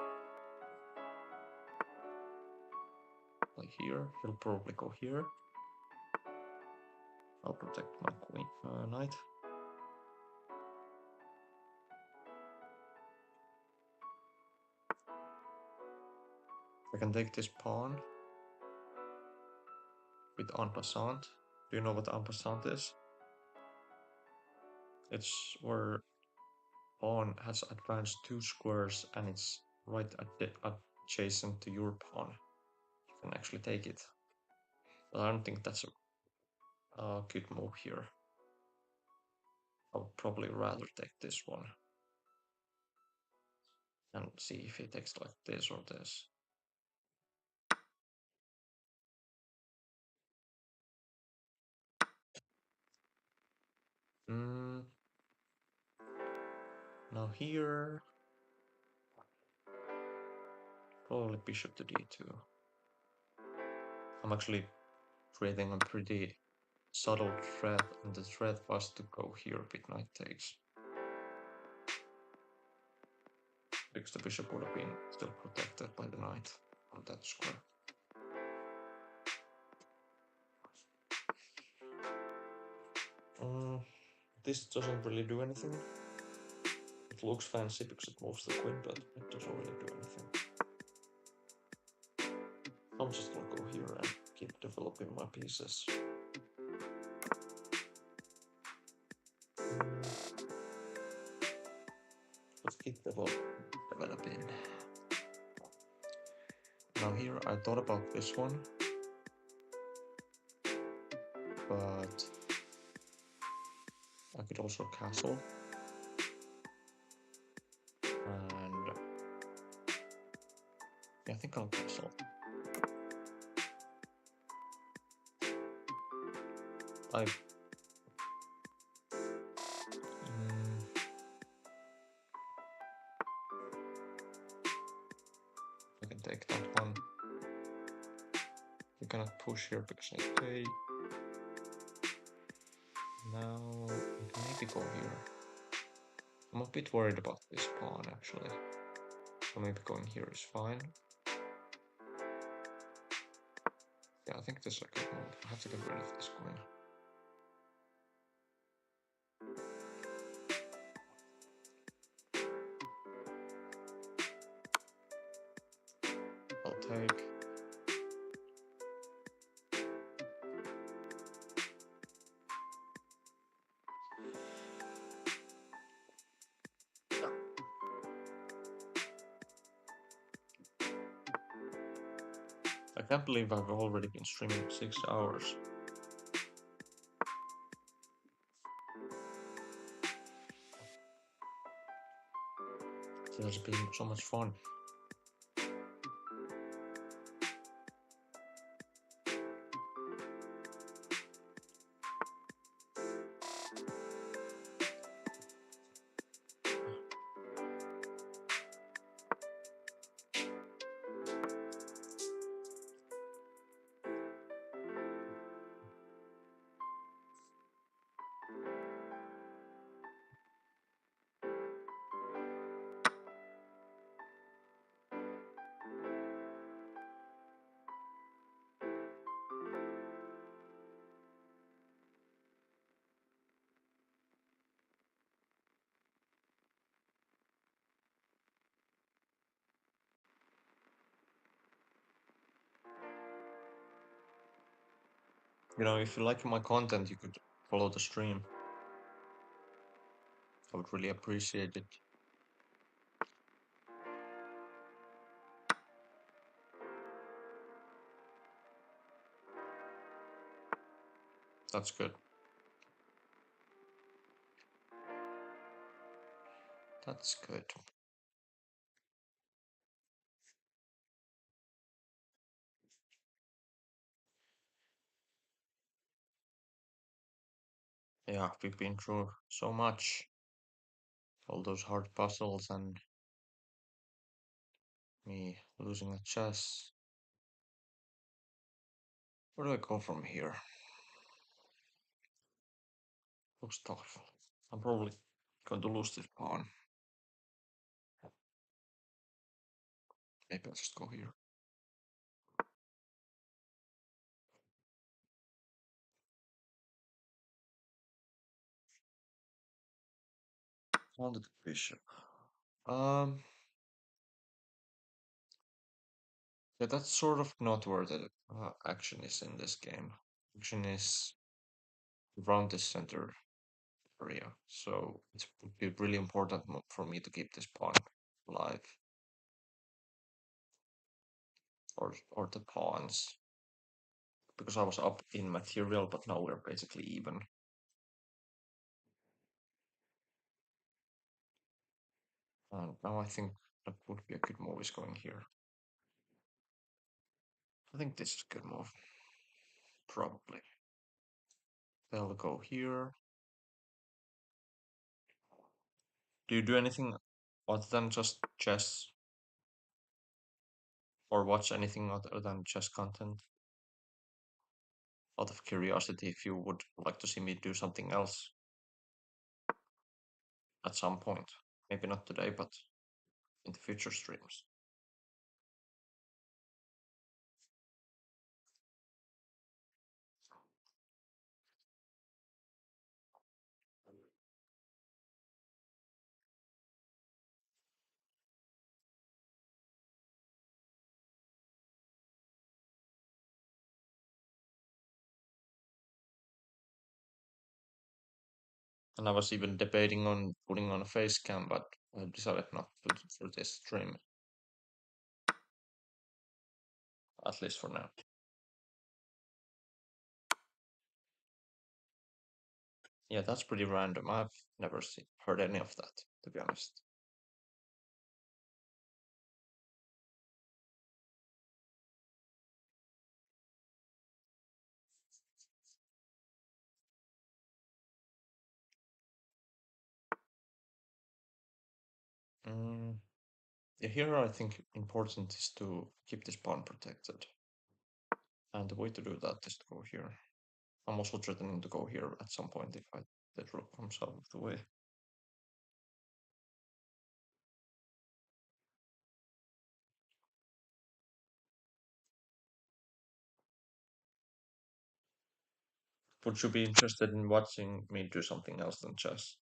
Like here, he'll probably go here. I'll protect my queen, knight. I can take this pawn with en passant. Do you know what en passant is? It's where pawn has advanced 2 squares and it's right adjacent to your pawn. You can actually take it. But I don't think that's a good move here. I would probably rather take this one. And see if he takes like this or this. Now here, probably bishop to d2. I'm actually creating a pretty subtle threat, and the threat was to go here with knight takes. Because the bishop would have been still protected by the knight on that square. This doesn't really do anything. It looks fancy because it moves the queen, but it doesn't really do anything. I'm just gonna go here and keep developing my pieces. Let's keep developing. Now here I thought about this one, but I could also castle. And yeah, I think I'll castle. I can take that one. You cannot push here because I pay. Now I can maybe go here. I'm a bit worried about this pawn actually. So maybe going here is fine. Yeah, I think this is a good move. I have to get rid of this queen. I'll take. I can't believe I've already been streaming 6 hours. It has been so much fun. You know, if you like my content, you could follow the stream. I would really appreciate it. That's good. That's good. Yeah, we've been through so much. All those hard puzzles and me losing at chess. Where do I go from here? Looks tough. I'm probably going to lose this pawn. Maybe I'll just go here. On the bishop. Yeah, that's sort of not where the action is in this game. Action is around this center area, so it would be really important for me to keep this pawn alive, or the pawns, because I was up in material, but now we're basically even. And now I think that would be a good move is going here. I think this is a good move. Probably. They'll go here. Do you do anything other than just chess? Or watch anything other than chess content? Out of curiosity, if you would like to see me do something else at some point. Maybe not today, but in the future streams. And I was even debating on putting on a face cam, but I decided not to for this stream. At least for now. Yeah, that's pretty random. I've never heard any of that, to be honest. Yeah, here I think important is to keep this pawn protected. And the way to do that is to go here. I'm also threatening to go here at some point if the rook comes out of the way. Would you be interested in watching me do something else than chess?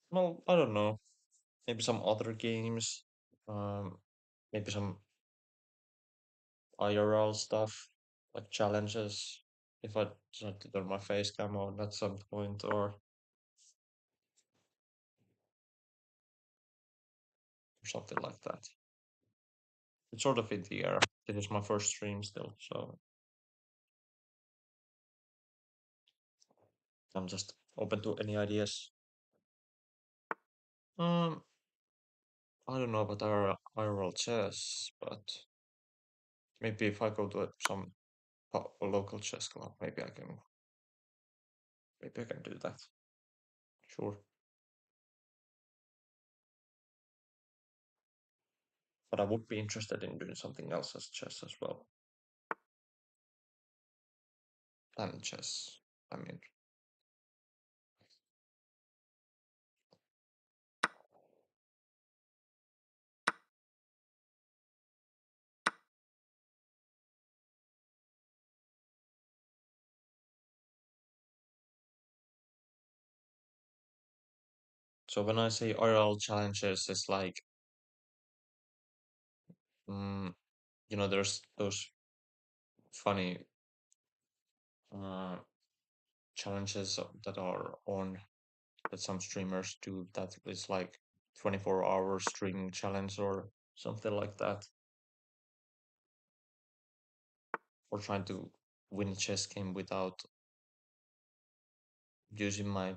Well, I don't know. Maybe some other games. Maybe some IRL stuff, like challenges. If I decide to turn my face cam on at some point, or something like that. It's sort of in the air. It is my first stream still, so I'm just open to any ideas. Um, I don't know about IRL chess, but maybe if I go to some a local chess club, maybe I can do that. Sure. But I would be interested in doing something else as chess as well. Than chess. I mean, So when I say IRL challenges, it's like, there's those funny uh, challenges that are on that some streamers do that is like 24-hour streaming challenge or something like that, or trying to win a chess game without using my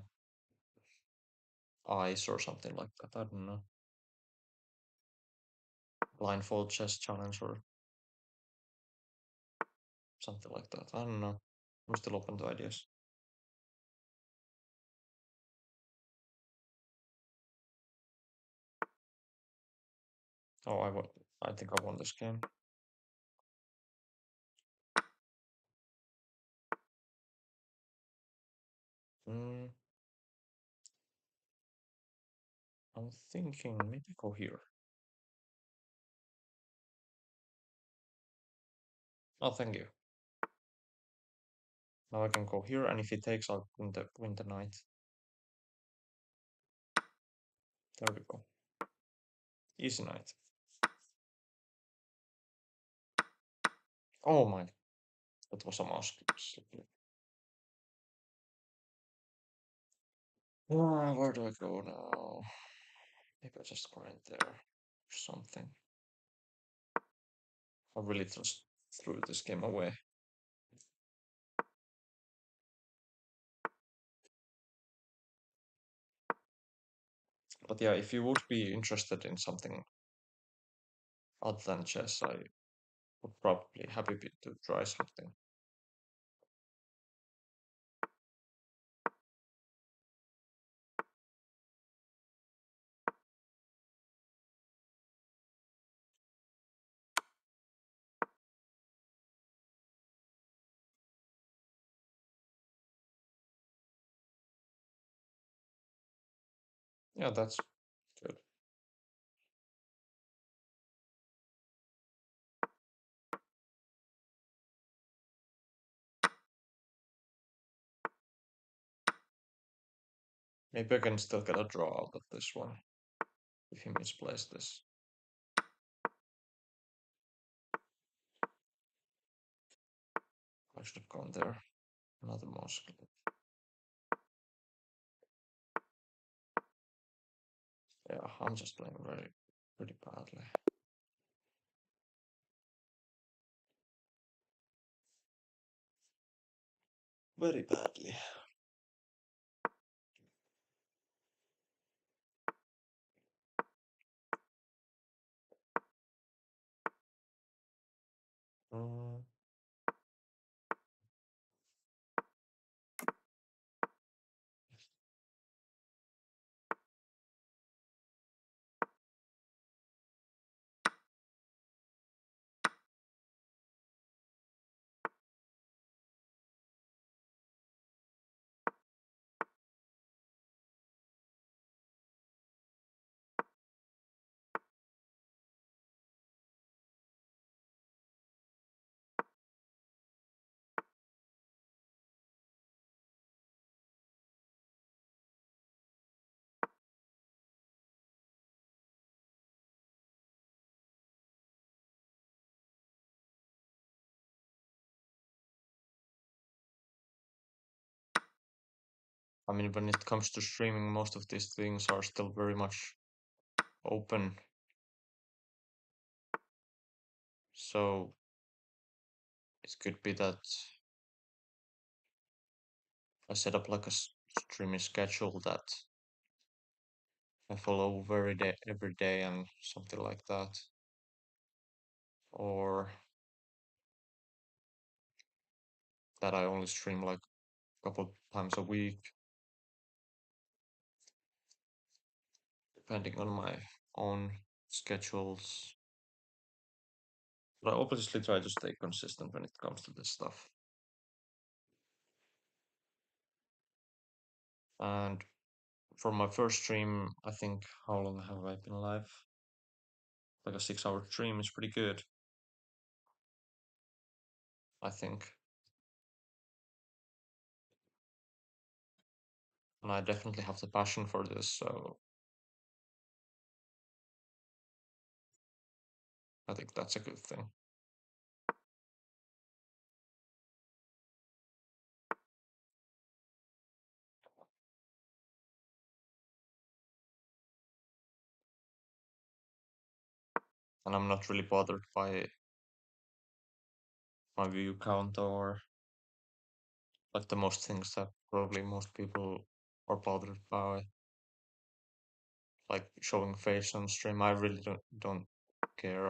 eyes or something like that. I don't know. Blindfold chess challenge or something like that. I don't know. I'm still open to ideas. Oh, I think I won this game. Mm, I'm thinking maybe go here. Oh, thank you. Now I can go here, and if he takes, I'll win the knight. There we go. Easy knight. Oh my, that was a mouse click. Where do I go now? Maybe I just grind there or something. I really just threw this game away. But yeah, if you would be interested in something other than chess, I would probably happy to try something. Yeah, that's good. Maybe I can still get a draw out of this one if he misplays this. I should have gone there. Another mouse click. Yeah, I'm just playing pretty badly. Very badly. Mm, I mean, when it comes to streaming, most of these things are still very much open. So it could be that I set up like a streaming schedule that I follow every day and something like that. Or that I only stream like a couple times a week, depending on my own schedules. But I obviously try to stay consistent when it comes to this stuff. And for my first stream, I think, how long have I been live? Like a 6-hour stream is pretty good, I think. and I definitely have the passion for this, so I think that's a good thing. And I'm not really bothered by my view count or like the most things that probably most people are bothered by, like showing face on stream. I really don't care.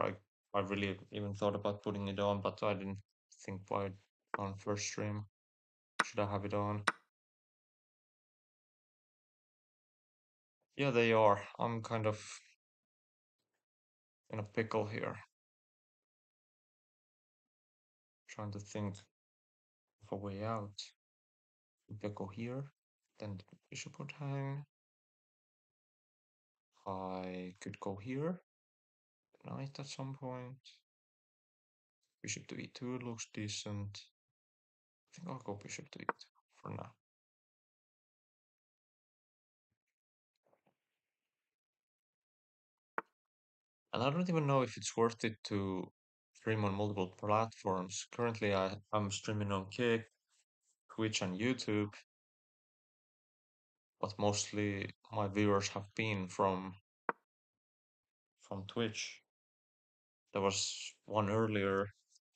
I really even thought about putting it on, but I didn't think why on first stream should I have it on. Yeah, they are. I'm kind of in a pickle here, trying to think of a way out. If I go here, then the bishop would hang. I could go here, knight at some point. Bishop to e2 looks decent. I think I'll go bishop to e2 for now. And I don't even know if it's worth it to stream on multiple platforms. Currently, I'm streaming on Kick, Twitch, and YouTube, but mostly my viewers have been from Twitch. There was one earlier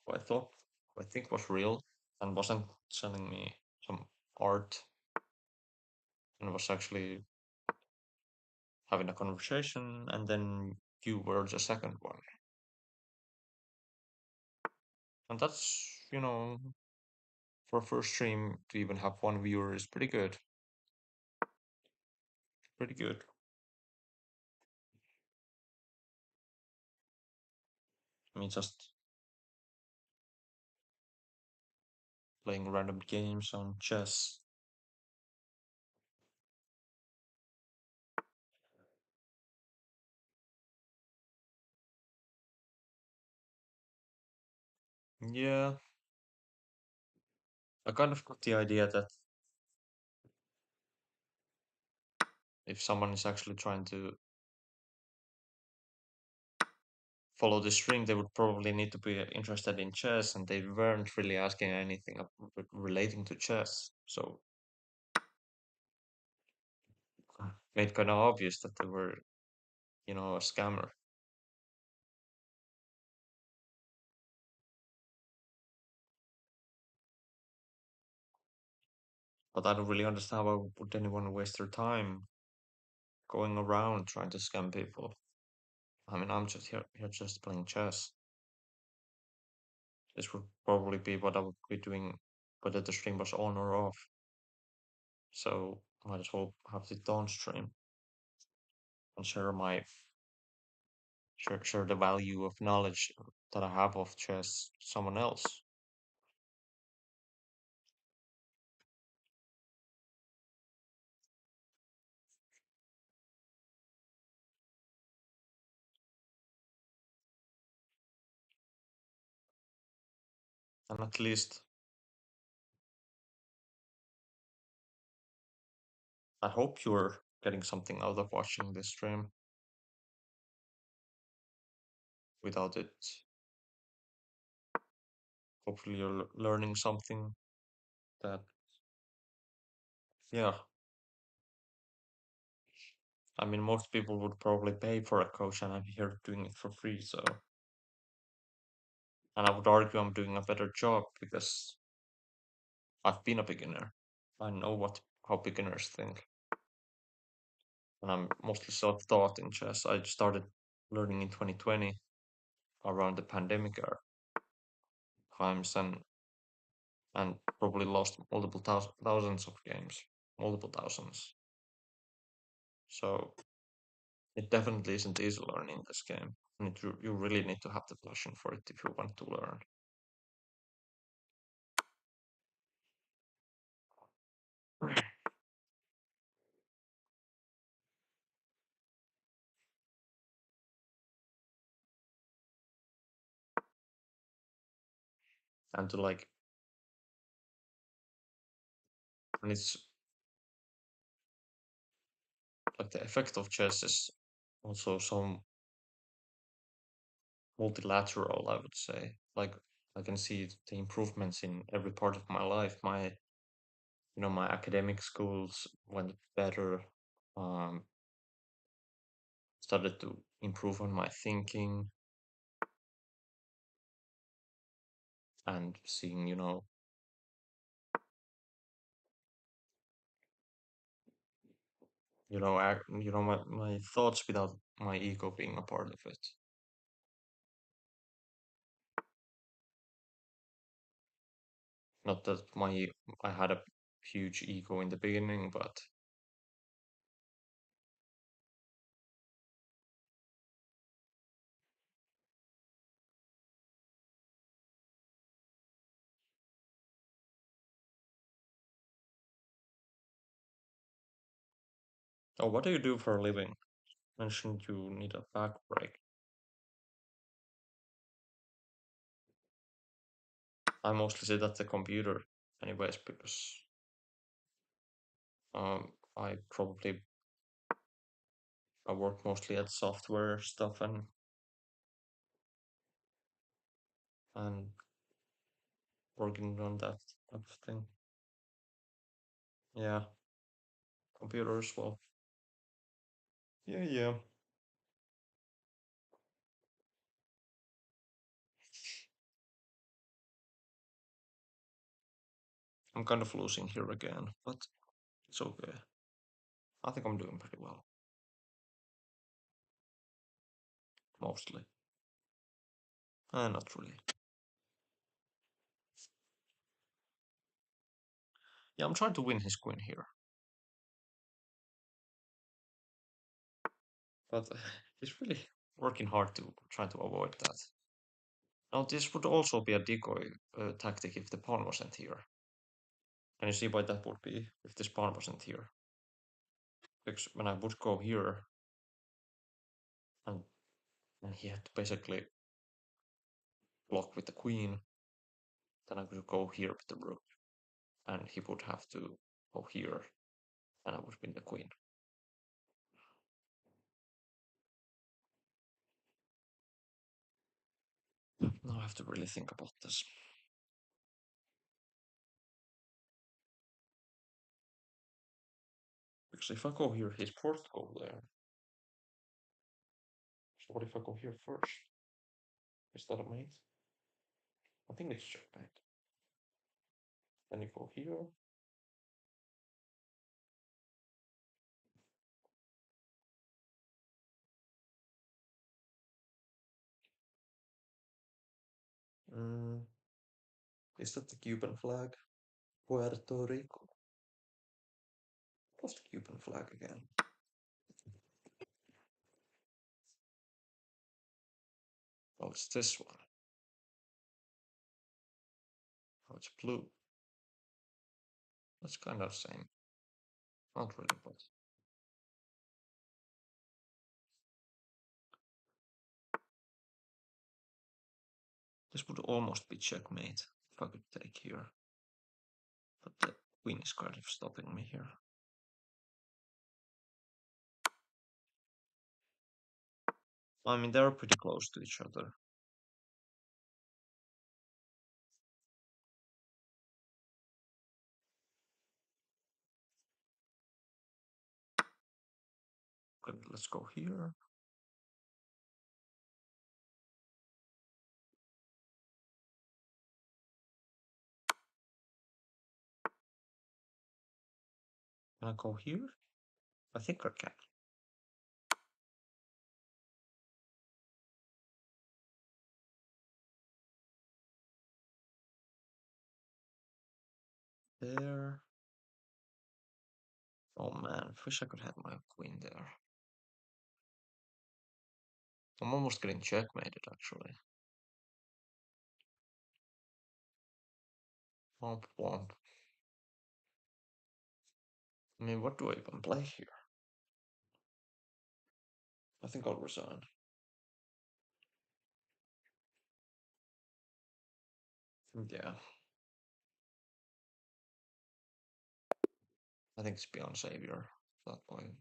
who I think was real and wasn't sending me some art and was actually having a conversation, and then you were the second one. And that's, for a first stream to even have one viewer is pretty good. Pretty good. I mean, just playing random games on chess. Yeah, I kind of got the idea that if someone is actually trying to follow the stream, they would probably need to be interested in chess, and they weren't really asking anything relating to chess. So made kind of obvious that they were, a scammer. But I don't really understand why would anyone waste their time going around trying to scam people. I mean, I'm just here just playing chess. This would probably be what I would be doing whether the stream was on or off. So might as well have it on stream and share the value of knowledge that I have of chess to someone else. And at least I hope you're getting something out of watching this stream. Without it, hopefully you're learning something that, yeah. I mean, most people would probably pay for a coach, and I'm here doing it for free. So, and I would argue I'm doing a better job because I've been a beginner. I know how beginners think, and I'm mostly self-taught in chess. I started learning in 2020 around the pandemic era times, and probably lost multiple thousands of games, multiple thousands. So it definitely isn't easy learning this game, and you really need to have the passion for it if you want to learn. And to like, and it's like the effect of chess is also some multilateral, I would say. Like I can see the improvements in every part of my life. My academic schools went better. Um, Started to improve on my thinking and seeing, my thoughts without my ego being a part of it. Not that I had a huge ego in the beginning, but oh, what do you do for a living? Mentioned you need a back break. I mostly sit at the computer, anyways, because I probably I work mostly at software stuff and working on that type of thing. Yeah, computers. Well, yeah, yeah. I'm kind of losing here again, but it's okay. I think I'm doing pretty well, mostly. Not really. Yeah, I'm trying to win his queen here, but he's really working hard to try to avoid that. Now, this would also be a decoy tactic if the pawn wasn't here. Can you see why that would be if this pawn wasn't here? Because when I would go here, and, and he had to basically block with the queen, then I could go here with the rook, and he would have to go here, and I would win the queen. Now I have to really think about this. Because if I go here, he's forced to go there. So what if I go here first? Is that a mate? I think it's checkmate. Then you go here. Mm, is that the Cuban flag? Puerto Rico. What's the Cuban flag again? Oh, it's this one. Oh, it's blue. That's kind of same. Not really, but this would almost be checkmate if I could take here. But the queen is kind of stopping me here. I mean, they're pretty close to each other. Okay, let's go here. Can I go here? I think I can. There. Oh man, wish I could have my queen there. I'm almost getting checkmated actually. Womp womp. I mean, what do I even play here? I think I'll resign. Yeah. I think it's beyond savior at that point.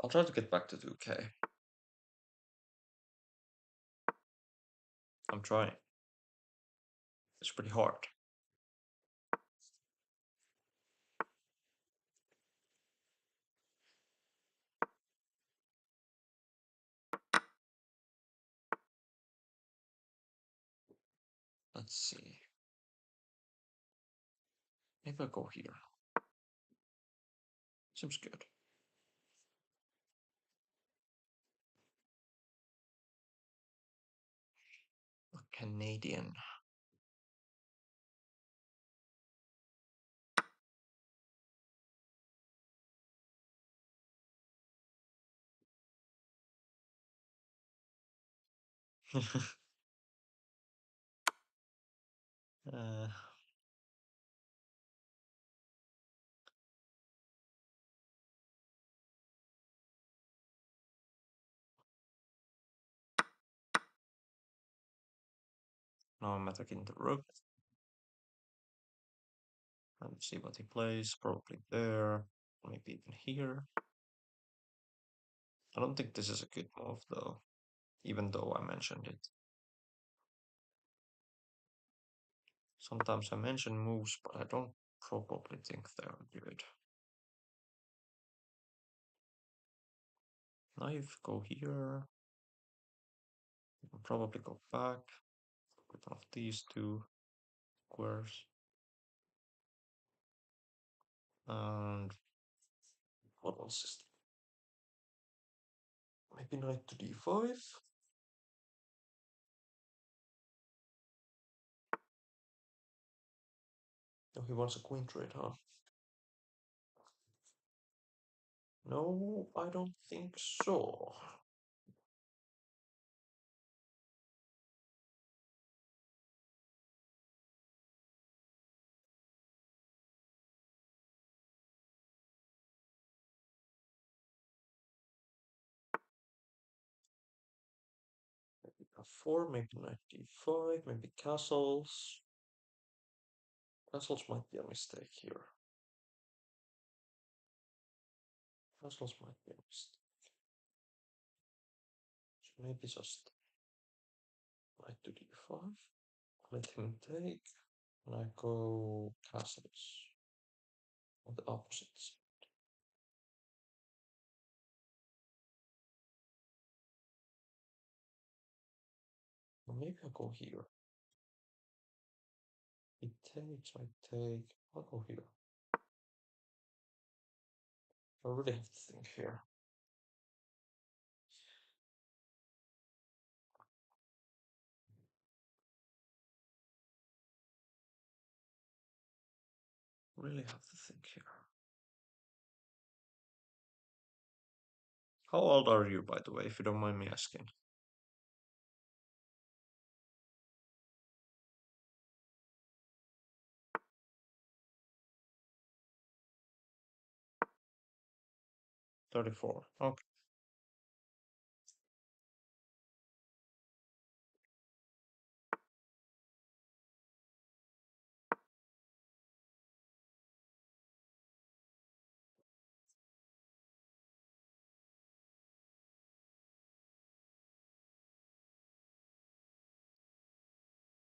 I'll try to get back to 2K. I'm trying. It's pretty hard. Let's see. Maybe I'll go here. Seems good. A Canadian. uh, Now I'm attacking the rook. Let's see what he plays. Probably there. Maybe even here. I don't think this is a good move though, even though I mentioned it. Sometimes I mention moves, but I don't probably think they're good. Knife, go here. You can probably go back with one of these two squares. And what else is there? Maybe knight to d5. Oh, he wants a queen trade, huh? No, I don't think so. Maybe f4, maybe knight d5, maybe castles. Castles might be a mistake here. Castles might be a mistake. So maybe just knight to d5. Let him take. And I go castles on the opposites. Or maybe I go here. He takes, I take. I'll go here. I really have to think here. Really have to think here. How old are you, by the way, if you don't mind me asking? $34. Okay.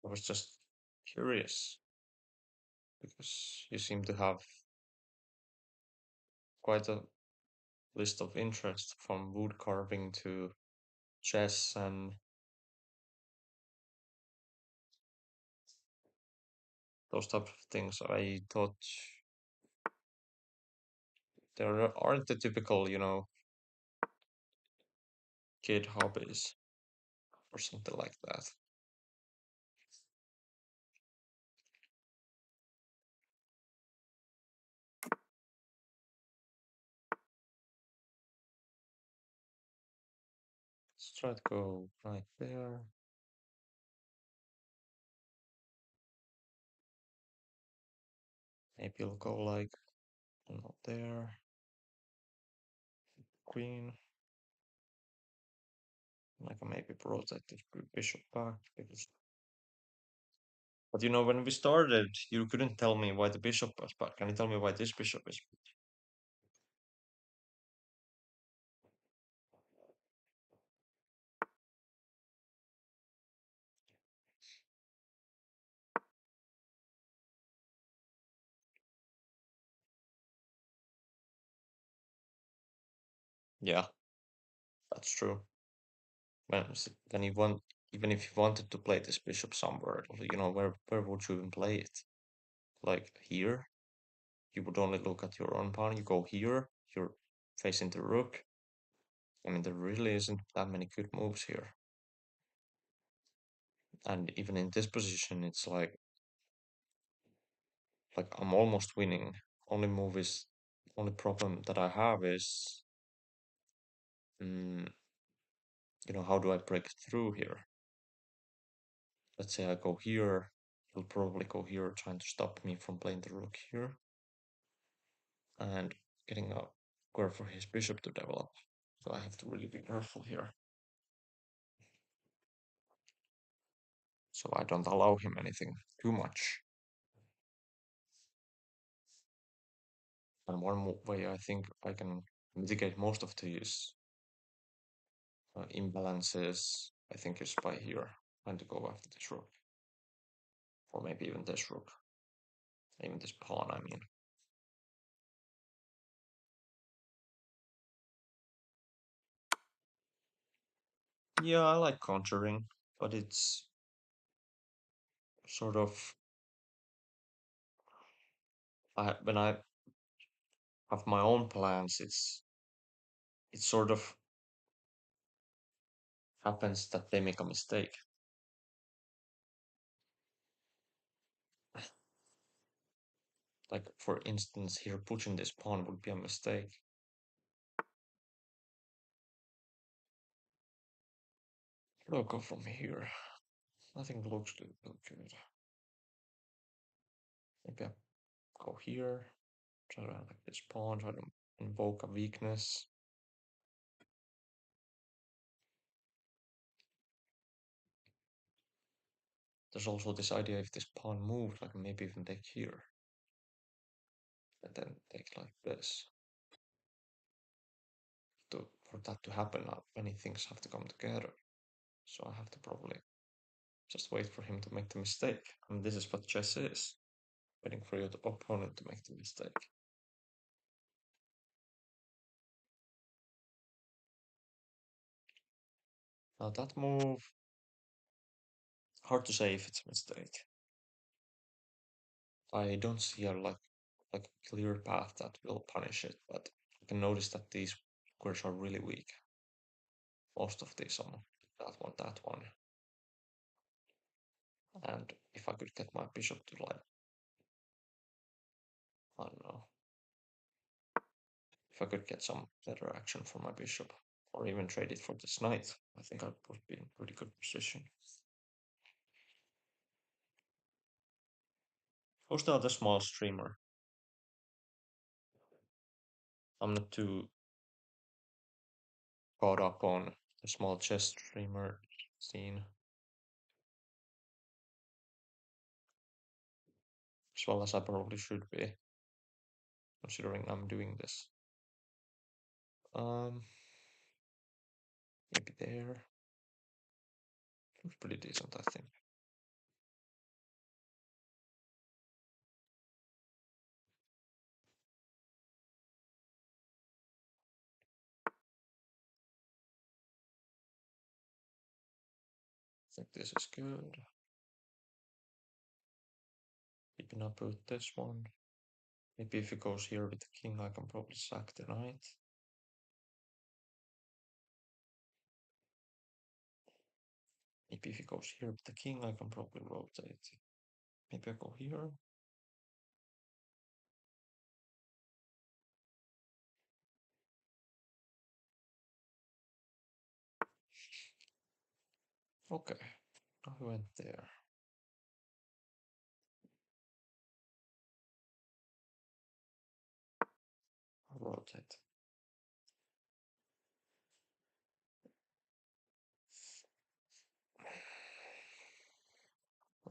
I was just curious because you seem to have quite a list of interest from wood carving to chess and those types of things. I thought there aren't the typical, kid hobbies or something like that. Let's try to go right there. Maybe you'll go like not there. Queen. I can maybe rotate the bishop back because. But when we started, you couldn't tell me why the bishop was back. Can you tell me why this bishop is? Yeah, that's true. When you want, even if you wanted to play this bishop somewhere, where would you even play it? Like here, you would only look at your own pawn. You go here, you're facing the rook. I mean, there really isn't that many good moves here. And even in this position, it's like I'm almost winning. Only problem that I have is, mm, how do I break through here? Let's say I go here, he'll probably go here trying to stop me from playing the rook here and getting a square for his bishop to develop. So I have to really be careful here. So I don't allow him anything too much. And one way I think I can mitigate most of these imbalances, I think, is by here, trying to go after this rook. Or maybe even this rook. Even this pawn, I mean. Yeah, I like conjuring, but it's sort of when I have my own plans, it sort of happens that they make a mistake. Like for instance, here pushing this pawn would be a mistake. Where do I go from here? Nothing looks good. Maybe I go here, try to like this pawn, try to invoke a weakness. There's also this idea if this pawn moves, like maybe even take here. And then take like this. For that to happen, many things have to come together. So I have to probably just wait for him to make the mistake. And this is what chess is. Waiting for your opponent to make the mistake. Now that move, hard to say if it's a mistake. I don't see a clear path that will punish it, but you can notice that these squares are really weak. Most of these on that one. And if I could get my bishop to like, I don't know, if I could get some better action for my bishop, or even trade it for this knight, I think I would be in pretty good position. Who's the other small streamer? I'm not too caught up on the small chess streamer scene, as well as I probably should be, considering I'm doing this. Maybe there. Looks pretty decent, I think. I think this is good. Keeping up with this one. Maybe if it goes here with the king, I can probably sack the knight. Maybe if it goes here with the king, I can probably rotate. Maybe I go here. Okay, I went there. I'll rotate.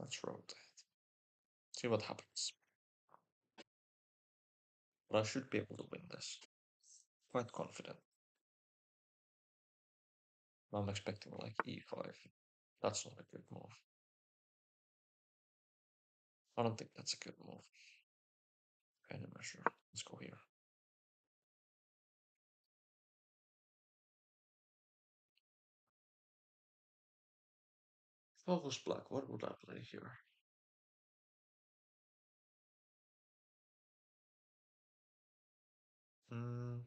Let's rotate. See what happens. But I should be able to win this. Quite confident. I'm expecting like e5. That's not a good move. I don't think that's a good move. Any measure. Let's go here. Focus black, what would I play here? Hmm.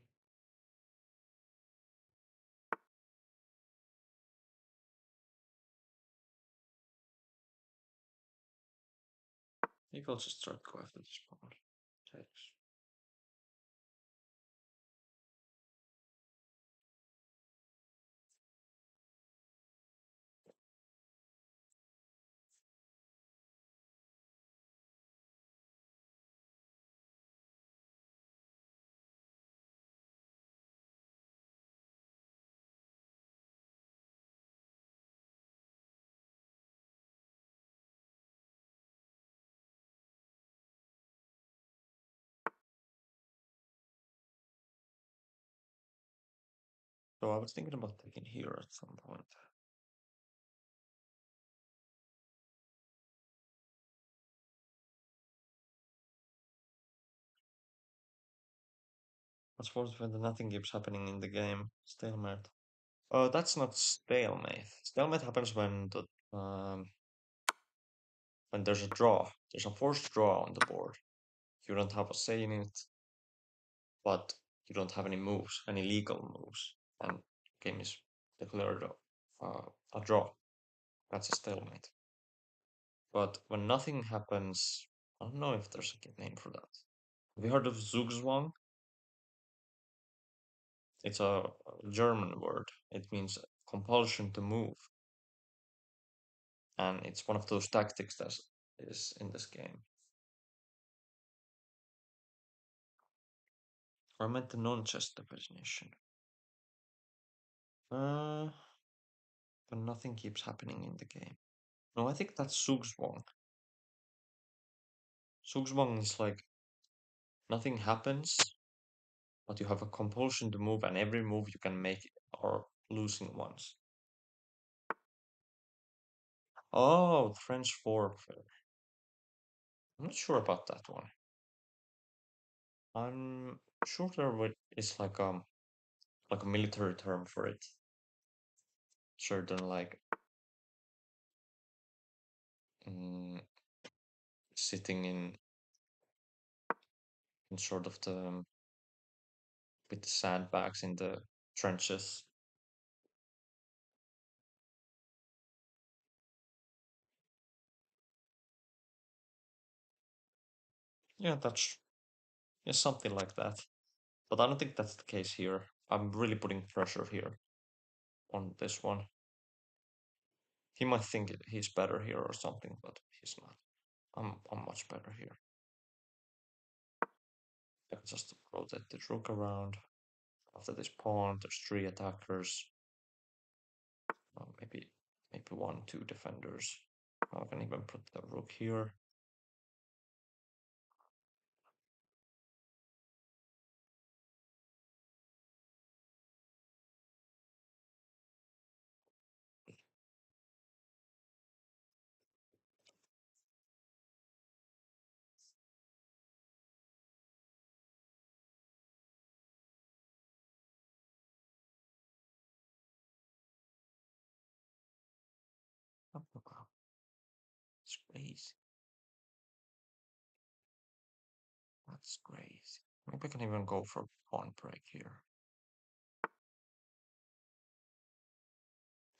Maybe I'll just try to go after this pawn. Takes. So I was thinking about taking here at some point. What's worse when nothing keeps happening in the game? Stalemate. That's not stalemate. Stalemate happens when there's a draw. There's a forced draw on the board. You don't have a say in it, but you don't have any moves, any legal moves, and game is declared a draw. That's a stalemate. But when nothing happens, I don't know if there's a good name for that. Have you heard of Zugzwang? It's a German word. It means compulsion to move, and it's one of those tactics that is in this game. Or I meant the non-chess definition. But nothing keeps happening in the game. No, I think that's Zugzwang. Zugzwang is like nothing happens, but you have a compulsion to move, and every move you can make are losing ones. Oh, French warfare. I'm not sure about that one. I'm sure is like a military term for it. Certain like mm, sitting in sort of the with the sandbags in the trenches. Yeah, that's something like that. But I don't think that's the case here. I'm really putting pressure here on this one. He might think he's better here or something, but he's not. I'm much better here. I can just rotate the rook around. After this pawn, there's three attackers. Maybe one, two defenders. I can even put the rook here. Oh, wow, it's crazy. That's crazy. Maybe I can even go for pawn break here.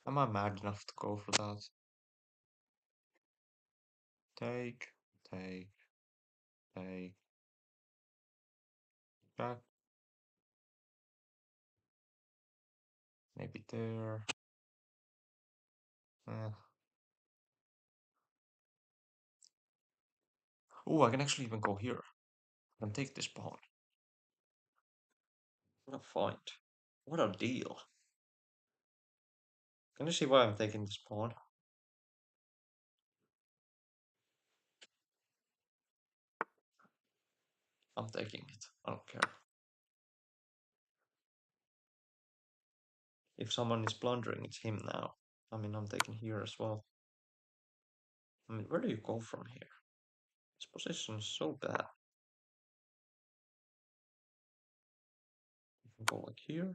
Am I mad enough to go for that? Take, take, take, back. Maybe there. Eh. Oh, I can actually even go here. I can take this pawn. What a find. What a deal. Can you see why I'm taking this pawn? I'm taking it. I don't care. If someone is blundering, it's him now. I mean, I'm taking here as well. I mean, where do you go from here? This position is so bad. You can go like here.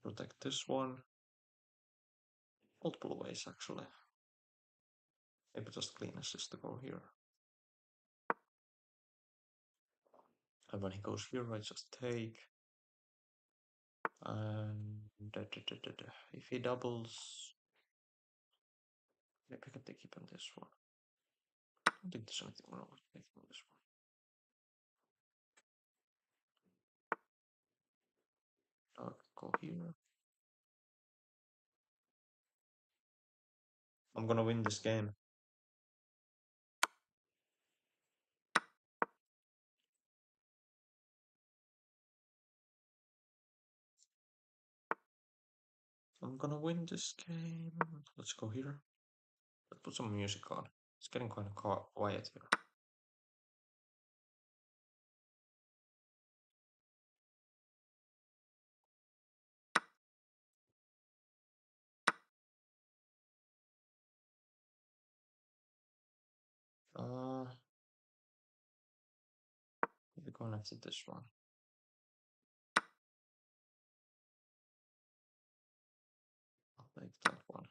protect this one. Multiple ways actually. Maybe just cleanest is to go here. And when he goes here, I just take. And if he doubles, maybe I can take even this one. I don't think there's anything wrong with taking this one. Go here. I'm gonna win this game. I'm gonna win this game. Let's go here. Let's put some music on. It's getting kind of quiet here. Maybe connect this one. I'll take that one.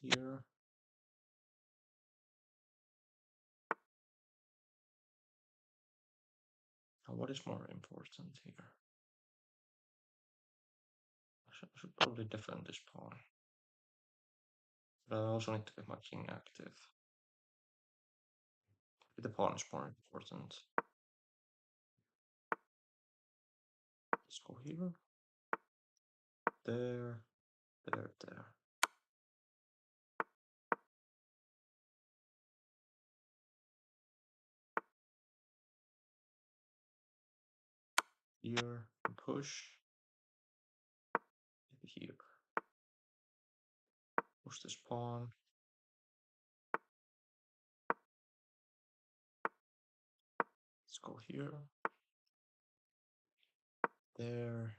Here. Now what is more important here? I should probably defend this pawn. But I also need to get my king active. The pawn is more important. Let's go here. There. There. Here. Push. Maybe here. Push this pawn. Let's go here. There.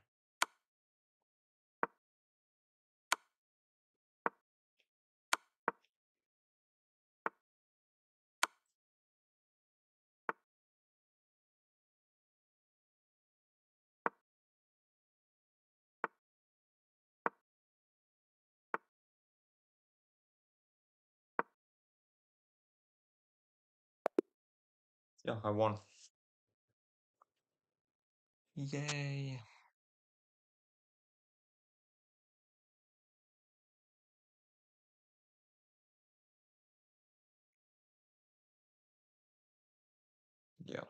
Yeah, I won. Yay. Yeah.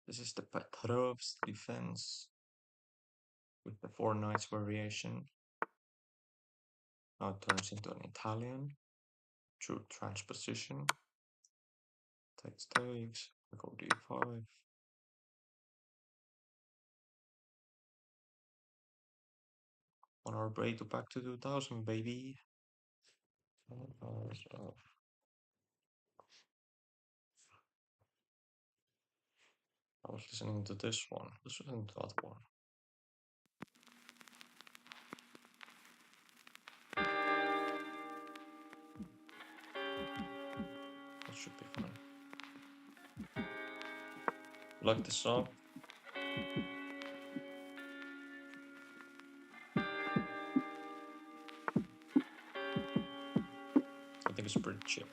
This is the Petrov's defense with the 4 knights variation. Now it turns into an Italian. True transposition. Takes. We go d5. On our way to back to 2000, baby. I was listening to this one. This wasn't that one. That should be fine. Like the song. I think it's pretty chill.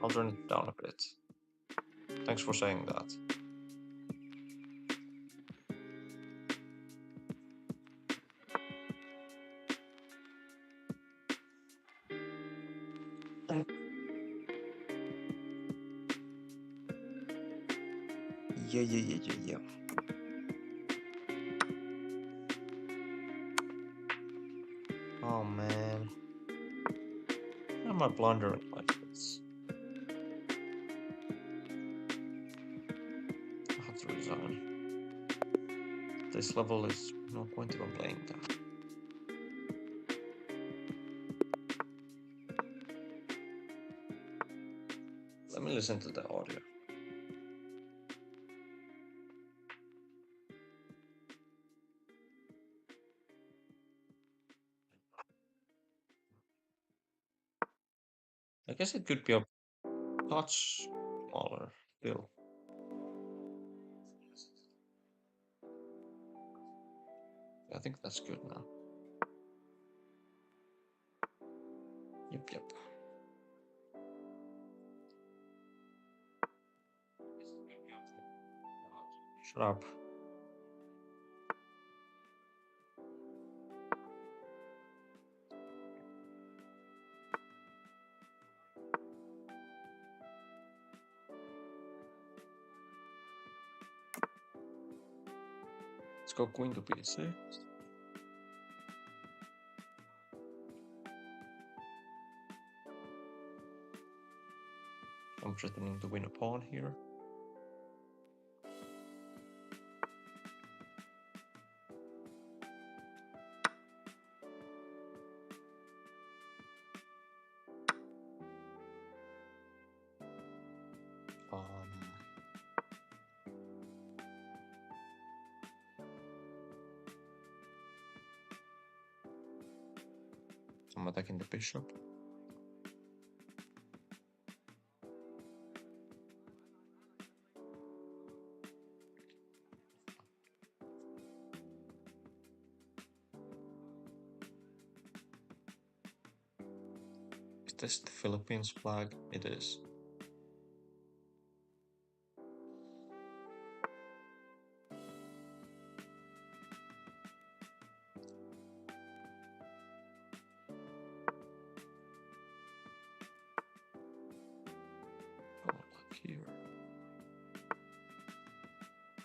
I'll turn it down a bit. Thanks for saying that. Yeah. Oh man. Why am I blundering like this? I have to resign. This level is no point even playing that. Let me listen to the audio. I guess it could be a touch smaller still. I think that's good now. Yep. Shut up. Let's go queen to b6. I'm threatening to win a pawn here. I'm attacking the bishop. Is this the Philippines flag? It is. Go like here.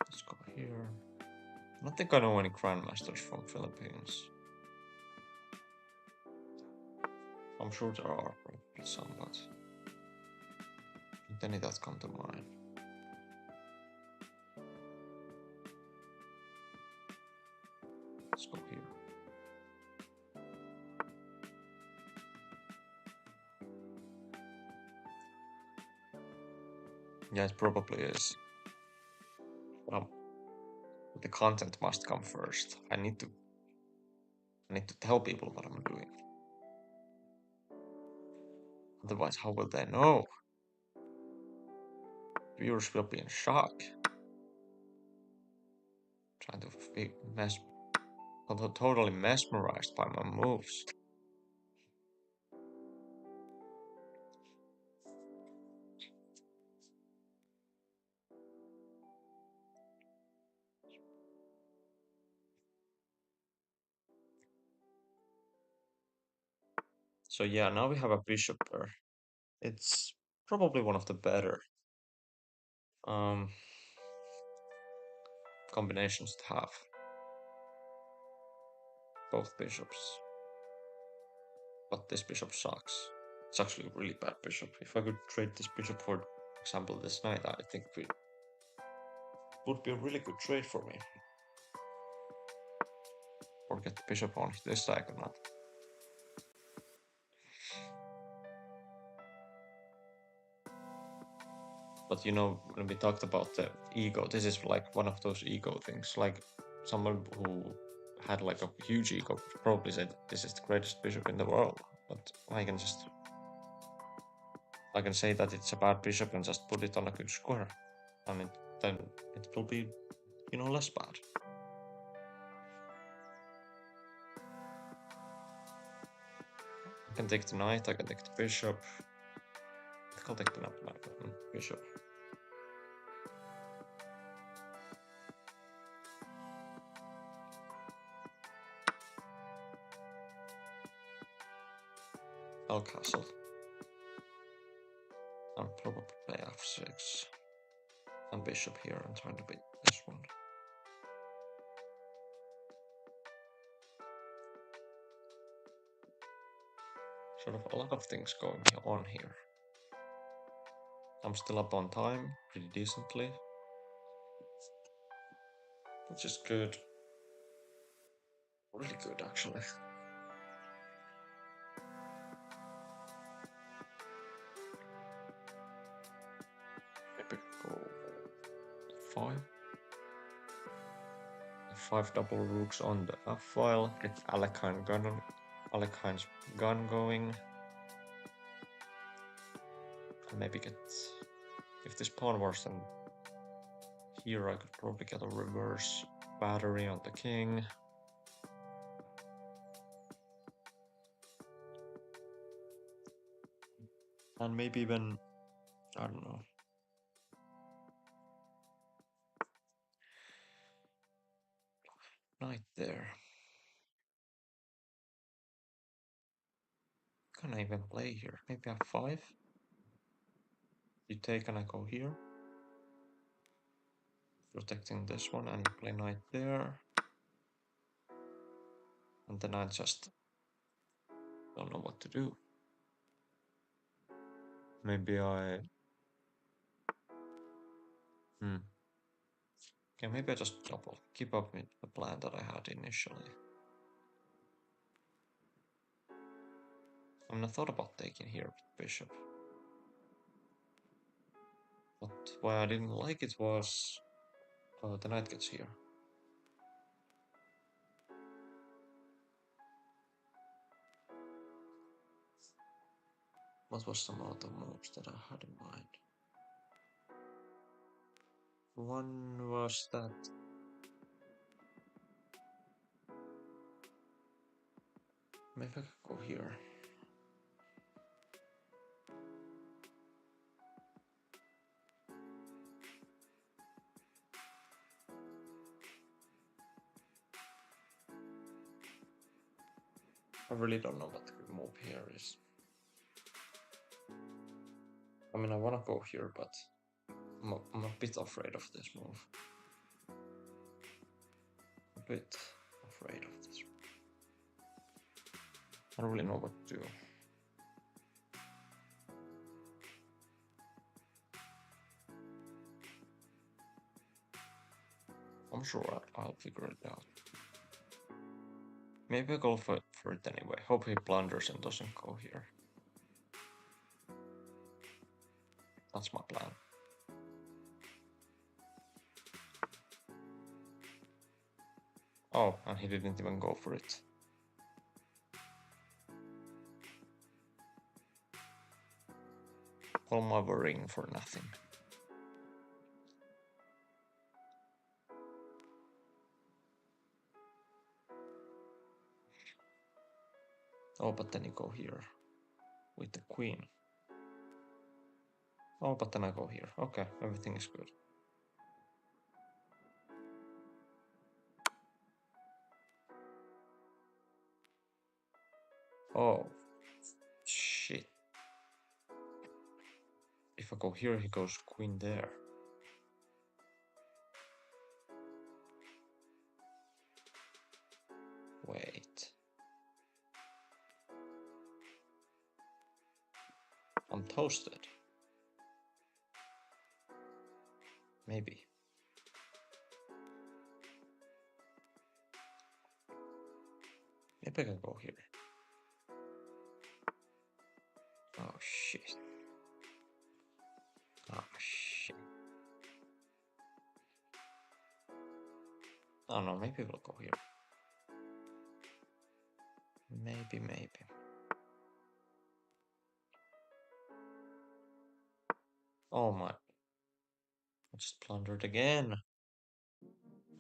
Let's go here. I don't think I know any grandmasters from Philippines. I'm sure there are probably some, but not any that come to mind. Let's go here. Yeah, it probably is. The content must come first. I need to tell people what I'm doing. Otherwise, how will they know? Viewers will be in shock. Trying to be totally mesmerized by my moves. So yeah, now we have a bishop pair. It's probably one of the better combinations to have. Both bishops. But this bishop sucks. It's actually a really bad bishop. If I could trade this bishop for example this knight, I think it would be a really good trade for me. Or get the bishop on this diagonal. But you know, when we talked about the ego, this is like one of those ego things. Like someone who had like a huge ego would probably say that this is the greatest bishop in the world. But I can say that it's a bad bishop and just put it on a good square, and then it will be, you know, less bad. I can take the knight, I can take the bishop. The I'll take the knight button. Bishop. I'll castle. I'll probably play f6. And bishop here and trying to beat this one. Sort of a lot of things going on here. I'm still up on time, pretty decently. Which is good. Really good, actually. Maybe go 5. 5 double rooks on the F file. Get Alekhine's gun going. And maybe get, if this pawn was then here, I could probably get a reverse battery on the king. And maybe even, I don't know. Knight there. Can I even play here? Maybe f5? You take and I go here. Protecting this one and play knight there. And then I just don't know what to do. Maybe I... Okay, maybe I just keep up with the plan that I had initially. I mean, I thought about taking here with bishop. But why I didn't like it was the knight gets here. What was some other moves that I had in mind? One was that maybe I could go here. I really don't know what the good move here is. I mean, I want to go here, but I'm a bit afraid of this move. A bit afraid of this. I don't really know what to do. I'm sure I'll figure it out. Maybe I'll go for it anyway. Hope he blunders and doesn't go here. That's my plan. Oh, and he didn't even go for it. All my worrying for nothing. Oh, but then you go here with the queen. Oh, but then I go here. Okay, everything is good. Oh, shit. If I go here, he goes queen there. Wait. I'm toasted. Maybe. Maybe I can go here. Oh shit. Oh shit. Oh no, maybe we'll go here. Maybe. Oh my. I just plundered again.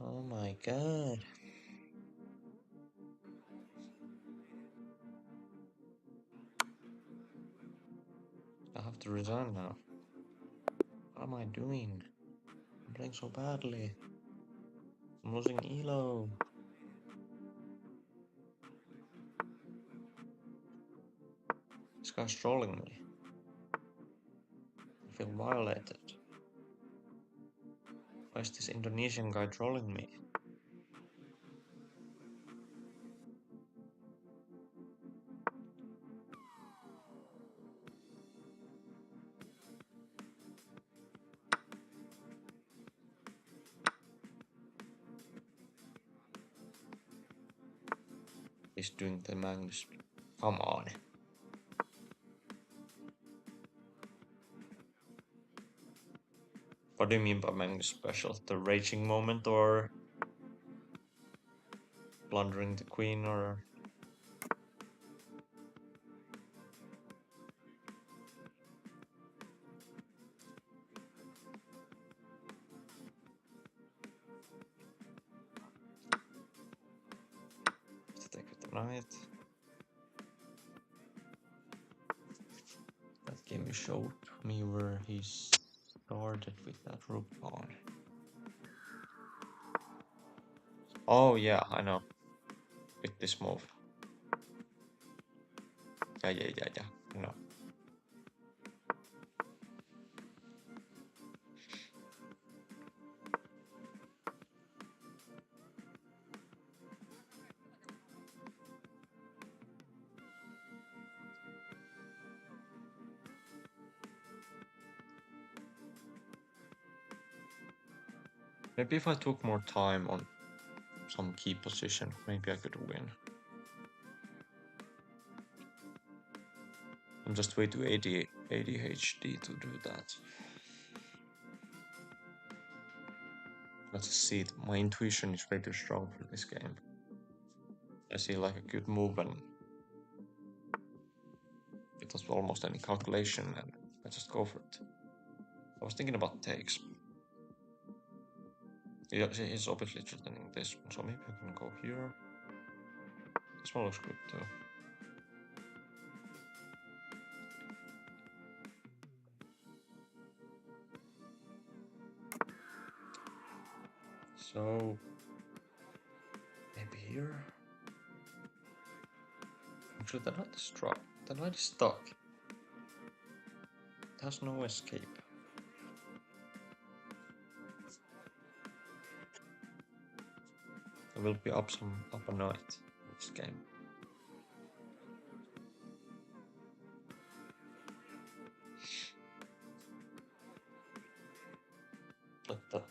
Oh my god. I have to resign now. What am I doing? I'm playing so badly. I'm losing Elo. This guy's trolling me. I feel violated. Why is this Indonesian guy trolling me? He's doing the Magnus. Come on. What do you mean by Magnus special? The raging moment or blundering the queen or... To take with the knight. That game you showed me where he started with that rook pawn. Oh yeah, I know. With this move. Yeah, I know. Maybe if I took more time on some key position, maybe I could win. I'm just way too ADHD to do that. Let's see, my intuition is way too strong for this game. I see like a good move and it was almost any calculation and I just go for it. I was thinking about takes. Yeah, he's obviously threatening this one, so maybe I can go here. This one looks good too. So maybe here. Actually, the knight is dropped. The knight is stuck. It has no escape. I will be up a knight in this game.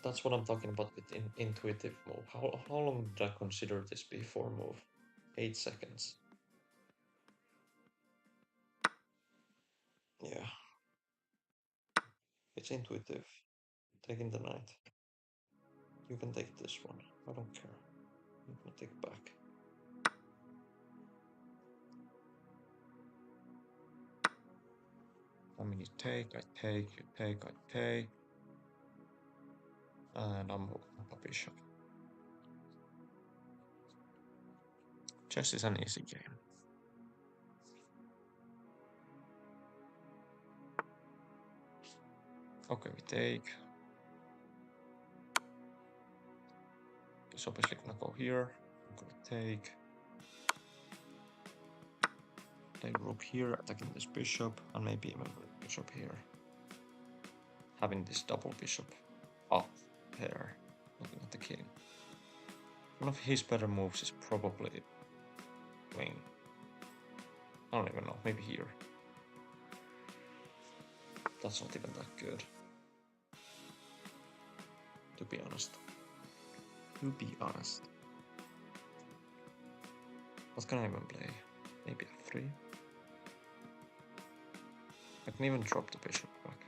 That's what I'm talking about with intuitive move. How long did I consider this before move? 8 seconds. Yeah. It's intuitive. Taking the knight. You can take this one. I don't care. I'm gonna take back. I mean, you take, I take, you take, I take. And I'm up a bishop. Chess is an easy game. Okay, we take. It's obviously gonna go here. I'm gonna take. Take rook here, attacking this bishop, and maybe even bishop here. Having this double bishop up here, looking at the king. One of his better moves is probably wing. I don't even know, maybe here. That's not even that good. To be honest. What can I even play? Maybe f3? I can even drop the bishop back.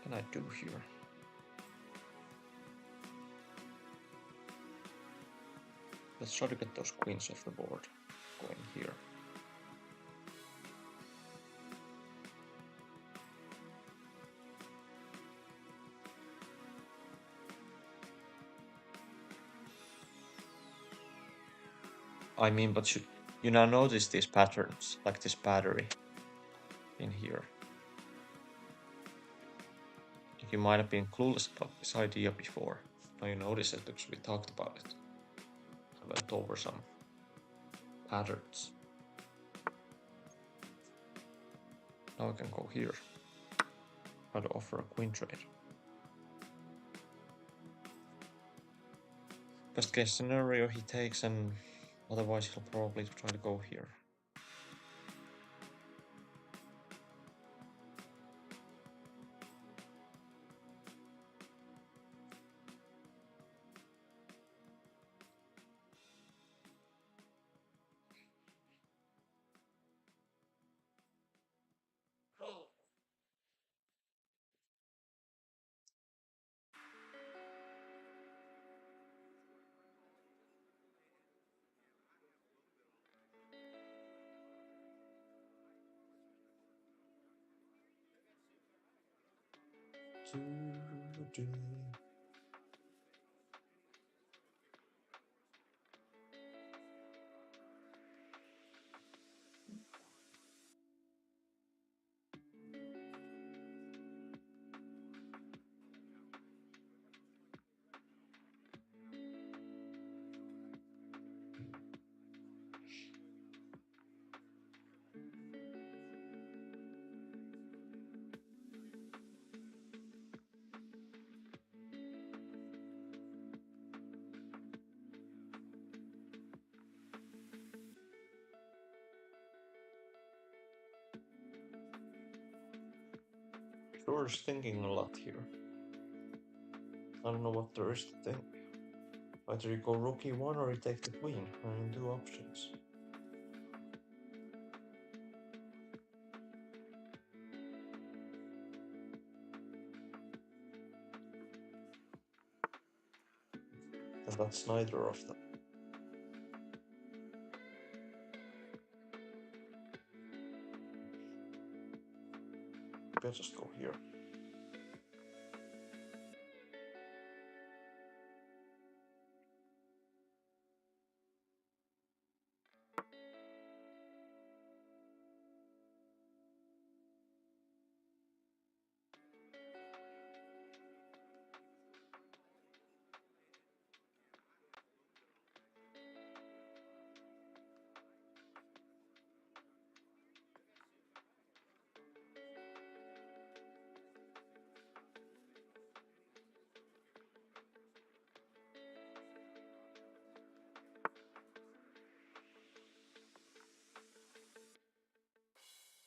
What can I do here? Let's try to get those queens off the board going here. I mean, but should you now notice these patterns, like this battery in here? You might have been clueless about this idea before. Now you notice it because we talked about it. I went over some patterns. Now I can go here. Try to offer a queen trade. Best case scenario, he takes, and otherwise he'll probably try to go here. George thinking a lot here. I don't know what there is to think. Either you go rook e1 or you take the queen, and do options. And that's neither of them. Maybe I'll just go here.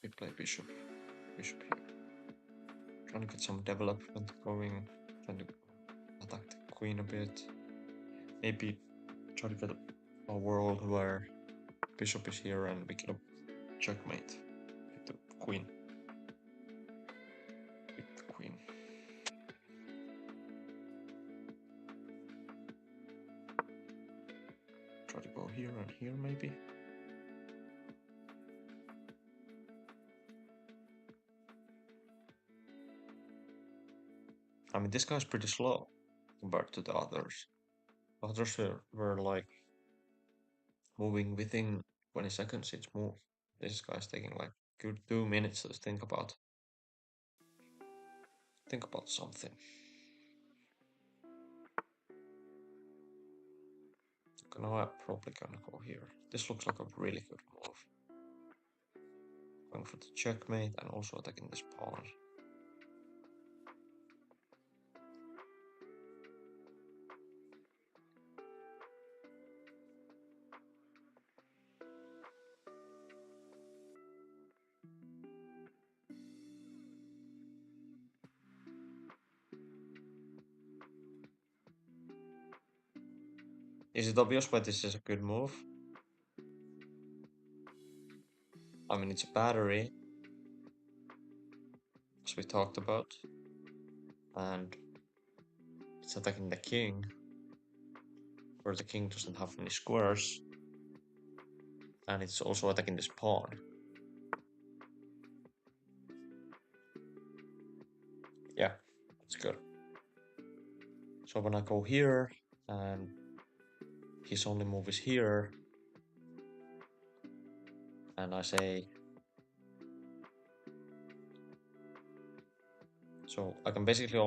We play bishop here. Trying to get some development going, trying to attack the queen a bit. Maybe try to get a world where bishop is here and we get a checkmate with the queen. With the queen. Try to go here and here maybe. I mean, this guy's pretty slow compared to the others. The others were like moving within 20 seconds each move. This guy's taking like good 2 minutes to think about something. Okay, now I'm probably gonna go here. This looks like a really good move. Going for the checkmate and also attacking this pawn. Is it obvious why this is a good move? I mean, it's a battery, as we talked about, and it's attacking the king, where the king doesn't have any squares. And it's also attacking this pawn. Yeah, it's good. So when I go here, and his only move is here, and I say... So I can basically